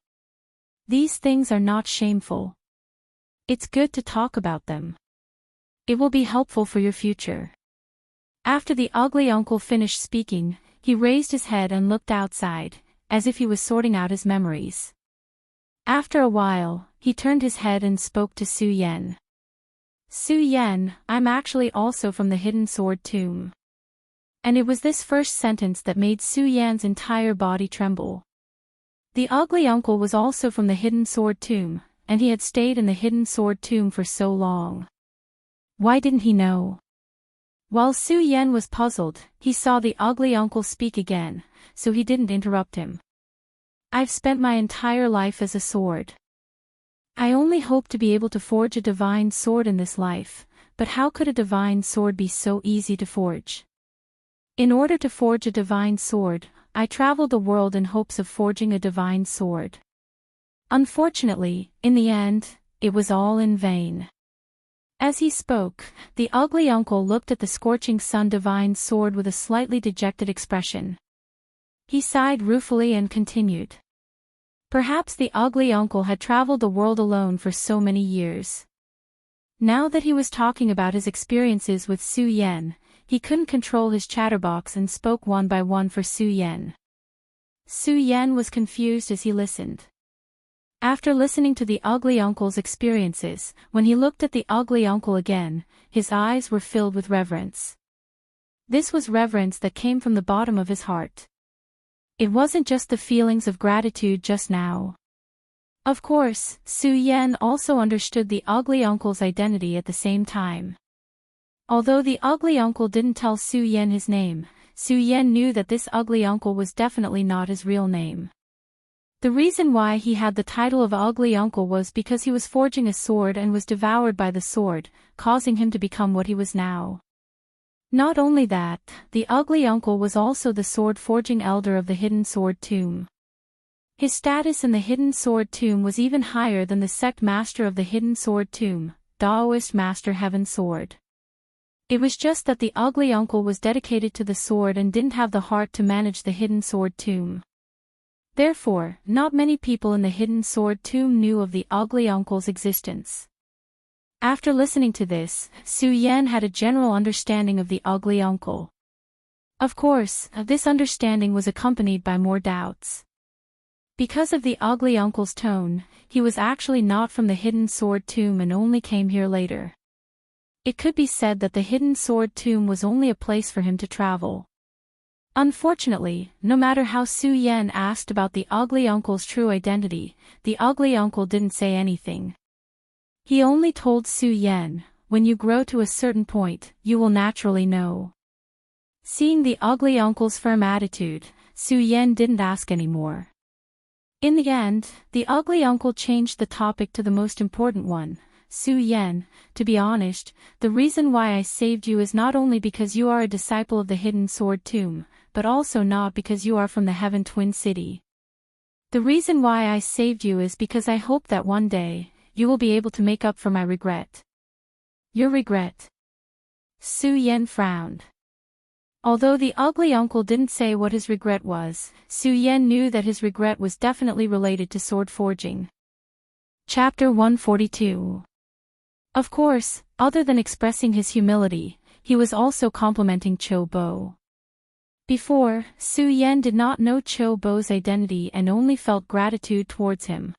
These things are not shameful. It's good to talk about them. It will be helpful for your future. After the ugly uncle finished speaking, he raised his head and looked outside, as if he was sorting out his memories. After a while, he turned his head and spoke to Su Yan. Su Yan, I'm actually also from the Hidden Sword Tomb. And it was this first sentence that made Su Yan's entire body tremble. The ugly uncle was also from the Hidden Sword Tomb, and he had stayed in the Hidden Sword Tomb for so long. Why didn't he know? While Su Yan was puzzled, he saw the ugly uncle speak again, so he didn't interrupt him. I've spent my entire life as a sword. I only hope to be able to forge a divine sword in this life, but how could a divine sword be so easy to forge? In order to forge a divine sword, I traveled the world in hopes of forging a divine sword. Unfortunately, in the end, it was all in vain. As he spoke, the ugly uncle looked at the scorching sun divine sword with a slightly dejected expression. He sighed ruefully and continued. Perhaps the ugly uncle had traveled the world alone for so many years. Now that he was talking about his experiences with Su Yan, he couldn't control his chatterbox and spoke one by one for Su Yan. Su Yan was confused as he listened. After listening to the ugly uncle's experiences, when he looked at the ugly uncle again, his eyes were filled with reverence. This was reverence that came from the bottom of his heart. It wasn't just the feelings of gratitude just now. Of course, Su Yan also understood the ugly uncle's identity at the same time. Although the ugly uncle didn't tell Su Yan his name, Su Yan knew that this ugly uncle was definitely not his real name. The reason why he had the title of ugly uncle was because he was forging a sword and was devoured by the sword, causing him to become what he was now. Not only that, the ugly uncle was also the sword-forging elder of the Hidden Sword Tomb. His status in the Hidden Sword Tomb was even higher than the sect master of the Hidden Sword Tomb, Taoist Master Heaven Sword. It was just that the ugly uncle was dedicated to the sword and didn't have the heart to manage the Hidden Sword Tomb. Therefore, not many people in the Hidden Sword Tomb knew of the ugly uncle's existence. After listening to this, Su Yan had a general understanding of the ugly uncle. Of course, this understanding was accompanied by more doubts. Because of the ugly uncle's tone, he was actually not from the Hidden Sword Tomb and only came here later. It could be said that the Hidden Sword Tomb was only a place for him to travel. Unfortunately, no matter how Su Yan asked about the ugly uncle's true identity, the ugly uncle didn't say anything. He only told Su Yan, when you grow to a certain point, you will naturally know. Seeing the ugly uncle's firm attitude, Su Yan didn't ask anymore. In the end, the ugly uncle changed the topic to the most important one. Su Yan, to be honest, the reason why I saved you is not only because you are a disciple of the Hidden Sword Tomb, but also not because you are from the Heaven Twin City. The reason why I saved you is because I hope that one day, you will be able to make up for my regret. Your regret? Su Yan frowned. Although the ugly uncle didn't say what his regret was, Su Yan knew that his regret was definitely related to sword forging. Chapter 142. Of course, other than expressing his humility, he was also complimenting Cho Bo. Before, Su Yan did not know Cho Bo's identity and only felt gratitude towards him.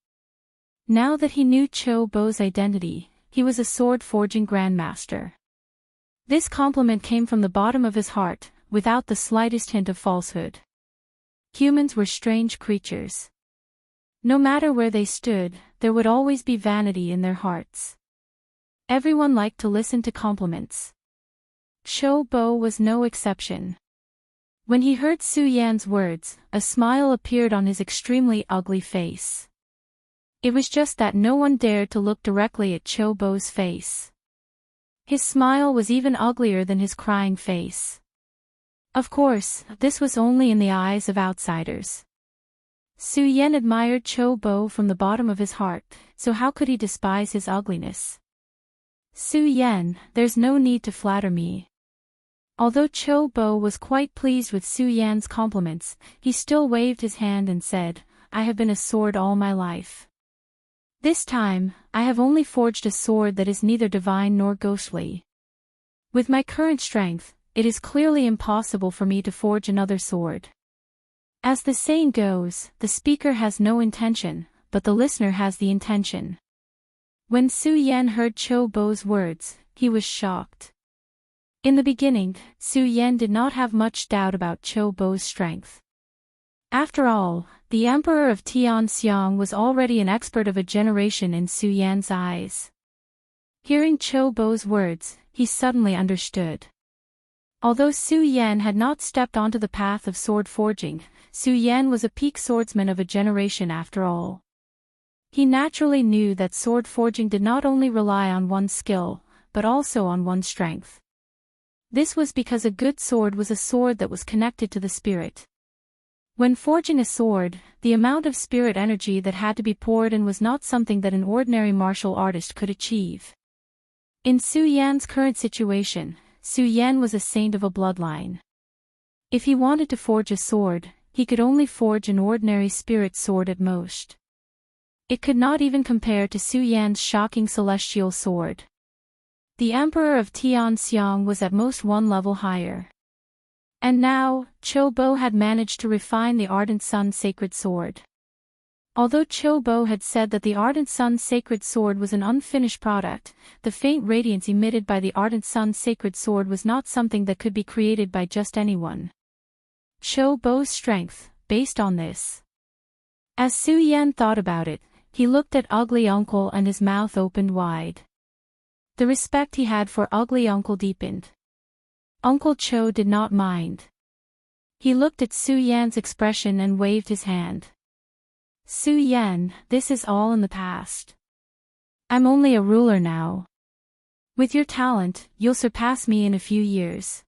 Now that he knew Cho Bo's identity, he was a sword-forging grandmaster. This compliment came from the bottom of his heart, without the slightest hint of falsehood. Humans were strange creatures. No matter where they stood, there would always be vanity in their hearts. Everyone liked to listen to compliments. Cho Bo was no exception. When he heard Su Yan's words, a smile appeared on his extremely ugly face. It was just that no one dared to look directly at Cho Bo's face. His smile was even uglier than his crying face. Of course, this was only in the eyes of outsiders. Su Yan admired Cho Bo from the bottom of his heart, so how could he despise his ugliness? Su Yan, there's no need to flatter me. Although Cho Bo was quite pleased with Su Yan's compliments, he still waved his hand and said, I have been a sword all my life. This time, I have only forged a sword that is neither divine nor ghostly. With my current strength, it is clearly impossible for me to forge another sword. As the saying goes, the speaker has no intention, but the listener has the intention. When Su Yan heard Cho Bo's words, he was shocked. In the beginning, Su Yan did not have much doubt about Cho Bo's strength. After all, the Emperor of Tianxiang was already an expert of a generation in Su Yan's eyes. Hearing Cho Bo's words, he suddenly understood. Although Su Yan had not stepped onto the path of sword forging, Su Yan was a peak swordsman of a generation after all. He naturally knew that sword forging did not only rely on one's skill, but also on one's strength. This was because a good sword was a sword that was connected to the spirit. When forging a sword, the amount of spirit energy that had to be poured in was not something that an ordinary martial artist could achieve. In Su Yan's current situation, Su Yan was a saint of a bloodline. If he wanted to forge a sword, he could only forge an ordinary spirit sword at most. It could not even compare to Su Yan's shocking celestial sword. The Emperor of Tianxiang was at most one level higher. And now, Cho Bo had managed to refine the Ardent Sun's sacred sword. Although Cho Bo had said that the Ardent Sun's sacred sword was an unfinished product, the faint radiance emitted by the Ardent Sun's sacred sword was not something that could be created by just anyone. Cho Bo's strength, based on this. As Su Yan thought about it, he looked at Ugly Uncle and his mouth opened wide. The respect he had for Ugly Uncle deepened. Uncle Cho did not mind. He looked at Su Yan's expression and waved his hand. Su Yan, this is all in the past. I'm only a ruler now. With your talent, you'll surpass me in a few years.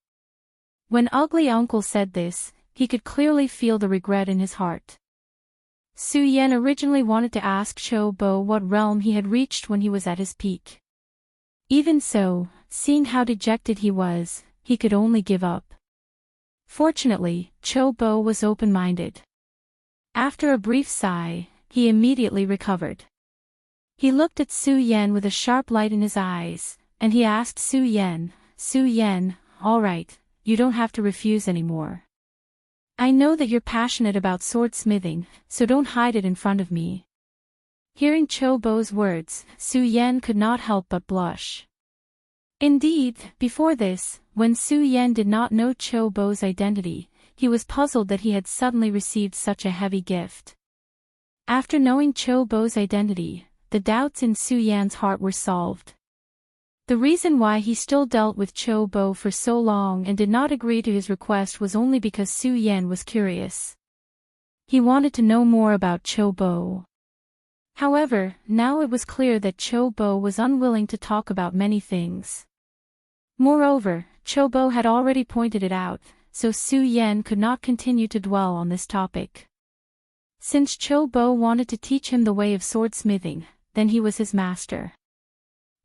When Ugly Uncle said this, he could clearly feel the regret in his heart. Su Yan originally wanted to ask Cho Bo what realm he had reached when he was at his peak. Even so, seeing how dejected he was, he could only give up. Fortunately, Cho Bo was open-minded. After a brief sigh, he immediately recovered. He looked at Su Yan with a sharp light in his eyes, and he asked Su Yan, all right, you don't have to refuse anymore. I know that you're passionate about swordsmithing, so don't hide it in front of me. Hearing Cho Bo's words, Su Yan could not help but blush. Indeed, before this, when Su Yan did not know Cho Bo's identity, he was puzzled that he had suddenly received such a heavy gift. After knowing Cho Bo's identity, the doubts in Su Yan's heart were solved. The reason why he still dealt with Cho Bo for so long and did not agree to his request was only because Su Yan was curious. He wanted to know more about Cho Bo. However, now it was clear that Cho Bo was unwilling to talk about many things. Moreover, Cho Bo had already pointed it out, so Su Yan could not continue to dwell on this topic. Since Cho Bo wanted to teach him the way of swordsmithing, then he was his master.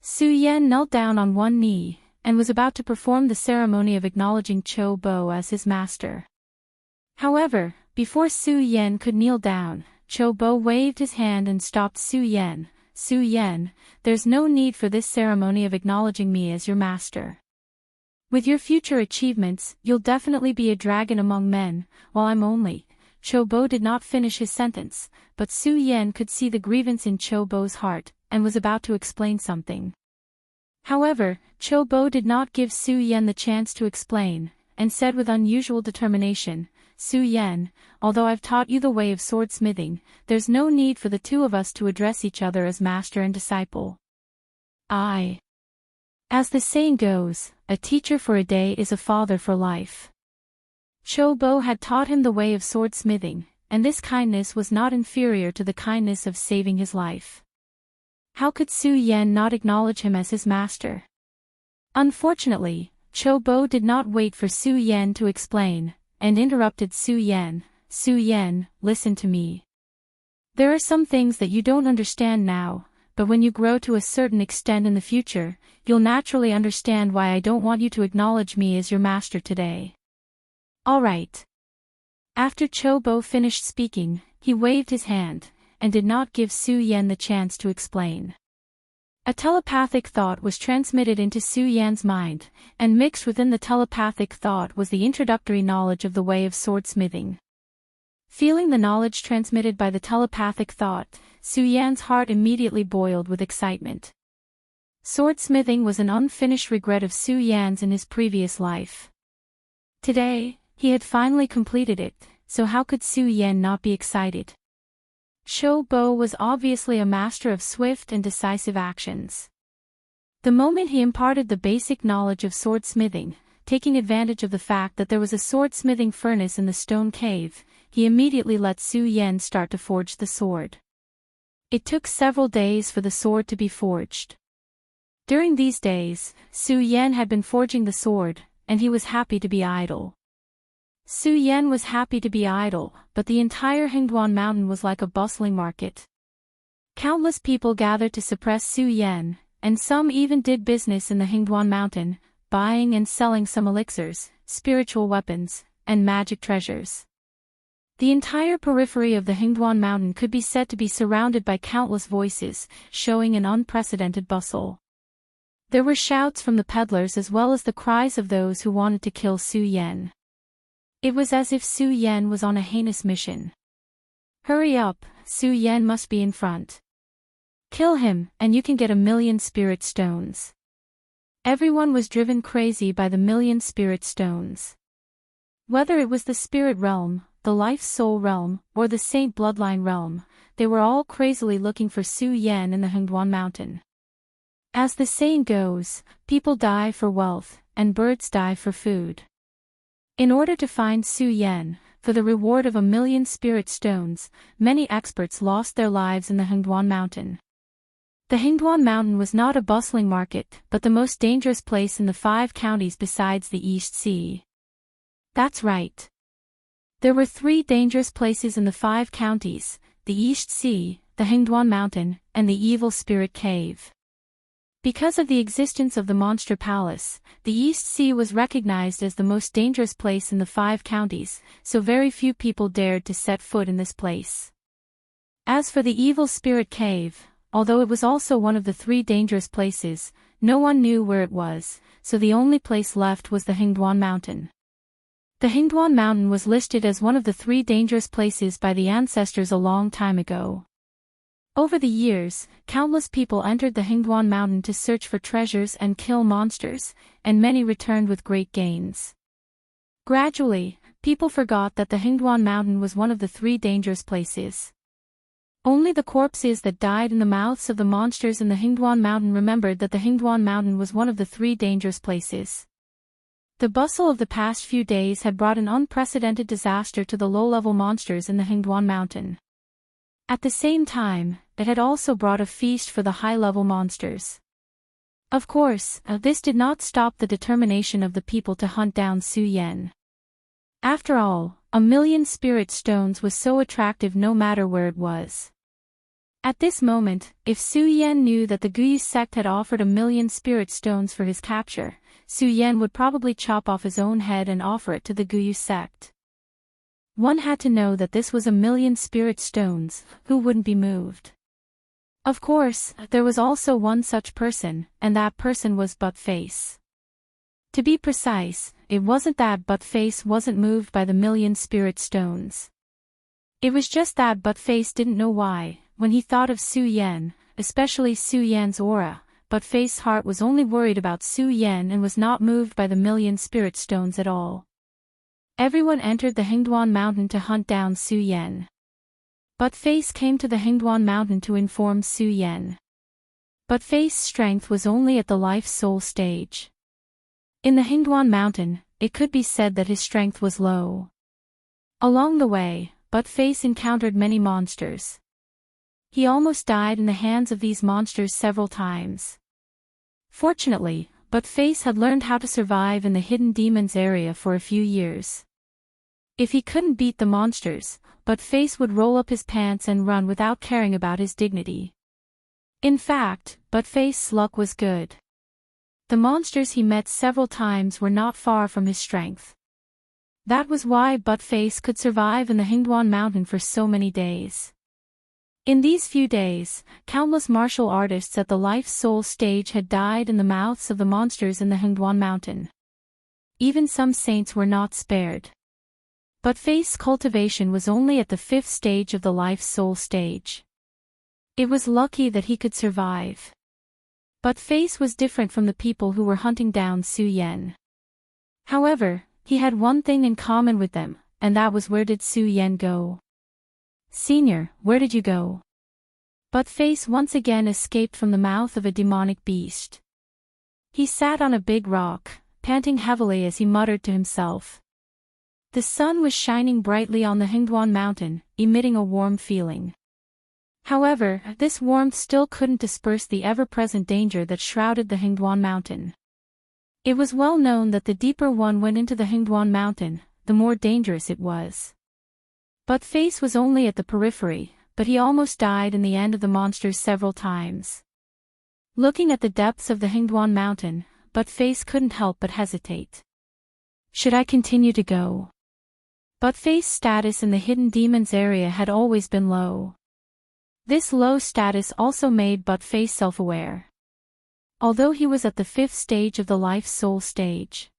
Su Yan knelt down on one knee, and was about to perform the ceremony of acknowledging Cho Bo as his master. However, before Su Yan could kneel down, Cho Bo waved his hand and stopped Su Yan. Su Yan, there's no need for this ceremony of acknowledging me as your master. With your future achievements, you'll definitely be a dragon among men, while I'm only. Cho Bo did not finish his sentence, but Su Yan could see the grievance in Cho Bo's heart, and was about to explain something. However, Cho Bo did not give Su Yan the chance to explain, and said with unusual determination, Su Yan, although I've taught you the way of swordsmithing, there's no need for the two of us to address each other as master and disciple. As the saying goes, a teacher for a day is a father for life. Cho Bo had taught him the way of swordsmithing, and this kindness was not inferior to the kindness of saving his life. How could Su Yan not acknowledge him as his master? Unfortunately, Cho Bo did not wait for Su Yan to explain, and interrupted Su Yan. Su Yan, listen to me. There are some things that you don't understand now, but when you grow to a certain extent in the future, you'll naturally understand why I don't want you to acknowledge me as your master today. All right. After Cho Bo finished speaking, he waved his hand, and did not give Su Yan the chance to explain. A telepathic thought was transmitted into Su Yan's mind, and mixed within the telepathic thought was the introductory knowledge of the way of swordsmithing. Feeling the knowledge transmitted by the telepathic thought, Su Yan's heart immediately boiled with excitement. Swordsmithing was an unfinished regret of Su Yan's in his previous life. Today, he had finally completed it, so how could Su Yan not be excited? Cho Bo was obviously a master of swift and decisive actions. The moment he imparted the basic knowledge of swordsmithing, taking advantage of the fact that there was a swordsmithing furnace in the stone cave, he immediately let Su Yan start to forge the sword. It took several days for the sword to be forged. During these days, Su Yan had been forging the sword, and he was happy to be idle. Su Yan was happy to be idle, but the entire Hingduan mountain was like a bustling market. Countless people gathered to suppress Su Yan, and some even did business in the Hingduan mountain, buying and selling some elixirs, spiritual weapons, and magic treasures. The entire periphery of the Hingduan mountain could be said to be surrounded by countless voices, showing an unprecedented bustle. There were shouts from the peddlers as well as the cries of those who wanted to kill Su Yan. It was as if Su Yan was on a heinous mission. Hurry up, Su Yan must be in front. Kill him, and you can get 1,000,000 spirit stones. Everyone was driven crazy by the 1,000,000 spirit stones. Whether it was the spirit realm, the life soul realm, or the saint bloodline realm, they were all crazily looking for Su Yan in the Hingduan mountain. As the saying goes, people die for wealth, and birds die for food. In order to find Su Yan, for the reward of 1,000,000 spirit stones, many experts lost their lives in the Hingduan mountain. The Hingduan mountain was not a bustling market, but the most dangerous place in the 5 counties besides the East Sea. That's right. There were 3 dangerous places in the 5 counties, the East Sea, the Hingduan mountain, and the Evil Spirit Cave. Because of the existence of the Monster Palace, the East Sea was recognized as the most dangerous place in the 5 counties, so very few people dared to set foot in this place. As for the Evil Spirit Cave, although it was also one of the 3 dangerous places, no one knew where it was, so the only place left was the Hingduan mountain. The Hingduan mountain was listed as one of the 3 dangerous places by the ancestors a long time ago. Over the years, countless people entered the Hingduan mountain to search for treasures and kill monsters, and many returned with great gains. Gradually, people forgot that the Hingduan mountain was one of the 3 dangerous places. Only the corpses that died in the mouths of the monsters in the Hingduan mountain remembered that the Hingduan mountain was one of the 3 dangerous places. The bustle of the past few days had brought an unprecedented disaster to the low-level monsters in the Hingduan mountain. At the same time, it had also brought a feast for the high-level monsters. Of course, this did not stop the determination of the people to hunt down Su Yan. After all, 1,000,000 spirit stones was so attractive no matter where it was. At this moment, if Su Yan knew that the Guyu sect had offered 1,000,000 spirit stones for his capture, Su Yan would probably chop off his own head and offer it to the Guyu sect. One had to know that this was 1,000,000 spirit stones, who wouldn't be moved? Of course, there was also one such person, and that person was Buttface. To be precise, it wasn't that Buttface wasn't moved by the 1,000,000 spirit stones. It was just that Buttface didn't know why, when he thought of Su Yan, especially Su Yan's aura, Buttface's heart was only worried about Su Yan and was not moved by the 1,000,000 spirit stones at all. Everyone entered the Hingduan mountain to hunt down Su Yan. Buttface came to the Hingduan mountain to inform Su Yan. Buttface's strength was only at the life-soul stage. In the Hingduan mountain, it could be said that his strength was low. Along the way, Buttface encountered many monsters. He almost died in the hands of these monsters several times. Fortunately, Buttface had learned how to survive in the hidden demons area for a few years. If he couldn't beat the monsters, Buttface would roll up his pants and run without caring about his dignity. In fact, Buttface's luck was good. The monsters he met several times were not far from his strength. That was why Buttface could survive in the Hingduan mountain for so many days. In these few days, countless martial artists at the life-soul stage had died in the mouths of the monsters in the Hingduan mountain. Even some saints were not spared. Buttface's cultivation was only at the 5th stage of the life-soul stage. It was lucky that he could survive. Buttface was different from the people who were hunting down Su Yan. However, he had one thing in common with them, and that was where did Su Yan go? Senior, where did you go? Buttface once again escaped from the mouth of a demonic beast. He sat on a big rock, panting heavily as he muttered to himself. The sun was shining brightly on the Hingduan mountain, emitting a warm feeling. However, this warmth still couldn't disperse the ever-present danger that shrouded the Hingduan mountain. It was well known that the deeper one went into the Hingduan mountain, the more dangerous it was. Buttface was only at the periphery, but he almost died in the end of the monsters several times. Looking at the depths of the Hingduan mountain, Buttface couldn't help but hesitate. Should I continue to go? Buttface's status in the hidden demons area had always been low. This low status also made Buttface self-aware. Although he was at the 5th stage of the life-soul stage.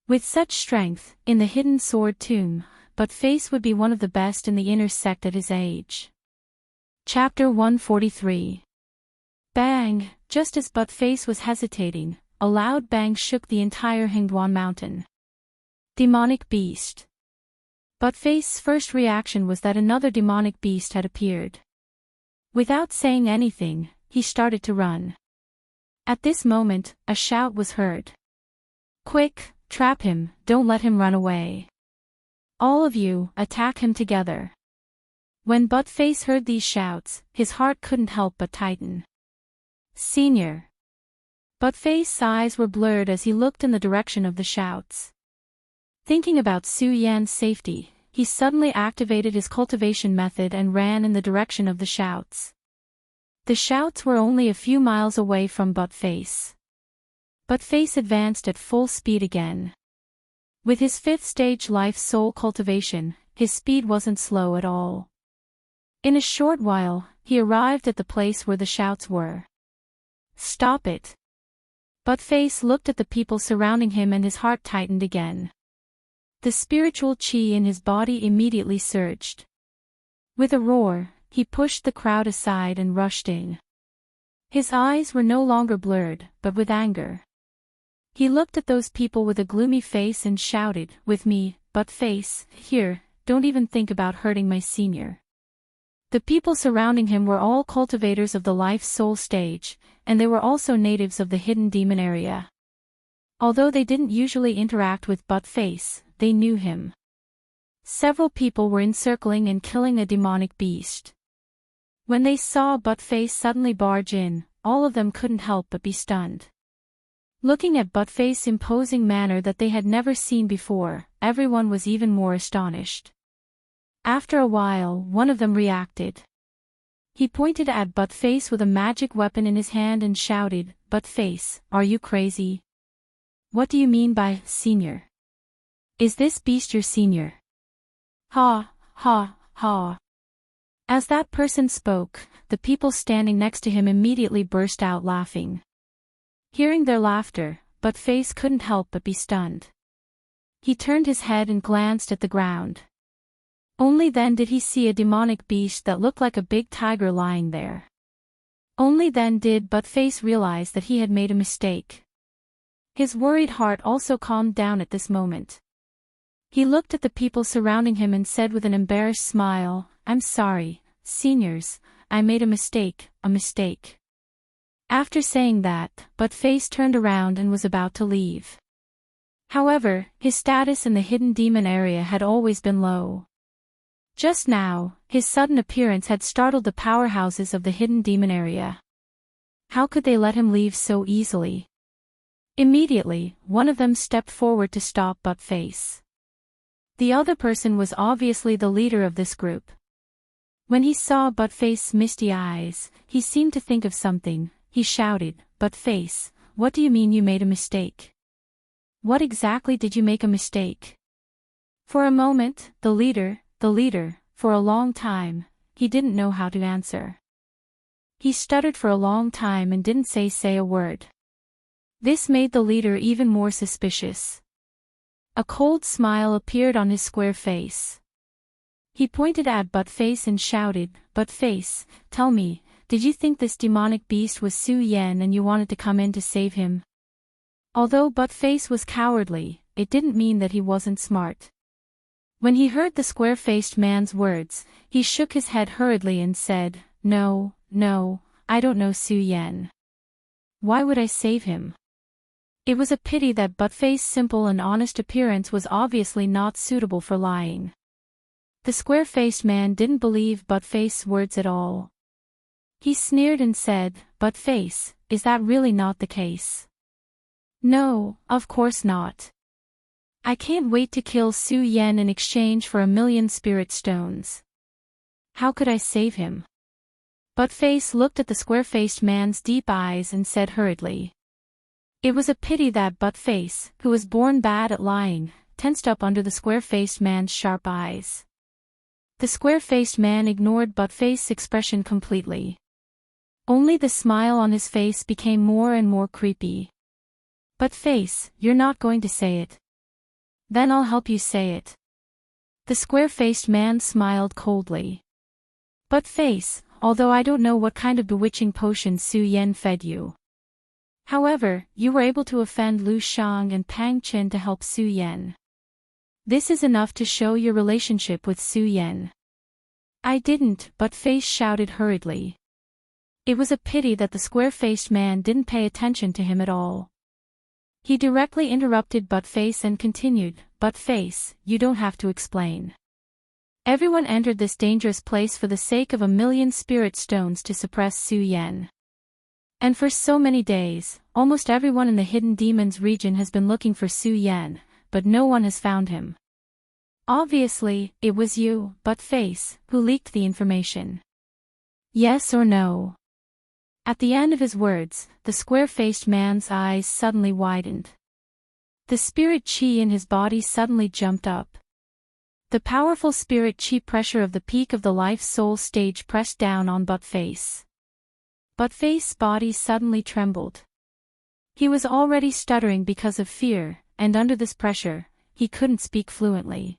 With such strength, in the hidden sword tomb, Buttface would be one of the best in the inner sect at his age. Chapter 143. Bang! Just as Buttface was hesitating, a loud bang shook the entire Hingduan mountain. Demonic beast. Buttface's first reaction was that another demonic beast had appeared. Without saying anything, he started to run. At this moment, a shout was heard. Quick, trap him, don't let him run away. All of you, attack him together. When Buttface heard these shouts, his heart couldn't help but tighten. Senior. Buttface's eyes were blurred as he looked in the direction of the shouts. Thinking about Su Yan's safety, he suddenly activated his cultivation method and ran in the direction of the shouts. The shouts were only a few miles away from Buttface. Buttface advanced at full speed again. With his 5th stage life-soul cultivation, his speed wasn't slow at all. In a short while, he arrived at the place where the shouts were. Stop it! Buttface looked at the people surrounding him and his heart tightened again. The spiritual chi in his body immediately surged. With a roar, he pushed the crowd aside and rushed in. His eyes were no longer blurred, but with anger. He looked at those people with a gloomy face and shouted, with me, Buttface, here, don't even think about hurting my senior. The people surrounding him were all cultivators of the life-soul stage, and they were also natives of the hidden demon area. Although they didn't usually interact with Buttface, they knew him. Several people were encircling and killing a demonic beast. When they saw Buttface suddenly barge in, all of them couldn't help but be stunned. Looking at Buttface's imposing manner that they had never seen before, everyone was even more astonished. After a while, one of them reacted. He pointed at Buttface with a magic weapon in his hand and shouted, Buttface, are you crazy? What do you mean by senior? Is this beast your senior? Ha, ha, ha. As that person spoke, the people standing next to him immediately burst out laughing. Hearing their laughter, Buttface couldn't help but be stunned. He turned his head and glanced at the ground. Only then did he see a demonic beast that looked like a big tiger lying there. Only then did Buttface realize that he had made a mistake. His worried heart also calmed down at this moment. He looked at the people surrounding him and said with an embarrassed smile, I'm sorry, seniors, I made a mistake, a mistake. After saying that, Buttface turned around and was about to leave. However, his status in the hidden demon area had always been low. Just now, his sudden appearance had startled the powerhouses of the hidden demon area. How could they let him leave so easily? Immediately, one of them stepped forward to stop Buttface. The other person was obviously the leader of this group. When he saw Buttface's misty eyes, he seemed to think of something. He shouted, "Buttface, what do you mean you made a mistake? What exactly did you make a mistake?" For a moment, the leader, for a long time, he didn't know how to answer. He stuttered for a long time and didn't say a word. This made the leader even more suspicious. A cold smile appeared on his square face. He pointed at Buttface and shouted, "Buttface, tell me, did you think this demonic beast was Su Yan and you wanted to come in to save him?" Although Buttface was cowardly, it didn't mean that he wasn't smart. When he heard the square-faced man's words, he shook his head hurriedly and said, No, I don't know Su Yan. Why would I save him?" It was a pity that Buttface's simple and honest appearance was obviously not suitable for lying. The square-faced man didn't believe Buttface's words at all. He sneered and said, "Buttface, is that really not the case?" "No, of course not. I can't wait to kill Su Yan in exchange for 1,000,000 spirit stones. How could I save him?" Buttface looked at the square-faced man's deep eyes and said hurriedly. It was a pity that Buttface, who was born bad at lying, tensed up under the square-faced man's sharp eyes. The square-faced man ignored Buttface's expression completely. Only the smile on his face became more and more creepy. "Buttface, you're not going to say it. Then I'll help you say it." The square-faced man smiled coldly. "Buttface, although I don't know what kind of bewitching potion Su Yan fed you. However, you were able to offend Lu Shang and Pang Chen to help Su Yan. This is enough to show your relationship with Su Yan." "I didn't," Buttface shouted hurriedly. It was a pity that the square-faced man didn't pay attention to him at all. He directly interrupted Buttface and continued, "Buttface, you don't have to explain. Everyone entered this dangerous place for the sake of 1,000,000 spirit stones to suppress Su Yan. And for so many days, almost everyone in the Hidden Demons region has been looking for Su Yan, but no one has found him. Obviously, it was you, Buttface, who leaked the information. Yes or no?" At the end of his words, the square-faced man's eyes suddenly widened. The spirit chi in his body suddenly jumped up. The powerful spirit chi pressure of the peak of the life-soul stage pressed down on Buttface. Buttface's body suddenly trembled. He was already stuttering because of fear, and under this pressure, he couldn't speak fluently.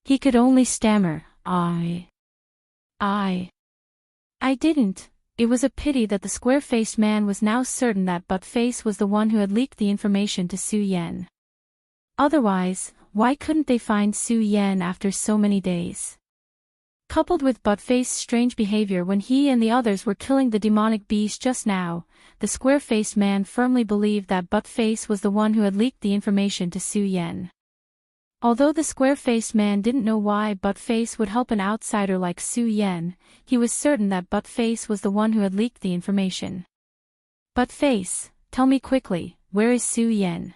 He could only stammer, I didn't." It was a pity that the square-faced man was now certain that Buttface was the one who had leaked the information to Su Yan. Otherwise, why couldn't they find Su Yan after so many days? Coupled with Buttface's strange behavior when he and the others were killing the demonic beast just now, the square-faced man firmly believed that Buttface was the one who had leaked the information to Su Yan. Although the square-faced man didn't know why Buttface would help an outsider like Su Yan, he was certain that Buttface was the one who had leaked the information. "Buttface, tell me quickly, where is Su Yan?"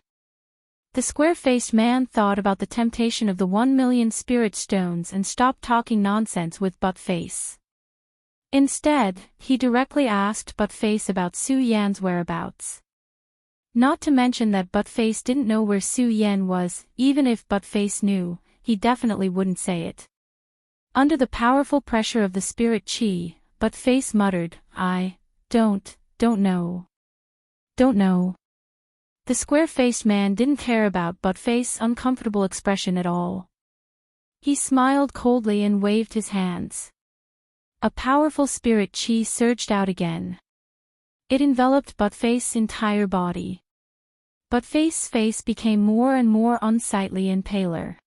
The square-faced man thought about the temptation of the 1,000,000 spirit stones and stopped talking nonsense with Buttface. Instead, he directly asked Buttface about Su Yan's whereabouts. Not to mention that Buttface didn't know where Su Yan was. Even if Buttface knew, he definitely wouldn't say it. Under the powerful pressure of the spirit chi, Buttface muttered, "I don't know. Don't know." The square-faced man didn't care about Buttface's uncomfortable expression at all. He smiled coldly and waved his hands. A powerful spirit chi surged out again. It enveloped Buttface's entire body. Buttface's face became more and more unsightly and paler.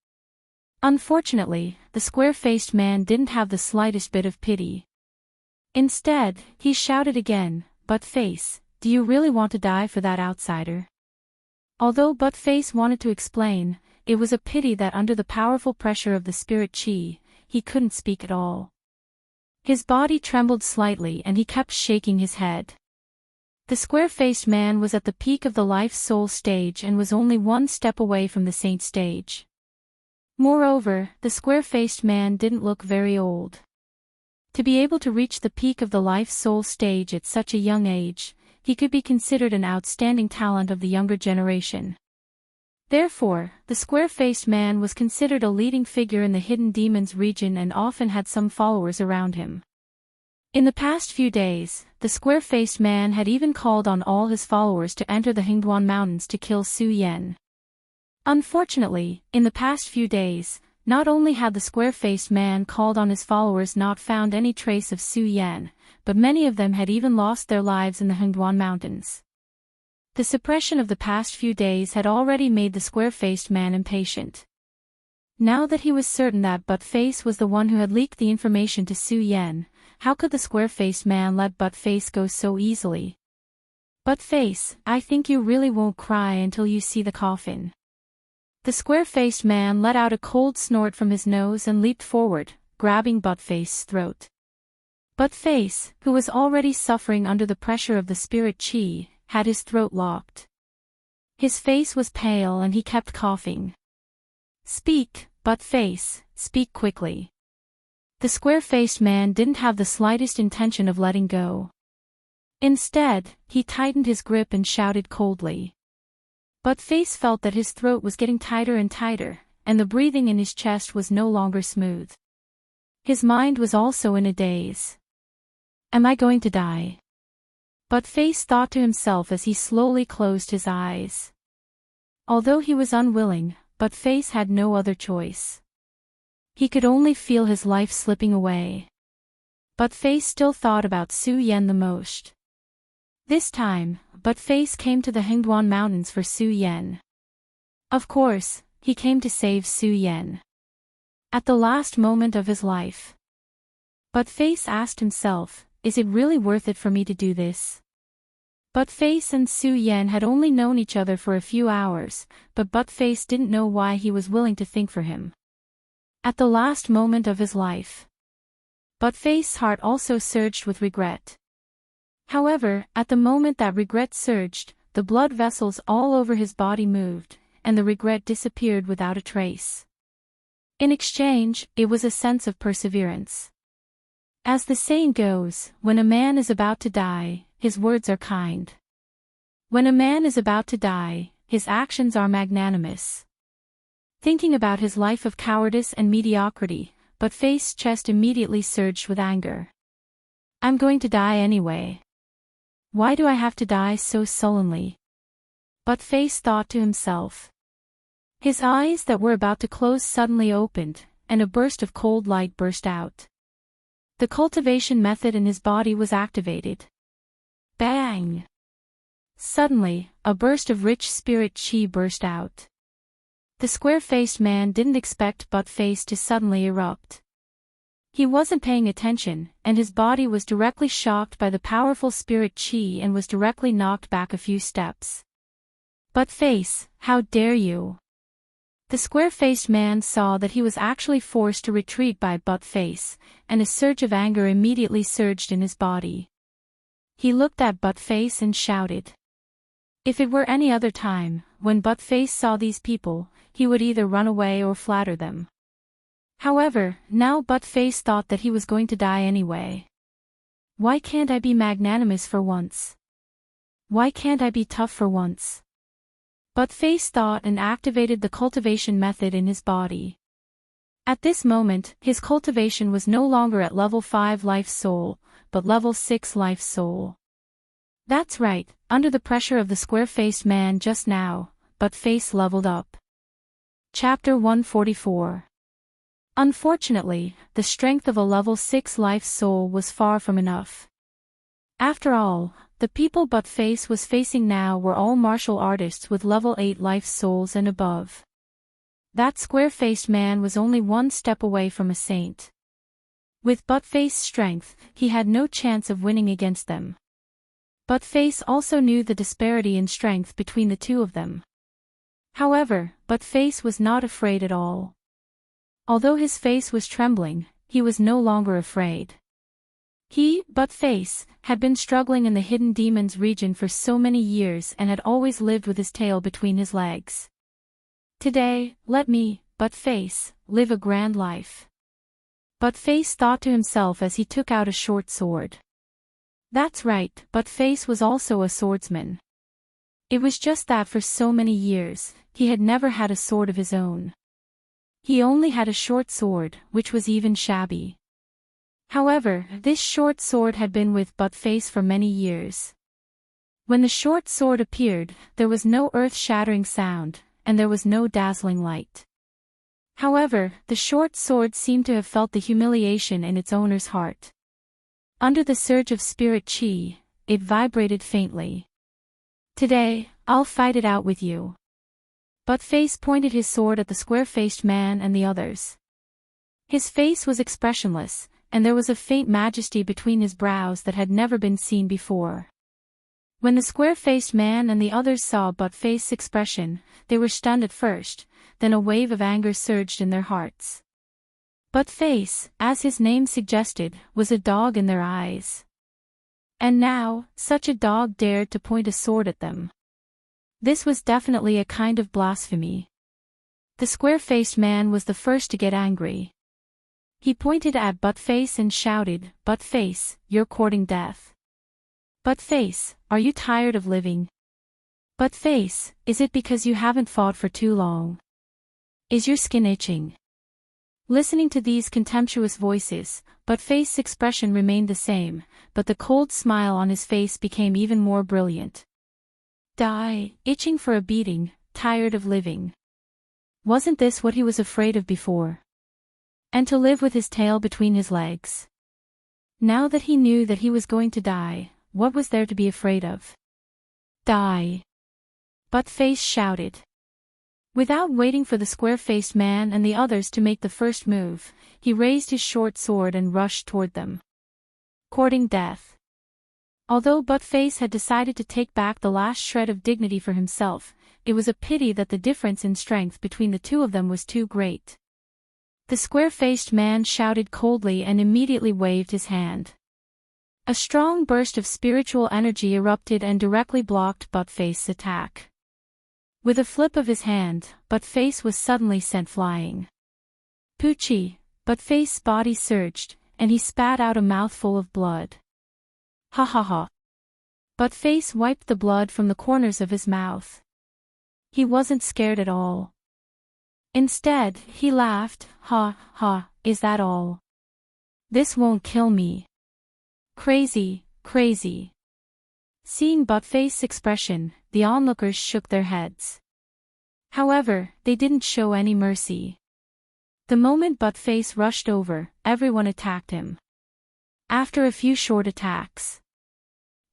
Unfortunately, the square-faced man didn't have the slightest bit of pity. Instead, he shouted again, "Buttface, do you really want to die for that outsider?" Although Buttface wanted to explain, it was a pity that under the powerful pressure of the spirit chi, he couldn't speak at all. His body trembled slightly and he kept shaking his head. The square-faced man was at the peak of the life-soul stage and was only one step away from the saint stage. Moreover, the square-faced man didn't look very old. To be able to reach the peak of the life soul stage at such a young age, he could be considered an outstanding talent of the younger generation. Therefore, the square-faced man was considered a leading figure in the hidden demons region and often had some followers around him. In the past few days, the square-faced man had even called on all his followers to enter the Hingduan Mountains to kill Su Yan. Unfortunately, in the past few days, not only had the square-faced man called on his followers not found any trace of Su Yan, but many of them had even lost their lives in the Hingduan Mountains. The suppression of the past few days had already made the square-faced man impatient. Now that he was certain that Butt-Face was the one who had leaked the information to Su Yan, how could the square-faced man let Butt-Face go so easily? Butt-Face, I think you really won't cry until you see the coffin. The square-faced man let out a cold snort from his nose and leaped forward, grabbing Butt-Face's throat. Butt-Face, who was already suffering under the pressure of the spirit chi, had his throat locked. His face was pale and he kept coughing. Speak, Butt-Face, speak quickly. The square-faced man didn't have the slightest intention of letting go. Instead, he tightened his grip and shouted coldly. Butt-Face felt that his throat was getting tighter and tighter, and the breathing in his chest was no longer smooth. His mind was also in a daze. Am I going to die? Butt-Face thought to himself as he slowly closed his eyes. Although he was unwilling, Butt-Face had no other choice. He could only feel his life slipping away. Butt-Face still thought about Su Yan the most. This time, Butt-Face came to the Hingduan Mountains for Su Yan. Of course, he came to save Su Yan. At the last moment of his life. Butt-Face asked himself, is it really worth it for me to do this? Butt-Face and Su Yan had only known each other for a few hours, but Butt-Face didn't know why he was willing to think for him. At the last moment of his life. Butt-Face's heart also surged with regret. However, at the moment that regret surged, the blood vessels all over his body moved, and the regret disappeared without a trace. In exchange, it was a sense of perseverance. As the saying goes, when a man is about to die, his words are kind. When a man is about to die, his actions are magnanimous. Thinking about his life of cowardice and mediocrity, Butt-Face's chest immediately surged with anger. I'm going to die anyway. Why do I have to die so sullenly? Butt-Face thought to himself. His eyes that were about to close suddenly opened, and a burst of cold light burst out. The cultivation method in his body was activated. Bang! Suddenly, a burst of rich spirit chi burst out. The square-faced man didn't expect Butt-Face to suddenly erupt. He wasn't paying attention, and his body was directly shocked by the powerful spirit chi and was directly knocked back a few steps. Butt-Face, how dare you! The square-faced man saw that he was actually forced to retreat by Butt-Face, and a surge of anger immediately surged in his body. He looked at Butt-Face and shouted. If it were any other time, when Butt-Face saw these people, he would either run away or flatter them. However, now Butt-Face thought that he was going to die anyway. Why can't I be magnanimous for once? Why can't I be tough for once? Butt-Face thought and activated the cultivation method in his body. At this moment, his cultivation was no longer at level 5 life soul, but level 6 life soul. That's right, under the pressure of the square-faced man just now, Butt-Face leveled up. Chapter 144. Unfortunately, the strength of a level 6 life soul was far from enough. After all, the people Butt-Face was facing now were all martial artists with level 8 life souls and above. That square-faced man was only one step away from a saint. With Butt-Face's strength, he had no chance of winning against them. Butt-Face also knew the disparity in strength between the two of them. However, Butt-Face was not afraid at all. Although his face was trembling, he was no longer afraid. He, Butt-Face, had been struggling in the hidden demons region for so many years and had always lived with his tail between his legs. Today, let me, Butt-Face, live a grand life. Buttface thought to himself as he took out a short sword. That's right, Buttface was also a swordsman. It was just that for so many years, he had never had a sword of his own. He only had a short sword, which was even shabby. However, this short sword had been with Buttface for many years. When the short sword appeared, there was no earth-shattering sound, and there was no dazzling light. However, the short sword seemed to have felt the humiliation in its owner's heart. Under the surge of spirit chi, it vibrated faintly. Today, I'll fight it out with you. Buttface pointed his sword at the square-faced man and the others. His face was expressionless, and there was a faint majesty between his brows that had never been seen before. When the square-faced man and the others saw Buttface's expression, they were stunned at first, then a wave of anger surged in their hearts. Buttface, as his name suggested, was a dog in their eyes. And now, such a dog dared to point a sword at them. This was definitely a kind of blasphemy. The square-faced man was the first to get angry. He pointed at Buttface and shouted, "Buttface, you're courting death. Buttface, are you tired of living? Buttface, is it because you haven't fought for too long? Is your skin itching?" Listening to these contemptuous voices, Buttface's expression remained the same, but the cold smile on his face became even more brilliant. Die, itching for a beating, tired of living. Wasn't this what he was afraid of before? And to live with his tail between his legs. Now that he knew that he was going to die, what was there to be afraid of? Die! Buttface shouted. Without waiting for the square-faced man and the others to make the first move, he raised his short sword and rushed toward them. Courting death. Although Buttface had decided to take back the last shred of dignity for himself, it was a pity that the difference in strength between the two of them was too great. The square-faced man shouted coldly and immediately waved his hand. A strong burst of spiritual energy erupted and directly blocked Buttface's attack. With a flip of his hand, Buttface was suddenly sent flying. Poochie! Buttface's body surged, and he spat out a mouthful of blood. Ha ha ha! Buttface wiped the blood from the corners of his mouth. He wasn't scared at all. Instead, he laughed, "Ha, ha, is that all? This won't kill me. Crazy, crazy." Seeing Buttface's expression, the onlookers shook their heads. However, they didn't show any mercy. The moment Buttface rushed over, everyone attacked him. After a few short attacks,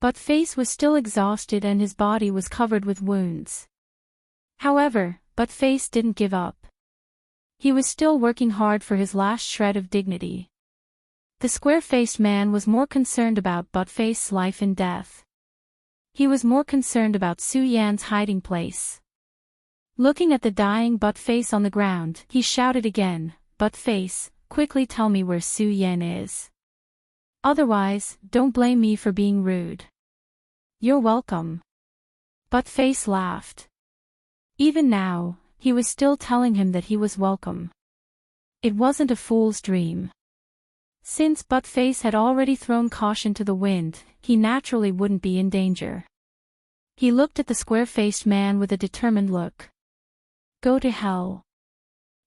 Buttface was still exhausted and his body was covered with wounds. However, Buttface didn't give up. He was still working hard for his last shred of dignity. The square-faced man was more concerned about Buttface's life and death. He was more concerned about Su Yan's hiding place. Looking at the dying Buttface on the ground, he shouted again, "Buttface, quickly tell me where Su Yan is. Otherwise, don't blame me for being rude." "You're welcome." Buttface laughed. Even now, he was still telling him that he was welcome. It wasn't a fool's dream. Since Buttface had already thrown caution to the wind, he naturally wouldn't be in danger. He looked at the square-faced man with a determined look. "Go to hell."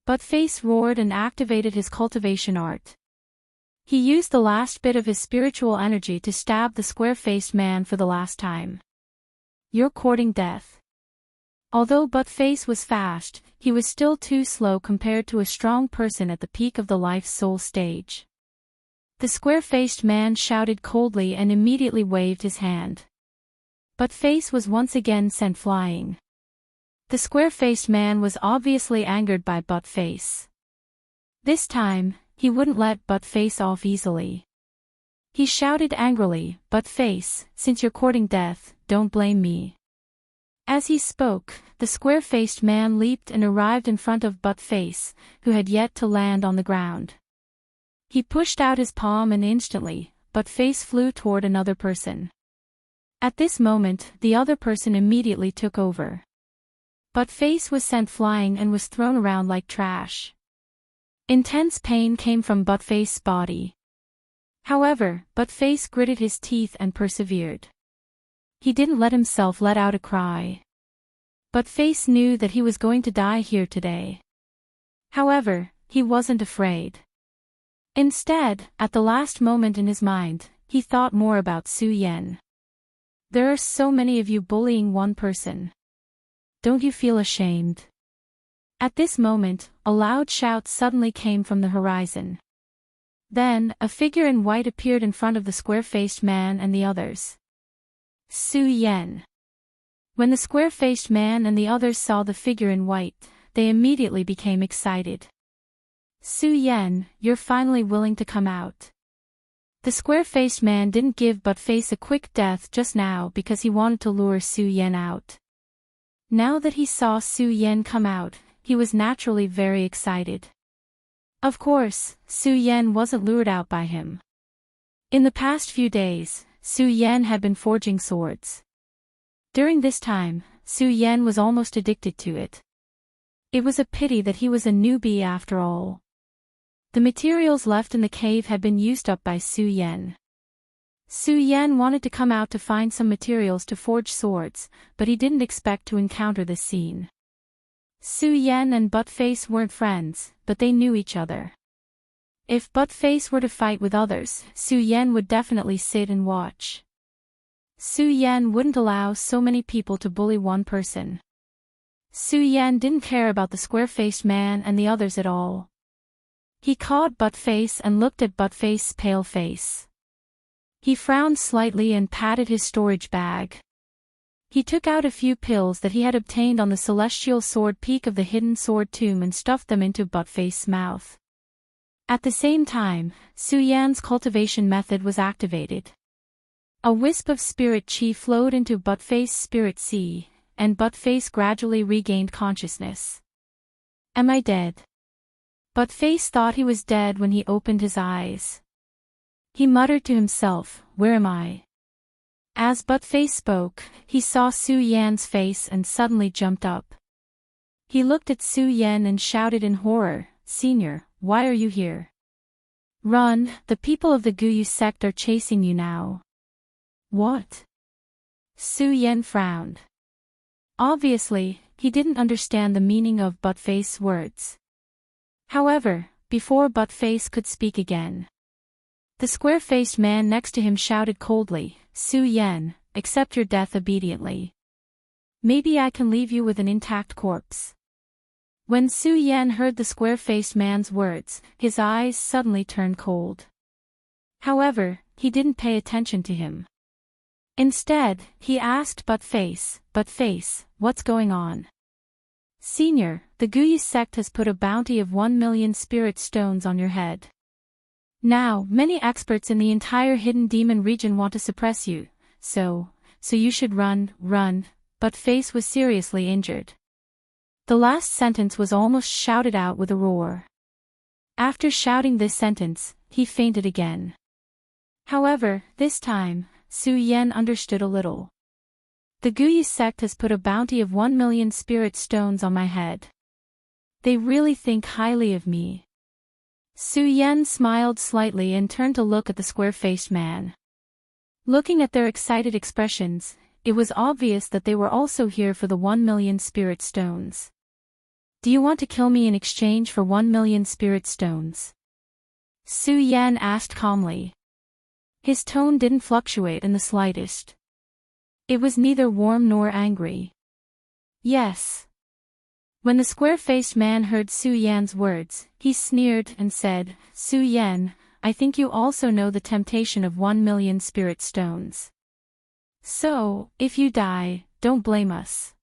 Buttface roared and activated his cultivation art. He used the last bit of his spiritual energy to stab the square-faced man for the last time. "You're courting death." Although Buttface was fast, he was still too slow compared to a strong person at the peak of the life-soul stage. The square-faced man shouted coldly and immediately waved his hand. Buttface was once again sent flying. The square-faced man was obviously angered by Buttface. This time, he wouldn't let Buttface off easily. He shouted angrily, "Buttface, since you're courting death, don't blame me." As he spoke, the square-faced man leaped and arrived in front of Buttface, who had yet to land on the ground. He pushed out his palm and instantly, Buttface flew toward another person. At this moment, the other person immediately took over. Buttface was sent flying and was thrown around like trash. Intense pain came from Buttface's body. However, Buttface gritted his teeth and persevered. He didn't let himself let out a cry. Buttface knew that he was going to die here today. However, he wasn't afraid. Instead, at the last moment in his mind, he thought more about Su Yan. There are so many of you bullying one person. Don't you feel ashamed? At this moment, a loud shout suddenly came from the horizon. Then, a figure in white appeared in front of the square-faced man and the others. Su Yan. When the square-faced man and the others saw the figure in white, they immediately became excited. Su Yan, you're finally willing to come out. The square-faced man didn't give Buttface a quick death just now because he wanted to lure Su Yan out. Now that he saw Su Yan come out, he was naturally very excited. Of course, Su Yan wasn't lured out by him. In the past few days, Su Yan had been forging swords. During this time, Su Yan was almost addicted to it. It was a pity that he was a newbie after all. The materials left in the cave had been used up by Su Yan. Su Yan wanted to come out to find some materials to forge swords, but he didn't expect to encounter this scene. Su Yan and Buttface weren't friends, but they knew each other. If Buttface were to fight with others, Su Yan would definitely sit and watch. Su Yan wouldn't allow so many people to bully one person. Su Yan didn't care about the square-faced man and the others at all. He caught Buttface and looked at Buttface's pale face. He frowned slightly and patted his storage bag. He took out a few pills that he had obtained on the celestial sword peak of the hidden sword tomb and stuffed them into Buttface's mouth. At the same time, Su Yan's cultivation method was activated. A wisp of spirit chi flowed into Buttface's spirit sea, and Buttface gradually regained consciousness. Am I dead? Buttface thought he was dead when he opened his eyes. He muttered to himself, where am I? As Buttface spoke, he saw Su Yan's face and suddenly jumped up. He looked at Su Yan and shouted in horror, Senior, why are you here? Run, the people of the Guyu sect are chasing you now. What? Su Yan frowned. Obviously, he didn't understand the meaning of Buttface's words. However, before Buttface could speak again, the square-faced man next to him shouted coldly, Su Yan, accept your death obediently. Maybe I can leave you with an intact corpse. When Su Yan heard the square-faced man's words, his eyes suddenly turned cold. However, he didn't pay attention to him. Instead, he asked Buttface, what's going on? Senior, the Guyu sect has put a bounty of 1 million spirit stones on your head. Now, many experts in the entire hidden demon region want to suppress you, so you should run. Buttface was seriously injured. The last sentence was almost shouted out with a roar. After shouting this sentence, he fainted again. However, this time, Su Yan understood a little. The Guyu sect has put a bounty of 1 million spirit stones on my head. They really think highly of me. Su Yan smiled slightly and turned to look at the square-faced man. Looking at their excited expressions, it was obvious that they were also here for the 1 million spirit stones. Do you want to kill me in exchange for 1 million spirit stones? Su Yan asked calmly. His tone didn't fluctuate in the slightest. It was neither warm nor angry. Yes. When the square-faced man heard Su Yan's words, he sneered and said, Su Yan, I think you also know the temptation of 1 million spirit stones. So, if you die, don't blame us.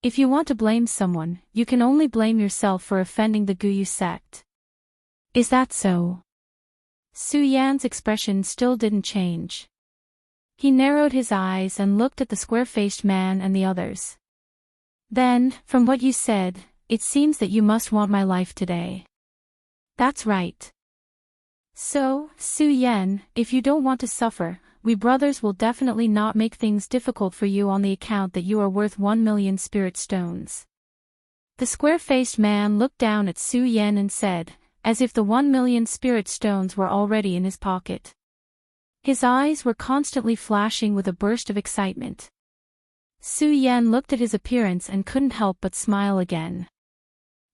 If you want to blame someone, you can only blame yourself for offending the Guyu sect. Is that so? Su Yan's expression still didn't change. He narrowed his eyes and looked at the square-faced man and the others. Then, from what you said, it seems that you must want my life today. That's right. So, Su Yan, if you don't want to suffer, we brothers will definitely not make things difficult for you on the account that you are worth 1 million spirit stones. The square-faced man looked down at Su Yan and said, as if the 1,000,000 spirit stones were already in his pocket. His eyes were constantly flashing with a burst of excitement. Su Yan looked at his appearance and couldn't help but smile again.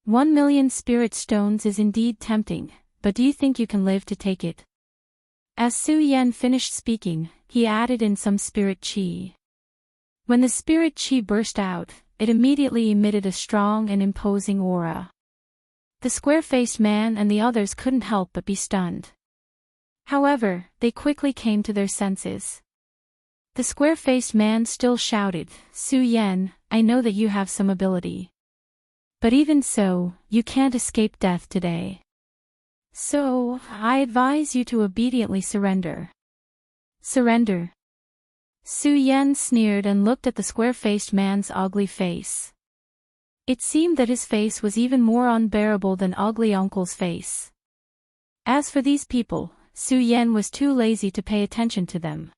1,000,000 spirit stones is indeed tempting, but do you think you can live to take it? As Su Yan finished speaking, he added in some spirit qi. When the spirit qi burst out, it immediately emitted a strong and imposing aura. The square-faced man and the others couldn't help but be stunned. However, they quickly came to their senses. The square-faced man still shouted, "Su Yan, I know that you have some ability. But even so, you can't escape death today. So, I advise you to obediently surrender." Surrender? Su Yan sneered and looked at the square-faced man's ugly face. It seemed that his face was even more unbearable than ugly uncle's face. As for these people, Su Yan was too lazy to pay attention to them.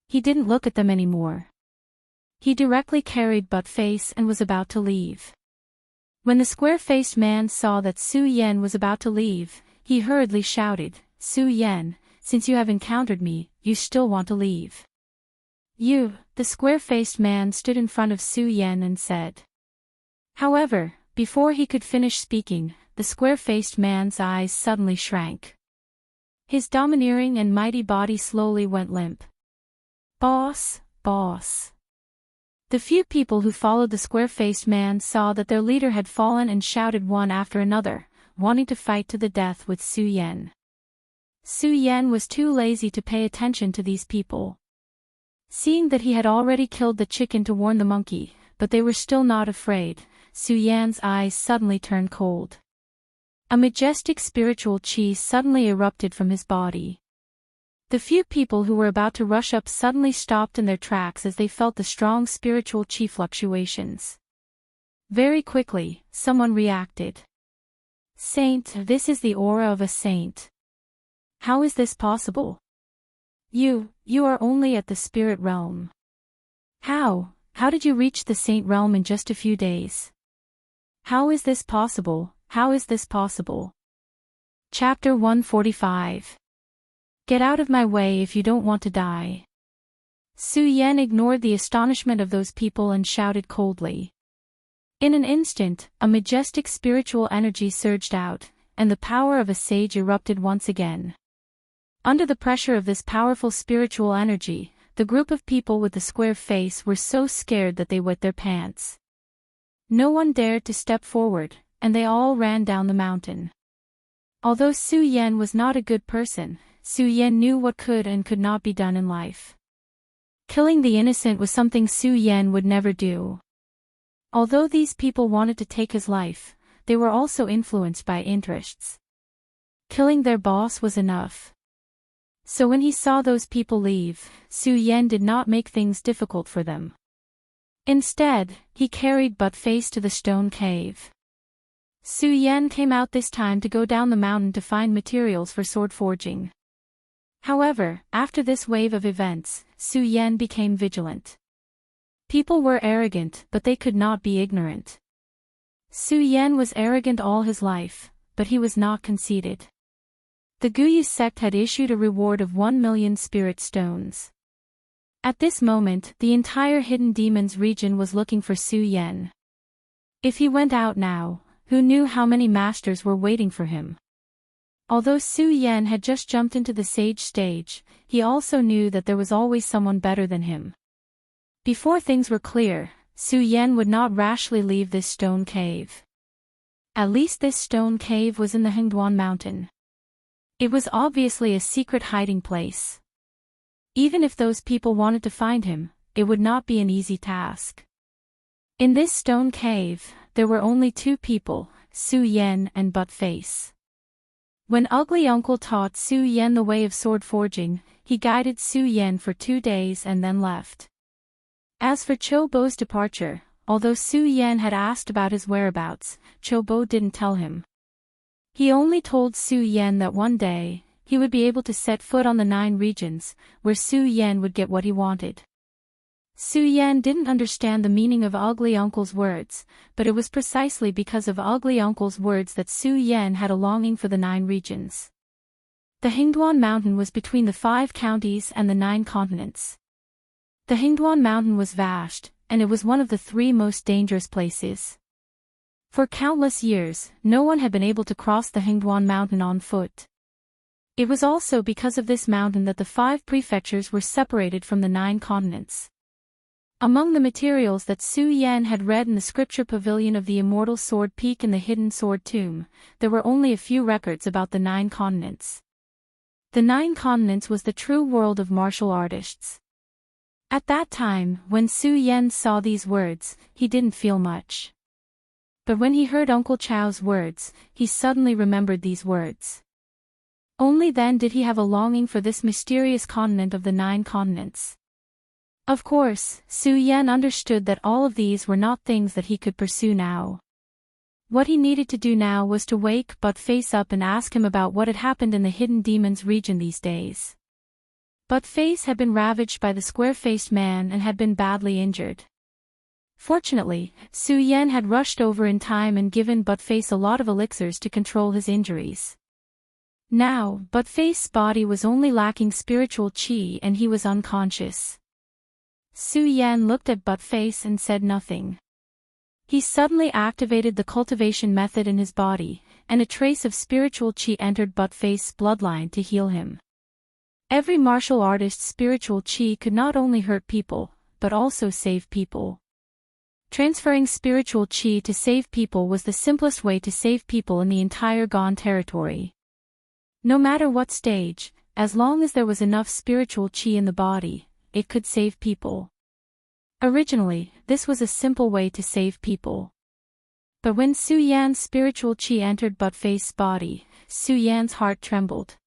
He didn't look at them anymore. He directly carried butt face and was about to leave. When the square-faced man saw that Su Yan was about to leave, he hurriedly shouted, "Su Yan, since you have encountered me, you still want to leave?" The square-faced man stood in front of Su Yan and said. However, before he could finish speaking, the square-faced man's eyes suddenly shrank. His domineering and mighty body slowly went limp. "Boss, boss." The few people who followed the square-faced man saw that their leader had fallen and shouted one after another, wanting to fight to the death with Su Yan. Su Yan was too lazy to pay attention to these people. Seeing that he had already killed the chicken to warn the monkey, but they were still not afraid, Su Yan's eyes suddenly turned cold. A majestic spiritual qi suddenly erupted from his body. The few people who were about to rush up suddenly stopped in their tracks as they felt the strong spiritual qi fluctuations. Very quickly, someone reacted. "Saint, this is the aura of a saint. How is this possible? You are only at the spirit realm. How did you reach the saint realm in just a few days? How is this possible? How is this possible?" Chapter 145. Get out of my way if you don't want to die. Su Yan ignored the astonishment of those people and shouted coldly. In an instant, a majestic spiritual energy surged out, and the power of a sage erupted once again. Under the pressure of this powerful spiritual energy, the group of people with the square face were so scared that they wet their pants. No one dared to step forward, and they all ran down the mountain. Although Su Yan was not a good person, Su Yan knew what could and could not be done in life. Killing the innocent was something Su Yan would never do. Although these people wanted to take his life, they were also influenced by interests. Killing their boss was enough. So when he saw those people leave, Su Yan did not make things difficult for them. Instead, he carried butt face to the stone cave. Su Yan came out this time to go down the mountain to find materials for sword forging. However, after this wave of events, Su Yan became vigilant. People were arrogant, but they could not be ignorant. Su Yan was arrogant all his life, but he was not conceited. The Guyu sect had issued a reward of 1,000,000 spirit stones. At this moment, the entire Hidden Demons region was looking for Su Yan. If he went out now, who knew how many masters were waiting for him? Although Su Yan had just jumped into the sage stage, he also knew that there was always someone better than him. Before things were clear, Su Yan would not rashly leave this stone cave. At least this stone cave was in the Hengduan mountain. It was obviously a secret hiding place. Even if those people wanted to find him, it would not be an easy task. In this stone cave, there were only two people, Su Yan and Butt Face. When Ugly Uncle taught Su Yan the way of sword forging, he guided Su Yan for 2 days and then left. As for Cho Bo's departure, although Su Yan had asked about his whereabouts, Cho Bo didn't tell him. He only told Su Yan that one day, he would be able to set foot on the 9 regions, where Su Yan would get what he wanted. Su Yan didn't understand the meaning of Ugly Uncle's words, but it was precisely because of Ugly Uncle's words that Su Yan had a longing for the 9 regions. The Hingduan Mountain was between the 5 counties and the 9 continents. The Hingduan Mountain was vast, and it was one of the 3 most dangerous places. For countless years, no one had been able to cross the Hingduan Mountain on foot. It was also because of this mountain that the 5 prefectures were separated from the 9 continents. Among the materials that Su Yan had read in the scripture pavilion of the Immortal Sword Peak and the Hidden Sword Tomb, there were only a few records about the 9 continents. The 9 continents was the true world of martial artists. At that time, when Su Yan saw these words, he didn't feel much. But when he heard Uncle Chao's words, he suddenly remembered these words. Only then did he have a longing for this mysterious continent of the 9 continents. Of course, Su Yan understood that all of these were not things that he could pursue now. What he needed to do now was to wake But Face up and ask him about what had happened in the Hidden Demons region these days. But Face had been ravaged by the square-faced man and had been badly injured. Fortunately, Su Yan had rushed over in time and given But Face a lot of elixirs to control his injuries. Now, But Face's body was only lacking spiritual qi and he was unconscious. Su Yan looked at But Face and said nothing. He suddenly activated the cultivation method in his body, and a trace of spiritual qi entered But Face's bloodline to heal him. Every martial artist's spiritual qi could not only hurt people, but also save people. Transferring spiritual qi to save people was the simplest way to save people in the entire Gone territory. No matter what stage, as long as there was enough spiritual qi in the body, it could save people. Originally, this was a simple way to save people. But when Su Yan's spiritual qi entered But Face's body, Su Yan's heart trembled.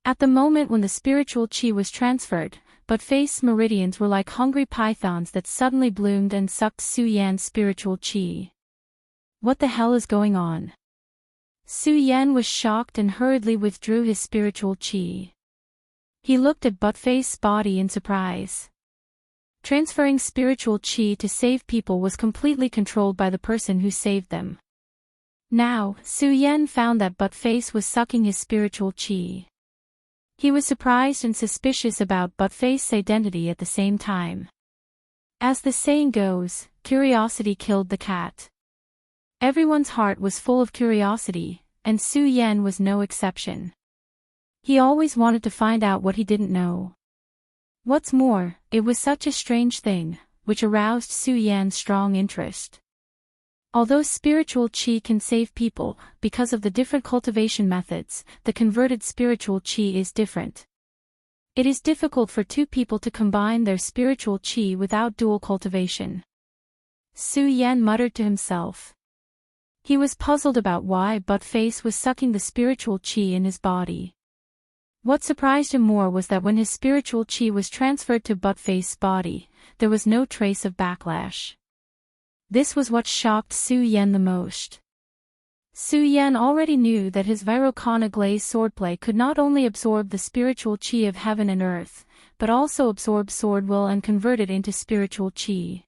At the moment when the spiritual qi was transferred, But Face's meridians were like hungry pythons that suddenly bloomed and sucked Su Yan's spiritual qi. What the hell is going on? Su Yan was shocked and hurriedly withdrew his spiritual qi. He looked at But Face's body in surprise. Transferring spiritual qi to save people was completely controlled by the person who saved them. Now, Su Yan found that But Face was sucking his spiritual qi. He was surprised and suspicious about But Face's identity at the same time. As the saying goes, curiosity killed the cat. Everyone's heart was full of curiosity, and Su Yan was no exception. He always wanted to find out what he didn't know. What's more, it was such a strange thing, which aroused Su Yan's strong interest. Although spiritual qi can save people, because of the different cultivation methods, the converted spiritual qi is different. It is difficult for 2 people to combine their spiritual qi without dual cultivation. Su Yan muttered to himself. He was puzzled about why But Face was sucking the spiritual qi in his body. What surprised him more was that when his spiritual qi was transferred to But Face's body, there was no trace of backlash. This was what shocked Su Yan the most. Su Yan already knew that his Virokana glaze swordplay could not only absorb the spiritual qi of heaven and earth, but also absorb sword will and convert it into spiritual qi.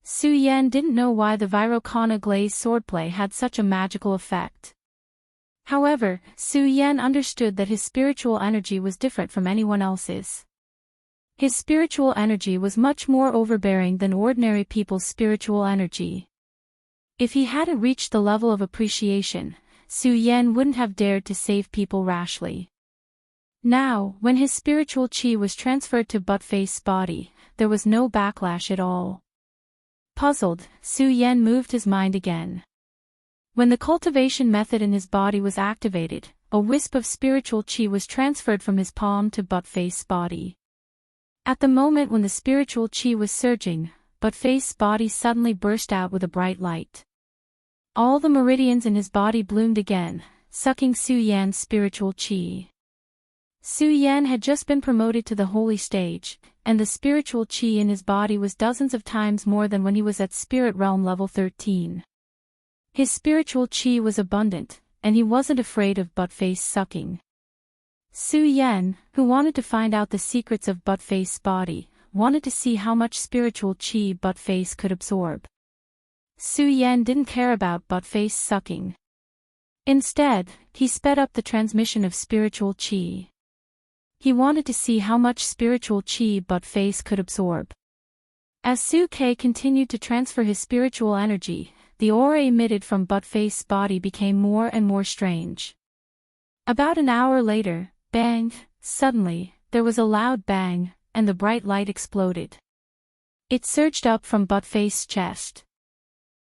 Su Yan didn't know why the Virokana glaze swordplay had such a magical effect. However, Su Yan understood that his spiritual energy was different from anyone else's. His spiritual energy was much more overbearing than ordinary people's spiritual energy. If he hadn't reached the level of appreciation, Su Yan wouldn't have dared to save people rashly. Now, when his spiritual qi was transferred to But Face's body, there was no backlash at all. Puzzled, Su Yan moved his mind again. When the cultivation method in his body was activated, a wisp of spiritual qi was transferred from his palm to But Face's body. At the moment when the spiritual qi was surging, But Face's body suddenly burst out with a bright light. All the meridians in his body bloomed again, sucking Su Yan's spiritual qi. Su Yan had just been promoted to the holy stage, and the spiritual qi in his body was dozens of times more than when he was at spirit realm level 13. His spiritual qi was abundant, and he wasn't afraid of But Face sucking. Su Yan, who wanted to find out the secrets of But Face's body, wanted to see how much spiritual chi Buttface could absorb. Su Yan didn't care about Buttface sucking. Instead, he sped up the transmission of spiritual chi. He wanted to see how much spiritual chi Buttface could absorb. As Su Ke continued to transfer his spiritual energy, the aura emitted from Buttface's body became more and more strange. About an hour later, bang, suddenly, there was a loud bang, and the bright light exploded. It surged up from Buttface's chest.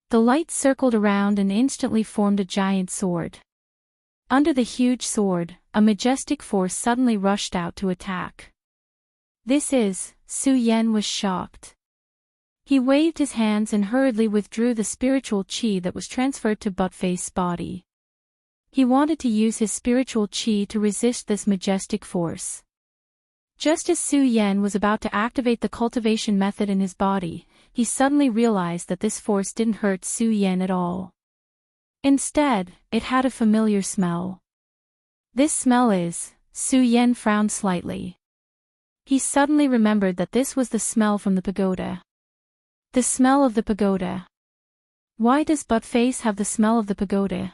The light circled around and instantly formed a giant sword. Under the huge sword, a majestic force suddenly rushed out to attack. Su Yan was shocked. He waved his hands and hurriedly withdrew the spiritual chi that was transferred to Buttface's body. He wanted to use his spiritual chi to resist this majestic force. Just as Su Yan was about to activate the cultivation method in his body, he suddenly realized that this force didn't hurt Su Yan at all. Instead, it had a familiar smell. This smell is, Su Yan frowned slightly. He suddenly remembered that this was the smell from the pagoda. The smell of the pagoda. Why does Buttface have the smell of the pagoda?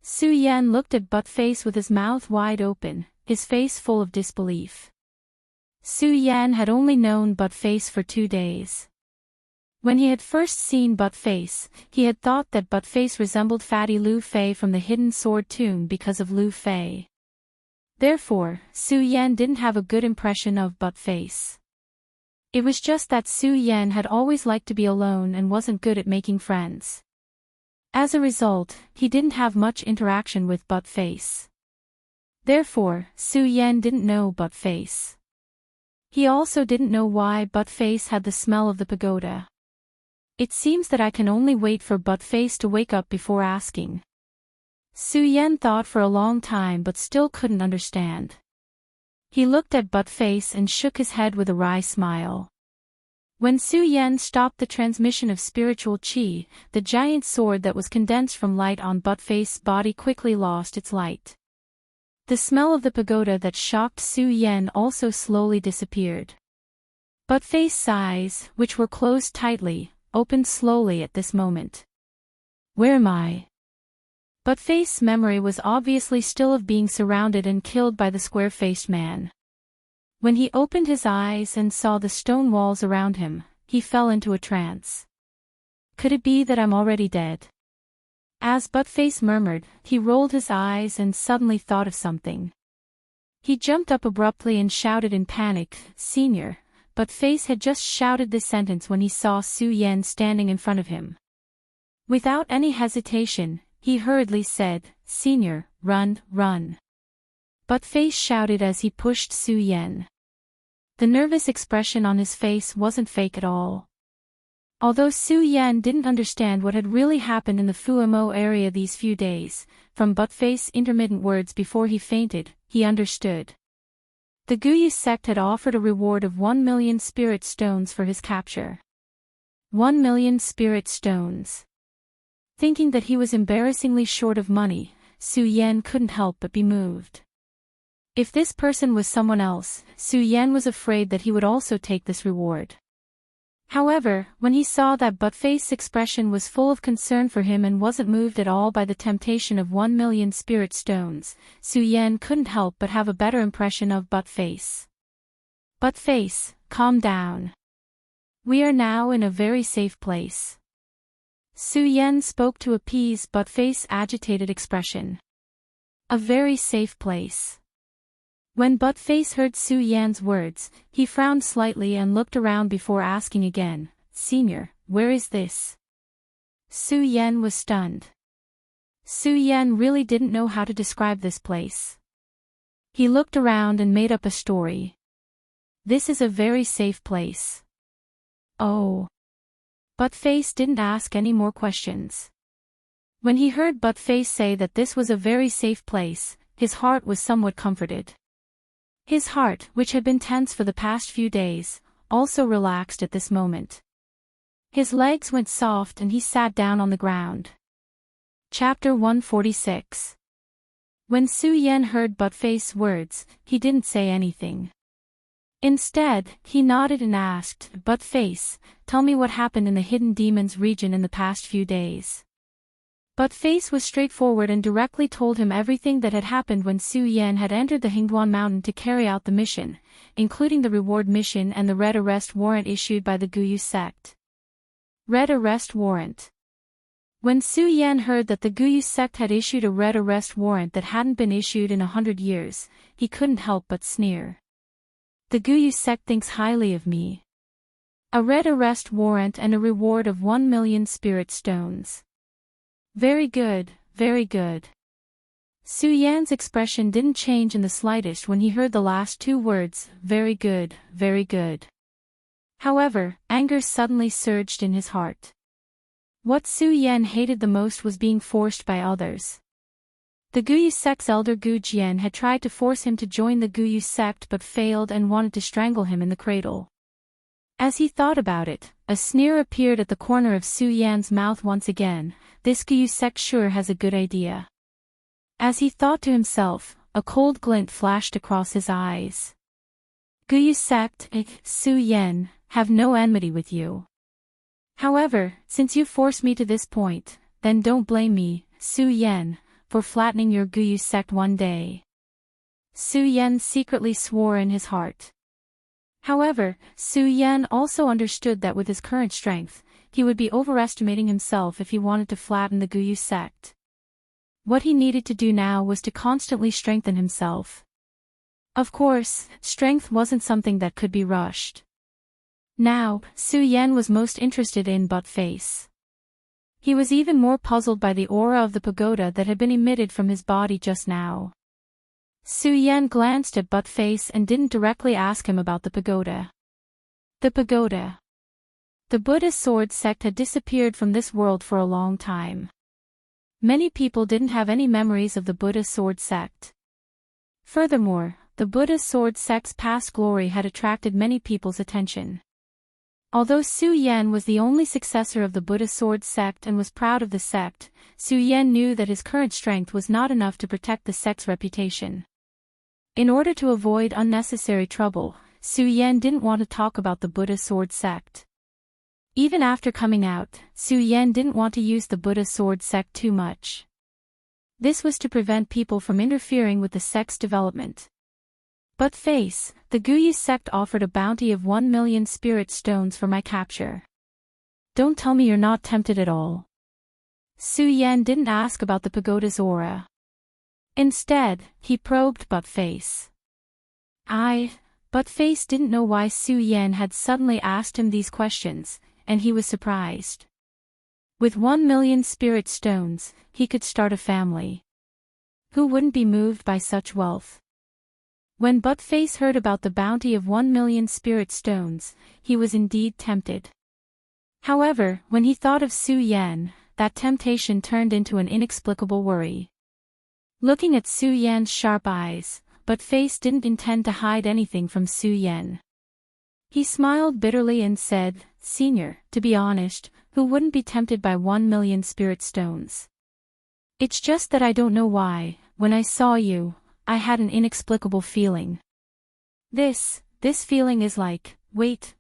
Su Yan looked at Buttface with his mouth wide open, his face full of disbelief. Su Yan had only known Buttface for 2 days. When he had first seen Buttface, he had thought that Buttface resembled Fatty Lu Fei from the Hidden Sword Tomb because of Lu Fei. Therefore, Su Yan didn't have a good impression of Buttface. It was just that Su Yan had always liked to be alone and wasn't good at making friends. As a result, he didn't have much interaction with Buttface. Therefore, Su Yan didn't know Buttface. He also didn't know why Buttface had the smell of the pagoda. It seems that I can only wait for Buttface to wake up before asking. Su Yan thought for a long time but still couldn't understand. He looked at Buttface and shook his head with a wry smile. When Su Yan stopped the transmission of spiritual chi, the giant sword that was condensed from light on Buttface's body quickly lost its light. The smell of the pagoda that shocked Su Yan also slowly disappeared. Buttface's eyes, which were closed tightly, opened slowly at this moment. Where am I? Buttface's memory was obviously still of being surrounded and killed by the square-faced man. When he opened his eyes and saw the stone walls around him, he fell into a trance. Could it be that I'm already dead? As Buttface murmured, he rolled his eyes and suddenly thought of something. He jumped up abruptly and shouted in panic, "Senior!" Buttface had just shouted this sentence when he saw Su Yan standing in front of him. Without any hesitation, he hurriedly said, "Senior, run, run." Buttface shouted as he pushed Su Yan. The nervous expression on his face wasn't fake at all. Although Su Yan didn't understand what had really happened in the Fuemo area these few days, from Buttface's intermittent words before he fainted, he understood. The Guyu sect had offered a reward of 1 million spirit stones for his capture. 1 million spirit stones. Thinking that he was embarrassingly short of money, Su Yan couldn't help but be moved. If this person was someone else, Su Yan was afraid that he would also take this reward. However, when he saw that Buttface's expression was full of concern for him and wasn't moved at all by the temptation of 1 million spirit stones, Su Yan couldn't help but have a better impression of Buttface. "Buttface, calm down. We are now in a very safe place." Su Yan spoke to appease Buttface's agitated expression. A very safe place. When Buttface heard Su Yan's words, he frowned slightly and looked around before asking again, "Senior, where is this?" Su Yan was stunned. Su Yan really didn't know how to describe this place. He looked around and made up a story. "This is a very safe place." Oh. Buttface didn't ask any more questions. When he heard Buttface say that this was a very safe place, his heart was somewhat comforted. His heart, which had been tense for the past few days, also relaxed at this moment. His legs went soft and he sat down on the ground. Chapter 146. When Su Yan heard Buttface's words, he didn't say anything. Instead, he nodded and asked, "Buttface, tell me what happened in the Hidden Demons region in the past few days." Buttface was straightforward and directly told him everything that had happened when Su Yan had entered the Hingduan Mountain to carry out the mission, including the reward mission and the red arrest warrant issued by the Guyu sect. Red arrest warrant. When Su Yan heard that the Guyu sect had issued a red arrest warrant that hadn't been issued in 100 years, he couldn't help but sneer. "The Guyu sect thinks highly of me. A red arrest warrant and a reward of 1 million spirit stones. Very good, very good." Su Yan's expression didn't change in the slightest when he heard the last two words, very good, very good. However, anger suddenly surged in his heart. What Su Yan hated the most was being forced by others. The Guyu sect's elder Gu Jian had tried to force him to join the Guyu sect but failed and wanted to strangle him in the cradle. As he thought about it, a sneer appeared at the corner of Su Yan's mouth once again. "This Guyu sect sure has a good idea." As he thought to himself, a cold glint flashed across his eyes. "Guyu sect, Su Yan, have no enmity with you. However, since you forced me to this point, then don't blame me, Su Yan, for flattening your Guyu sect one day." Su Yan secretly swore in his heart. However, Su Yan also understood that with his current strength, he would be overestimating himself if he wanted to flatten the Guyu sect. What he needed to do now was to constantly strengthen himself. Of course, strength wasn't something that could be rushed. Now, Su Yan was most interested in Buttface. He was even more puzzled by the aura of the pagoda that had been emitted from his body just now. Su Yan glanced at Buttface and didn't directly ask him about the pagoda. The pagoda. The Buddha sword sect had disappeared from this world for a long time. Many people didn't have any memories of the Buddha sword sect. Furthermore, the Buddha sword sect's past glory had attracted many people's attention. Although Su Yan was the only successor of the Buddha sword sect and was proud of the sect, Su Yan knew that his current strength was not enough to protect the sect's reputation. In order to avoid unnecessary trouble, Su Yan didn't want to talk about the Buddha sword sect. Even after coming out, Su Yan didn't want to use the Buddha sword sect too much. This was to prevent people from interfering with the sect's development. Buttface, the Guyu sect offered a bounty of 1 million spirit stones for my capture. Don't tell me you're not tempted at all. Su Yan didn't ask about the pagoda's aura. Instead, he probed Buttface. Buttface didn't know why Su Yan had suddenly asked him these questions, and he was surprised. With 1 million spirit stones, he could start a family. Who wouldn't be moved by such wealth? When Buttface heard about the bounty of 1 million spirit stones, he was indeed tempted. However, when he thought of Su Yan, that temptation turned into an inexplicable worry. Looking at Su Yan's sharp eyes, Buttface didn't intend to hide anything from Su Yan. He smiled bitterly and said, "Senior, to be honest, who wouldn't be tempted by 1 million spirit stones? It's just that I don't know why, when I saw you, I had an inexplicable feeling. This feeling is like, wait.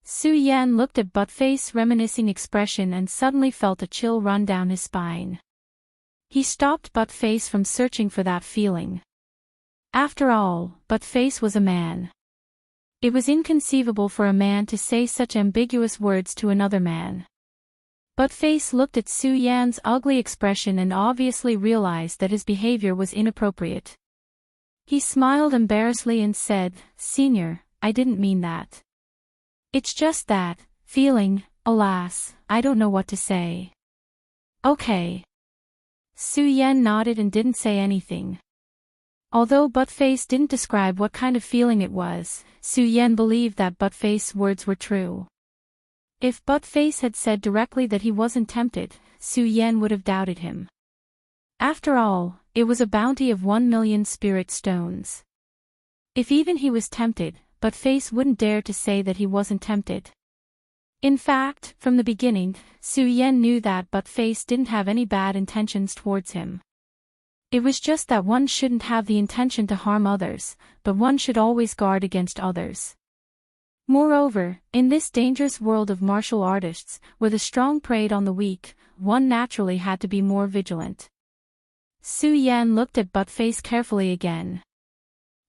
Su Yan looked at Buttface's reminiscing expression and suddenly felt a chill run down his spine. He stopped Buttface from searching for that feeling. After all, Buttface was a man. It was inconceivable for a man to say such ambiguous words to another man. Buttface looked at Su Yan's ugly expression and obviously realized that his behavior was inappropriate. He smiled embarrassedly and said, "Senior, I didn't mean that. It's just that feeling, alas, I don't know what to say." "Okay." Su Yan nodded and didn't say anything. Although Buttface didn't describe what kind of feeling it was, Su Yan believed that Buttface's words were true. If Buttface had said directly that he wasn't tempted, Su Yan would have doubted him. After all, it was a bounty of 1 million spirit stones. If even he was tempted, Buttface wouldn't dare to say that he wasn't tempted. In fact, from the beginning, Su Yan knew that Buttface didn't have any bad intentions towards him. It was just that one shouldn't have the intention to harm others, but one should always guard against others. Moreover, in this dangerous world of martial artists, where the strong preyed on the weak, one naturally had to be more vigilant. Su Yan looked at Buttface carefully again.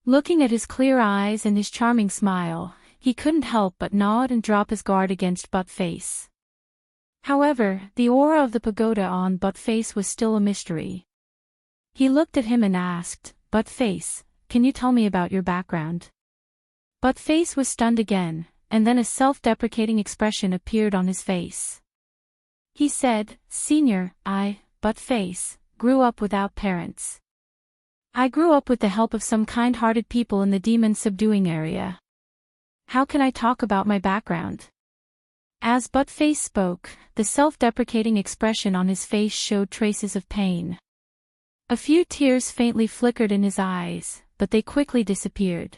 Looking at his clear eyes and his charming smile, he couldn't help but nod and drop his guard against Buttface. However, the aura of the pagoda on Buttface was still a mystery. He looked at him and asked, "Buttface, can you tell me about your background?" Buttface was stunned again, and then a self-deprecating expression appeared on his face. He said, "Senior, Buttface, grew up without parents. I grew up with the help of some kind-hearted people in the demon-subduing area. How can I talk about my background?" As Buttface spoke, the self-deprecating expression on his face showed traces of pain. A few tears faintly flickered in his eyes, but they quickly disappeared.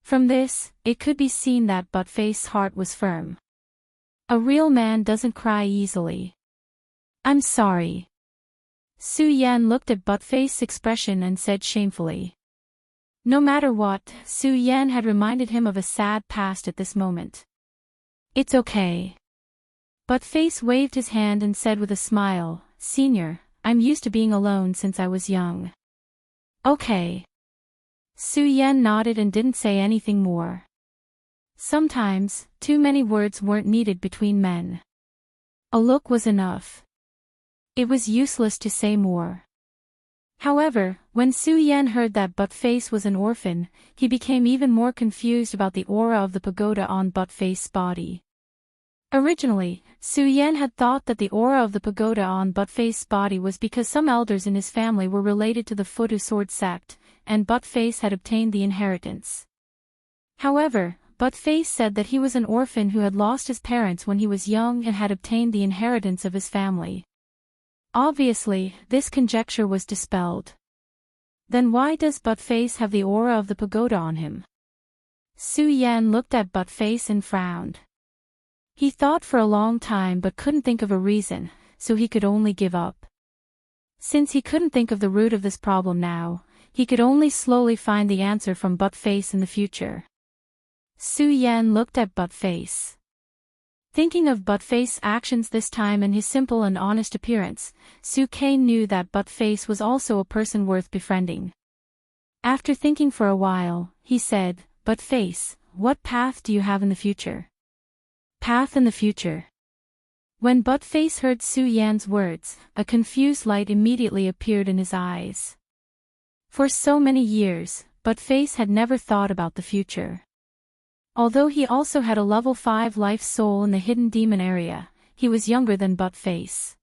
From this, it could be seen that Buttface's heart was firm. A real man doesn't cry easily. "I'm sorry." Su Yan looked at Buttface's expression and said shamefully. No matter what, Su Yan had reminded him of a sad past at this moment. "It's okay." Buttface waved his hand and said with a smile, "Senior, I'm used to being alone since I was young." "Okay." Su Yan nodded and didn't say anything more. Sometimes, too many words weren't needed between men. A look was enough. It was useless to say more. However, when Su Yan heard that Buttface was an orphan, he became even more confused about the aura of the pagoda on Buttface's body. Originally, Su Yan had thought that the aura of the pagoda on Buttface's body was because some elders in his family were related to the Futu Sword Sept, and Buttface had obtained the inheritance. However, Buttface said that he was an orphan who had lost his parents when he was young and had obtained the inheritance of his family. Obviously, this conjecture was dispelled. Then why does Buttface have the aura of the pagoda on him? Su Yan looked at Buttface and frowned. He thought for a long time but couldn't think of a reason, so he could only give up. Since he couldn't think of the root of this problem now, he could only slowly find the answer from Buttface in the future. Su Yan looked at Buttface. Thinking of Buttface's actions this time and his simple and honest appearance, Su Kane knew that Buttface was also a person worth befriending. After thinking for a while, he said, "Buttface, what path do you have in the future?" "Path in the future." When Buttface heard Su Yan's words, a confused light immediately appeared in his eyes. For so many years, Buttface had never thought about the future. Although he also had a level 5 life soul in the hidden demon area, he was younger than Buttface.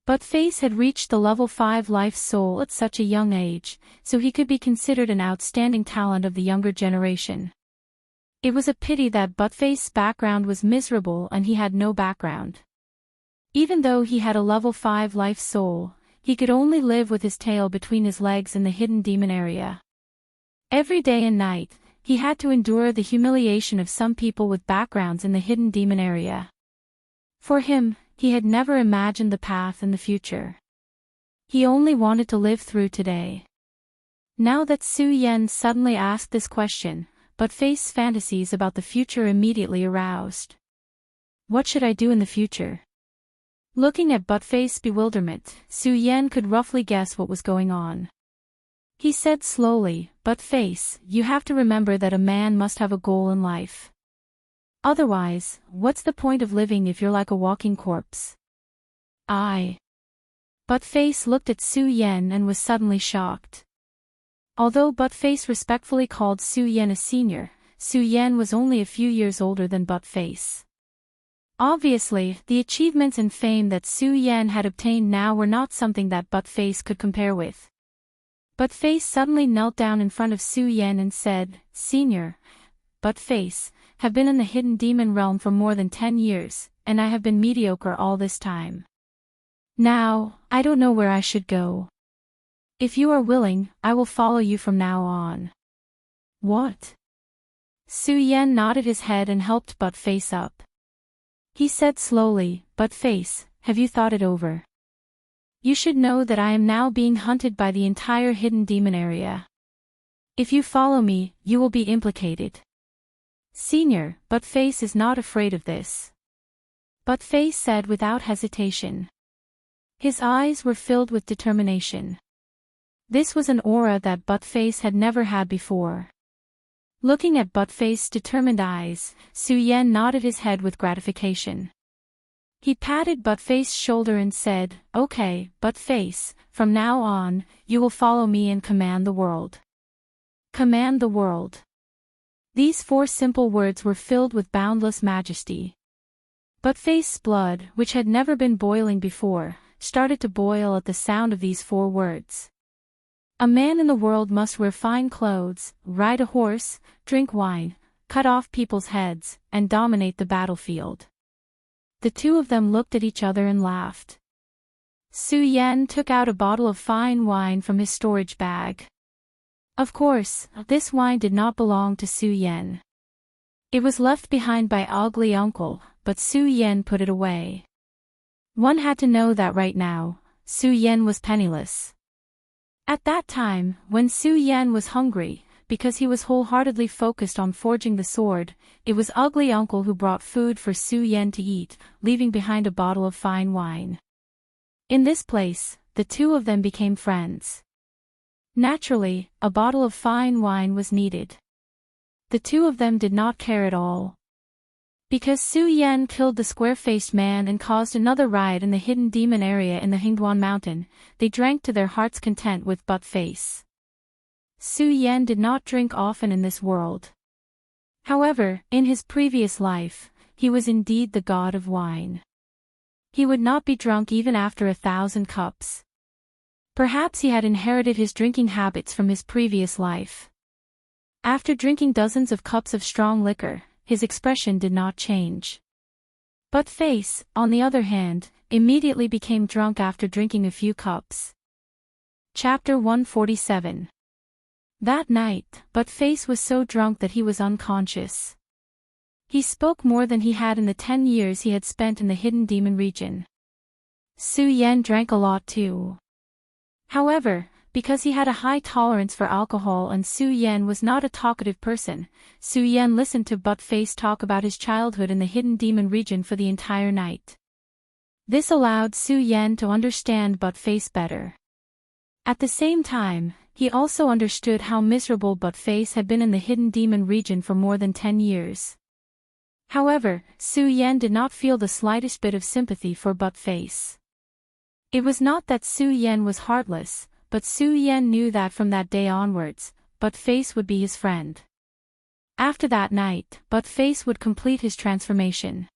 Buttface had reached the level 5 life soul at such a young age, so he could be considered an outstanding talent of the younger generation. It was a pity that Buttface's background was miserable and he had no background. Even though he had a level 5 life soul, he could only live with his tail between his legs in the hidden demon area. Every day and night, he had to endure the humiliation of some people with backgrounds in the hidden demon area. For him, he had never imagined the path in the future. He only wanted to live through today. Now that Su Yan suddenly asked this question, Buttface's fantasies about the future immediately aroused. What should I do in the future? Looking at Buttface's bewilderment, Su Yan could roughly guess what was going on. He said slowly, "Buttface, you have to remember that a man must have a goal in life. Otherwise, what's the point of living if you're like a walking corpse?" Buttface looked at Su Yan and was suddenly shocked. Although Buttface respectfully called Su Yan a senior, Su Yan was only a few years older than Buttface. Obviously, the achievements and fame that Su Yan had obtained now were not something that Buttface could compare with. Buttface suddenly knelt down in front of Su Yan and said, "Senior, Buttface, have been in the hidden demon realm for more than 10 years, and I have been mediocre all this time. Now, I don't know where I should go. If you are willing, I will follow you from now on." "What?" Su Yan nodded his head and helped Buttface up. He said slowly, "Buttface, have you thought it over? You should know that I am now being hunted by the entire hidden demon area. If you follow me, you will be implicated. Senior, Buttface is not afraid of this. Buttface said without hesitation. His eyes were filled with determination. This was an aura that Buttface had never had before. Looking at Buttface's determined eyes, Su Yan nodded his head with gratification. He patted Buttface's shoulder and said, "Okay, Buttface, from now on, you will follow me and command the world." Command the world. These 4 simple words were filled with boundless majesty. Buttface's blood, which had never been boiling before, started to boil at the sound of these 4 words. A man in the world must wear fine clothes, ride a horse, drink wine, cut off people's heads, and dominate the battlefield. The 2 of them looked at each other and laughed. Su Yan took out a bottle of fine wine from his storage bag. Of course, this wine did not belong to Su Yan. It was left behind by Ugly Uncle, but Su Yan put it away. One had to know that right now, Su Yan was penniless. At that time, when Su Yan was hungry, because he was wholeheartedly focused on forging the sword, it was Ugly Uncle who brought food for Su Yan to eat, leaving behind a bottle of fine wine. In this place, the 2 of them became friends. Naturally, a bottle of fine wine was needed. The 2 of them did not care at all. Because Su Yan killed the square-faced man and caused another riot in the hidden demon area in the Hingduan mountain, they drank to their heart's content with Buttface. Su Yan did not drink often in this world. However, in his previous life, he was indeed the god of wine. He would not be drunk even after 1,000 cups. Perhaps he had inherited his drinking habits from his previous life. After drinking dozens of cups of strong liquor, his expression did not change. Buttface, on the other hand, immediately became drunk after drinking a few cups. Chapter 147. That night, Buttface was so drunk that he was unconscious. He spoke more than he had in the 10 years he had spent in the hidden demon region. Su Yan drank a lot too. However, because he had a high tolerance for alcohol and Su Yan was not a talkative person, Su Yan listened to Buttface talk about his childhood in the hidden demon region for the entire night. This allowed Su Yan to understand Buttface better. At the same time, he also understood how miserable Buttface had been in the hidden demon region for more than 10 years. However, Su Yan did not feel the slightest bit of sympathy for Buttface. It was not that Su Yan was heartless, but Su Yan knew that from that day onwards, Buttface would be his friend. After that night, Buttface would complete his transformation.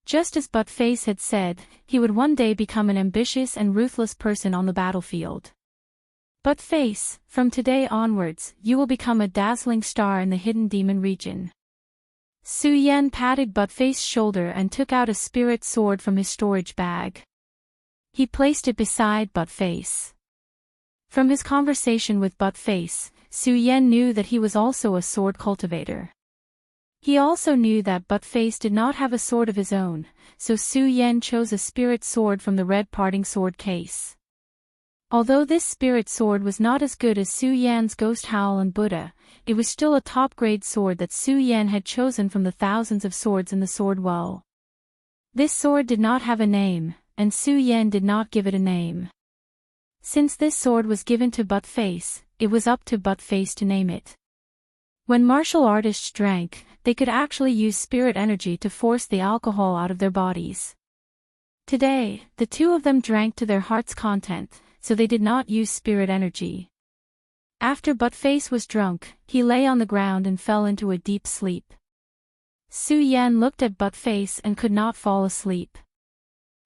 Just as Buttface had said, he would one day become an ambitious and ruthless person on the battlefield. Buttface, from today onwards, you will become a dazzling star in the hidden demon region. Su Yan patted Buttface's shoulder and took out a spirit sword from his storage bag. He placed it beside Buttface. From his conversation with Buttface, Su Yan knew that he was also a sword cultivator. He also knew that Buttface did not have a sword of his own, so Su Yan chose a spirit sword from the red parting sword case. Although this spirit sword was not as good as Su Yan's Ghost Howl and Buddha, it was still a top-grade sword that Su Yan had chosen from the thousands of swords in the sword well. This sword did not have a name, and Su Yan did not give it a name. Since this sword was given to Buttface, it was up to Buttface to name it. When martial artists drank, they could actually use spirit energy to force the alcohol out of their bodies. Today, the 2 of them drank to their heart's content, so they did not use spirit energy. After Buttface was drunk, he lay on the ground and fell into a deep sleep. Su Yan looked at Buttface and could not fall asleep.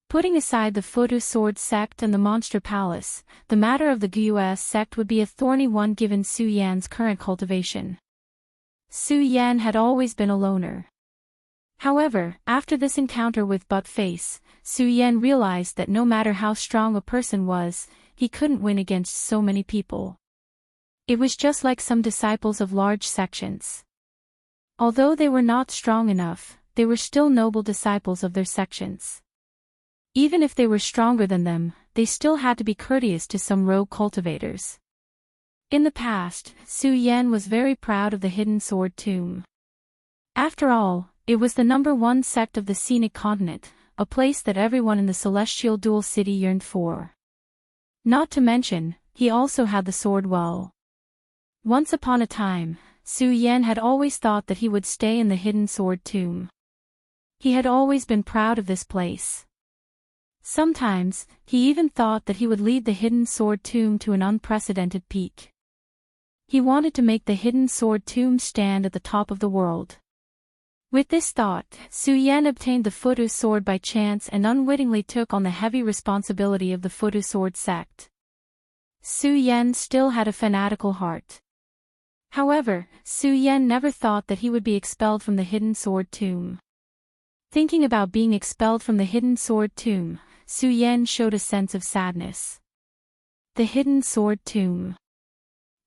Putting aside the Futu Sword sect and the Monster Palace, the matter of the Guos sect would be a thorny one given Su Yan's current cultivation. Su Yan had always been a loner. However, after this encounter with Buttface, Su Yan realized that no matter how strong a person was, he couldn't win against so many people. It was just like some disciples of large sections. Although they were not strong enough, they were still noble disciples of their sections. Even if they were stronger than them, they still had to be courteous to some rogue cultivators. In the past, Su Yan was very proud of the Hidden Sword Tomb. After all, it was the #1 sect of the Scenic Continent, a place that everyone in the Celestial Dual City yearned for. Not to mention, he also had the sword well. Once upon a time, Su Yan had always thought that he would stay in the Hidden Sword Tomb. He had always been proud of this place. Sometimes, he even thought that he would lead the Hidden Sword Tomb to an unprecedented peak. He wanted to make the Hidden Sword Tomb stand at the top of the world. With this thought, Su Yan obtained the Futu sword by chance and unwittingly took on the heavy responsibility of the Futu sword sect. Su Yan still had a fanatical heart. However, Su Yan never thought that he would be expelled from the Hidden Sword Tomb. Thinking about being expelled from the Hidden Sword Tomb, Su Yan showed a sense of sadness. The Hidden Sword Tomb.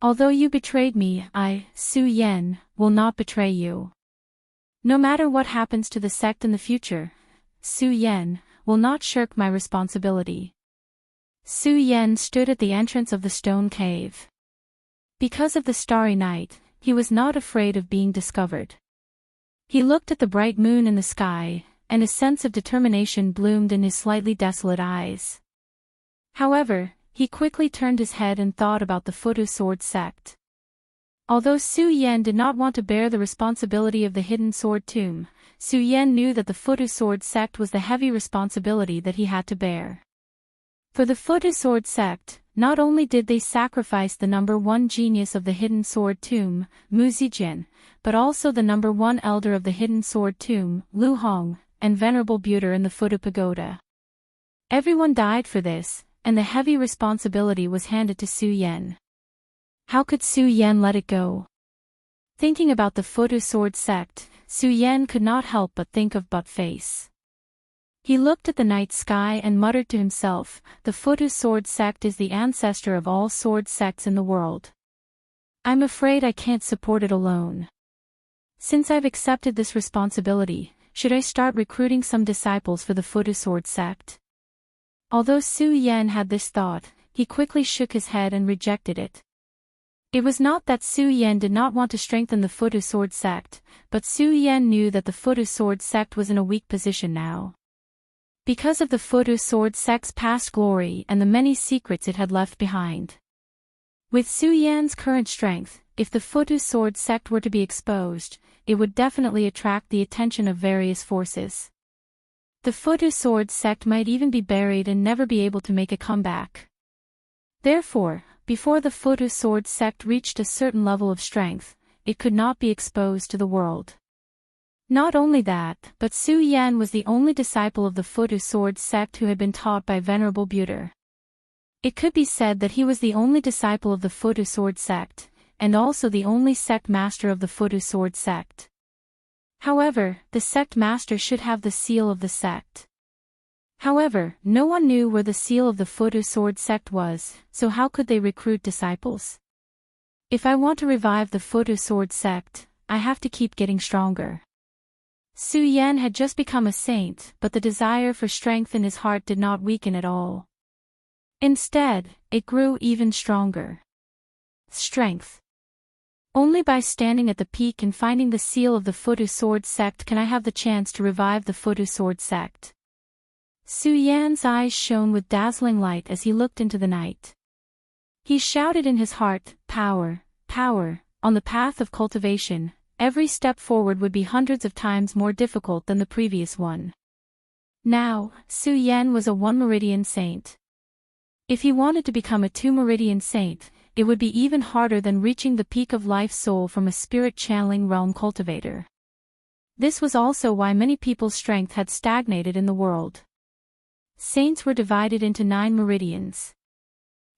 Although you betrayed me, I, Su Yan, will not betray you. No matter what happens to the sect in the future, Su Yan will not shirk my responsibility. Su Yan stood at the entrance of the stone cave. Because of the starry night, he was not afraid of being discovered. He looked at the bright moon in the sky, and a sense of determination bloomed in his slightly desolate eyes. However, he quickly turned his head and thought about the Futu sword sect. Although Su Yan did not want to bear the responsibility of the Hidden Sword Tomb, Su Yan knew that the Futu sword sect was the heavy responsibility that he had to bear. For the Futu sword sect, not only did they sacrifice the #1 genius of the Hidden Sword Tomb, Mu Zijian, but also the #1 elder of the Hidden Sword Tomb, Lu Hong, and Venerable Buter in the Futu Pagoda. Everyone died for this, and the heavy responsibility was handed to Su Yan. How could Su Yan let it go? Thinking about the Futu sword sect, Su Yan could not help but think of Butt Face. He looked at the night sky and muttered to himself, the Futu sword sect is the ancestor of all sword sects in the world. I'm afraid I can't support it alone. Since I've accepted this responsibility, should I start recruiting some disciples for the Futu sword sect? Although Su Yan had this thought, he quickly shook his head and rejected it. It was not that Su Yan did not want to strengthen the Futu sword sect, but Su Yan knew that the Futu sword sect was in a weak position now. Because of the Futu sword sect's past glory and the many secrets it had left behind. With Su Yan's current strength, if the Futu sword sect were to be exposed, it would definitely attract the attention of various forces. The Futu sword sect might even be buried and never be able to make a comeback. Therefore, before the Futu sword sect reached a certain level of strength, it could not be exposed to the world. Not only that, but Su Yan was the only disciple of the Futu sword sect who had been taught by Venerable Buter. It could be said that he was the only disciple of the Futu sword sect, and also the only sect master of the Futu sword sect. However, the sect master should have the seal of the sect. However, no one knew where the seal of the Futu sword sect was, so how could they recruit disciples? If I want to revive the Futu sword sect, I have to keep getting stronger. Su Yan had just become a saint, but the desire for strength in his heart did not weaken at all. Instead, it grew even stronger. Strength. Only by standing at the peak and finding the seal of the Futu sword sect can I have the chance to revive the Futu sword sect. Su Yan's eyes shone with dazzling light as he looked into the night. He shouted in his heart, power, power, on the path of cultivation. Every step forward would be hundreds of times more difficult than the previous one. Now, Su Yan was a 1-meridian saint. If he wanted to become a 2-meridian saint, it would be even harder than reaching the peak of life soul from a spirit-channeling realm cultivator. This was also why many people's strength had stagnated in the world. Saints were divided into 9 meridians.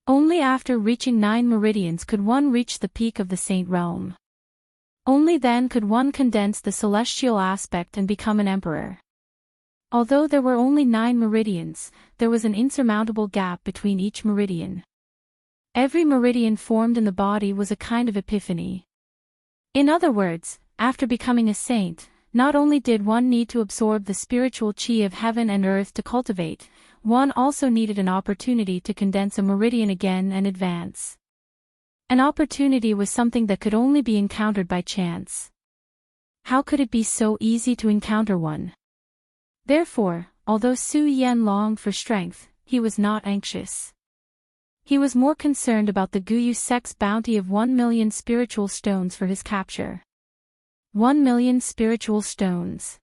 Only after reaching 9 meridians could one reach the peak of the saint realm. Only then could one condense the celestial aspect and become an emperor. Although there were only 9 meridians, there was an insurmountable gap between each meridian. Every meridian formed in the body was a kind of epiphany. In other words, after becoming a saint, not only did one need to absorb the spiritual chi of heaven and earth to cultivate, one also needed an opportunity to condense a meridian again and advance. An opportunity was something that could only be encountered by chance. How could it be so easy to encounter one? Therefore, although Su Yan longed for strength, he was not anxious. He was more concerned about the Guyu sect's bounty of 1 million spiritual stones for his capture. 1 million spiritual stones.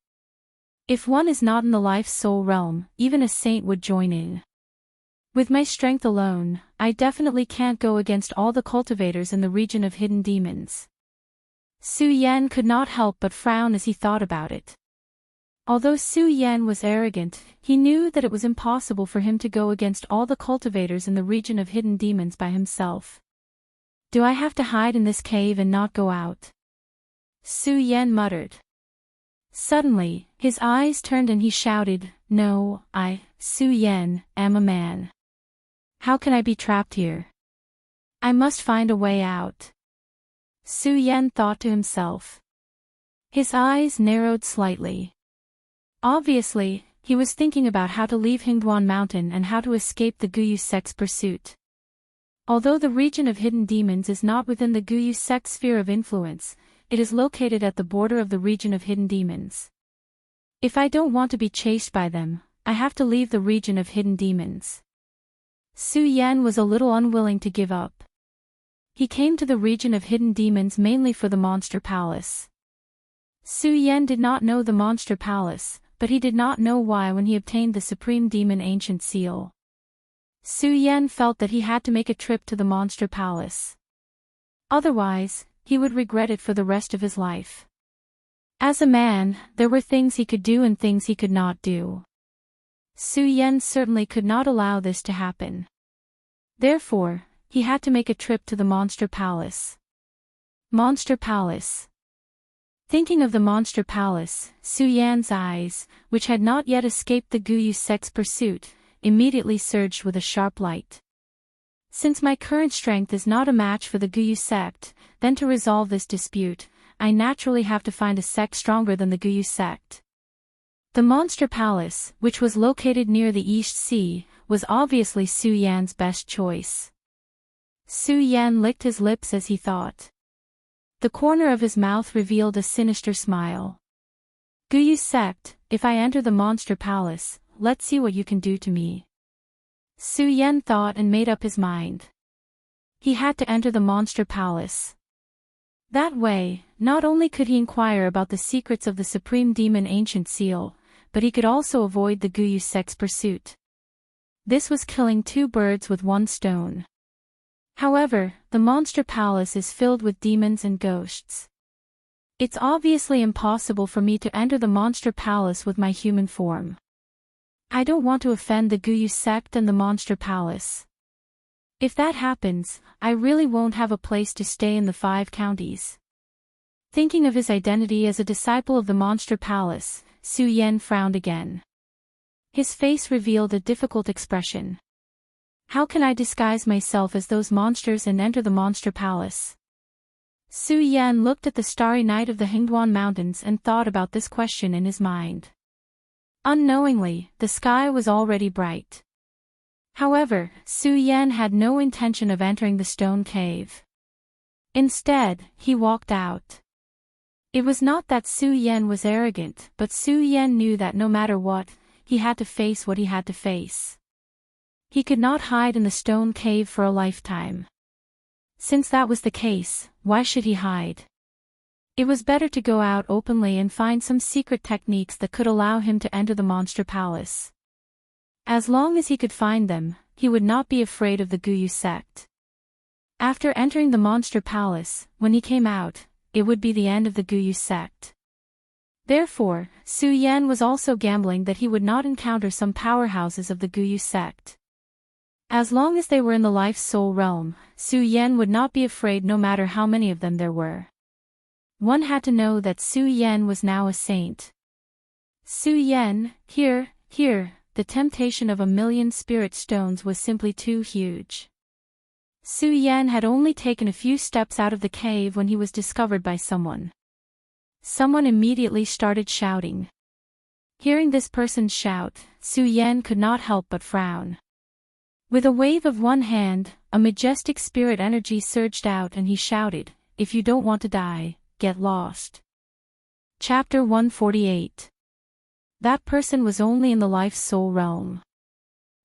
If one is not in the life-soul realm, even a saint would join in. With my strength alone, I definitely can't go against all the cultivators in the region of hidden demons. Su Yan could not help but frown as he thought about it. Although Su Yan was arrogant, he knew that it was impossible for him to go against all the cultivators in the region of hidden demons by himself. Do I have to hide in this cave and not go out? Su Yan muttered. Suddenly, his eyes turned and he shouted, "No, Su Yan, am a man. How can I be trapped here? I must find a way out." Su Yan thought to himself. His eyes narrowed slightly. Obviously, he was thinking about how to leave Hingduan Mountain and how to escape the Guyu sect's pursuit. Although the region of hidden demons is not within the Guyu sect's sphere of influence, it is located at the border of the region of hidden demons. If I don't want to be chased by them, I have to leave the region of hidden demons. Su Yan was a little unwilling to give up. He came to the region of hidden demons mainly for the Monster Palace. Su Yan did not know the Monster Palace, but he did not know why when he obtained the Supreme Demon Ancient Seal. Su Yan felt that he had to make a trip to the Monster Palace. Otherwise, he would regret it for the rest of his life. As a man, there were things he could do and things he could not do. Su Yan certainly could not allow this to happen. Therefore, he had to make a trip to the Monster Palace. Monster Palace. Thinking of the Monster Palace, Su Yan's eyes, which had not yet escaped the Guyu sect's pursuit, immediately surged with a sharp light. Since my current strength is not a match for the Guyu sect, then to resolve this dispute, I naturally have to find a sect stronger than the Guyu sect. The Monster Palace, which was located near the East Sea, was obviously Su Yan's best choice. Su Yan licked his lips as he thought. The corner of his mouth revealed a sinister smile. Guyu sect, if I enter the Monster Palace, let's see what you can do to me. Su Yan thought and made up his mind. He had to enter the Monster Palace. That way, not only could he inquire about the secrets of the Supreme Demon Ancient Seal, but he could also avoid the Guyu sect's pursuit. This was killing two birds with one stone. However, the Monster Palace is filled with demons and ghosts. It's obviously impossible for me to enter the Monster Palace with my human form. I don't want to offend the Guyu sect and the Monster Palace. If that happens, I really won't have a place to stay in the 5 counties. Thinking of his identity as a disciple of the Monster Palace, Su Yan frowned again. His face revealed a difficult expression. How can I disguise myself as those monsters and enter the Monster Palace? Su Yan looked at the starry night of the Hingduan Mountains and thought about this question in his mind. Unknowingly, the sky was already bright. However, Su Yan had no intention of entering the stone cave. Instead, he walked out. It was not that Su Yan was arrogant, but Su Yan knew that no matter what, he had to face what he had to face. He could not hide in the stone cave for a lifetime. Since that was the case, why should he hide? It was better to go out openly and find some secret techniques that could allow him to enter the Monster Palace. As long as he could find them, he would not be afraid of the Guyu sect. After entering the Monster Palace, when he came out, it would be the end of the Guyu sect. Therefore, Su Yan was also gambling that he would not encounter some powerhouses of the Guyu sect. As long as they were in the life-soul realm, Su Yan would not be afraid no matter how many of them there were. One had to know that Su Yan was now a saint. Su Yan, here, the temptation of 1 million spirit stones was simply too huge. Su Yan had only taken a few steps out of the cave when he was discovered by someone. Someone immediately started shouting. Hearing this person's shout, Su Yan could not help but frown. With a wave of one hand, a majestic spirit energy surged out and he shouted, "If you don't want to die, get lost." Chapter 148. That person was only in the life's soul realm.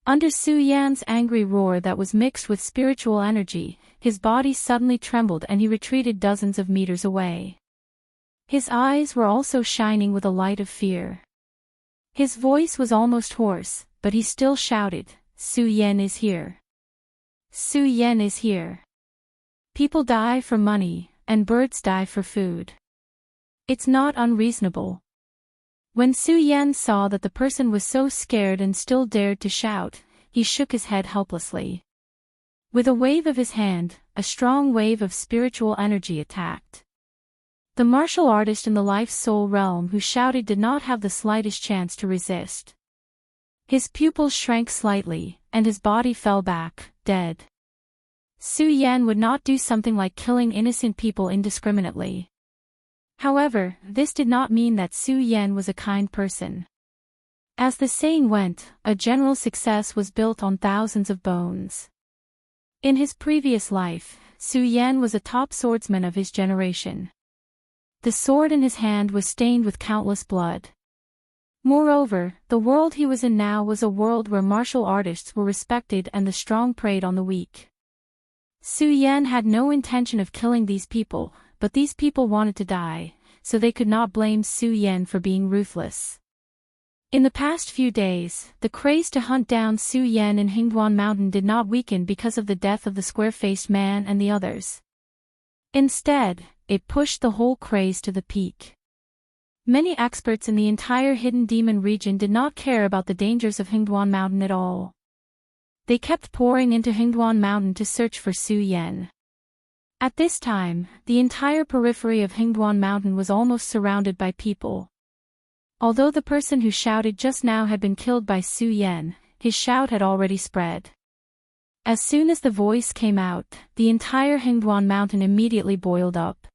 Under Su Yan's angry roar that was mixed with spiritual energy, his body suddenly trembled and he retreated dozens of meters away. His eyes were also shining with a light of fear. His voice was almost hoarse, but he still shouted, "Su Yan is here. Su Yan is here. People die for money, and birds die for food. It's not unreasonable." When Su Yan saw that the person was so scared and still dared to shout, he shook his head helplessly. With a wave of his hand, a strong wave of spiritual energy attacked. The martial artist in the life-soul realm who shouted did not have the slightest chance to resist. His pupils shrank slightly, and his body fell back, dead. Su Yan would not do something like killing innocent people indiscriminately. However, this did not mean that Su Yan was a kind person. As the saying went, a general success was built on thousands of bones. In his previous life, Su Yan was a top swordsman of his generation. The sword in his hand was stained with countless blood. Moreover, the world he was in now was a world where martial artists were respected and the strong preyed on the weak. Su Yan had no intention of killing these people, but these people wanted to die, so they could not blame Su Yan for being ruthless. In the past few days, the craze to hunt down Su Yan in Hingduan Mountain did not weaken because of the death of the square-faced man and the others. Instead, it pushed the whole craze to the peak. Many experts in the entire Hidden Demon region did not care about the dangers of Hingduan Mountain at all. They kept pouring into Hingduan Mountain to search for Su Yan. At this time, the entire periphery of Hingduan Mountain was almost surrounded by people. Although the person who shouted just now had been killed by Su Yan, his shout had already spread. As soon as the voice came out, the entire Hingduan Mountain immediately boiled up.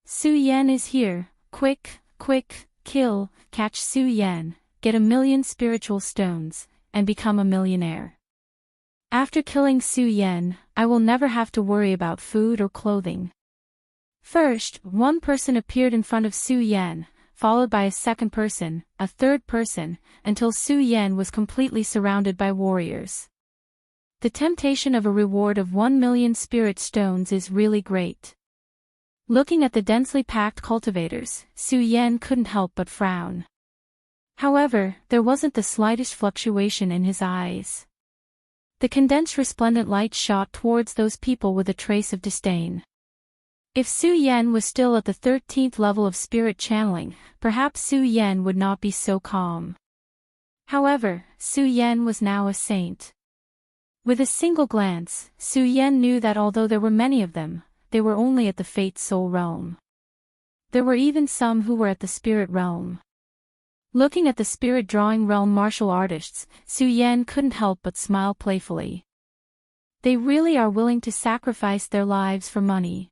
"Su Yan is here, quick, quick, kill, catch Su Yan, get 1,000,000 spiritual stones, and become a millionaire. After killing Su Yan, I will never have to worry about food or clothing." First, one person appeared in front of Su Yan, followed by a second person, a third person, until Su Yan was completely surrounded by warriors. The temptation of a reward of 1,000,000 spirit stones is really great. Looking at the densely packed cultivators, Su Yan couldn't help but frown. However, there wasn't the slightest fluctuation in his eyes. The condensed resplendent light shot towards those people with a trace of disdain. If Su Yan was still at the 13th level of spirit channeling, perhaps Su Yan would not be so calm. However, Su Yan was now a saint. With a single glance, Su Yan knew that although there were many of them, they were only at the Fate Soul realm. There were even some who were at the Spirit realm. Looking at the Spirit Drawing realm martial artists, Su Yan couldn't help but smile playfully. They really are willing to sacrifice their lives for money.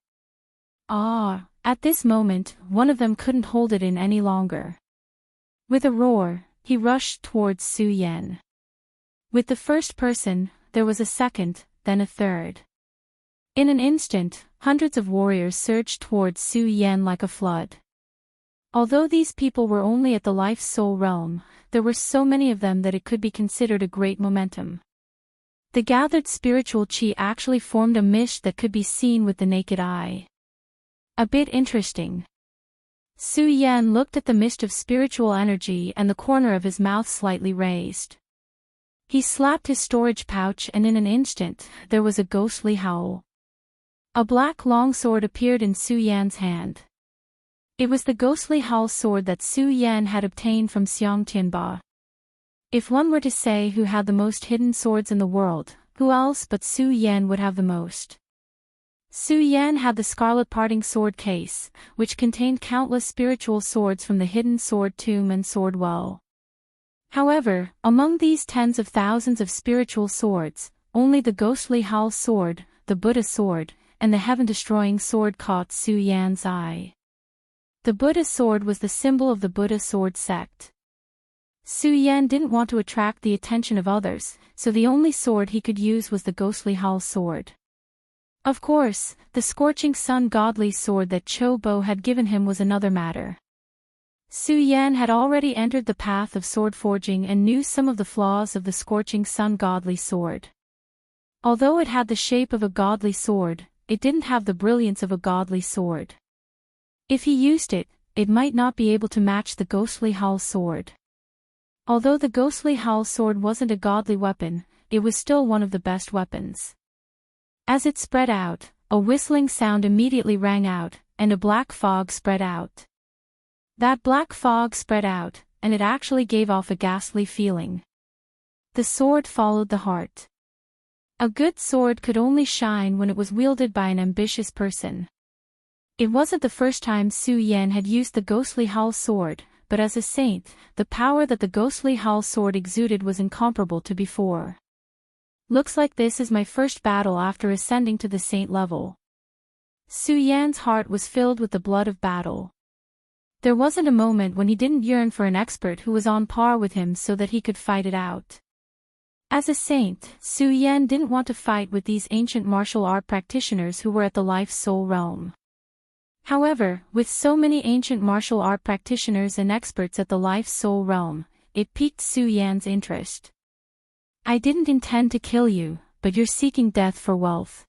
At this moment, one of them couldn't hold it in any longer. With a roar, he rushed towards Su Yan. With the first person, there was a second, then a third. In an instant, hundreds of warriors surged towards Su Yan like a flood. Although these people were only at the life-soul realm, there were so many of them that it could be considered a great momentum. The gathered spiritual chi actually formed a mist that could be seen with the naked eye. A bit interesting. Su Yan looked at the mist of spiritual energy and the corner of his mouth slightly raised. He slapped his storage pouch and in an instant, there was a ghostly howl. A black longsword appeared in Su Yan's hand. It was the ghostly howl sword that Su Yan had obtained from Xiang Tianba. If one were to say who had the most hidden swords in the world, who else but Su Yan would have the most? Su Yan had the scarlet parting sword case, which contained countless spiritual swords from the hidden sword tomb and sword well. However, among these tens of thousands of spiritual swords, only the ghostly howl sword, the Buddha sword, and the heaven-destroying sword caught Su Yan's eye. The Buddha sword was the symbol of the Buddha sword sect. Su Yan didn't want to attract the attention of others, so the only sword he could use was the ghostly Hal sword. Of course, the scorching sun godly sword that Cho Bo had given him was another matter. Su Yan had already entered the path of sword forging and knew some of the flaws of the scorching sun godly sword. Although it had the shape of a godly sword, it didn't have the brilliance of a godly sword. If he used it, it might not be able to match the ghostly Hal sword. Although the ghostly Hal sword wasn't a godly weapon, it was still one of the best weapons. As it spread out, a whistling sound immediately rang out, and a black fog spread out. That black fog spread out, and it actually gave off a ghastly feeling. The sword followed the heart. A good sword could only shine when it was wielded by an ambitious person. It wasn't the first time Su Yan had used the ghostly Hal sword, but as a saint, the power that the ghostly Hal sword exuded was incomparable to before. Looks like this is my first battle after ascending to the saint level. Su Yan's heart was filled with the blood of battle. There wasn't a moment when he didn't yearn for an expert who was on par with him so that he could fight it out. As a saint, Su Yan didn't want to fight with these ancient martial art practitioners who were at the life soul realm. However, with so many ancient martial art practitioners and experts at the life soul realm, it piqued Su Yan's interest. I didn't intend to kill you, but you're seeking death for wealth.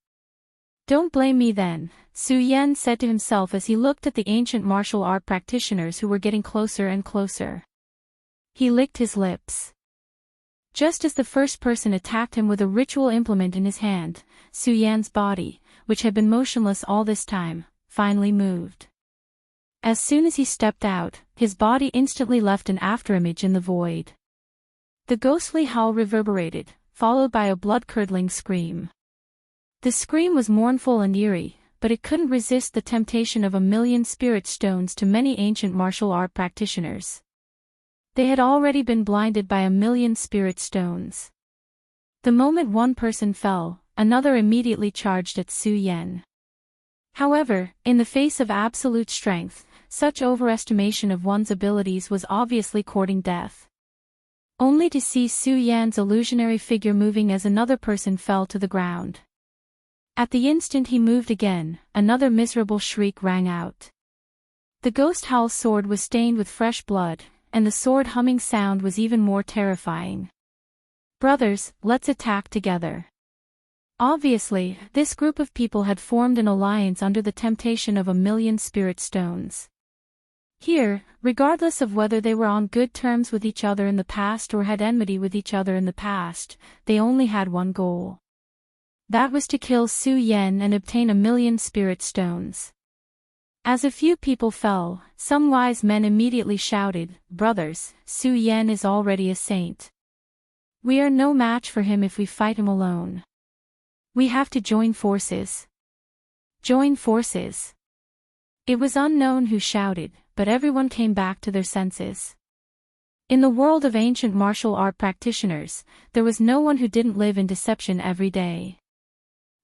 Don't blame me then, Su Yan said to himself as he looked at the ancient martial art practitioners who were getting closer and closer. He licked his lips. Just as the first person attacked him with a ritual implement in his hand, Su Yan's body, which had been motionless all this time, finally moved. As soon as he stepped out, his body instantly left an afterimage in the void. The ghostly howl reverberated, followed by a blood-curdling scream. The scream was mournful and eerie, but it couldn't resist the temptation of 1,000,000 spirit stones to many ancient martial art practitioners. They had already been blinded by 1,000,000 spirit stones. The moment one person fell, another immediately charged at Su Yan. However, in the face of absolute strength, such overestimation of one's abilities was obviously courting death. Only to see Su Yan's illusionary figure moving as another person fell to the ground. At the instant he moved again, another miserable shriek rang out. The ghost howl sword was stained with fresh blood, and the sword humming sound was even more terrifying. Brothers, let's attack together. Obviously, this group of people had formed an alliance under the temptation of 1,000,000 spirit stones. Here, regardless of whether they were on good terms with each other in the past or had enmity with each other in the past, they only had one goal. That was to kill Su Yan and obtain 1,000,000 spirit stones. As a few people fell, some wise men immediately shouted, "Brothers, Su Yan is already a saint. We are no match for him if we fight him alone. We have to join forces. Join forces." It was unknown who shouted, but everyone came back to their senses. In the world of ancient martial art practitioners, there was no one who didn't live in deception every day.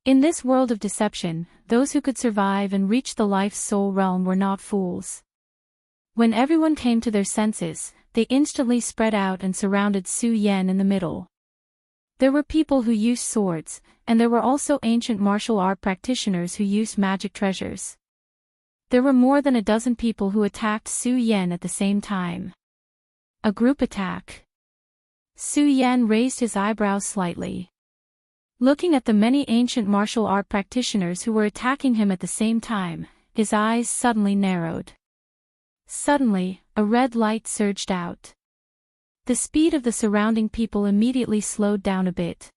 In this world of deception, those who could survive and reach the life soul realm were not fools. When everyone came to their senses, they instantly spread out and surrounded Su Yan in the middle. There were people who used swords, and there were also ancient martial art practitioners who used magic treasures. There were more than a dozen people who attacked Su Yan at the same time. A group attack. Su Yan raised his eyebrows slightly. Looking at the many ancient martial art practitioners who were attacking him at the same time, his eyes suddenly narrowed. Suddenly, a red light surged out. The speed of the surrounding people immediately slowed down a bit.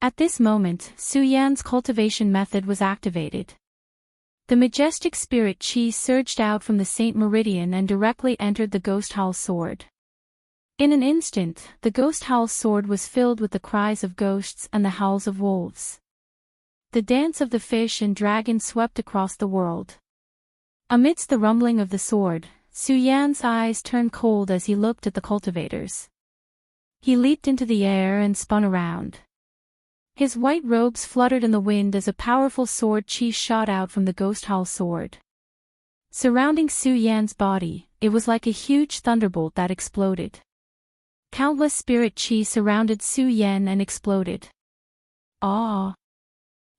At this moment, Su Yan's cultivation method was activated. The majestic spirit chi surged out from the Saint Meridian and directly entered the Ghost Howl sword. In an instant, the Ghost Howl sword was filled with the cries of ghosts and the howls of wolves. The dance of the fish and dragon swept across the world. Amidst the rumbling of the sword, Su Yan's eyes turned cold as he looked at the cultivators. He leaped into the air and spun around. His white robes fluttered in the wind as a powerful sword chi shot out from the Ghost Howl sword. Surrounding Su Yan's body, it was like a huge thunderbolt that exploded. Countless spirit chi surrounded Su Yan and exploded. Ah!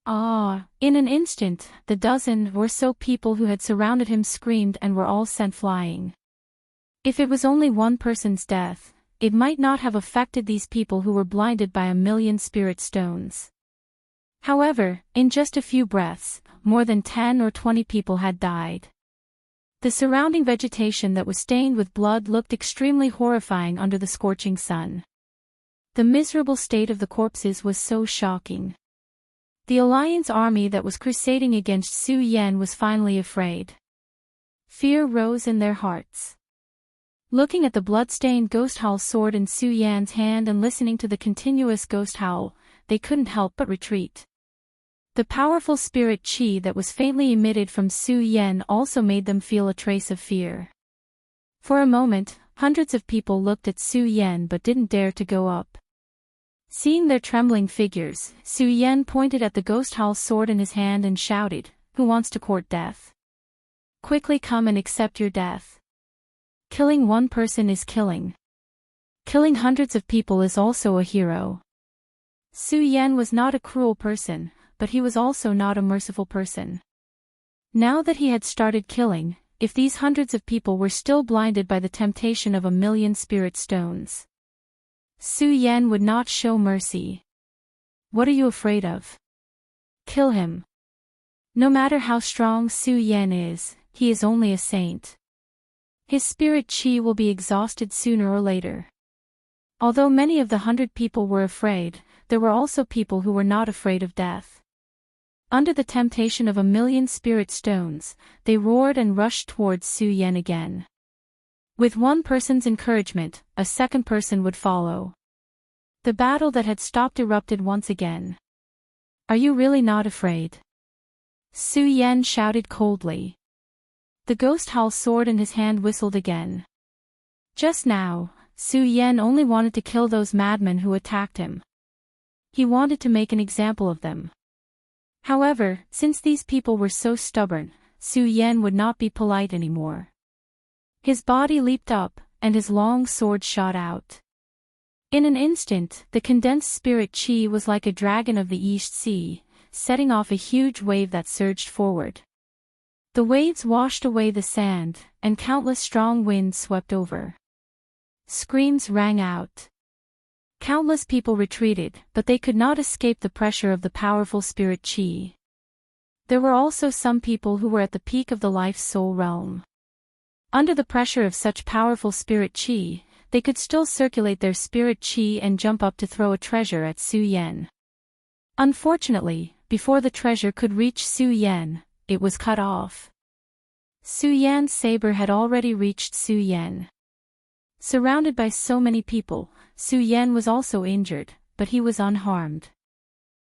Ah! In an instant, the dozen or so people who had surrounded him screamed and were all sent flying. If it was only one person's death, it might not have affected these people who were blinded by 1,000,000 spirit stones. However, in just a few breaths, more than 10 or 20 people had died. The surrounding vegetation that was stained with blood looked extremely horrifying under the scorching sun. The miserable state of the corpses was so shocking. The Alliance army that was crusading against Su Yan was finally afraid. Fear rose in their hearts. Looking at the blood-stained ghost howl sword in Su Yan's hand and listening to the continuous ghost howl, they couldn't help but retreat. The powerful spirit chi that was faintly emitted from Su Yan also made them feel a trace of fear. For a moment, hundreds of people looked at Su Yan but didn't dare to go up. Seeing their trembling figures, Su Yan pointed at the ghost howl sword in his hand and shouted, "Who wants to court death? Quickly come and accept your death. Killing one person is killing. Killing hundreds of people is also a hero." Su Yan was not a cruel person, but he was also not a merciful person. Now that he had started killing, if these hundreds of people were still blinded by the temptation of 1,000,000 spirit stones, Su Yan would not show mercy. What are you afraid of? Kill him. No matter how strong Su Yan is, he is only a saint. His spirit chi will be exhausted sooner or later. Although many of the 100 people were afraid, there were also people who were not afraid of death. Under the temptation of 1,000,000 spirit stones, they roared and rushed towards Su Yan again. With one person's encouragement, a second person would follow. The battle that had stopped erupted once again. Are you really not afraid? Su Yan shouted coldly. The ghost howl sword in his hand whistled again. Just now, Su Yan only wanted to kill those madmen who attacked him. He wanted to make an example of them. However, since these people were so stubborn, Su Yan would not be polite anymore. His body leaped up, and his long sword shot out. In an instant, the condensed spirit chi was like a dragon of the East Sea, setting off a huge wave that surged forward. The waves washed away the sand, and countless strong winds swept over. Screams rang out. Countless people retreated, but they could not escape the pressure of the powerful spirit chi. There were also some people who were at the peak of the life-soul realm. Under the pressure of such powerful spirit chi, they could still circulate their spirit chi and jump up to throw a treasure at Su Yan. Unfortunately, before the treasure could reach Su Yan, it was cut off. Su Yan's saber had already reached Su Yan. Surrounded by so many people, Su Yan was also injured, but he was unharmed.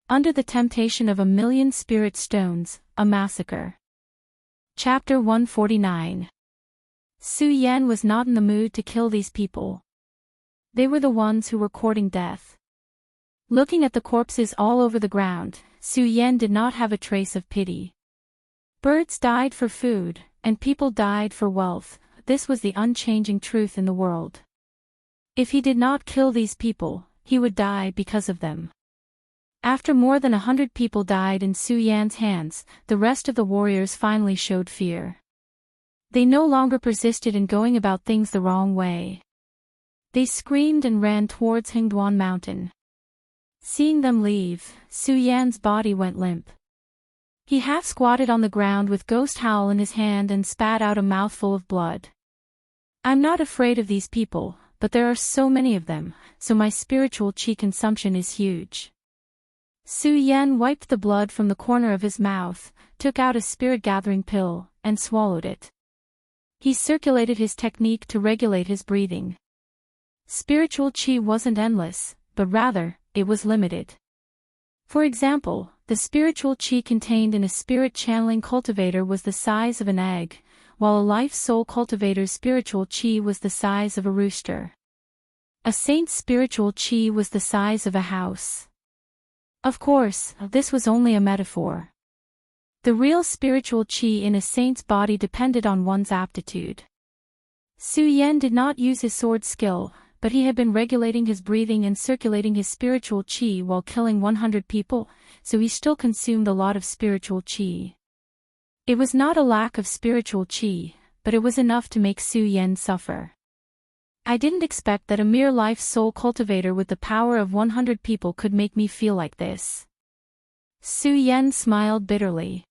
Under the temptation of 1,000,000 spirit stones, a massacre. Chapter 149. Su Yan was not in the mood to kill these people. They were the ones who were courting death. Looking at the corpses all over the ground, Su Yan did not have a trace of pity. Birds died for food, and people died for wealth. This was the unchanging truth in the world. If he did not kill these people, he would die because of them. After more than 100 people died in Su Yan's hands, the rest of the warriors finally showed fear. They no longer persisted in going about things the wrong way. They screamed and ran towards Hingduan Mountain. Seeing them leave, Su Yan's body went limp. He half squatted on the ground with Ghost Howl in his hand and spat out a mouthful of blood. I'm not afraid of these people, but there are so many of them, so my spiritual chi consumption is huge. Su Yan wiped the blood from the corner of his mouth, took out a spirit-gathering pill, and swallowed it. He circulated his technique to regulate his breathing. Spiritual chi wasn't endless, but rather, it was limited. For example, the spiritual chi contained in a spirit channeling cultivator was the size of an egg, while a life-soul cultivator's spiritual chi was the size of a rooster. A saint's spiritual chi was the size of a house. Of course, this was only a metaphor. The real spiritual chi in a saint's body depended on one's aptitude. Su Yan did not use his sword skill, but he had been regulating his breathing and circulating his spiritual qi while killing 100 people, so he still consumed a lot of spiritual qi. It was not a lack of spiritual qi, but it was enough to make Su Yan suffer. I didn't expect that a mere life soul cultivator with the power of 100 people could make me feel like this. Su Yan smiled bitterly.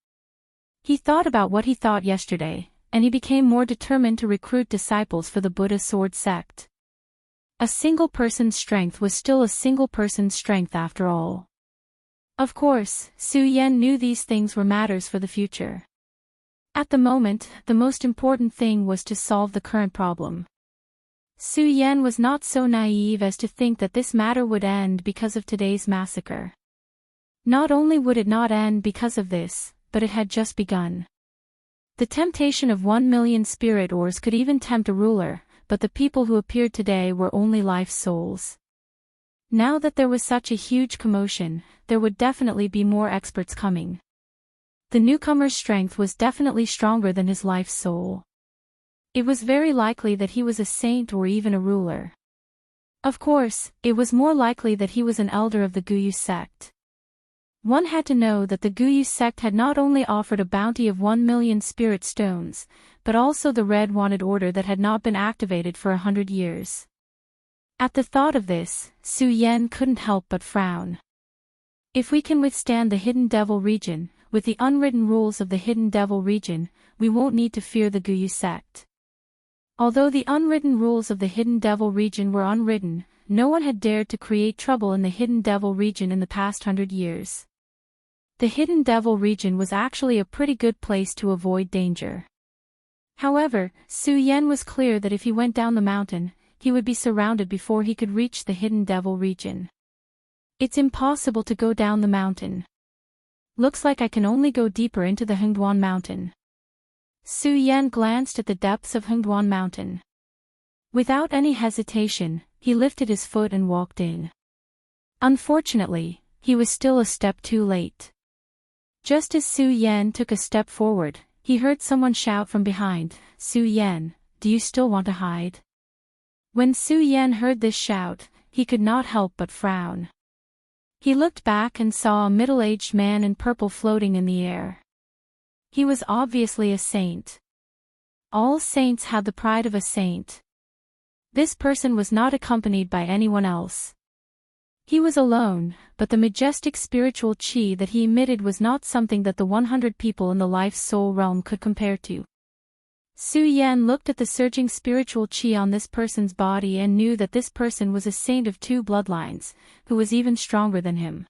He thought about what he thought yesterday, and he became more determined to recruit disciples for the Buddha sword sect. A single person's strength was still a single person's strength after all. Of course, Su Yan knew these things were matters for the future. At the moment, the most important thing was to solve the current problem. Su Yan was not so naive as to think that this matter would end because of today's massacre. Not only would it not end because of this, but it had just begun. The temptation of 1 million spirit ores could even tempt a ruler, but the people who appeared today were only life souls. Now that there was such a huge commotion, there would definitely be more experts coming. The newcomer's strength was definitely stronger than his life soul. It was very likely that he was a saint or even a ruler. Of course, it was more likely that he was an elder of the Guyu sect. One had to know that the Guyu sect had not only offered a bounty of 1 million spirit stones, but also the red wanted order that had not been activated for 100 years. At the thought of this, Su Yan couldn't help but frown. If we can withstand the Hidden Devil region, with the unwritten rules of the Hidden Devil region, we won't need to fear the Guyu sect. Although the unwritten rules of the Hidden Devil region were unwritten, no one had dared to create trouble in the Hidden Devil region in the past 100 years. The Hidden Devil region was actually a pretty good place to avoid danger. However, Su Yan was clear that if he went down the mountain, he would be surrounded before he could reach the Hidden Devil region. It's impossible to go down the mountain. Looks like I can only go deeper into the Hengduan mountain. Su Yan glanced at the depths of Hengduan mountain. Without any hesitation, he lifted his foot and walked in. Unfortunately, he was still a step too late. Just as Su Yan took a step forward, he heard someone shout from behind, "Su Yan, do you still want to hide?" When Su Yan heard this shout, he could not help but frown. He looked back and saw a middle-aged man in purple floating in the air. He was obviously a saint. All saints had the pride of a saint. This person was not accompanied by anyone else. He was alone, but the majestic spiritual qi that he emitted was not something that the 100 people in the life-soul realm could compare to. Su Yan looked at the surging spiritual qi on this person's body and knew that this person was a saint of 2 bloodlines, who was even stronger than him.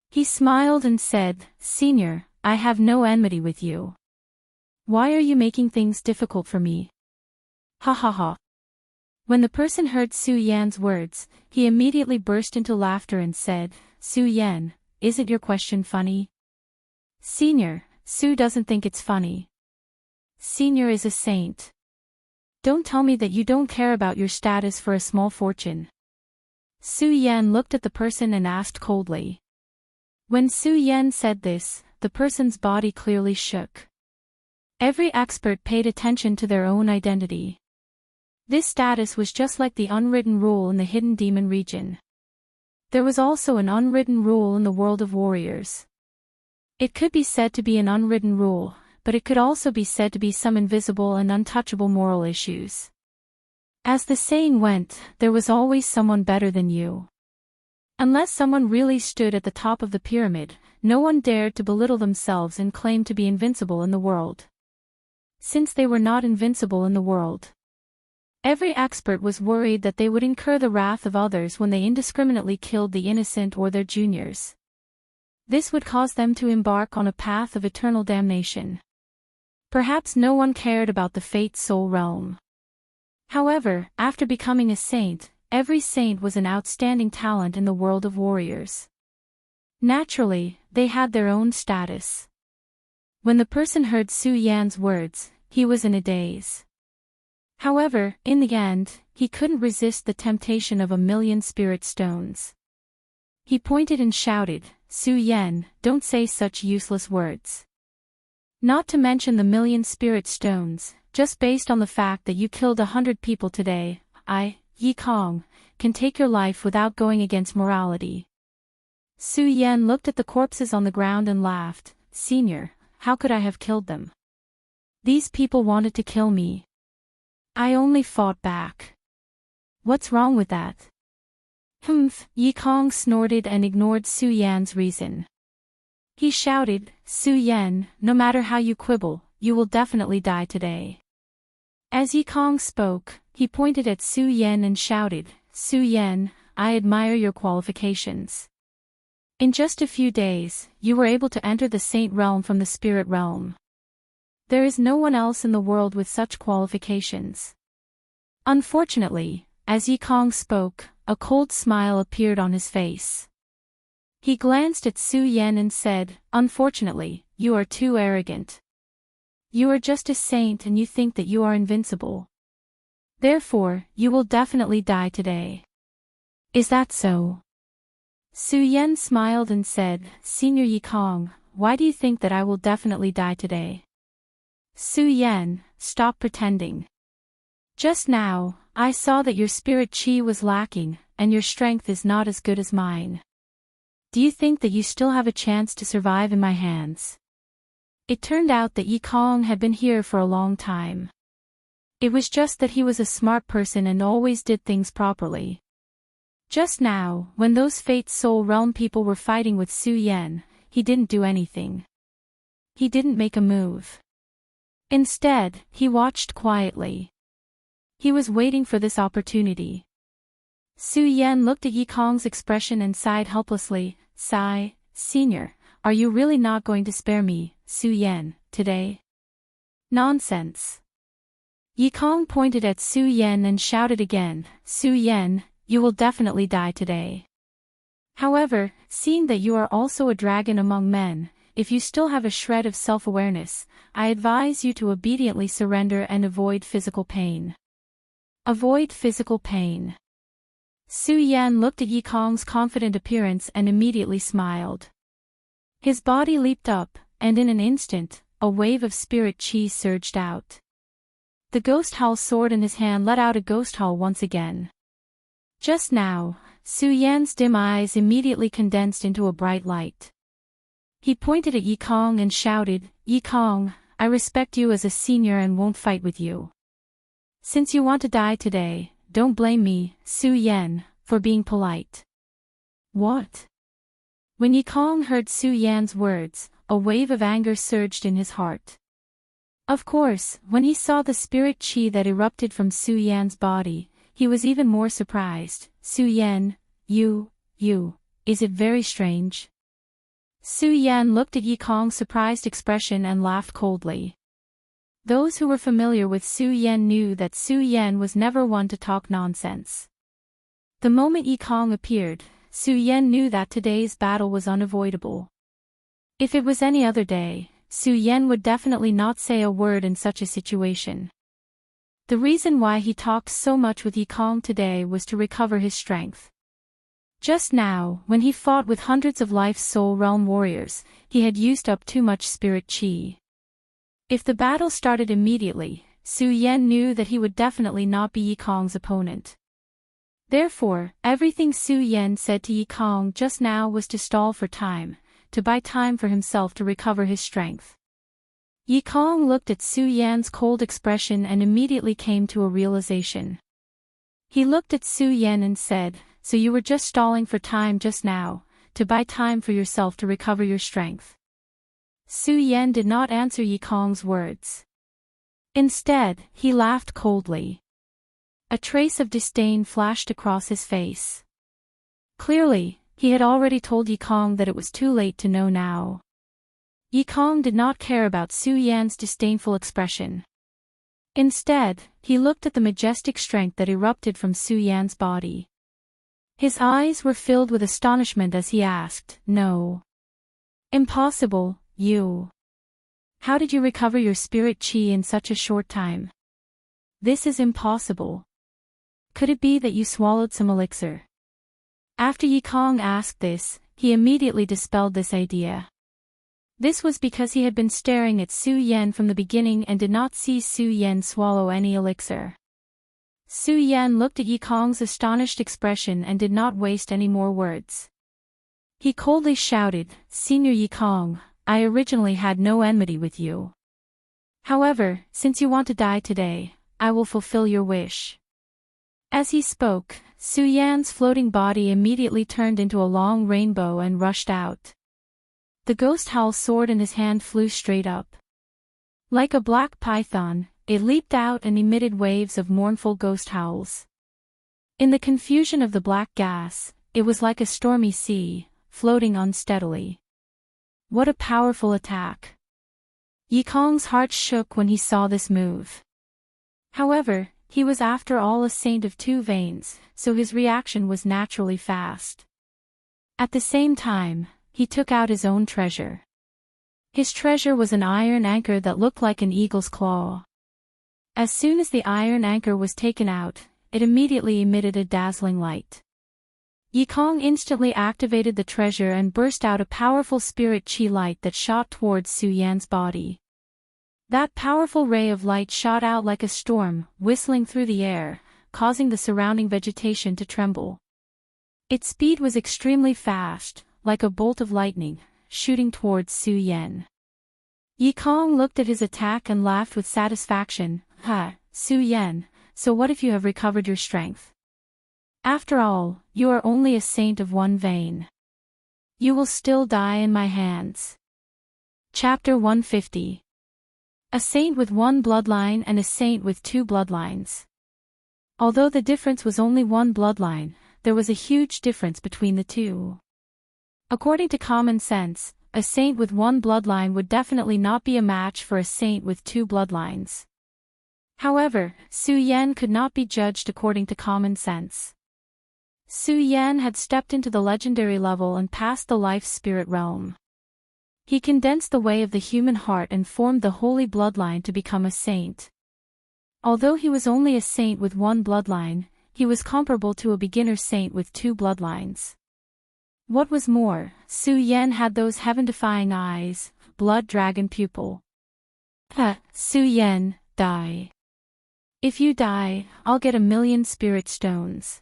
He smiled and said, "Senior, I have no enmity with you. Why are you making things difficult for me?" Ha ha ha. When the person heard Su Yan's words, he immediately burst into laughter and said, "Su Yan, isn't your question funny?" "Senior, Su doesn't think it's funny. Senior is a saint. Don't tell me that you don't care about your status for a small fortune." Su Yan looked at the person and asked coldly. When Su Yan said this, the person's body clearly shook. Every expert paid attention to their own identity. This status was just like the unwritten rule in the Hidden Demon region. There was also an unwritten rule in the world of warriors. It could be said to be an unwritten rule, but it could also be said to be some invisible and untouchable moral issues. As the saying went, there was always someone better than you. Unless someone really stood at the top of the pyramid, no one dared to belittle themselves and claim to be invincible in the world. Since they were not invincible in the world, every expert was worried that they would incur the wrath of others when they indiscriminately killed the innocent or their juniors. This would cause them to embark on a path of eternal damnation. Perhaps no one cared about the fate soul realm. However, after becoming a saint, every saint was an outstanding talent in the world of warriors. Naturally, they had their own status. When the person heard Su Yan's words, he was in a daze. However, in the end, he couldn't resist the temptation of 1 million spirit stones. He pointed and shouted, "Su Yan, don't say such useless words. Not to mention the 1 million spirit stones, just based on the fact that you killed 100 people today, Yi Kong, can take your life without going against morality. Su Yan looked at the corpses on the ground and laughed. Senior, how could I have killed them? These people wanted to kill me. I only fought back. What's wrong with that? Humph, Yi Kong snorted and ignored Su Yan's reason. He shouted, Su Yan, no matter how you quibble, you will definitely die today. As Yi Kong spoke, he pointed at Su Yan and shouted, Su Yan, I admire your qualifications. In just a few days, you were able to enter the Saint Realm from the Spirit Realm. There is no one else in the world with such qualifications. Unfortunately, as Yi Kong spoke, a cold smile appeared on his face. He glanced at Su Yan and said, Unfortunately, you are too arrogant. You are just a saint and you think that you are invincible. Therefore, you will definitely die today. Is that so? Su Yan smiled and said, Senior Yi Kong, why do you think that I will definitely die today? Su Yan, stop pretending. Just now, I saw that your spirit qi was lacking, and your strength is not as good as mine. Do you think that you still have a chance to survive in my hands? It turned out that Yi Kong had been here for a long time. It was just that he was a smart person and always did things properly. Just now, when those Fate Soul Realm people were fighting with Su Yan, he didn't do anything. He didn't make a move. Instead, he watched quietly. He was waiting for this opportunity. Su Yan looked at Yi Kong's expression and sighed helplessly. Sigh, Senior, are you really not going to spare me, Su Yan, today? Nonsense. Yi Kong pointed at Su Yan and shouted again, Su Yan, you will definitely die today. However, seeing that you are also a dragon among men, if you still have a shred of self-awareness, I advise you to obediently surrender and avoid physical pain. Avoid physical pain. Su Yan looked at Yi Kong's confident appearance and immediately smiled. His body leaped up, and in an instant, a wave of spirit qi surged out. The ghost howl sword in his hand let out a ghost howl once again. Just now, Su Yan's dim eyes immediately condensed into a bright light. He pointed at Yi Kong and shouted, Yi Kong, I respect you as a senior and won't fight with you. Since you want to die today, don't blame me, Su Yan, for being polite. What? When Yi Kong heard Su Yan's words, a wave of anger surged in his heart. Of course, when he saw the spirit qi that erupted from Su Yan's body, he was even more surprised. Su Yan, is it very strange? Su Yan looked at Yi Kong's surprised expression and laughed coldly. Those who were familiar with Su Yan knew that Su Yan was never one to talk nonsense. The moment Yi Kong appeared, Su Yan knew that today's battle was unavoidable. If it was any other day, Su Yan would definitely not say a word in such a situation. The reason why he talked so much with Yi Kong today was to recover his strength. Just now, when he fought with hundreds of Life's Soul Realm warriors, he had used up too much spirit qi. If the battle started immediately, Su Yan knew that he would definitely not be Yi Kong's opponent. Therefore, everything Su Yan said to Yi Kong just now was to stall for time, to buy time for himself to recover his strength. Yi Kong looked at Su Yan's cold expression and immediately came to a realization. He looked at Su Yan and said, So you were just stalling for time just now, to buy time for yourself to recover your strength. Su Yan did not answer Yi Kong's words. Instead, he laughed coldly. A trace of disdain flashed across his face. Clearly, he had already told Yi Kong that it was too late to know now. Yi Kong did not care about Su Yan's disdainful expression. Instead, he looked at the majestic strength that erupted from Su Yan's body. His eyes were filled with astonishment as he asked, No. Impossible, you. How did you recover your spirit qi in such a short time? This is impossible. Could it be that you swallowed some elixir? After Yi Kong asked this, he immediately dispelled this idea. This was because he had been staring at Su Yan from the beginning and did not see Su Yan swallow any elixir. Su Yan looked at Yi Kong's astonished expression and did not waste any more words. He coldly shouted, "Senior Yi Kong, I originally had no enmity with you. However, since you want to die today, I will fulfill your wish." As he spoke, Su Yan's floating body immediately turned into a long rainbow and rushed out. The ghost howl sword in his hand flew straight up. Like a black python, it leaped out and emitted waves of mournful ghost howls. In the confusion of the black gas, it was like a stormy sea, floating unsteadily. What a powerful attack! Yi Kong's heart shook when he saw this move. However, he was after all a saint of two veins, so his reaction was naturally fast. At the same time, he took out his own treasure. His treasure was an iron anchor that looked like an eagle's claw. As soon as the iron anchor was taken out, it immediately emitted a dazzling light. Yi Kong instantly activated the treasure and burst out a powerful spirit chi light that shot towards Su Yan's body. That powerful ray of light shot out like a storm, whistling through the air, causing the surrounding vegetation to tremble. Its speed was extremely fast, like a bolt of lightning, shooting towards Su Yan. Yi Kong looked at his attack and laughed with satisfaction. "Ha, Su Yan, so what if you have recovered your strength? After all, you are only a saint of one vein. You will still die in my hands." Chapter 150. A saint with one bloodline and a saint with two bloodlines. Although the difference was only one bloodline, there was a huge difference between the two. According to common sense, a saint with one bloodline would definitely not be a match for a saint with two bloodlines. However, Su Yan could not be judged according to common sense. Su Yan had stepped into the legendary level and passed the life spirit realm. He condensed the way of the human heart and formed the holy bloodline to become a saint. Although he was only a saint with one bloodline, he was comparable to a beginner saint with two bloodlines. What was more, Su Yan had those heaven-defying eyes, blood dragon pupil. Su Yan, die. If you die, I'll get 1,000,000 spirit stones.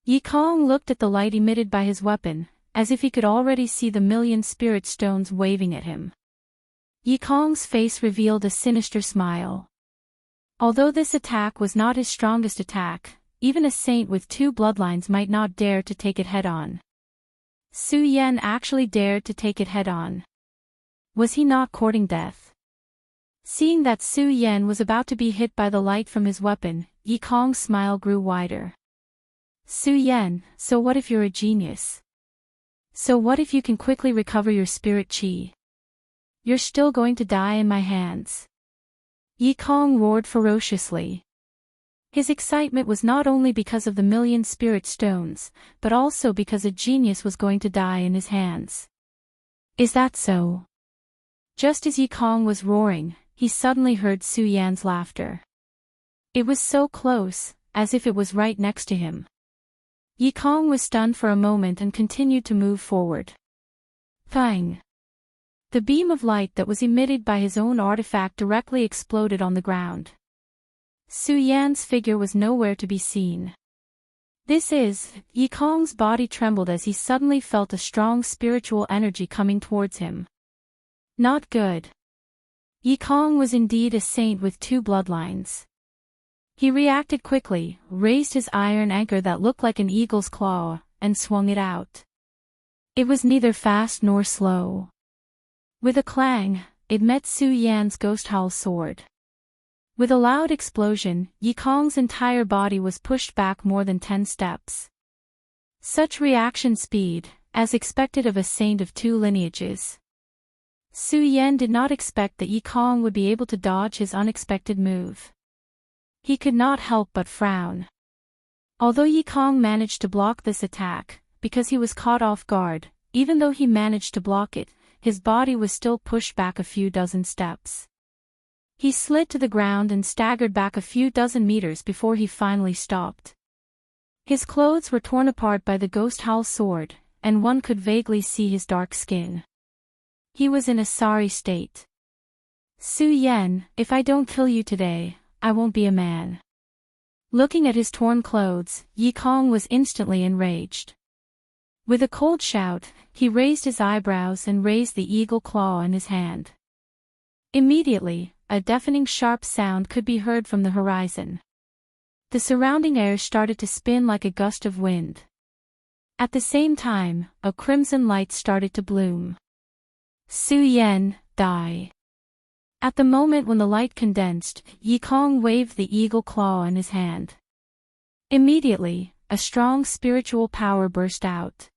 Yi Kong looked at the light emitted by his weapon, as if he could already see the 1,000,000 spirit stones waving at him. Yi Kong's face revealed a sinister smile. Although this attack was not his strongest attack, even a saint with two bloodlines might not dare to take it head-on. Su Yan actually dared to take it head-on. Was he not courting death? Seeing that Su Yan was about to be hit by the light from his weapon, Yi Kong's smile grew wider. "Su Yan, so what if you're a genius? So what if you can quickly recover your spirit chi? You're still going to die in my hands." Yi Kong roared ferociously. His excitement was not only because of the 1,000,000 spirit stones, but also because a genius was going to die in his hands. "Is that so?" Just as Yi Kong was roaring, he suddenly heard Su Yan's laughter. It was so close, as if it was right next to him. Yi Kong was stunned for a moment and continued to move forward. Bang! The beam of light that was emitted by his own artifact directly exploded on the ground. Su Yan's figure was nowhere to be seen. Yi Kong's body trembled as he suddenly felt a strong spiritual energy coming towards him. Not good. Yi Kong was indeed a saint with two bloodlines. He reacted quickly, raised his iron anchor that looked like an eagle's claw, and swung it out. It was neither fast nor slow. With a clang, it met Su Yan's ghost howl sword. With a loud explosion, Yi Kong's entire body was pushed back more than 10 steps. Such reaction speed, as expected of a saint of two lineages. Su Yan did not expect that Yi Kong would be able to dodge his unexpected move. He could not help but frown. Although Yi Kong managed to block this attack, because he was caught off guard, even though he managed to block it, his body was still pushed back a few dozen steps. He slid to the ground and staggered back a few dozen meters before he finally stopped. His clothes were torn apart by the ghost howl sword, and one could vaguely see his dark skin. He was in a sorry state. "Su Yan, if I don't kill you today, I won't be a man." Looking at his torn clothes, Yi Kong was instantly enraged. With a cold shout, he raised his eyebrows and raised the eagle claw in his hand. Immediately, a deafening sharp sound could be heard from the horizon. The surrounding air started to spin like a gust of wind. At the same time, a crimson light started to bloom. Su Yan, die. At the moment when the light condensed, Yi Kong waved the eagle claw in his hand. Immediately, a strong spiritual power burst out.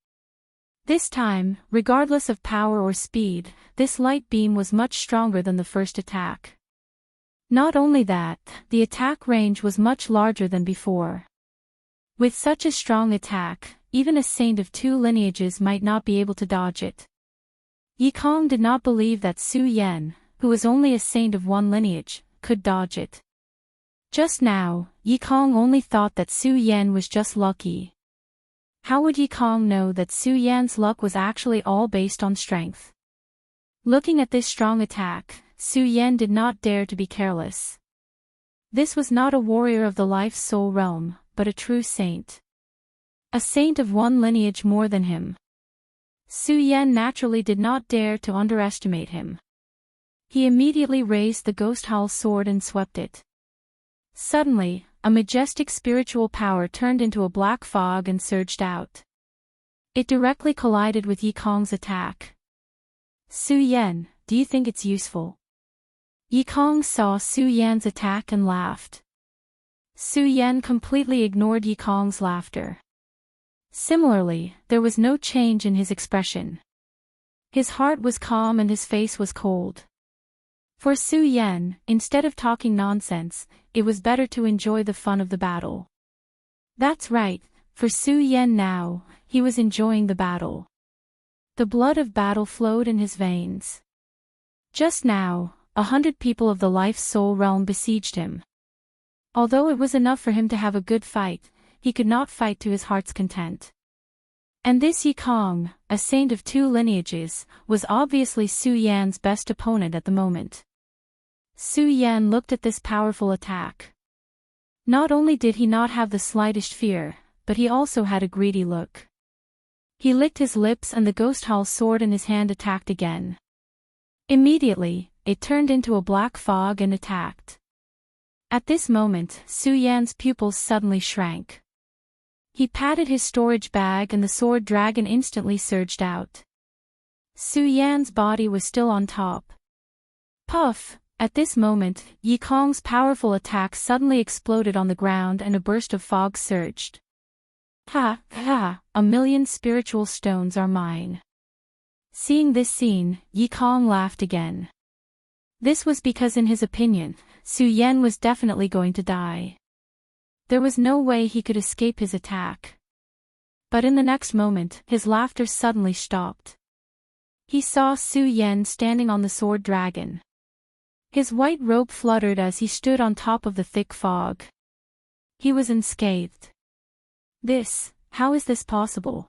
This time, regardless of power or speed, this light beam was much stronger than the first attack. Not only that, the attack range was much larger than before. With such a strong attack, even a saint of 2 lineages might not be able to dodge it. Yi Kong did not believe that Su Yan, who was only a saint of 1 lineage, could dodge it. Just now, Yi Kong only thought that Su Yan was just lucky. How would Yi Kong know that Su Yan's luck was actually all based on strength? Looking at this strong attack, Su Yan did not dare to be careless. This was not a warrior of the life's soul realm, but a true saint. A saint of 1 lineage more than him. Su Yan naturally did not dare to underestimate him. He immediately raised the Ghost Howl sword and swept it. Suddenly, a majestic spiritual power turned into a black fog and surged out. It directly collided with Yi Kong's attack. Su Yan, do you think it's useful? Yi Kong saw Su Yan's attack and laughed. Su Yan completely ignored Yi Kong's laughter. Similarly, there was no change in his expression. His heart was calm and his face was cold. For Su Yan, instead of talking nonsense, it was better to enjoy the fun of the battle. That's right, for Su Yan now, he was enjoying the battle. The blood of battle flowed in his veins. Just now, 100 people of the life's soul realm besieged him. Although it was enough for him to have a good fight, he could not fight to his heart's content. And this Yi Kong, a saint of 2 lineages, was obviously Su Yan's best opponent at the moment. Su Yan looked at this powerful attack. Not only did he not have the slightest fear, but he also had a greedy look. He licked his lips and the Ghost Howl sword in his hand attacked again. Immediately, it turned into a black fog and attacked. At this moment, Su Yan's pupils suddenly shrank. He patted his storage bag and the sword dragon instantly surged out. Su Yan's body was still on top. Puff! At this moment, Yi Kong's powerful attack suddenly exploded on the ground and a burst of fog surged. Ha, ha, 1,000,000 spiritual stones are mine. Seeing this scene, Yi Kong laughed again. This was because in his opinion, Su Yan was definitely going to die. There was no way he could escape his attack. But in the next moment, his laughter suddenly stopped. He saw Su Yan standing on the sword dragon. His white robe fluttered as he stood on top of the thick fog. He was unscathed. How is this possible?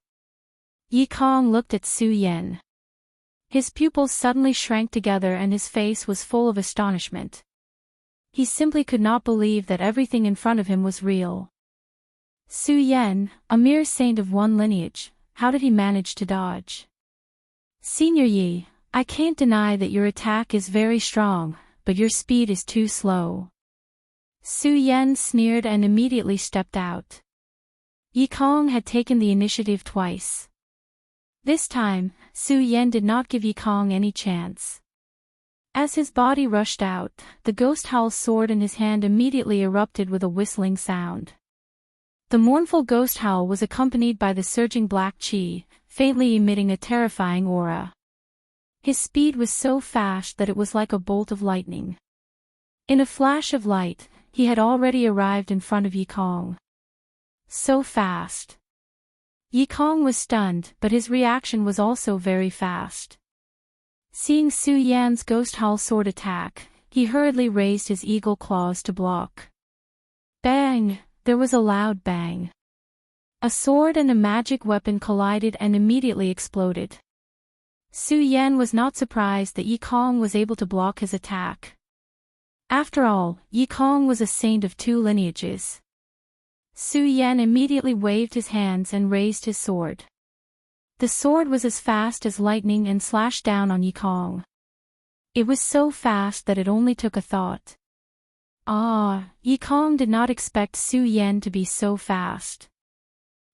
Yi Kong looked at Su Yan. His pupils suddenly shrank together and his face was full of astonishment. He simply could not believe that everything in front of him was real. Su Yan, a mere saint of 1 lineage, how did he manage to dodge? Senior Yi, I can't deny that your attack is very strong, but your speed is too slow. Su Yan sneered and immediately stepped out. Yi Kong had taken the initiative twice. This time, Su Yan did not give Yi Kong any chance. As his body rushed out, the Ghost Howl sword in his hand immediately erupted with a whistling sound. The mournful ghost howl was accompanied by the surging black chi, faintly emitting a terrifying aura. His speed was so fast that it was like a bolt of lightning. In a flash of light, he had already arrived in front of Yi Kong. So fast. Yi Kong was stunned, but his reaction was also very fast. Seeing Su Yan's Ghost Howl sword attack, he hurriedly raised his eagle claws to block. Bang! There was a loud bang. A sword and a magic weapon collided and immediately exploded. Su Yan was not surprised that Yi Kong was able to block his attack. After all, Yi Kong was a saint of 2 lineages. Su Yan immediately waved his hands and raised his sword. The sword was as fast as lightning and slashed down on Yikong. It was so fast that it only took a thought. Yikong did not expect Su Yan to be so fast.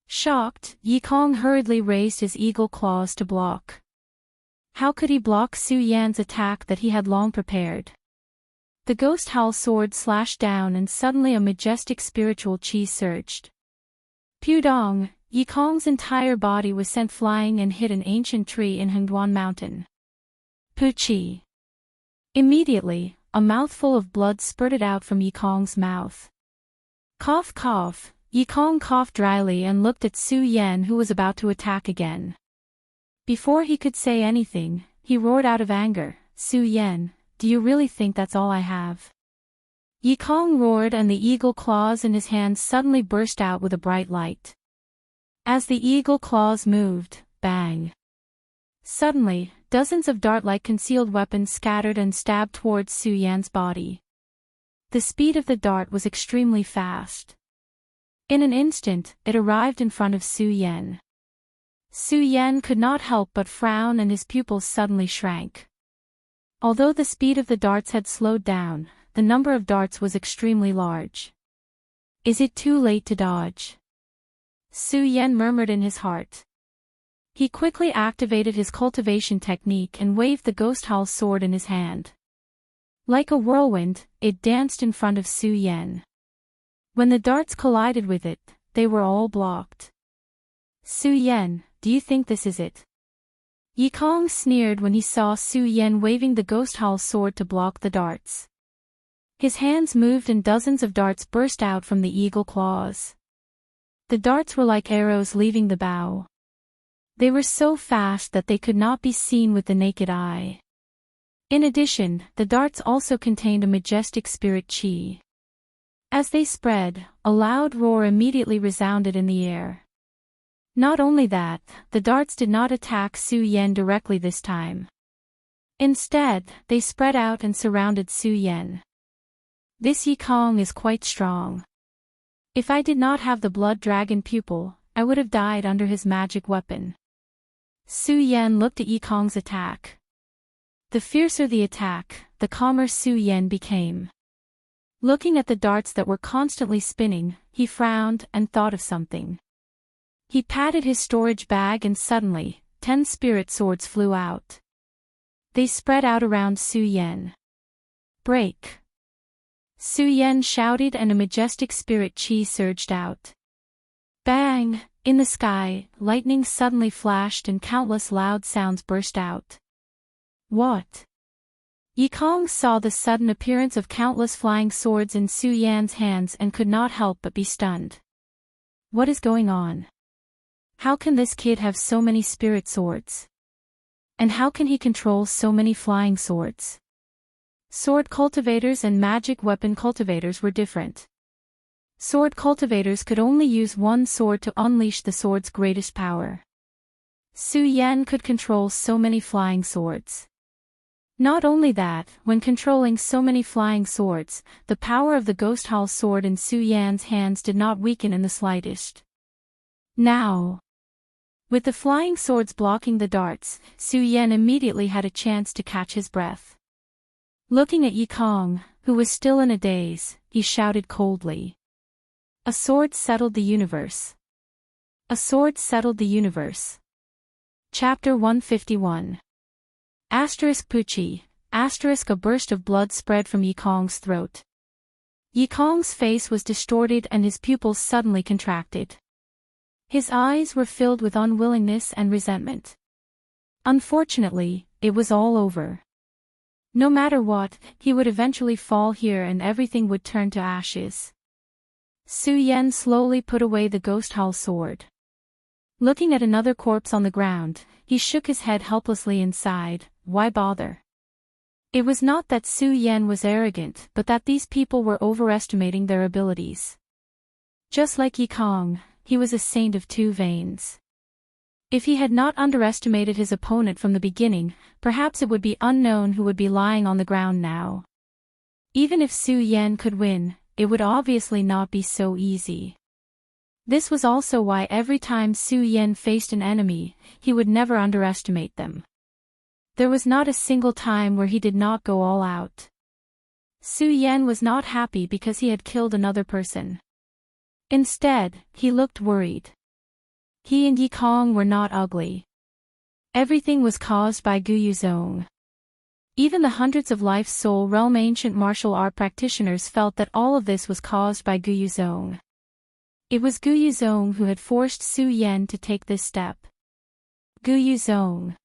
Shocked, Yikong hurriedly raised his eagle claws to block. How could he block Su Yan's attack that he had long prepared? The ghost howl sword slashed down and suddenly a majestic spiritual chi surged. Pudong, Yikong's entire body was sent flying and hit an ancient tree in Hengduan Mountain. Puchi. Immediately, a mouthful of blood spurted out from Yikong's mouth. Cough cough, Yikong coughed dryly and looked at Su Yan, who was about to attack again. Before he could say anything, he roared out of anger, "Su Yan, do you really think that's all I have?" Yikong roared and the eagle claws in his hands suddenly burst out with a bright light. As the eagle claws moved, bang! Suddenly, dozens of dart-like concealed weapons scattered and stabbed towards Su Yan's body. The speed of the dart was extremely fast. In an instant, it arrived in front of Su Yan. Su Yan could not help but frown and his pupils suddenly shrank. Although the speed of the darts had slowed down, the number of darts was extremely large. Is it too late to dodge? Su Yan murmured in his heart. He quickly activated his cultivation technique and waved the ghost howl sword in his hand. Like a whirlwind, it danced in front of Su Yan. When the darts collided with it, they were all blocked. Su Yan, do you think this is it? Yikong sneered when he saw Su Yan waving the ghost howl sword to block the darts. His hands moved and dozens of darts burst out from the eagle claws. The darts were like arrows leaving the bow. They were so fast that they could not be seen with the naked eye. In addition, the darts also contained a majestic spirit chi. As they spread, a loud roar immediately resounded in the air. Not only that, the darts did not attack Su Yan directly this time. Instead, they spread out and surrounded Su Yan. This Yikong is quite strong. If I did not have the blood dragon pupil, I would have died under his magic weapon. Su Yan looked at Yikong's attack. The fiercer the attack, the calmer Su Yan became. Looking at the darts that were constantly spinning, he frowned and thought of something. He patted his storage bag and suddenly, 10 spirit swords flew out. They spread out around Su Yan. Break! Su Yan shouted and a majestic spirit chi surged out. Bang! In the sky, lightning suddenly flashed and countless loud sounds burst out. What? Yikong saw the sudden appearance of countless flying swords in Su Yan's hands and could not help but be stunned. What is going on? How can this kid have so many spirit swords? And how can he control so many flying swords? Sword cultivators and magic weapon cultivators were different. Sword cultivators could only use one sword to unleash the sword's greatest power. Su Yan could control so many flying swords. Not only that, when controlling so many flying swords, the power of the ghost howl sword in Su Yan's hands did not weaken in the slightest. Now, with the flying swords blocking the darts, Su Yan immediately had a chance to catch his breath. Looking at Yikong, who was still in a daze, he shouted coldly. A sword settled the universe. A sword settled the universe. Chapter 151. Puchi, a burst of blood spread from Yikong's throat. Yikong's face was distorted and his pupils suddenly contracted. His eyes were filled with unwillingness and resentment. Unfortunately, it was all over. No matter what, he would eventually fall here and everything would turn to ashes. Su Yan slowly put away the ghost howl sword. Looking at another corpse on the ground, he shook his head helplessly and sighed, why bother? It was not that Su Yan was arrogant but that these people were overestimating their abilities. Just like Yikong, he was a saint of two veins. If he had not underestimated his opponent from the beginning, perhaps it would be unknown who would be lying on the ground now. Even if Su Yan could win, it would obviously not be so easy. This was also why every time Su Yan faced an enemy, he would never underestimate them. There was not a single time where he did not go all out. Su Yan was not happy because he had killed another person. Instead, he looked worried. He and Yi Kong were not ugly. Everything was caused by Gu Yuzong. Even the hundreds of Life's Soul Realm ancient martial art practitioners felt that all of this was caused by Gu Yuzong. It was Gu Yuzong who had forced Su Yan to take this step. Gu Yuzong.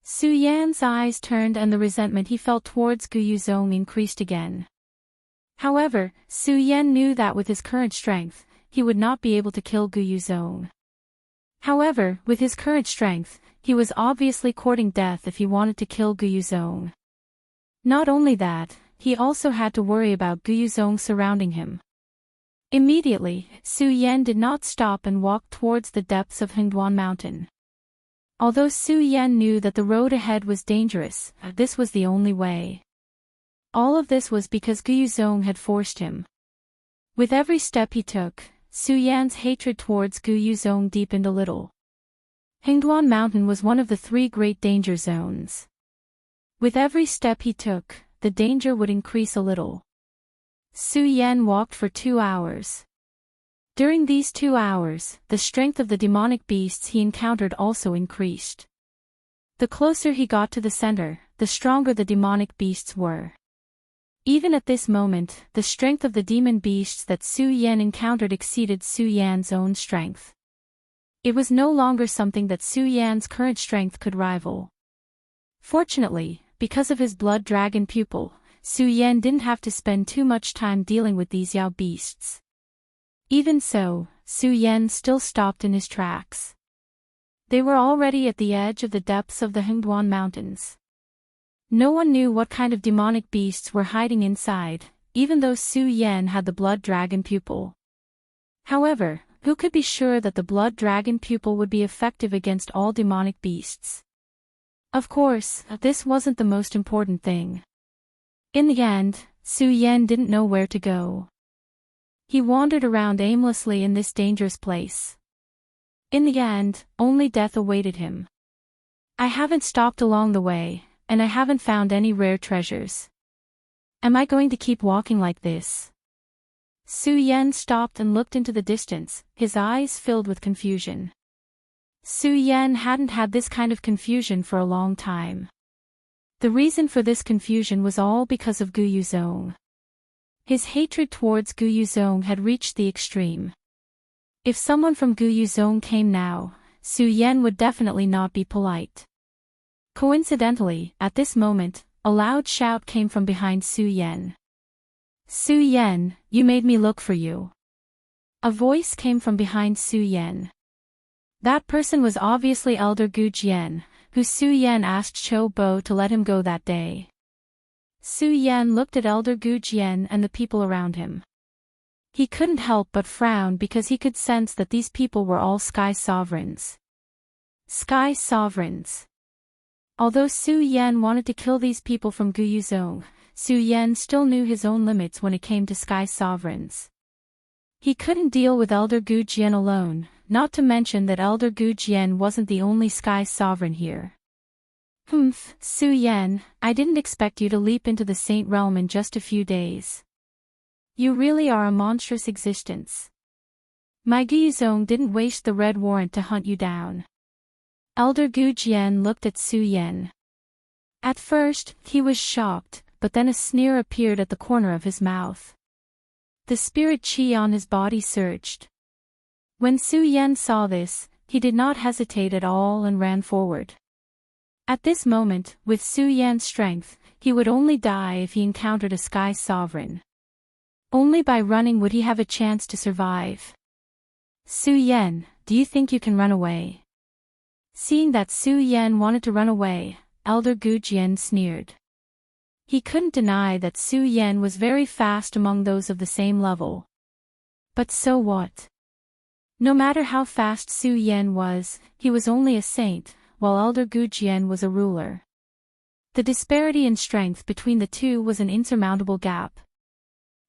Su Yan's eyes turned and the resentment he felt towards Gu Yuzong increased again. However, Su Yan knew that with his current strength, he would not be able to kill Gu Yuzong. However, with his current strength, he was obviously courting death if he wanted to kill Gu Yuzong. Not only that, he also had to worry about Gu Yuzong surrounding him. Immediately, Su Yan did not stop and walked towards the depths of Hengduan Mountain. Although Su Yan knew that the road ahead was dangerous, this was the only way. All of this was because Gu Yuzong had forced him. With every step he took, Su Yan's hatred towards Gu Yuzong deepened a little. Hengduan Mountain was one of the 3 great danger zones. With every step he took, the danger would increase a little. Su Yan walked for 2 hours. During these 2 hours, the strength of the demonic beasts he encountered also increased. The closer he got to the center, the stronger the demonic beasts were. Even at this moment, the strength of the demon beasts that Su Yan encountered exceeded Su Yan's own strength. It was no longer something that Su Yan's current strength could rival. Fortunately, because of his blood dragon pupil, Su Yan didn't have to spend too much time dealing with these Yao beasts. Even so, Su Yan still stopped in his tracks. They were already at the edge of the depths of the Hengduan Mountains. No one knew what kind of demonic beasts were hiding inside, even though Su Yan had the blood dragon pupil. However, who could be sure that the blood dragon pupil would be effective against all demonic beasts? Of course, this wasn't the most important thing. In the end, Su Yan didn't know where to go. He wandered around aimlessly in this dangerous place. In the end, only death awaited him. I haven't stopped along the way, and I haven't found any rare treasures. Am I going to keep walking like this? Su Yan stopped and looked into the distance, his eyes filled with confusion. Su Yan hadn't had this kind of confusion for a long time. The reason for this confusion was all because of Gu Yuzong. His hatred towards Gu Yuzong had reached the extreme. If someone from Gu Yuzong came now, Su Yan would definitely not be polite. Coincidentally, at this moment, a loud shout came from behind Su Yan. Su Yan, you made me look for you. A voice came from behind Su Yan. That person was obviously Elder Gu Jian, who Su Yan asked Cho Bo to let him go that day. Su Yan looked at Elder Gu Jian and the people around him. He couldn't help but frown because he could sense that these people were all Sky Sovereigns. Sky Sovereigns. Although Su Yan wanted to kill these people from Gu Yuzong, Su Yan still knew his own limits when it came to Sky Sovereigns. He couldn't deal with Elder Gu Jian alone, not to mention that Elder Gu Jian wasn't the only Sky Sovereign here. Su Yan, I didn't expect you to leap into the Saint Realm in just a few days. You really are a monstrous existence. My Gu Yuzong didn't waste the red warrant to hunt you down. Elder Gu Jian looked at Su Yan. At first, he was shocked, but then a sneer appeared at the corner of his mouth. The spirit chi on his body surged. When Su Yan saw this, he did not hesitate at all and ran forward. At this moment, with Su Yan's strength, he would only die if he encountered a Sky Sovereign. Only by running would he have a chance to survive. Su Yan, do you think you can run away? Seeing that Su Yan wanted to run away, Elder Gu Jian sneered. He couldn't deny that Su Yan was very fast among those of the same level. But so what? No matter how fast Su Yan was, he was only a saint, while Elder Gu Jian was a ruler. The disparity in strength between the two was an insurmountable gap.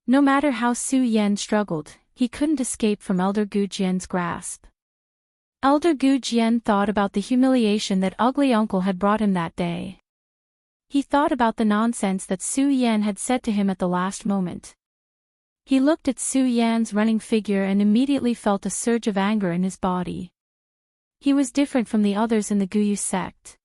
No matter how Su Yan struggled, he couldn't escape from Elder Gu Jian's grasp. Elder Gu Jian thought about the humiliation that ugly uncle had brought him that day. He thought about the nonsense that Su Yan had said to him at the last moment. He looked at Su Yan's running figure and immediately felt a surge of anger in his body. He was different from the others in the Guyu sect.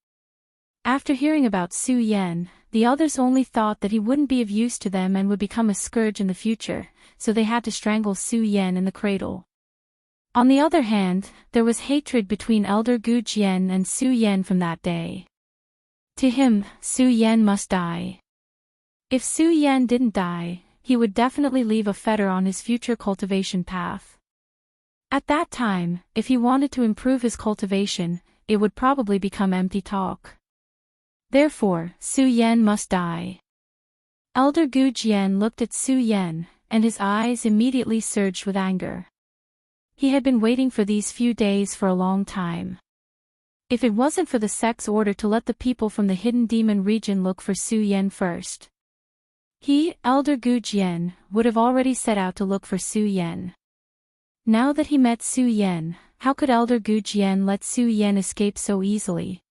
After hearing about Su Yan, the others only thought that he wouldn't be of use to them and would become a scourge in the future, so they had to strangle Su Yan in the cradle. On the other hand, there was hatred between Elder Gu Jian and Su Yan from that day. To him, Su Yan must die. If Su Yan didn't die, he would definitely leave a fetter on his future cultivation path. At that time, if he wanted to improve his cultivation, it would probably become empty talk. Therefore, Su Yan must die. Elder Gu Jian looked at Su Yan, and his eyes immediately surged with anger. He had been waiting for these few days for a long time. If it wasn't for the sect's order to let the people from the hidden demon region look for Su Yan first, he, Elder Gu Jian, would have already set out to look for Su Yan. Now that he met Su Yan, how could Elder Gu Jian let Su Yan escape so easily?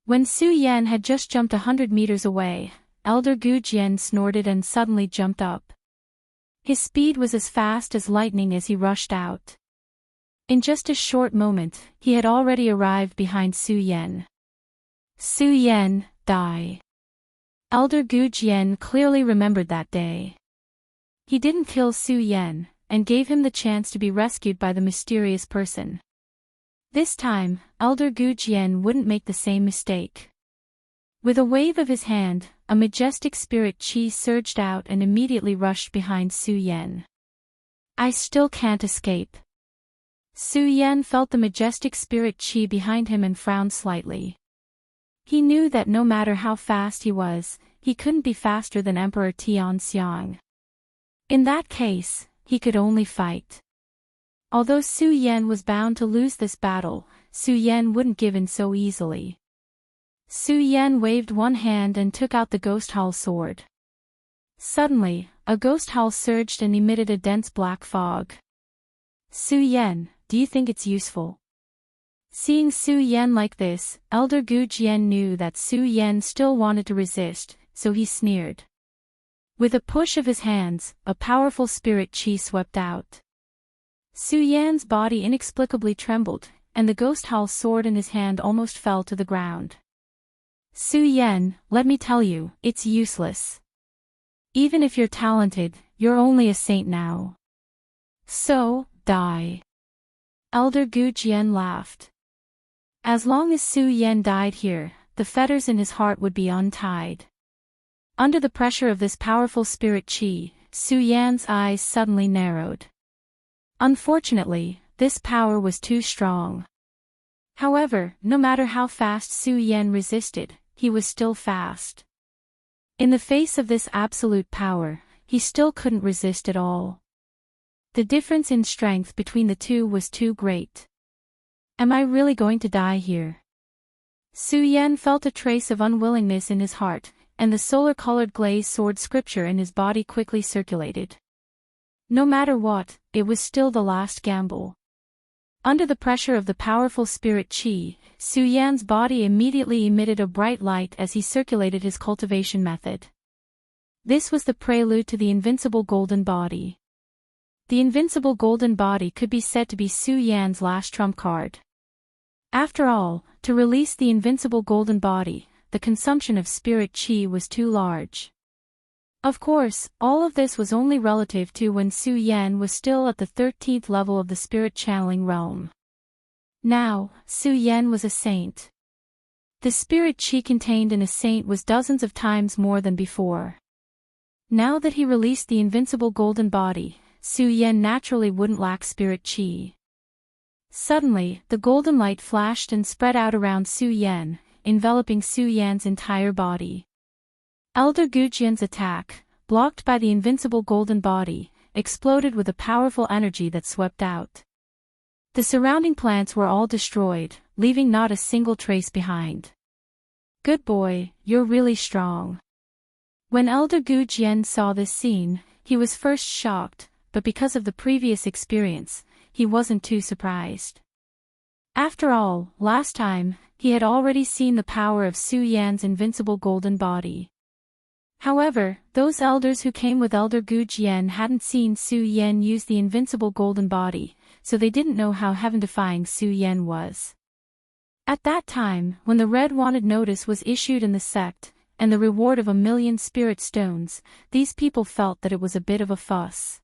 When Su Yan had just jumped 100 meters away, Elder Gu Jian snorted and suddenly jumped up. His speed was as fast as lightning as he rushed out. In just a short moment, he had already arrived behind Su Yan. Su Yan, die. Elder Gu Jian clearly remembered that day. He didn't kill Su Yan, and gave him the chance to be rescued by the mysterious person. This time, Elder Gu Jian wouldn't make the same mistake. With a wave of his hand, a majestic spirit chi surged out and immediately rushed behind Su Yan. I still can't escape. Su Yan felt the majestic spirit chi behind him and frowned slightly. He knew that no matter how fast he was, he couldn't be faster than Emperor Tianxiang. In that case, he could only fight. Although Su Yan was bound to lose this battle, Su Yan wouldn't give in so easily. Su Yan waved one hand and took out the ghost hull sword. Suddenly, a ghost hull surged and emitted a dense black fog. Su Yan, do you think it's useful? Seeing Su Yan like this, Elder Gu Jian knew that Su Yan still wanted to resist, so he sneered. With a push of his hands, a powerful spirit chi swept out. Su Yan's body inexplicably trembled, and the ghost hull sword in his hand almost fell to the ground. Su Yan, let me tell you, it's useless. Even if you're talented, you're only a saint now. So, die. Elder Gu Jian laughed. As long as Su Yan died here, the fetters in his heart would be untied. Under the pressure of this powerful spirit chi, Su Yan's eyes suddenly narrowed. Unfortunately, this power was too strong. However, no matter how fast Su Yan resisted, he was still fast. In the face of this absolute power, he still couldn't resist at all. The difference in strength between the two was too great. Am I really going to die here? Su Yan felt a trace of unwillingness in his heart, and the solar-colored glazed sword scripture in his body quickly circulated. No matter what, it was still the last gamble. Under the pressure of the powerful spirit chi, Su Yan's body immediately emitted a bright light as he circulated his cultivation method. This was the prelude to the invincible golden body. The invincible golden body could be said to be Su Yan's last trump card. After all, to release the invincible golden body, the consumption of spirit chi was too large. Of course, all of this was only relative to when Su Yan was still at the 13th level of the spirit channeling realm. Now, Su Yan was a saint. The spirit chi contained in a saint was dozens of times more than before. Now that he released the invincible golden body, Su Yan naturally wouldn't lack spirit chi. Suddenly, the golden light flashed and spread out around Su Yan, enveloping Su Yan's entire body. Elder Gu Jian's attack, blocked by the invincible golden body, exploded with a powerful energy that swept out. The surrounding plants were all destroyed, leaving not a single trace behind. Good boy, you're really strong. When Elder Gu Jian saw this scene, he was first shocked, but because of the previous experience, he wasn't too surprised. After all, last time, he had already seen the power of Su Yan's invincible golden body. However, those elders who came with Elder Gu Jian hadn't seen Su Yan use the invincible golden body, so they didn't know how heaven-defying Su Yan was. At that time, when the Red Wanted notice was issued in the sect, and the reward of 1,000,000 spirit stones, these people felt that it was a bit of a fuss.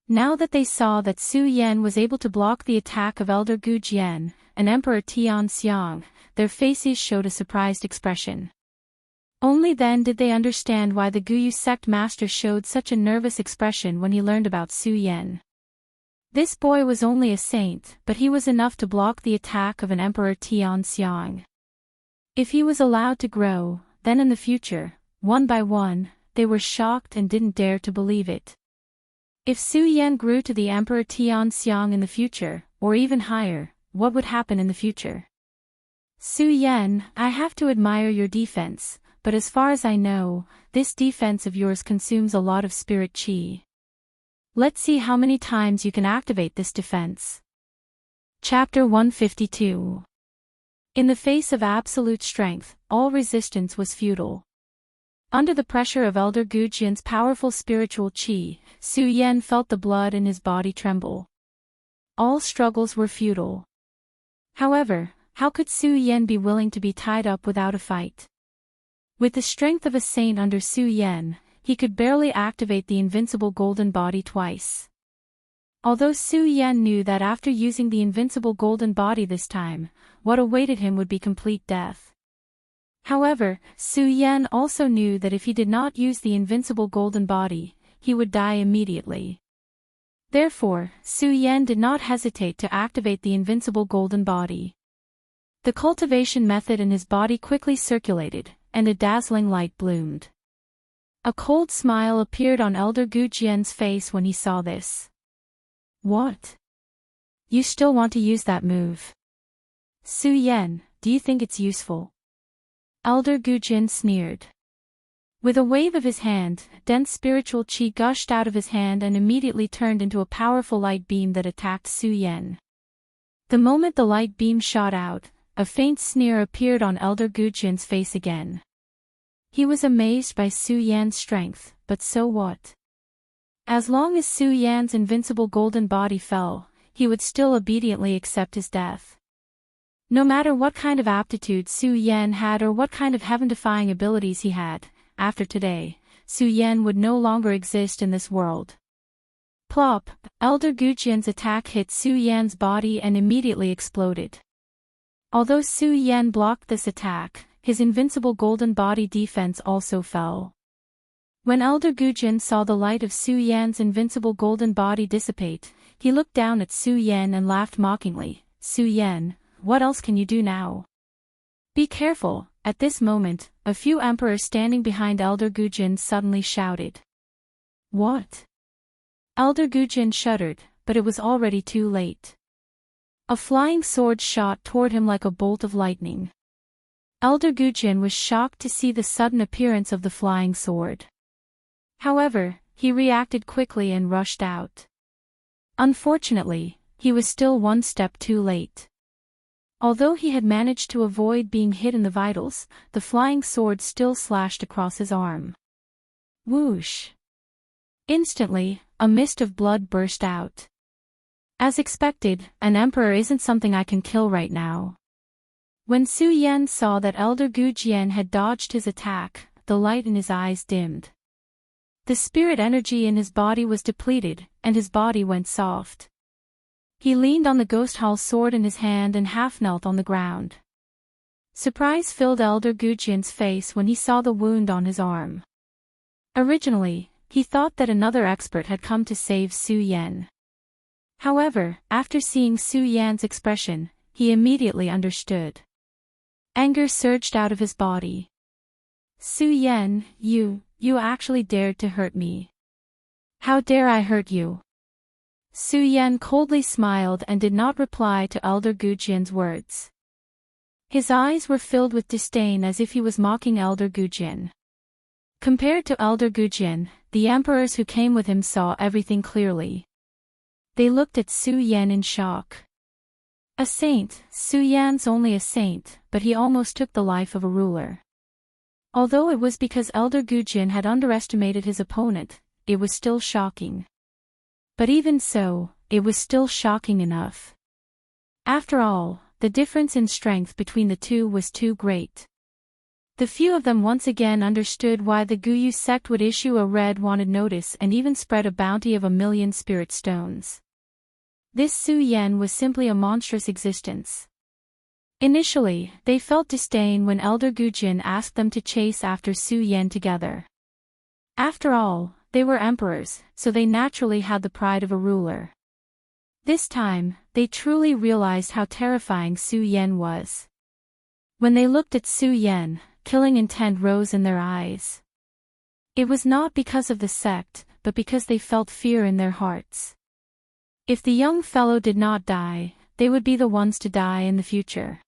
Now that they saw that Su Yan was able to block the attack of Elder Gu Jian and Emperor Tian Xiang, their faces showed a surprised expression. Only then did they understand why the Guyu sect master showed such a nervous expression when he learned about Su Yan. This boy was only a saint, but he was enough to block the attack of an Emperor Tian Xiang. If he was allowed to grow, then in the future, one by one, they were shocked and didn't dare to believe it. If Su Yan grew to the Emperor Tian Xiang in the future, or even higher, what would happen in the future? Su Yan, I have to admire your defense, but as far as I know, this defense of yours consumes a lot of spirit qi. Let's see how many times you can activate this defense. Chapter 152. In the face of absolute strength, all resistance was futile. Under the pressure of Elder Gu Jian's powerful spiritual qi, Su Yan felt the blood in his body tremble. All struggles were futile. However, how could Su Yan be willing to be tied up without a fight? With the strength of a saint under Su Yan, he could barely activate the invincible golden body twice. Although Su Yan knew that after using the invincible golden body this time, what awaited him would be complete death. However, Su Yan also knew that if he did not use the invincible golden body, he would die immediately. Therefore, Su Yan did not hesitate to activate the invincible golden body. The cultivation method in his body quickly circulated, and a dazzling light bloomed. A cold smile appeared on Elder Gu Jian's face when he saw this. What? You still want to use that move? Su Yan, do you think it's useful? Elder Gu Jian sneered. With a wave of his hand, dense spiritual qi gushed out of his hand and immediately turned into a powerful light beam that attacked Su Yan. The moment the light beam shot out, a faint sneer appeared on Elder Gu Jian's face again. He was amazed by Su Yan's strength, but so what? As long as Su Yan's invincible golden body fell, he would still obediently accept his death. No matter what kind of aptitude Su Yan had or what kind of heaven-defying abilities he had, after today, Su Yan would no longer exist in this world. Plop! Elder Gu Jian's attack hit Su Yan's body and immediately exploded. Although Su Yan blocked this attack, his invincible golden body defense also fell. When Elder Gu Jian saw the light of Su Yan's invincible golden body dissipate, he looked down at Su Yan and laughed mockingly. Su Yan, what else can you do now? Be careful. At this moment, a few emperors standing behind Elder Gu Jian suddenly shouted. What? Elder Gu Jian shuddered, but it was already too late. A flying sword shot toward him like a bolt of lightning. Elder Gu Jian was shocked to see the sudden appearance of the flying sword. However, he reacted quickly and rushed out. Unfortunately, he was still one step too late. Although he had managed to avoid being hit in the vitals, the flying sword still slashed across his arm. Whoosh! Instantly, a mist of blood burst out. As expected, an emperor isn't something I can kill right now. When Su Yan saw that Elder Gu Jian had dodged his attack, the light in his eyes dimmed. The spirit energy in his body was depleted, and his body went soft. He leaned on the ghost hall sword in his hand and half knelt on the ground. Surprise filled Elder Gu Jian's face when he saw the wound on his arm. Originally, he thought that another expert had come to save Su Yan. However, after seeing Su Yan's expression, he immediately understood. Anger surged out of his body. Su Yan, you actually dared to hurt me. How dare I hurt you? Su Yan coldly smiled and did not reply to Elder Gu Jian's words. His eyes were filled with disdain as if he was mocking Elder Gu Jian. Compared to Elder Gujin, the emperors who came with him saw everything clearly. They looked at Su Yan in shock. A saint, Su Yan's only a saint, but he almost took the life of a ruler. Although it was because Elder Gujin had underestimated his opponent, it was still shocking. But even so, it was still shocking enough. After all, the difference in strength between the two was too great. The few of them once again understood why the Guyu sect would issue a red wanted notice and even spread a bounty of 1,000,000 spirit stones. This Su Yan was simply a monstrous existence. Initially, they felt disdain when Elder Gujin asked them to chase after Su Yan together. After all, they were emperors, so they naturally had the pride of a ruler. This time, they truly realized how terrifying Su Yan was. When they looked at Su Yan, killing intent rose in their eyes. It was not because of the sect, but because they felt fear in their hearts. If the young fellow did not die, they would be the ones to die in the future.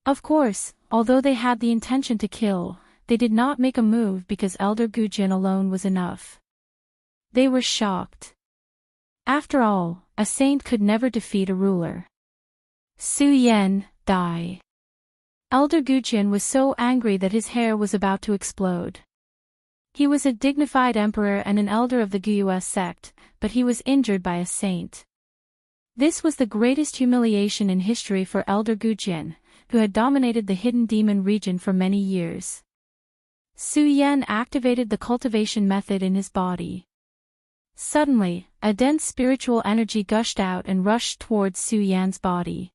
Of course, although they had the intention to kill, they did not make a move because Elder Gujin alone was enough. They were shocked. After all, a saint could never defeat a ruler. Su Yan, die. Elder Gujin was so angry that his hair was about to explode. He was a dignified emperor and an elder of the Guyu sect, but he was injured by a saint. This was the greatest humiliation in history for Elder Gujin, who had dominated the hidden demon region for many years. Su Yan activated the cultivation method in his body. Suddenly, a dense spiritual energy gushed out and rushed towards Su Yan's body.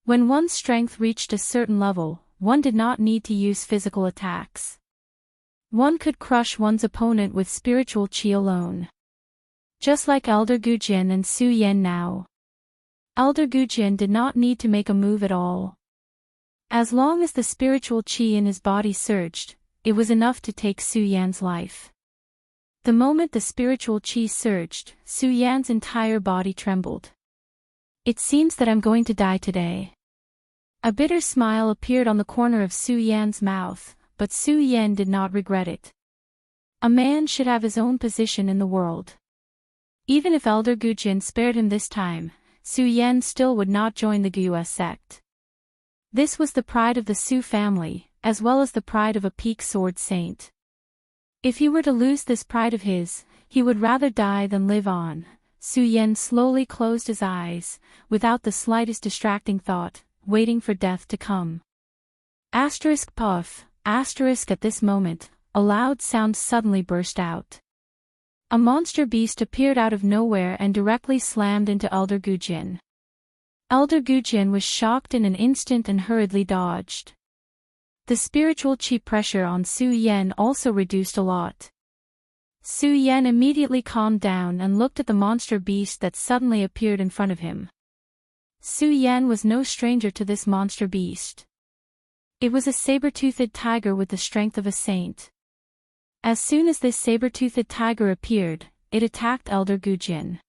When one's strength reached a certain level, one did not need to use physical attacks. One could crush one's opponent with spiritual qi alone. Just like Elder Gujin and Su Yan now. Elder Gujin did not need to make a move at all. As long as the spiritual qi in his body surged, it was enough to take Su Yan's life. The moment the spiritual qi surged, Su Yan's entire body trembled. It seems that I'm going to die today. A bitter smile appeared on the corner of Su Yan's mouth, but Su Yan did not regret it. A man should have his own position in the world. Even if Elder Gujin spared him this time, Su Yan still would not join the Guyu sect. This was the pride of the Su family, as well as the pride of a peak sword saint. If he were to lose this pride of his, he would rather die than live on. Su Yan slowly closed his eyes, without the slightest distracting thought, waiting for death to come. Asterisk puff, asterisk at this moment, a loud sound suddenly burst out. A monster beast appeared out of nowhere and directly slammed into Elder Gujin. Elder Gujin was shocked in an instant and hurriedly dodged. The spiritual qi pressure on Su Yan also reduced a lot. Su Yan immediately calmed down and looked at the monster beast that suddenly appeared in front of him. Su Yan was no stranger to this monster beast. It was a saber-toothed tiger with the strength of a saint. As soon as this saber-toothed tiger appeared, it attacked Elder Gujin.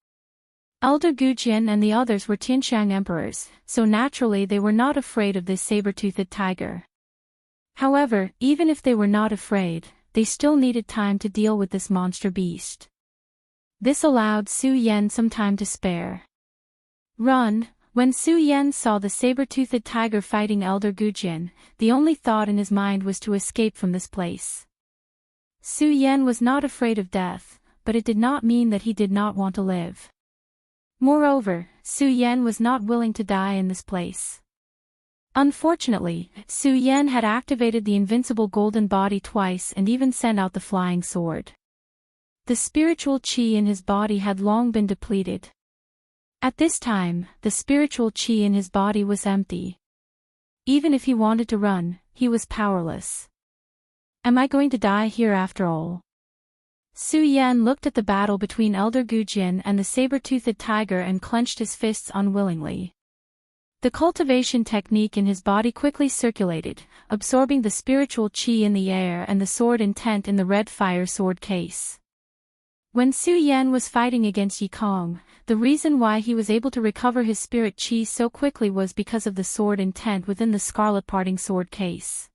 Elder Gujin and the others were Tianxiang emperors, so naturally they were not afraid of this saber-toothed tiger. However, even if they were not afraid, they still needed time to deal with this monster beast. This allowed Su Yan some time to spare. Run! When Su Yan saw the saber-toothed tiger fighting Elder Gujin, the only thought in his mind was to escape from this place. Su Yan was not afraid of death, but it did not mean that he did not want to live. Moreover, Su Yan was not willing to die in this place. Unfortunately, Su Yan had activated the invincible golden body twice and even sent out the flying sword. The spiritual qi in his body had long been depleted. At this time, the spiritual qi in his body was empty. Even if he wanted to run, he was powerless. Am I going to die here after all? Su Yan looked at the battle between Elder Gujin and the saber-toothed tiger and clenched his fists unwillingly. The cultivation technique in his body quickly circulated, absorbing the spiritual qi in the air and the sword intent in the red fire sword case. When Su Yan was fighting against Yi Kong, the reason why he was able to recover his spirit qi so quickly was because of the sword intent within the scarlet parting sword case.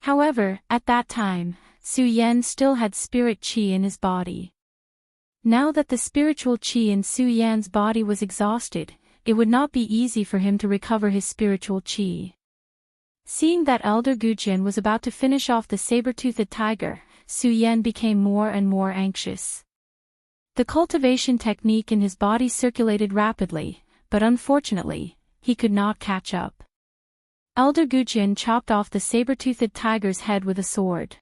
However, at that time, Su Yan still had spirit qi in his body. Now that the spiritual qi in Su Yan's body was exhausted, it would not be easy for him to recover his spiritual qi. Seeing that Elder Gujin was about to finish off the saber-toothed tiger, Su Yan became more and more anxious. The cultivation technique in his body circulated rapidly, but unfortunately, he could not catch up. Elder Gujin chopped off the saber-toothed tiger's head with a sword.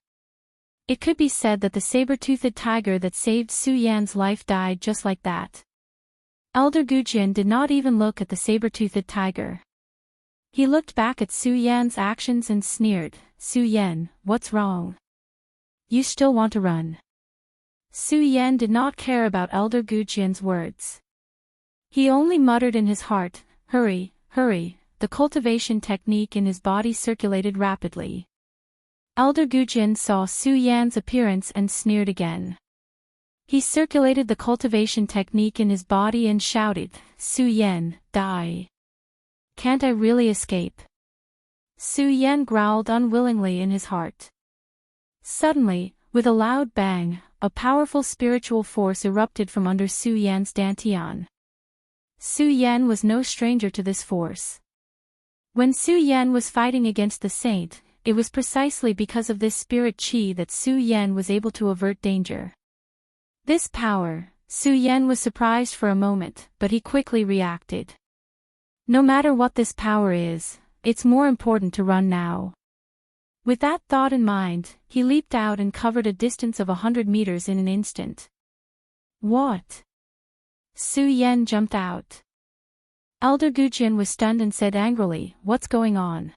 It could be said that the saber-toothed tiger that saved Su Yan's life died just like that. Elder Gujin did not even look at the saber-toothed tiger. He looked back at Su Yan's actions and sneered, "Su Yan, what's wrong? You still want to run?" Su Yan did not care about Elder Gujin's words. He only muttered in his heart, "Hurry, hurry." The cultivation technique in his body circulated rapidly. Elder Gujin saw Su Yan's appearance and sneered again. He circulated the cultivation technique in his body and shouted, "Su Yan, die. Can't I really escape?" Su Yan growled unwillingly in his heart. Suddenly, with a loud bang, a powerful spiritual force erupted from under Su Yan's dantian. Su Yan was no stranger to this force. When Su Yan was fighting against the saint, it was precisely because of this spirit qi that Su Yan was able to avert danger. This power, Su Yan was surprised for a moment, but he quickly reacted. No matter what this power is, it's more important to run now. With that thought in mind, he leaped out and covered a distance of 100 meters in an instant. What? Su Yan jumped out. Elder Gujin was stunned and said angrily, "What's going on?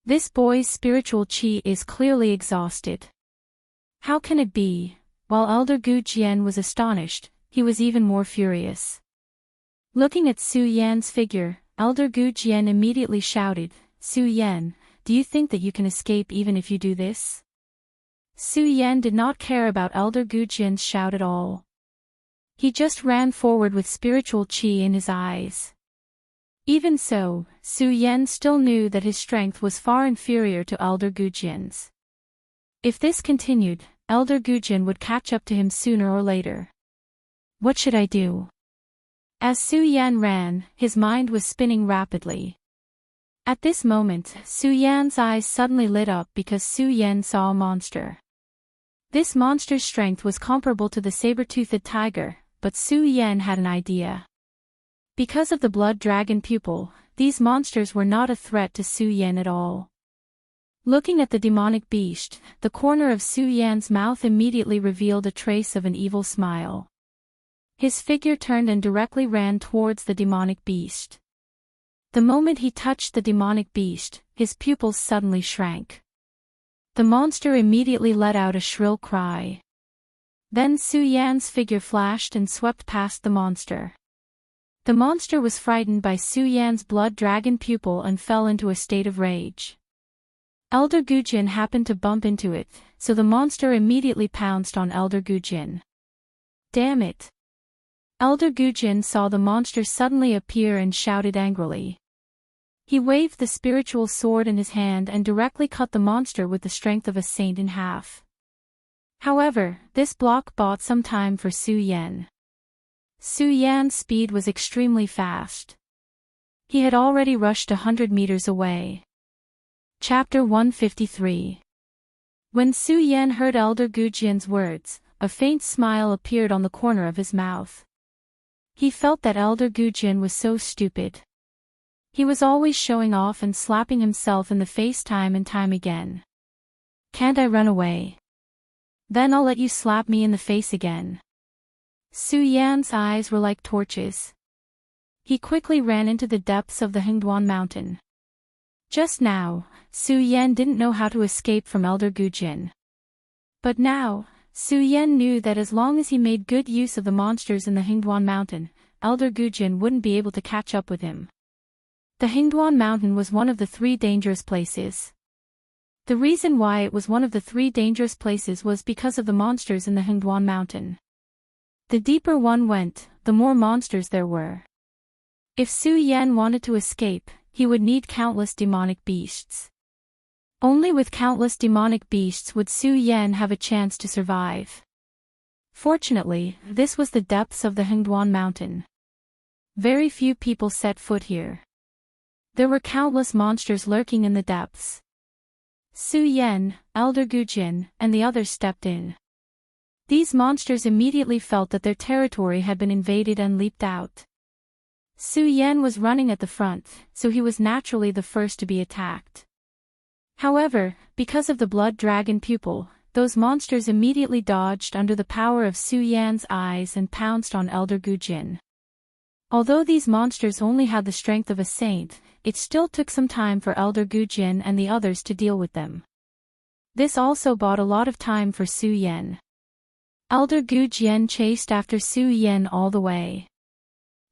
This boy's spiritual qi is clearly exhausted. How can it be?" While Elder Gujin was astonished, he was even more furious. Looking at Su Yan's figure, Elder Gujin immediately shouted, "Su Yan, do you think that you can escape even if you do this?" Su Yan did not care about Elder Gujin's shout at all. He just ran forward with spiritual qi in his eyes. Even so, Su Yan still knew that his strength was far inferior to Elder Gujin's. If this continued, Elder Gujin would catch up to him sooner or later. What should I do? As Su Yan ran, his mind was spinning rapidly. At this moment, Su Yan's eyes suddenly lit up because Su Yan saw a monster. This monster's strength was comparable to the saber-toothed tiger, but Su Yan had an idea. Because of the blood dragon pupil, these monsters were not a threat to Su Yan at all. Looking at the demonic beast, the corner of Su Yan's mouth immediately revealed a trace of an evil smile. His figure turned and directly ran towards the demonic beast. The moment he touched the demonic beast, his pupils suddenly shrank. The monster immediately let out a shrill cry. Then Su Yan's figure flashed and swept past the monster. The monster was frightened by Su Yan's blood dragon pupil and fell into a state of rage. Elder Gujin happened to bump into it, so the monster immediately pounced on Elder Gujin. Damn it! Elder Gujin saw the monster suddenly appear and shouted angrily. He waved the spiritual sword in his hand and directly cut the monster with the strength of a saint in half. However, this block bought some time for Su Yan. Su Yan's speed was extremely fast. He had already rushed 100 meters away. Chapter 153. When Su Yan heard Elder Gujin's words, a faint smile appeared on the corner of his mouth. He felt that Elder Gujin was so stupid. He was always showing off and slapping himself in the face time and time again. Can't I run away? Then I'll let you slap me in the face again. Su Yan's eyes were like torches. He quickly ran into the depths of the Hengduan mountain. Just now, Su Yan didn't know how to escape from Elder Gujin. But now, Su Yan knew that as long as he made good use of the monsters in the Hengduan mountain, Elder Gujin wouldn't be able to catch up with him. The Hengduan mountain was one of the 3 dangerous places. The reason why it was one of the 3 dangerous places was because of the monsters in the Hengduan mountain. The deeper one went, the more monsters there were. If Su Yan wanted to escape, he would need countless demonic beasts. Only with countless demonic beasts would Su Yan have a chance to survive. Fortunately, this was the depths of the Hengduan mountain. Very few people set foot here. There were countless monsters lurking in the depths. Su Yan, Elder Gujin, and the others stepped in. These monsters immediately felt that their territory had been invaded and leaped out. Su Yan was running at the front, so he was naturally the first to be attacked. However, because of the blood dragon pupil, those monsters immediately dodged under the power of Su Yan's eyes and pounced on Elder Gujin. Although these monsters only had the strength of a saint, it still took some time for Elder Gujin and the others to deal with them. This also bought a lot of time for Su Yan. Elder Gujin chased after Su Yan all the way.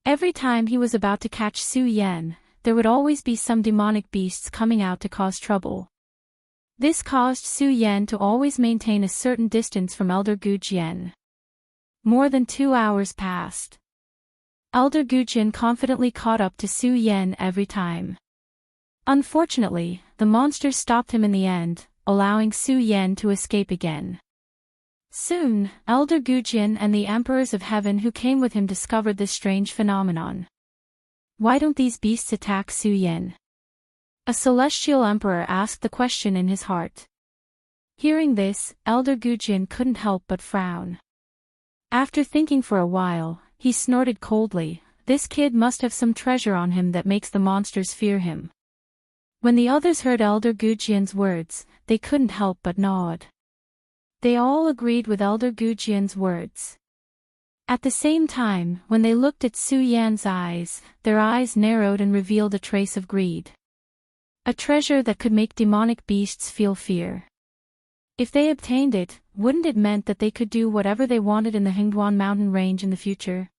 Every time he was about to catch Su Yan, there would always be some demonic beasts coming out to cause trouble. This caused Su Yan to always maintain a certain distance from Elder Gujin. More than 2 hours passed. Elder Gujin confidently caught up to Su Yan every time. Unfortunately, the monsters stopped him in the end, allowing Su Yan to escape again. Soon, Elder Gujin and the Emperors of Heaven who came with him discovered this strange phenomenon. Why don't these beasts attack Su Yan? A celestial emperor asked the question in his heart. Hearing this, Elder Gujin couldn't help but frown. After thinking for a while, he snorted coldly, "This kid must have some treasure on him that makes the monsters fear him." When the others heard Elder Gujin's words, they couldn't help but nod. They all agreed with Elder Gujin's words. At the same time, when they looked at Su Yan's eyes, their eyes narrowed and revealed a trace of greed. A treasure that could make demonic beasts feel fear. If they obtained it, wouldn't it meant that they could do whatever they wanted in the Hengduan mountain range in the future?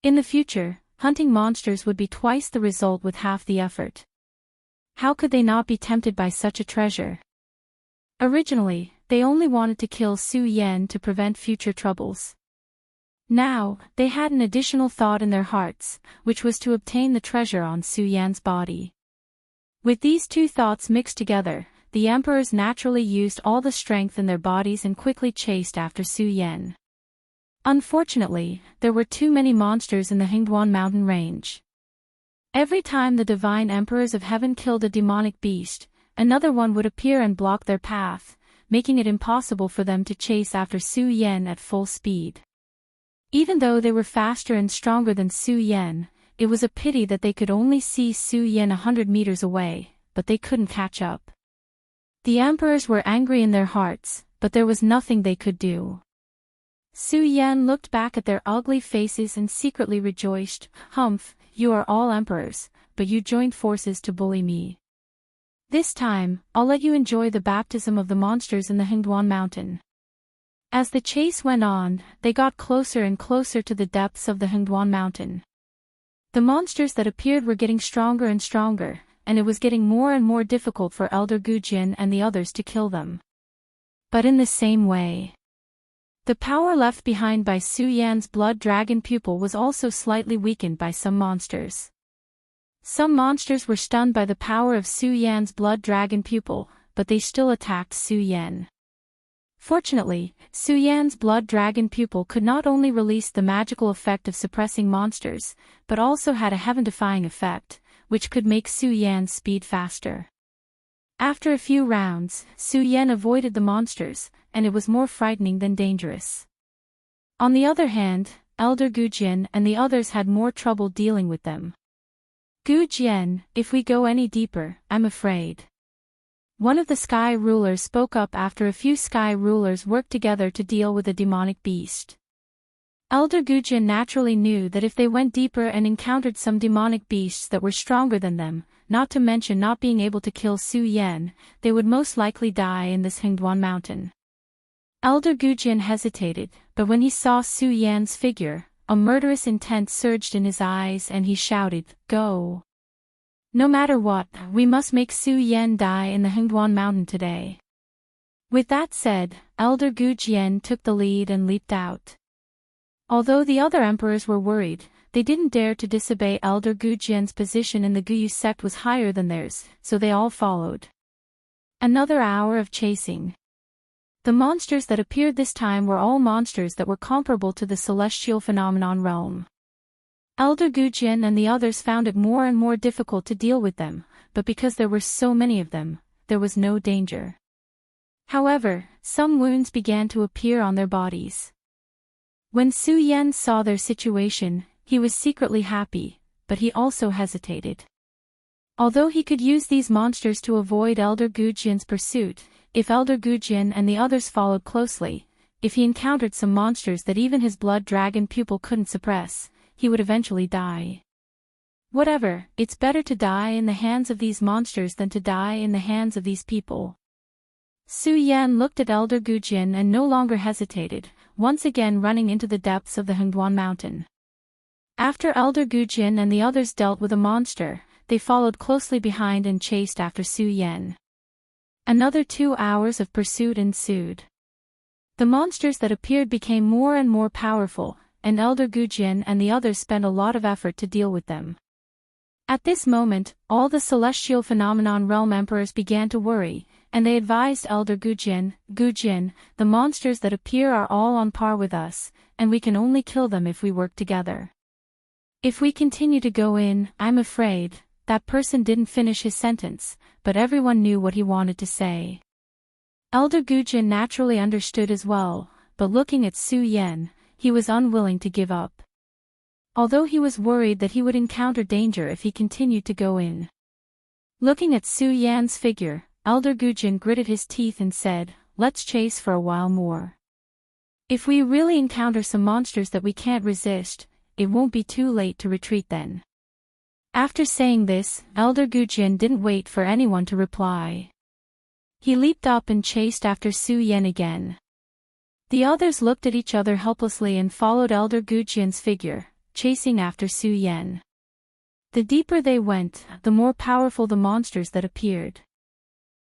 In the future, hunting monsters would be twice the result with half the effort. How could they not be tempted by such a treasure? Originally, they only wanted to kill Su Yan to prevent future troubles. Now, they had an additional thought in their hearts, which was to obtain the treasure on Su Yan's body. With these two thoughts mixed together, the emperors naturally used all the strength in their bodies and quickly chased after Su Yan. Unfortunately, there were too many monsters in the Hengduan mountain range. Every time the divine emperors of heaven killed a demonic beast, another one would appear and block their path, making it impossible for them to chase after Su Yan at full speed. Even though they were faster and stronger than Su Yan, it was a pity that they could only see Su Yan 100 meters away, but they couldn't catch up. The emperors were angry in their hearts, but there was nothing they could do. Su Yan looked back at their ugly faces and secretly rejoiced, "Humph, you are all emperors, but you joined forces to bully me. This time, I'll let you enjoy the baptism of the monsters in the Hengduan mountain." As the chase went on, they got closer and closer to the depths of the Hengduan mountain. The monsters that appeared were getting stronger and stronger, and it was getting more and more difficult for Elder Gujin and the others to kill them. But in the same way, the power left behind by Su Yan's blood dragon pupil was also slightly weakened by some monsters. Some monsters were stunned by the power of Su Yan's blood dragon pupil, but they still attacked Su Yan. Fortunately, Su Yan's blood dragon pupil could not only release the magical effect of suppressing monsters, but also had a heaven-defying effect, which could make Su Yan's speed faster. After a few rounds, Su Yan avoided the monsters, and it was more frightening than dangerous. On the other hand, Elder Gujin and the others had more trouble dealing with them. "Gujin, if we go any deeper, I'm afraid." One of the sky rulers spoke up after a few sky rulers worked together to deal with a demonic beast. Elder Gujin naturally knew that if they went deeper and encountered some demonic beasts that were stronger than them, not to mention not being able to kill Su Yan, they would most likely die in this Hengduan mountain. Elder Gujin hesitated, but when he saw Su Yan's figure, a murderous intent surged in his eyes and he shouted, "Go! No matter what, we must make Su Yan die in the Hengduan mountain today." With that said, Elder Gujin took the lead and leaped out. Although the other emperors were worried, they didn't dare to disobey Elder Gujin's position in the Guyu sect was higher than theirs, so they all followed. Another hour of chasing. The monsters that appeared this time were all monsters that were comparable to the celestial phenomenon realm. Elder Gujin and the others found it more and more difficult to deal with them, but because there were so many of them, there was no danger. However, some wounds began to appear on their bodies. When Su Yan saw their situation, he was secretly happy, but he also hesitated. Although he could use these monsters to avoid Elder Gujin's pursuit, if Elder Gujin and the others followed closely, if he encountered some monsters that even his blood dragon pupil couldn't suppress, he would eventually die. Whatever, it's better to die in the hands of these monsters than to die in the hands of these people. Su Yan looked at Elder Gujin and no longer hesitated, once again running into the depths of the Hengduan mountain. After Elder Gujin and the others dealt with a monster, they followed closely behind and chased after Su Yan. Another 2 hours of pursuit ensued. The monsters that appeared became more and more powerful, and Elder Gujin and the others spent a lot of effort to deal with them. At this moment, all the celestial phenomenon realm emperors began to worry, and they advised Elder Gujin, "Gujin, the monsters that appear are all on par with us, and we can only kill them if we work together. If we continue to go in, I'm afraid." That person didn't finish his sentence, but everyone knew what he wanted to say. Elder Gujin naturally understood as well, but looking at Su Yan, he was unwilling to give up. Although he was worried that he would encounter danger if he continued to go in. Looking at Su Yan's figure, Elder Gujin gritted his teeth and said, "Let's chase for a while more. If we really encounter some monsters that we can't resist, it won't be too late to retreat then." After saying this, Elder Gujin didn't wait for anyone to reply. He leaped up and chased after Su Yan again. The others looked at each other helplessly and followed Elder Gujin's figure, chasing after Su Yan. The deeper they went, the more powerful the monsters that appeared.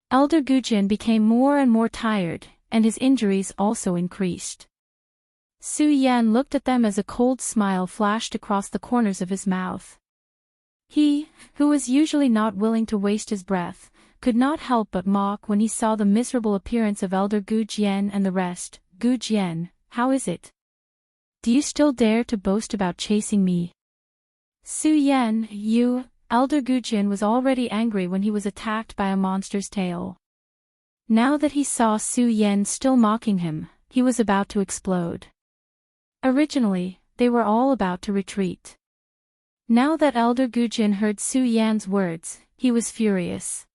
Elder Gujin became more and more tired, and his injuries also increased. Su Yan looked at them as a cold smile flashed across the corners of his mouth. He, who was usually not willing to waste his breath, could not help but mock when he saw the miserable appearance of Elder Gujin and the rest. "Gujin, how is it? Do you still dare to boast about chasing me?" "Su Yan, you..." Elder Gujin was already angry when he was attacked by a monster's tail. Now that he saw Su Yan still mocking him, he was about to explode. Originally, they were all about to retreat. Now that Elder Gujin heard Su Yan's words, he was furious.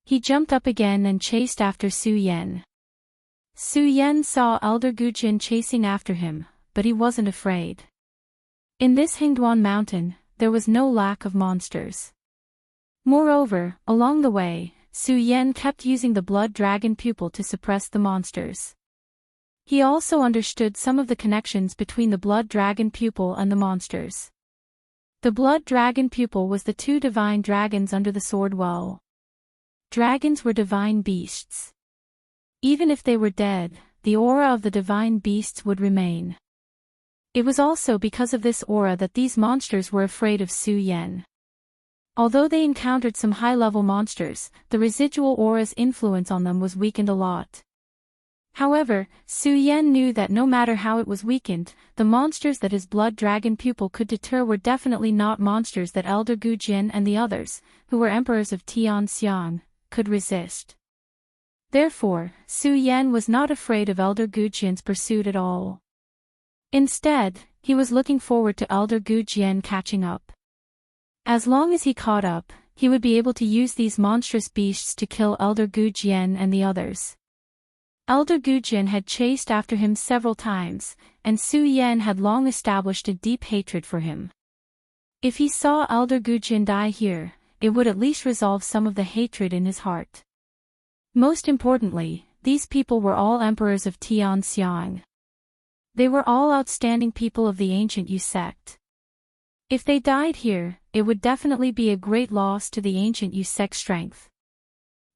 He jumped up again and chased after Su Yan. Su Yan saw Elder Gujin chasing after him, but he wasn't afraid. In this Hengduan mountain, there was no lack of monsters. Moreover, along the way, Su Yan kept using the blood dragon pupil to suppress the monsters. He also understood some of the connections between the blood dragon pupil and the monsters. The blood dragon pupil was the 2 divine dragons under the sword well. Dragons were divine beasts. Even if they were dead, the aura of the divine beasts would remain. It was also because of this aura that these monsters were afraid of Su Yan. Although they encountered some high-level monsters, the residual aura's influence on them was weakened a lot. However, Su Yan knew that no matter how it was weakened, the monsters that his blood dragon pupil could deter were definitely not monsters that Elder Gujin and the others, who were emperors of Tianxiang, could resist. Therefore, Su Yan was not afraid of Elder Gujin's pursuit at all. Instead, he was looking forward to Elder Gujin catching up. As long as he caught up, he would be able to use these monstrous beasts to kill Elder Gujin and the others. Elder Gujin had chased after him several times, and Su Yan had long established a deep hatred for him. If he saw Elder Gujin die here, it would at least resolve some of the hatred in his heart. Most importantly, these people were all emperors of Tianxiang. They were all outstanding people of the ancient Yu sect. If they died here, it would definitely be a great loss to the ancient Yu sect strength.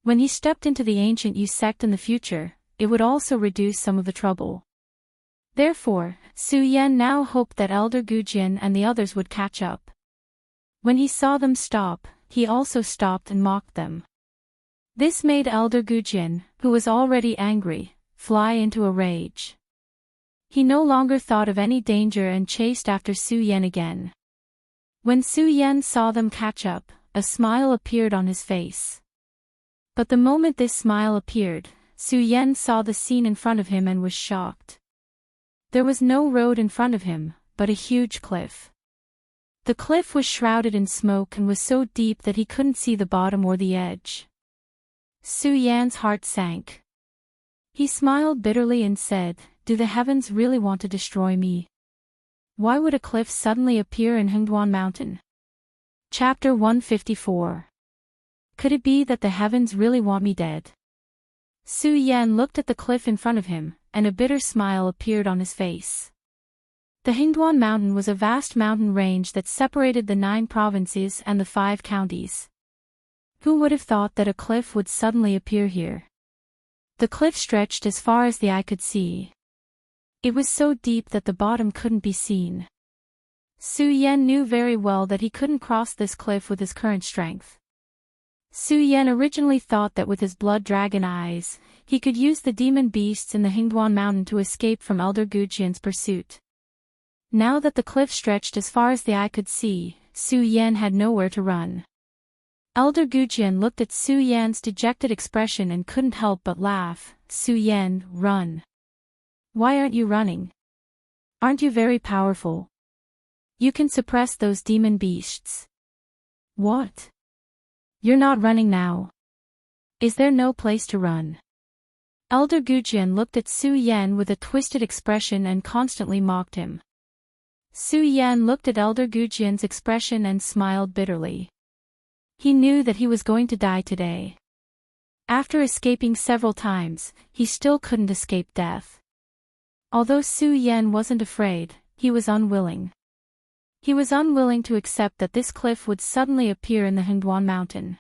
When he stepped into the ancient Yu sect in the future, it would also reduce some of the trouble. Therefore, Su Yan now hoped that Elder Gujin and the others would catch up. When he saw them stop, he also stopped and mocked them. This made Elder Gujin, who was already angry, fly into a rage. He no longer thought of any danger and chased after Su Yan again. When Su Yan saw them catch up, a smile appeared on his face. But the moment this smile appeared, Su Yan saw the scene in front of him and was shocked. There was no road in front of him, but a huge cliff. The cliff was shrouded in smoke and was so deep that he couldn't see the bottom or the edge. Su Yan's heart sank. He smiled bitterly and said, "Do the heavens really want to destroy me? Why would a cliff suddenly appear in Hengduan Mountain?" Chapter 154. Could it be that the heavens really want me dead? Su Yan looked at the cliff in front of him, and a bitter smile appeared on his face. The Hengduan Mountain was a vast mountain range that separated the 9 provinces and the 5 counties. Who would have thought that a cliff would suddenly appear here? The cliff stretched as far as the eye could see. It was so deep that the bottom couldn't be seen. Su Yan knew very well that he couldn't cross this cliff with his current strength. Su Yan originally thought that with his blood dragon eyes, he could use the demon beasts in the Hengduan Mountain to escape from Elder Gujin's pursuit. Now that the cliff stretched as far as the eye could see, Su Yan had nowhere to run. Elder Gujin looked at Su Yan's dejected expression and couldn't help but laugh. "Su Yan, run. Why aren't you running? Aren't you very powerful? You can suppress those demon beasts." "What? You're not running now. Is there no place to run?" Elder Gujin looked at Su Yan with a twisted expression and constantly mocked him. Su Yan looked at Elder Gujin's expression and smiled bitterly. He knew that he was going to die today. After escaping several times, he still couldn't escape death. Although Su Yan wasn't afraid, he was unwilling. He was unwilling to accept that this cliff would suddenly appear in the Hengduan Mountain.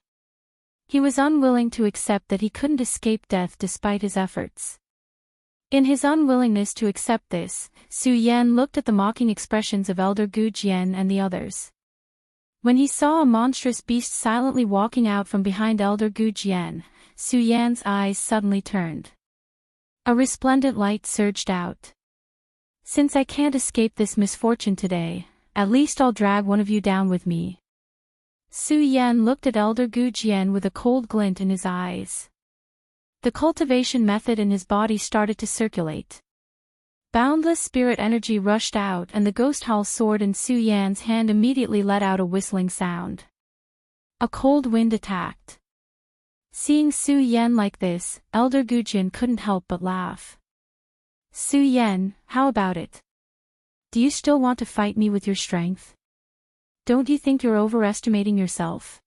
He was unwilling to accept that he couldn't escape death despite his efforts. In his unwillingness to accept this, Su Yan looked at the mocking expressions of Elder Gujin and the others. When he saw a monstrous beast silently walking out from behind Elder Gujin, Su Yan's eyes suddenly turned. A resplendent light surged out. "Since I can't escape this misfortune today, at least I'll drag one of you down with me." Su Yan looked at Elder Gujin with a cold glint in his eyes. The cultivation method in his body started to circulate. Boundless spirit energy rushed out and the ghost hall sword in Su Yan's hand immediately let out a whistling sound. A cold wind attacked. Seeing Su Yan like this, Elder Gujin couldn't help but laugh. "Su Yan, how about it? Do you still want to fight me with your strength? Don't you think you're overestimating yourself?"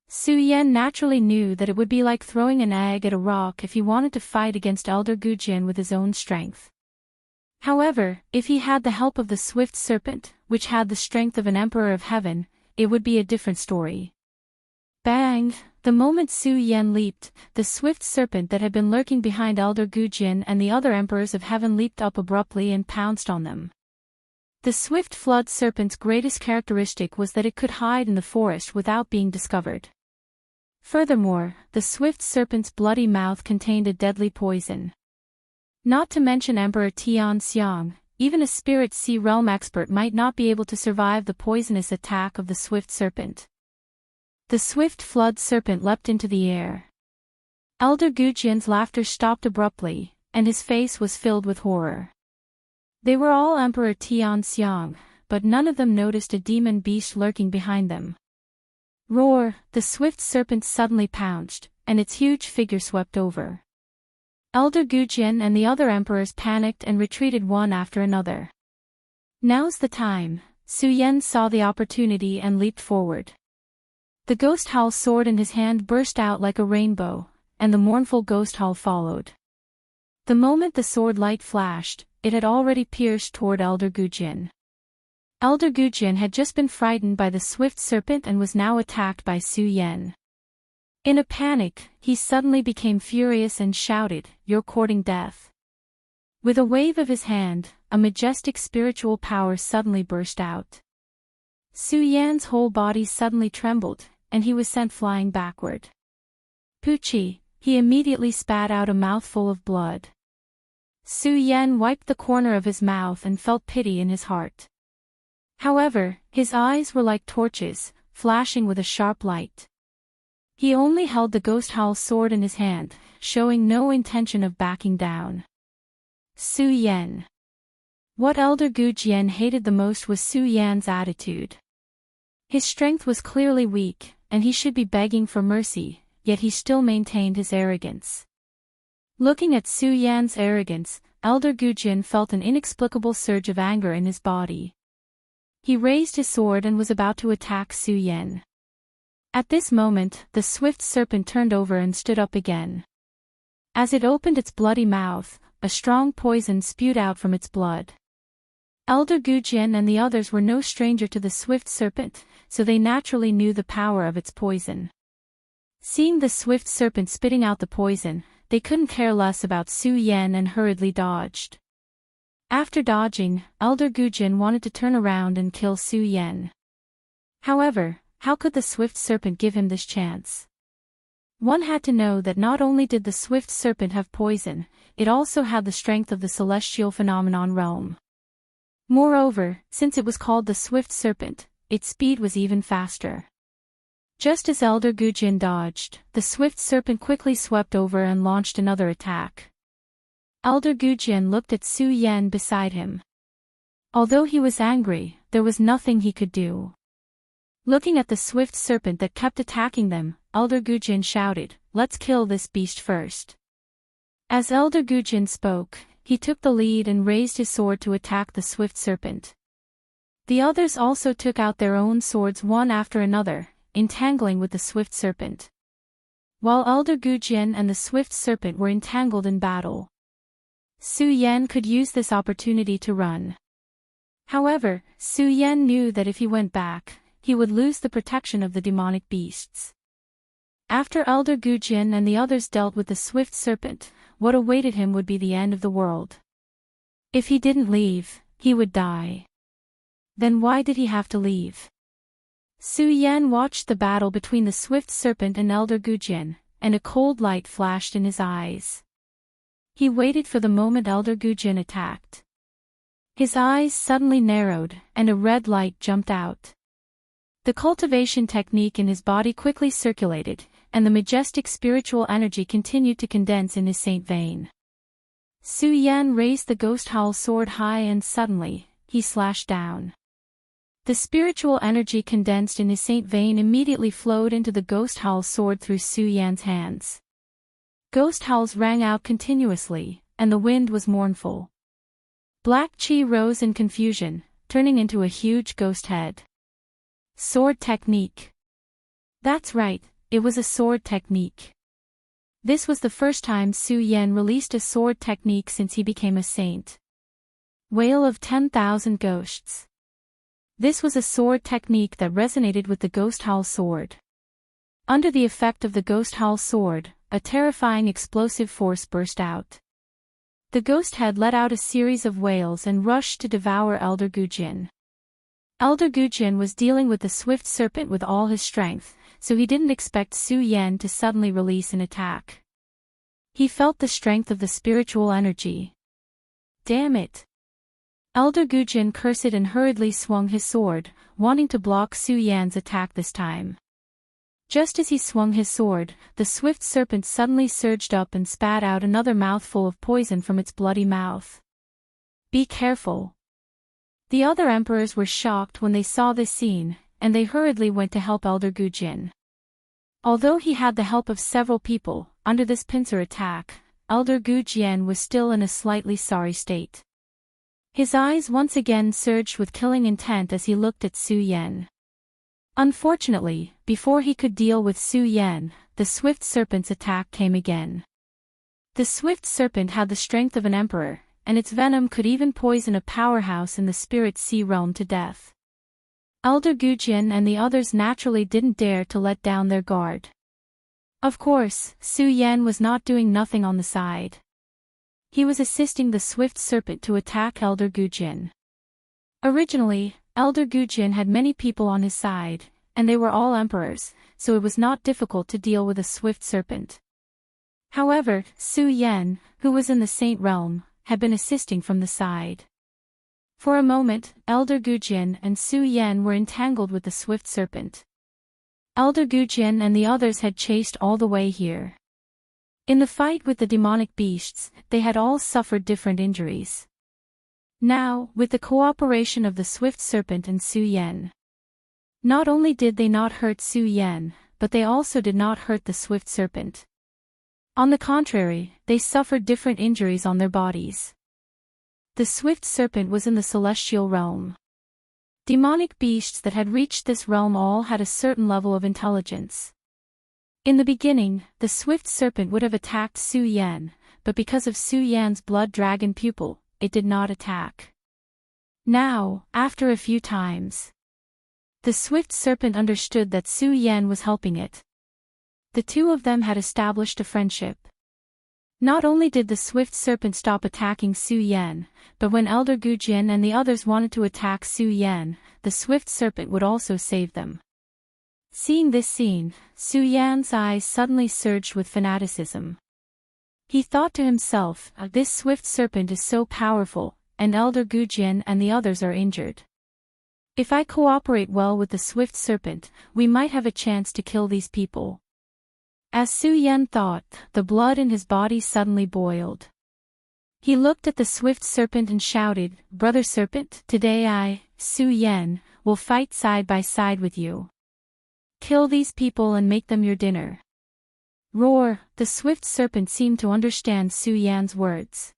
Su Yan naturally knew that it would be like throwing an egg at a rock if he wanted to fight against Elder Gujin with his own strength. However, if he had the help of the swift serpent, which had the strength of an emperor of heaven, it would be a different story. Bang! The moment Su Yan leaped, the swift serpent that had been lurking behind Elder Gujin and the other emperors of heaven leaped up abruptly and pounced on them. The swift flood serpent's greatest characteristic was that it could hide in the forest without being discovered. Furthermore, the swift serpent's bloody mouth contained a deadly poison. Not to mention Emperor Tian Xiang, even a spirit sea realm expert might not be able to survive the poisonous attack of the swift serpent. The swift flood serpent leapt into the air. Elder Gujin's laughter stopped abruptly, and his face was filled with horror. They were all Emperor Tian Xiang, but none of them noticed a demon beast lurking behind them. Roar! The swift serpent suddenly pounced, and its huge figure swept over. Elder Gujin and the other emperors panicked and retreated one after another. "Now's the time," Su Yan saw the opportunity and leaped forward. The ghost howl sword in his hand burst out like a rainbow, and the mournful ghost howl followed. The moment the sword light flashed, it had already pierced toward Elder Gujin. Elder Gujin had just been frightened by the swift serpent and was now attacked by Su Yan. In a panic, he suddenly became furious and shouted, "You're courting death." With a wave of his hand, a majestic spiritual power suddenly burst out. Su Yan's whole body suddenly trembled, and he was sent flying backward. Poochie, he immediately spat out a mouthful of blood. Su Yan wiped the corner of his mouth and felt pity in his heart. However, his eyes were like torches, flashing with a sharp light. He only held the ghost howl sword in his hand, showing no intention of backing down. Su Yan. What Elder Gu Jian hated the most was Su Yan's attitude. His strength was clearly weak, and he should be begging for mercy, yet he still maintained his arrogance. Looking at Su Yan's arrogance, Elder Gu Jian felt an inexplicable surge of anger in his body. He raised his sword and was about to attack Su Yan. At this moment, the swift serpent turned over and stood up again. As it opened its bloody mouth, a strong poison spewed out from its blood. Elder Gu Jian and the others were no stranger to the swift serpent, so they naturally knew the power of its poison. Seeing the swift serpent spitting out the poison, they couldn't care less about Su Yan and hurriedly dodged. After dodging, Elder Gu Jian wanted to turn around and kill Su Yan. However, how could the swift serpent give him this chance? One had to know that not only did the swift serpent have poison, it also had the strength of the celestial phenomenon realm. Moreover, since it was called the swift serpent, its speed was even faster. Just as Elder Gu Jian dodged, the swift serpent quickly swept over and launched another attack. Elder Gu Jian looked at Su Yan beside him. Although he was angry, there was nothing he could do. Looking at the swift serpent that kept attacking them, Elder Gu Jian shouted, "Let's kill this beast first." As Elder Gu Jian spoke, he took the lead and raised his sword to attack the swift serpent. The others also took out their own swords one after another, entangling with the swift serpent. While Elder Gu Jian and the swift serpent were entangled in battle, Su Yan could use this opportunity to run. However, Su Yan knew that if he went back, he would lose the protection of the demonic beasts. After Elder Gu Jian and the others dealt with the swift serpent, what awaited him would be the end of the world. If he didn't leave, he would die. Then why did he have to leave? Su Yan watched the battle between the swift serpent and Elder Gu Jian, and a cold light flashed in his eyes. He waited for the moment Elder Gu Jian attacked. His eyes suddenly narrowed, and a red light jumped out. The cultivation technique in his body quickly circulated, and the majestic spiritual energy continued to condense in his saint vein. Su Yan raised the ghost howl sword high and suddenly, he slashed down. The spiritual energy condensed in his saint vein immediately flowed into the ghost howl sword through Su Yan's hands. Ghost howls rang out continuously, and the wind was mournful. Black chi rose in confusion, turning into a huge ghost head. Sword technique. That's right, it was a sword technique. This was the first time Su Yan released a sword technique since he became a saint. Wail of 10,000 Ghosts. This was a sword technique that resonated with the ghost howl sword. Under the effect of the ghost howl sword, a terrifying explosive force burst out. The ghost head let out a series of wails and rushed to devour Elder Gu Jian. Elder Gu Jian was dealing with the swift serpent with all his strength, so he didn't expect Su Yan to suddenly release an attack. He felt the strength of the spiritual energy. Damn it! Elder Gu Jian cursed and hurriedly swung his sword, wanting to block Su Yan's attack this time. Just as he swung his sword, the swift serpent suddenly surged up and spat out another mouthful of poison from its bloody mouth. Be careful! The other emperors were shocked when they saw this scene, and they hurriedly went to help Elder Gu Jian. Although he had the help of several people, under this pincer attack, Elder Gu Jian was still in a slightly sorry state. His eyes once again surged with killing intent as he looked at Su Yan. Unfortunately, before he could deal with Su Yan, the swift serpent's attack came again. The swift serpent had the strength of an emperor, and its venom could even poison a powerhouse in the spirit sea realm to death. Elder Gu Jian and the others naturally didn't dare to let down their guard. Of course, Su Yan was not doing nothing on the side. He was assisting the swift serpent to attack Elder Gu Jian. Originally, Elder Gu Jian had many people on his side, and they were all emperors, so it was not difficult to deal with a swift serpent. However, Su Yan, who was in the Saint realm, had been assisting from the side. For a moment, Elder Gujin and Su Yan were entangled with the swift serpent. Elder Gujin and the others had chased all the way here. In the fight with the demonic beasts, they had all suffered different injuries. Now, with the cooperation of the swift serpent and Su Yan, not only did they not hurt Su Yan, but they also did not hurt the swift serpent. On the contrary, they suffered different injuries on their bodies. The swift serpent was in the celestial realm. Demonic beasts that had reached this realm all had a certain level of intelligence. In the beginning, the swift serpent would have attacked Su Yan, but because of Su Yan's blood dragon pupil, it did not attack. Now, after a few times, the swift serpent understood that Su Yan was helping it. The two of them had established a friendship. Not only did the swift serpent stop attacking Su Yan, but when Elder Gujin and the others wanted to attack Su Yan, the swift serpent would also save them. Seeing this scene, Su Yan's eyes suddenly surged with fanaticism. He thought to himself, this swift serpent is so powerful, and Elder Gujin and the others are injured. If I cooperate well with the swift serpent, we might have a chance to kill these people. As Su Yan thought, the blood in his body suddenly boiled. He looked at the swift serpent and shouted, "Brother serpent, today I, Su Yan, will fight side by side with you. Kill these people and make them your dinner." Roar! The swift serpent seemed to understand Su Yan's words.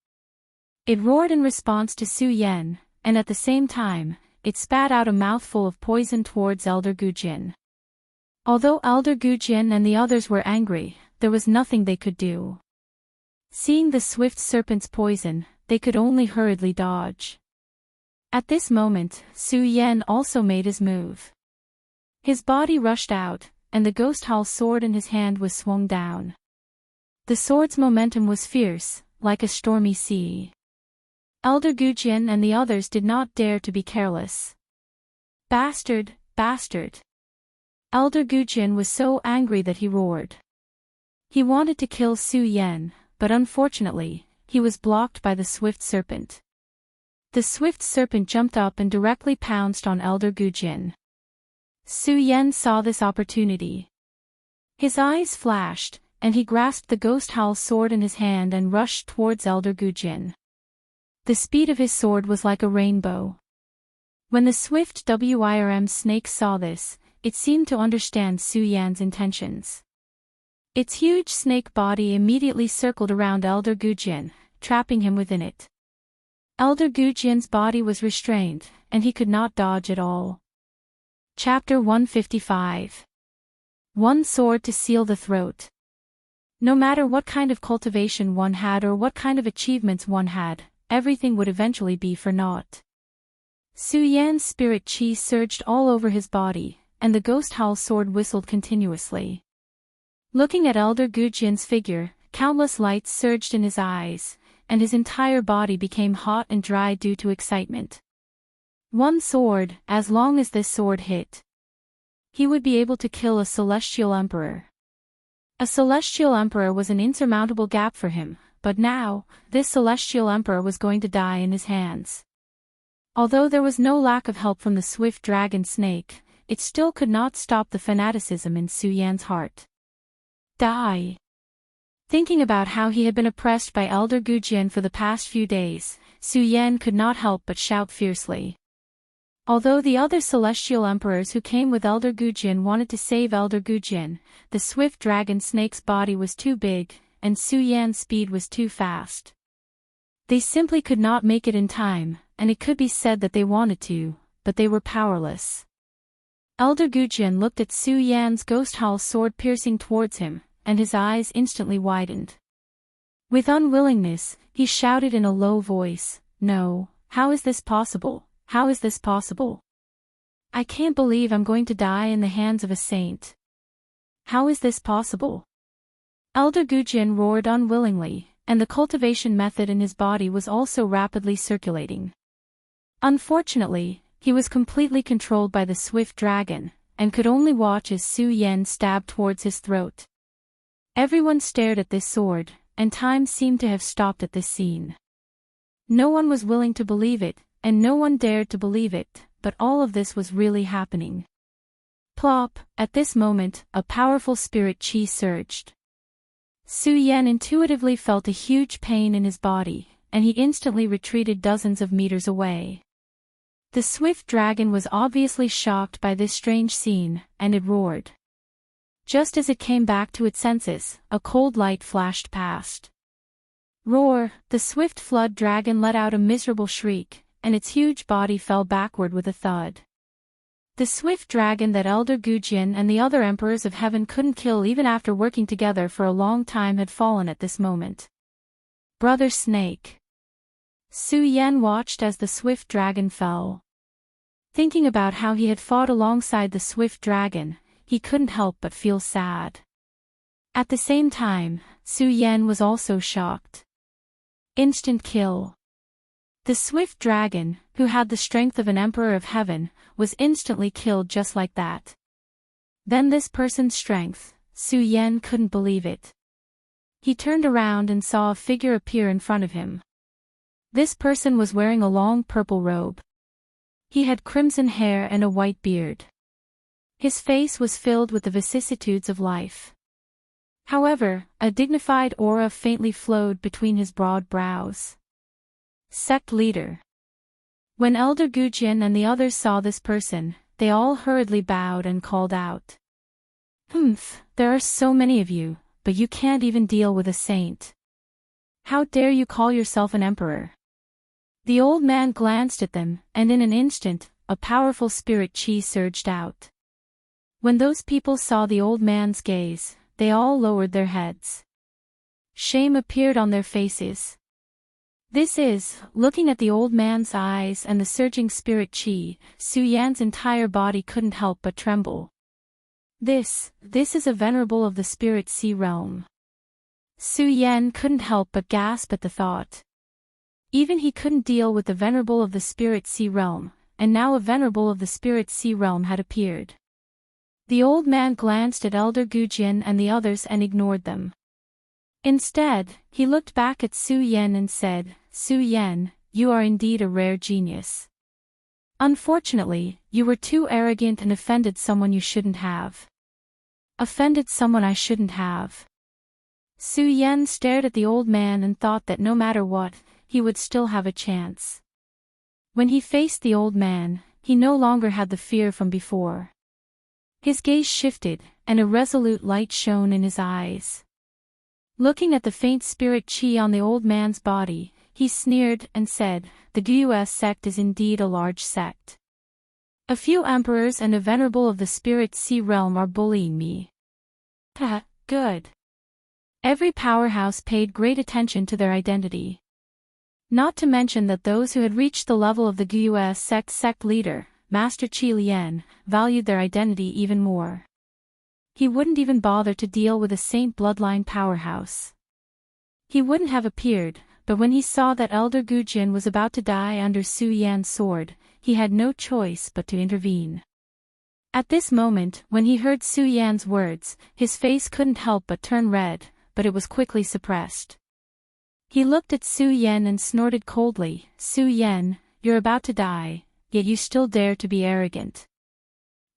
It roared in response to Su Yan, and at the same time, it spat out a mouthful of poison towards Elder Gujin. Although Elder Gujin and the others were angry, there was nothing they could do. Seeing the swift serpent's poison, they could only hurriedly dodge. At this moment, Su Yan also made his move. His body rushed out, and the ghost howl sword in his hand was swung down. The sword's momentum was fierce, like a stormy sea. Elder Gujin and the others did not dare to be careless. "Bastard, bastard!" Elder Gujin was so angry that he roared. He wanted to kill Su Yan, but unfortunately, he was blocked by the swift serpent. The swift serpent jumped up and directly pounced on Elder Gujin. Su Yan saw this opportunity. His eyes flashed, and he grasped the ghost howl sword in his hand and rushed towards Elder Gujin. The speed of his sword was like a rainbow. When the swift Wyrm snake saw this, it seemed to understand Su Yan's intentions. Its huge snake body immediately circled around Elder Gujin, trapping him within it. Elder Gujin's body was restrained, and he could not dodge at all. Chapter 155. One sword to seal the throat. No matter what kind of cultivation one had or what kind of achievements one had, everything would eventually be for naught. Su Yan's spirit chi surged all over his body, and the ghost howl sword whistled continuously. Looking at Elder Gujin's figure, countless lights surged in his eyes, and his entire body became hot and dry due to excitement. One sword, as long as this sword hit, he would be able to kill a celestial emperor. A celestial emperor was an insurmountable gap for him, but now, this celestial emperor was going to die in his hands. Although there was no lack of help from the swift dragon snake, it still could not stop the fanaticism in Su Yan's heart. Die! Thinking about how he had been oppressed by Elder Gujin for the past few days, Su Yan could not help but shout fiercely. Although the other celestial emperors who came with Elder Gujin wanted to save Elder Gujin, the swift dragon snake's body was too big, and Su Yan's speed was too fast. They simply could not make it in time, and it could be said that they wanted to, but they were powerless. Elder Gujin looked at Su Yan's ghost howl sword piercing towards him, and his eyes instantly widened. With unwillingness, he shouted in a low voice, "No, how is this possible? How is this possible? I can't believe I'm going to die in the hands of a saint. How is this possible?" Elder Gujin roared unwillingly, and the cultivation method in his body was also rapidly circulating. Unfortunately, he was completely controlled by the swift dragon, and could only watch as Su Yan stabbed towards his throat. Everyone stared at this sword, and time seemed to have stopped at this scene. No one was willing to believe it, and no one dared to believe it, but all of this was really happening. Plop, at this moment, a powerful spirit chi surged. Su Yan intuitively felt a huge pain in his body, and he instantly retreated dozens of meters away. The swift dragon was obviously shocked by this strange scene, and it roared. Just as it came back to its senses, a cold light flashed past. Roar, the swift flood dragon let out a miserable shriek, and its huge body fell backward with a thud. The swift dragon that Elder Gujin and the other emperors of heaven couldn't kill even after working together for a long time had fallen at this moment. Brother Snake. Su Yan watched as the swift dragon fell. Thinking about how he had fought alongside the swift dragon, he couldn't help but feel sad. At the same time, Su Yan was also shocked. Instant kill. The swift dragon, who had the strength of an emperor of heaven, was instantly killed just like that. Then this person's strength, Su Yan couldn't believe it. He turned around and saw a figure appear in front of him. This person was wearing a long purple robe. He had crimson hair and a white beard. His face was filled with the vicissitudes of life. However, a dignified aura faintly flowed between his broad brows. Sect leader. When Elder Gujin and the others saw this person, they all hurriedly bowed and called out. There are so many of you, but you can't even deal with a saint. How dare you call yourself an emperor? The old man glanced at them, and in an instant, a powerful spirit chi surged out. When those people saw the old man's gaze, they all lowered their heads. Shame appeared on their faces. Looking at the old man's eyes and the surging spirit chi, Su Yan's entire body couldn't help but tremble. This is a venerable of the spirit sea realm. Su Yan couldn't help but gasp at the thought. Even he couldn't deal with the venerable of the spirit sea realm, and now a venerable of the spirit sea realm had appeared. The old man glanced at Elder Gujin and the others and ignored them. Instead, he looked back at Su Yan and said, Su Yan, you are indeed a rare genius. Unfortunately, you were too arrogant and offended someone you shouldn't have. Offended someone I shouldn't have. Su Yan stared at the old man and thought that no matter what, he would still have a chance. When he faced the old man, he no longer had the fear from before. His gaze shifted, and a resolute light shone in his eyes. Looking at the faint spirit chi on the old man's body, he sneered and said, the Gus sect is indeed a large sect. A few emperors and a venerable of the spirit sea realm are bullying me. Good. Every powerhouse paid great attention to their identity. Not to mention that those who had reached the level of the Gus sect leader, Master Qi Lian, valued their identity even more. He wouldn't even bother to deal with a saint bloodline powerhouse. He wouldn't have appeared, but when he saw that Elder Gujin was about to die under Su Yan's sword, he had no choice but to intervene. At this moment, when he heard Su Yan's words, his face couldn't help but turn red, but it was quickly suppressed. He looked at Su Yan and snorted coldly, Su Yan, you're about to die, yet you still dare to be arrogant.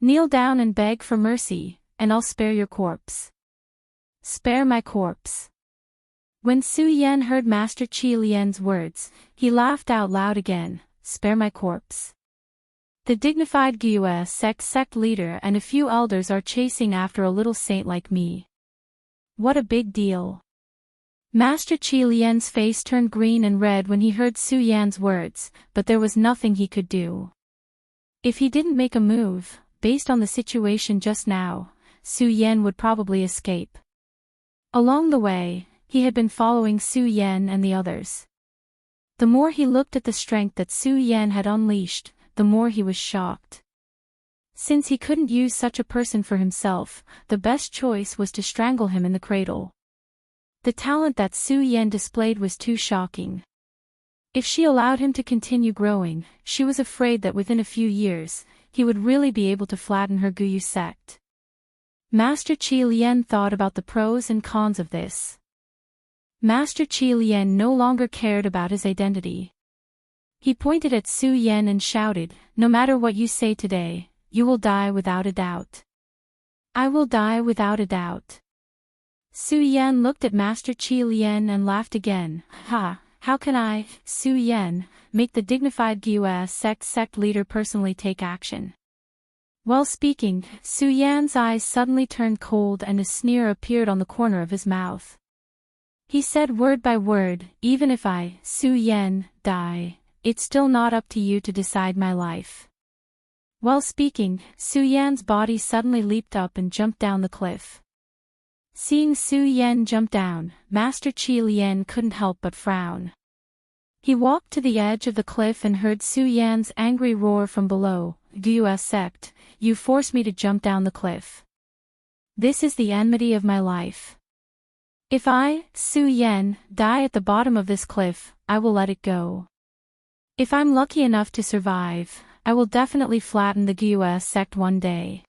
Kneel down and beg for mercy, and I'll spare your corpse. Spare my corpse. When Su Yan heard Master Qi Lian's words, he laughed out loud again, spare my corpse. The dignified Gus sect leader and a few elders are chasing after a little saint like me. What a big deal. Master Qi Lian's face turned green and red when he heard Su Yan's words, but there was nothing he could do. If he didn't make a move, based on the situation just now, Su Yan would probably escape. Along the way, he had been following Su Yan and the others. The more he looked at the strength that Su Yan had unleashed, the more he was shocked. Since he couldn't use such a person for himself, the best choice was to strangle him in the cradle. The talent that Su Yan displayed was too shocking. If she allowed him to continue growing, she was afraid that within a few years, he would really be able to flatten her Guyu sect. Master Qi Lian thought about the pros and cons of this. Master Qi Lian no longer cared about his identity. He pointed at Su Yan and shouted, "No matter what you say today, you will die without a doubt. I will die without a doubt." Su Yan looked at Master Qi Lian and laughed again. "Ha, how can I, Su Yan, make the dignified Gyue sect leader personally take action?" While speaking, Su Yan's eyes suddenly turned cold and a sneer appeared on the corner of his mouth. He said word by word, "Even if I, Su Yan, die, it's still not up to you to decide my life." While speaking, Su Yan's body suddenly leaped up and jumped down the cliff. Seeing Su Yan jump down, Master Qi Lian couldn't help but frown. He walked to the edge of the cliff and heard Su Yan's angry roar from below, "Gyue sect, you forced me to jump down the cliff. This is the enmity of my life. If I, Su Yan, die at the bottom of this cliff, I will let it go. If I'm lucky enough to survive, I will definitely flatten the Gyue sect one day."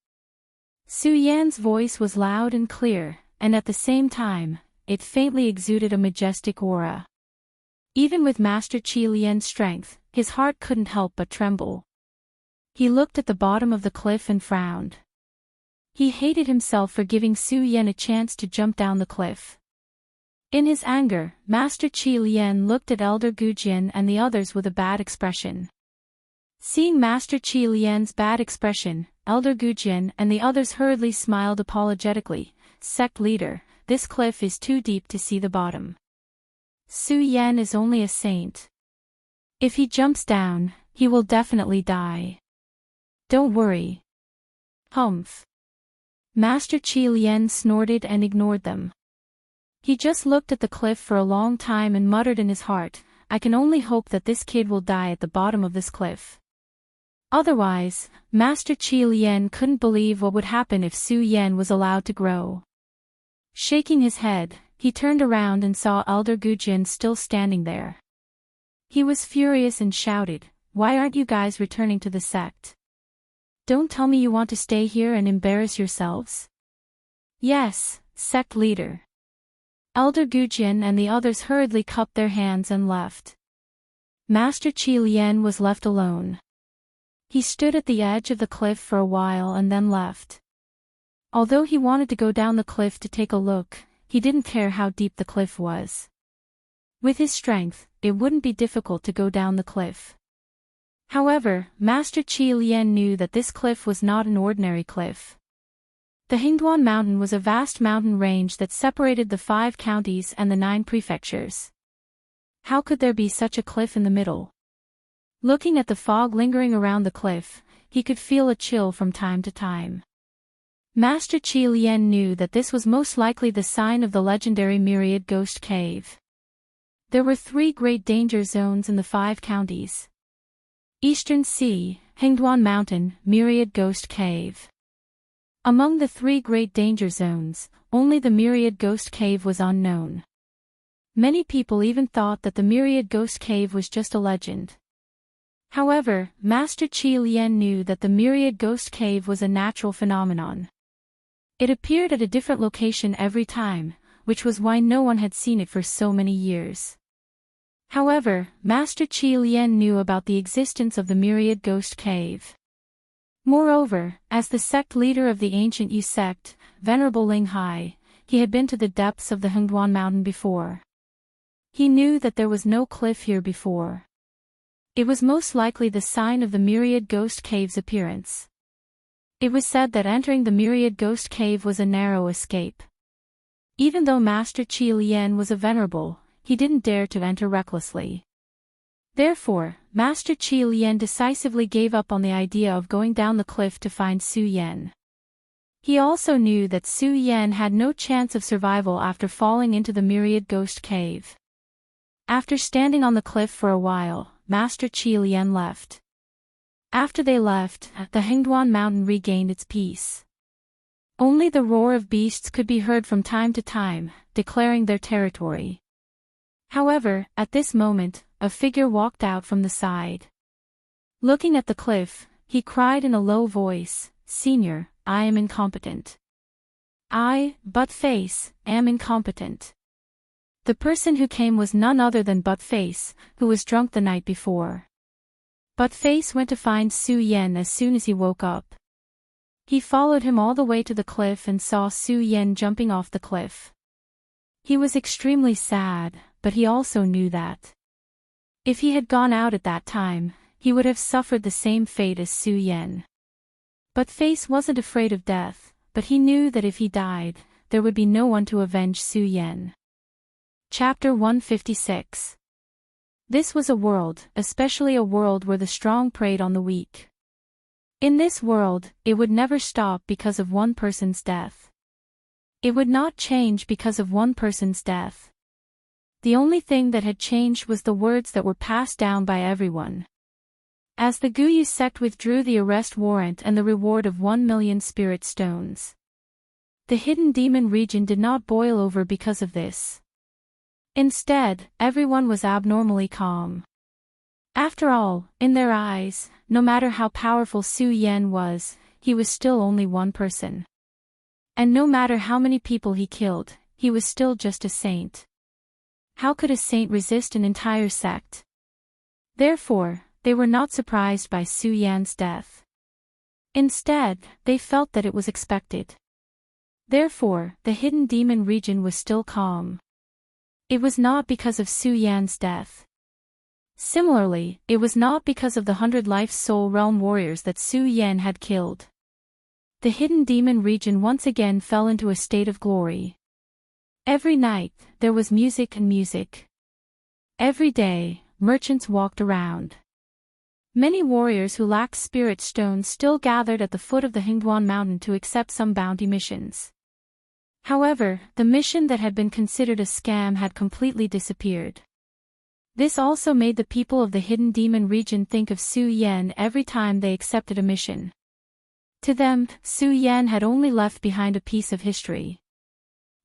Su Yan's voice was loud and clear, and at the same time, it faintly exuded a majestic aura. Even with Master Qi Lian's strength, his heart couldn't help but tremble. He looked at the bottom of the cliff and frowned. He hated himself for giving Su Yan a chance to jump down the cliff. In his anger, Master Qi Lian looked at Elder Gujian and the others with a bad expression. Seeing Master Qi Lian's bad expression, Elder Gujian and the others hurriedly smiled apologetically. "Sect leader, this cliff is too deep to see the bottom. Su Yan is only a saint. If he jumps down, he will definitely die. Don't worry." Humph. Master Qi Lian snorted and ignored them. He just looked at the cliff for a long time and muttered in his heart, "I can only hope that this kid will die at the bottom of this cliff." Otherwise, Master Qi Lian couldn't believe what would happen if Su Yan was allowed to grow. Shaking his head, he turned around and saw Elder Gujian still standing there. He was furious and shouted, "Why aren't you guys returning to the sect? Don't tell me you want to stay here and embarrass yourselves." "Yes, sect leader." Elder Gujian and the others hurriedly cupped their hands and left. Master Qi Lian was left alone. He stood at the edge of the cliff for a while and then left. Although he wanted to go down the cliff to take a look, he didn't care how deep the cliff was. With his strength, it wouldn't be difficult to go down the cliff. However, Master Qi Lian knew that this cliff was not an ordinary cliff. The Hingduan Mountain was a vast mountain range that separated the 5 counties and the 9 prefectures. How could there be such a cliff in the middle? Looking at the fog lingering around the cliff, he could feel a chill from time to time. Master Qi Lian knew that this was most likely the sign of the legendary Myriad Ghost Cave. There were 3 great danger zones in the 5 counties. Eastern Sea, Hingduan Mountain, Myriad Ghost Cave. Among the 3 great danger zones, only the Myriad Ghost Cave was unknown. Many people even thought that the Myriad Ghost Cave was just a legend. However, Master Qi Lian knew that the Myriad Ghost Cave was a natural phenomenon. It appeared at a different location every time, which was why no one had seen it for so many years. However, Master Qi Lian knew about the existence of the Myriad Ghost Cave. Moreover, as the sect leader of the ancient Yu sect, Venerable Ling Hai, he had been to the depths of the Hengduan Mountain before. He knew that there was no cliff here before. It was most likely the sign of the Myriad Ghost Cave's appearance. It was said that entering the Myriad Ghost Cave was a narrow escape. Even though Master Qi Lian was a venerable, he didn't dare to enter recklessly. Therefore, Master Qi Lian decisively gave up on the idea of going down the cliff to find Su Yan. He also knew that Su Yan had no chance of survival after falling into the Myriad Ghost Cave. After standing on the cliff for a while, Master Qi Lian left. After they left, the Hengduan Mountain regained its peace. Only the roar of beasts could be heard from time to time, declaring their territory. However, at this moment, a figure walked out from the side. Looking at the cliff, he cried in a low voice, "Senior, I am incompetent. I, Buttface, am incompetent." The person who came was none other than Buttface, who was drunk the night before. Buttface went to find Su Yen as soon as he woke up. He followed him all the way to the cliff and saw Su Yen jumping off the cliff. He was extremely sad, but he also knew that if he had gone out at that time, he would have suffered the same fate as Su Yen. Buttface wasn't afraid of death, but he knew that if he died, there would be no one to avenge Su Yen. Chapter 156. This was a world, especially a world where the strong preyed on the weak. In this world, it would never stop because of one person's death. It would not change because of one person's death. The only thing that had changed was the words that were passed down by everyone. As the Guyu sect withdrew the arrest warrant and the reward of 1,000,000 spirit stones, the hidden demon region did not boil over because of this. Instead, everyone was abnormally calm. After all, in their eyes, no matter how powerful Su Yen was, he was still only one person. And no matter how many people he killed, he was still just a saint. How could a saint resist an entire sect? Therefore, they were not surprised by Su Yan's death. Instead, they felt that it was expected. Therefore, the hidden demon region was still calm. It was not because of Su Yan's death. Similarly, it was not because of the 100 Life Soul Realm warriors that Su Yen had killed. The hidden demon region once again fell into a state of glory. Every night, there was music and music. Every day, merchants walked around. Many warriors who lacked spirit stones still gathered at the foot of the Hingduan mountain to accept some bounty missions. However, the mission that had been considered a scam had completely disappeared. This also made the people of the hidden demon region think of Su Yen every time they accepted a mission. To them, Su Yen had only left behind a piece of history.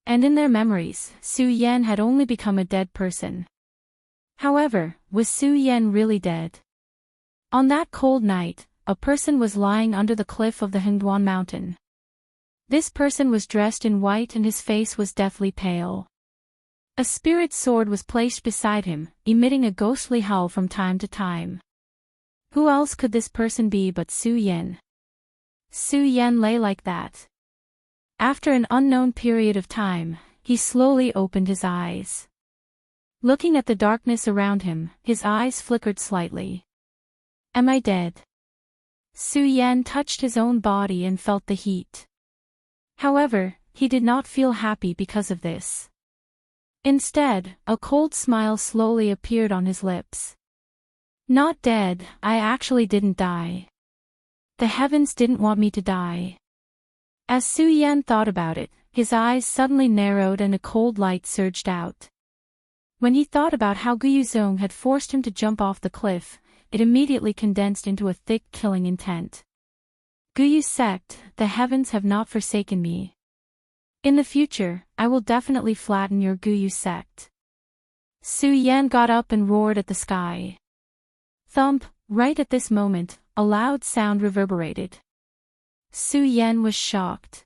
And in their memories, Su Yen had only become a dead person. However, was Su Yen really dead? On that cold night, a person was lying under the cliff of the Hingduan mountain. This person was dressed in white and his face was deathly pale. A spirit sword was placed beside him, emitting a ghostly howl from time to time. Who else could this person be but Su Yen? Su Yen lay like that. After an unknown period of time, he slowly opened his eyes. Looking at the darkness around him, his eyes flickered slightly. Am I dead? Su Yen touched his own body and felt the heat. However, he did not feel happy because of this. Instead, a cold smile slowly appeared on his lips. Not dead, I actually didn't die. The heavens didn't want me to die. As Su Yen thought about it, his eyes suddenly narrowed and a cold light surged out. When he thought about how Guyuzong had forced him to jump off the cliff, it immediately condensed into a thick killing intent. Guyu sect, the heavens have not forsaken me. In the future, I will definitely flatten your Guyu sect. Su Yen got up and roared at the sky. Thump, right at this moment, a loud sound reverberated. Su Yen was shocked.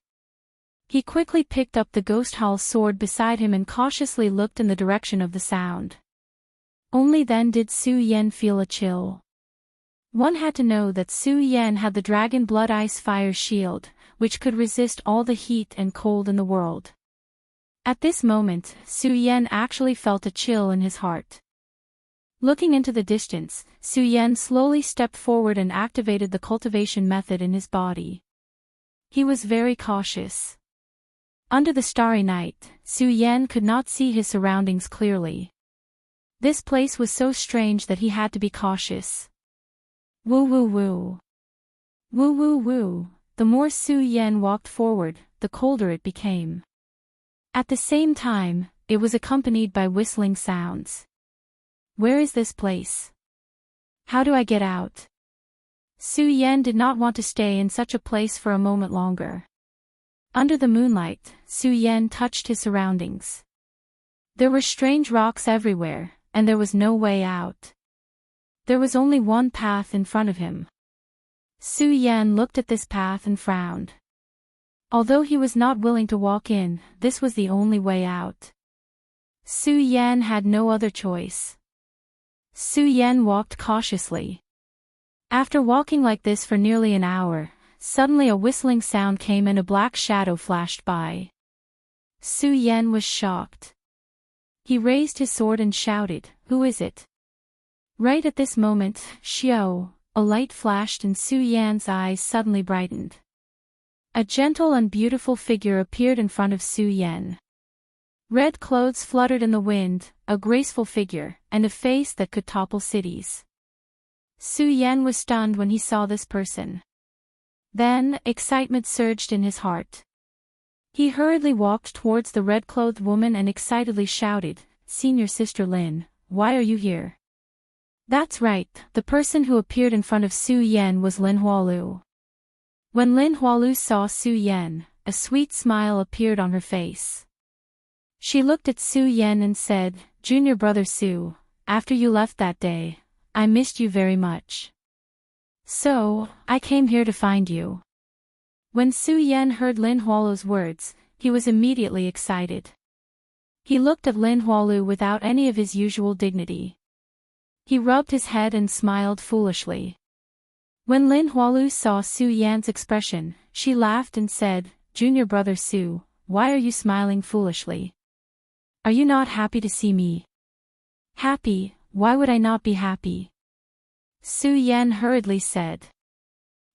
He quickly picked up the ghost hall sword beside him and cautiously looked in the direction of the sound. Only then did Su Yen feel a chill. One had to know that Su Yen had the Dragon Blood Ice Fire Shield, which could resist all the heat and cold in the world. At this moment, Su Yen actually felt a chill in his heart. Looking into the distance, Su Yen slowly stepped forward and activated the cultivation method in his body. He was very cautious. Under the starry night, Su Yen could not see his surroundings clearly. This place was so strange that he had to be cautious. Woo woo woo. Woo woo woo. The more Su Yen walked forward, the colder it became. At the same time, it was accompanied by whistling sounds. Where is this place? How do I get out? Su Yen did not want to stay in such a place for a moment longer. Under the moonlight, Su Yen touched his surroundings. There were strange rocks everywhere, and there was no way out. There was only one path in front of him. Su Yan looked at this path and frowned. Although he was not willing to walk in, this was the only way out. Su Yan had no other choice. Su Yan walked cautiously. After walking like this for nearly an hour, suddenly a whistling sound came and a black shadow flashed by. Su Yan was shocked. He raised his sword and shouted, "Who is it?" Right at this moment, Xiao, a light flashed and Su Yan's eyes suddenly brightened. A gentle and beautiful figure appeared in front of Su Yan. Red clothes fluttered in the wind, a graceful figure, and a face that could topple cities. Su Yan was stunned when he saw this person. Then, excitement surged in his heart. He hurriedly walked towards the red-clothed woman and excitedly shouted, "Senior Sister Lin, why are you here?" That's right, the person who appeared in front of Su Yan was Lin Hualu. When Lin Hualu saw Su Yan, a sweet smile appeared on her face. She looked at Su Yan and said, "Junior brother Su, after you left that day, I missed you very much. So, I came here to find you." When Su Yan heard Lin Hualu's words, he was immediately excited. He looked at Lin Hualu without any of his usual dignity. He rubbed his head and smiled foolishly. When Lin Hualu saw Su Yan's expression, she laughed and said, "Junior brother Su, why are you smiling foolishly? Are you not happy to see me?" "Happy, why would I not be happy?" Su Yan hurriedly said.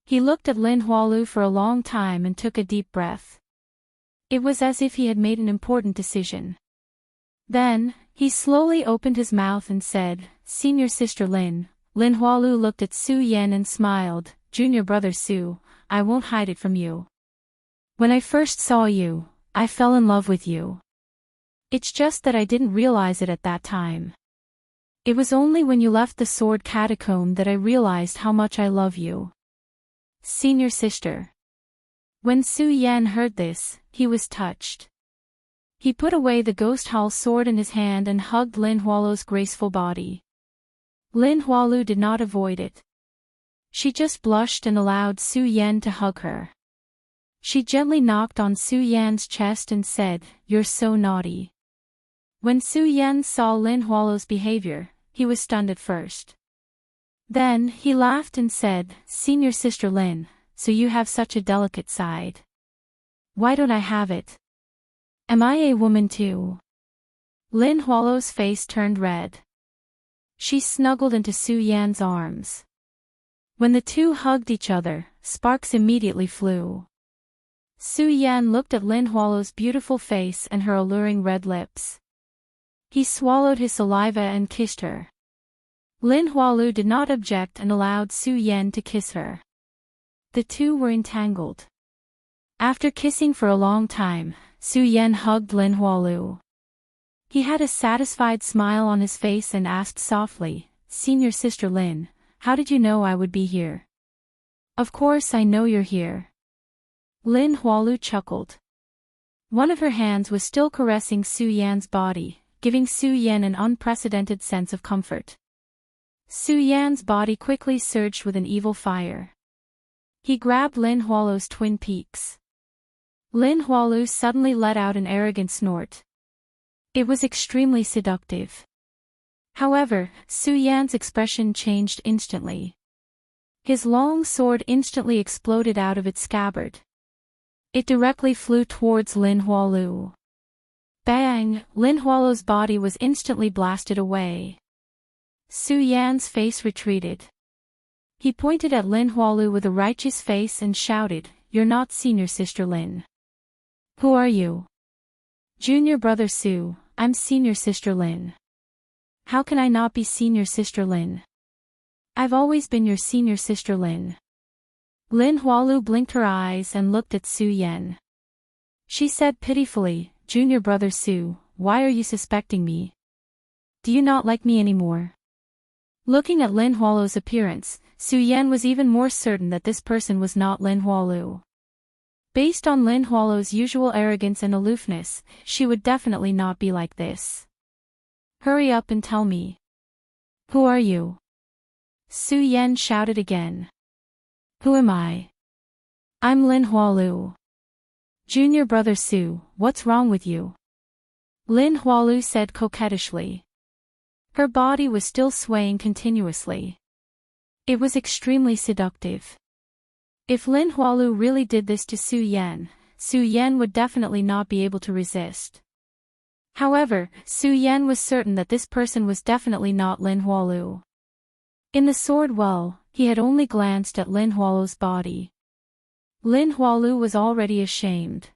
He looked at Lin Hualu for a long time and took a deep breath. It was as if he had made an important decision. Then, he slowly opened his mouth and said, "Senior Sister Lin." Lin Hualu looked at Su Yan and smiled, "Junior brother Su, I won't hide it from you. When I first saw you, I fell in love with you. It's just that I didn't realize it at that time. It was only when you left the sword catacomb that I realized how much I love you. Senior Sister." When Su Yan heard this, he was touched. He put away the ghost hall sword in his hand and hugged Lin Hualu's graceful body. Lin Hualu did not avoid it. She just blushed and allowed Su Yan to hug her. She gently knocked on Su Yan's chest and said, "You're so naughty." When Su Yan saw Lin Hualu's behavior, he was stunned at first. Then, he laughed and said, "Senior Sister Lin, so you have such a delicate side. Why don't I have it? Am I a woman too?" Lin Hualu's face turned red. She snuggled into Su Yan's arms. When the two hugged each other, sparks immediately flew. Su Yan looked at Lin Hualu's beautiful face and her alluring red lips. He swallowed his saliva and kissed her. Lin Hualu did not object and allowed Su Yan to kiss her. The two were entangled. After kissing for a long time, Su Yan hugged Lin Hualu. He had a satisfied smile on his face and asked softly, "Senior Sister Lin, how did you know I would be here?" "Of course I know you're here." Lin Hualu chuckled. One of her hands was still caressing Su Yan's body, giving Su Yan an unprecedented sense of comfort. Su Yan's body quickly surged with an evil fire. He grabbed Lin Hualu's twin peaks. Lin Hualu suddenly let out an arrogant snort. It was extremely seductive. However, Su Yan's expression changed instantly. His long sword instantly exploded out of its scabbard. It directly flew towards Lin Hualu. Bang! Lin Hualu's body was instantly blasted away. Su Yan's face retreated. He pointed at Lin Hualu with a righteous face and shouted, "You're not Senior Sister Lin. Who are you?" "Junior brother Su, I'm Senior Sister Lin." "How can I not be Senior Sister Lin? I've always been your Senior Sister Lin." Lin Hualu blinked her eyes and looked at Su Yan. She said pitifully, "Junior brother Su, why are you suspecting me? Do you not like me anymore?" Looking at Lin Hualu's appearance, Su Yan was even more certain that this person was not Lin Hualu. Based on Lin Hualu's usual arrogance and aloofness, she would definitely not be like this. "Hurry up and tell me. Who are you?" Su Yan shouted again. Who am I? I'm Lin Hualu. Junior brother Su, what's wrong with you? Lin Hualu said coquettishly. Her body was still swaying continuously. It was extremely seductive. If Lin Hualu really did this to Su Yan would definitely not be able to resist. However, Su Yan was certain that this person was definitely not Lin Hualu. In the sword well, he had only glanced at Lin Hualu's body. Lin Hualu was already ashamed.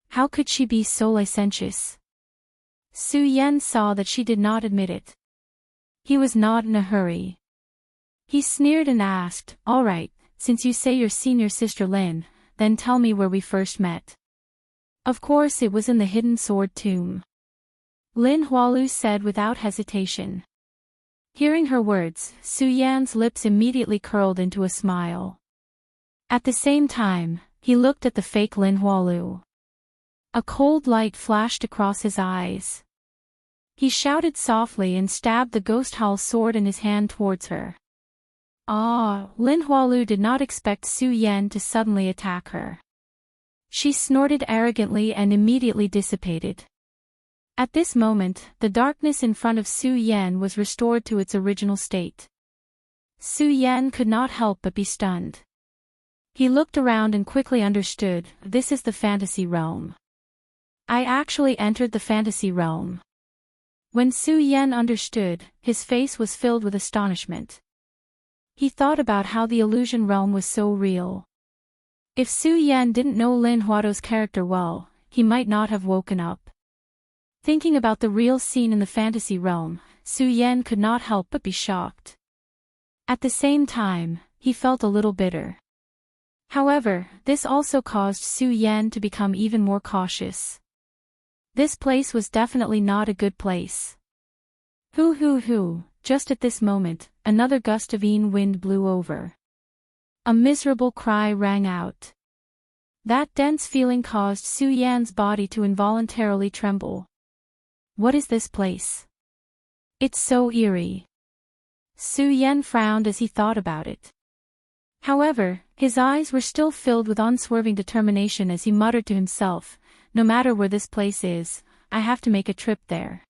How could she be so licentious? Su Yan saw that she did not admit it. He was not in a hurry. He sneered and asked, "All right, since you say you're senior sister Lin, then tell me where we first met." Of course it was in the hidden sword tomb. Lin Hualu said without hesitation. Hearing her words, Su Yan's lips immediately curled into a smile. At the same time, he looked at the fake Lin Hualu. A cold light flashed across his eyes. He shouted softly and stabbed the ghost howl sword in his hand towards her. Lin Hualu did not expect Su Yan to suddenly attack her. She snorted arrogantly and immediately dissipated. At this moment, the darkness in front of Su Yan was restored to its original state. Su Yan could not help but be stunned. He looked around and quickly understood, this is the fantasy realm. I actually entered the fantasy realm. When Su Yan understood, his face was filled with astonishment. He thought about how the illusion realm was so real. If Su Yan didn't know Lin Hualu's character well, he might not have woken up. Thinking about the real scene in the fantasy realm, Su Yan could not help but be shocked. At the same time, he felt a little bitter. However, this also caused Su Yan to become even more cautious. This place was definitely not a good place. Hoo. Just at this moment, another gust of wind blew over. A miserable cry rang out. That dense feeling caused Su Yan's body to involuntarily tremble. What is this place? It's so eerie. Su Yan frowned as he thought about it. However, his eyes were still filled with unswerving determination as he muttered to himself, no matter where this place is, I have to make a trip there.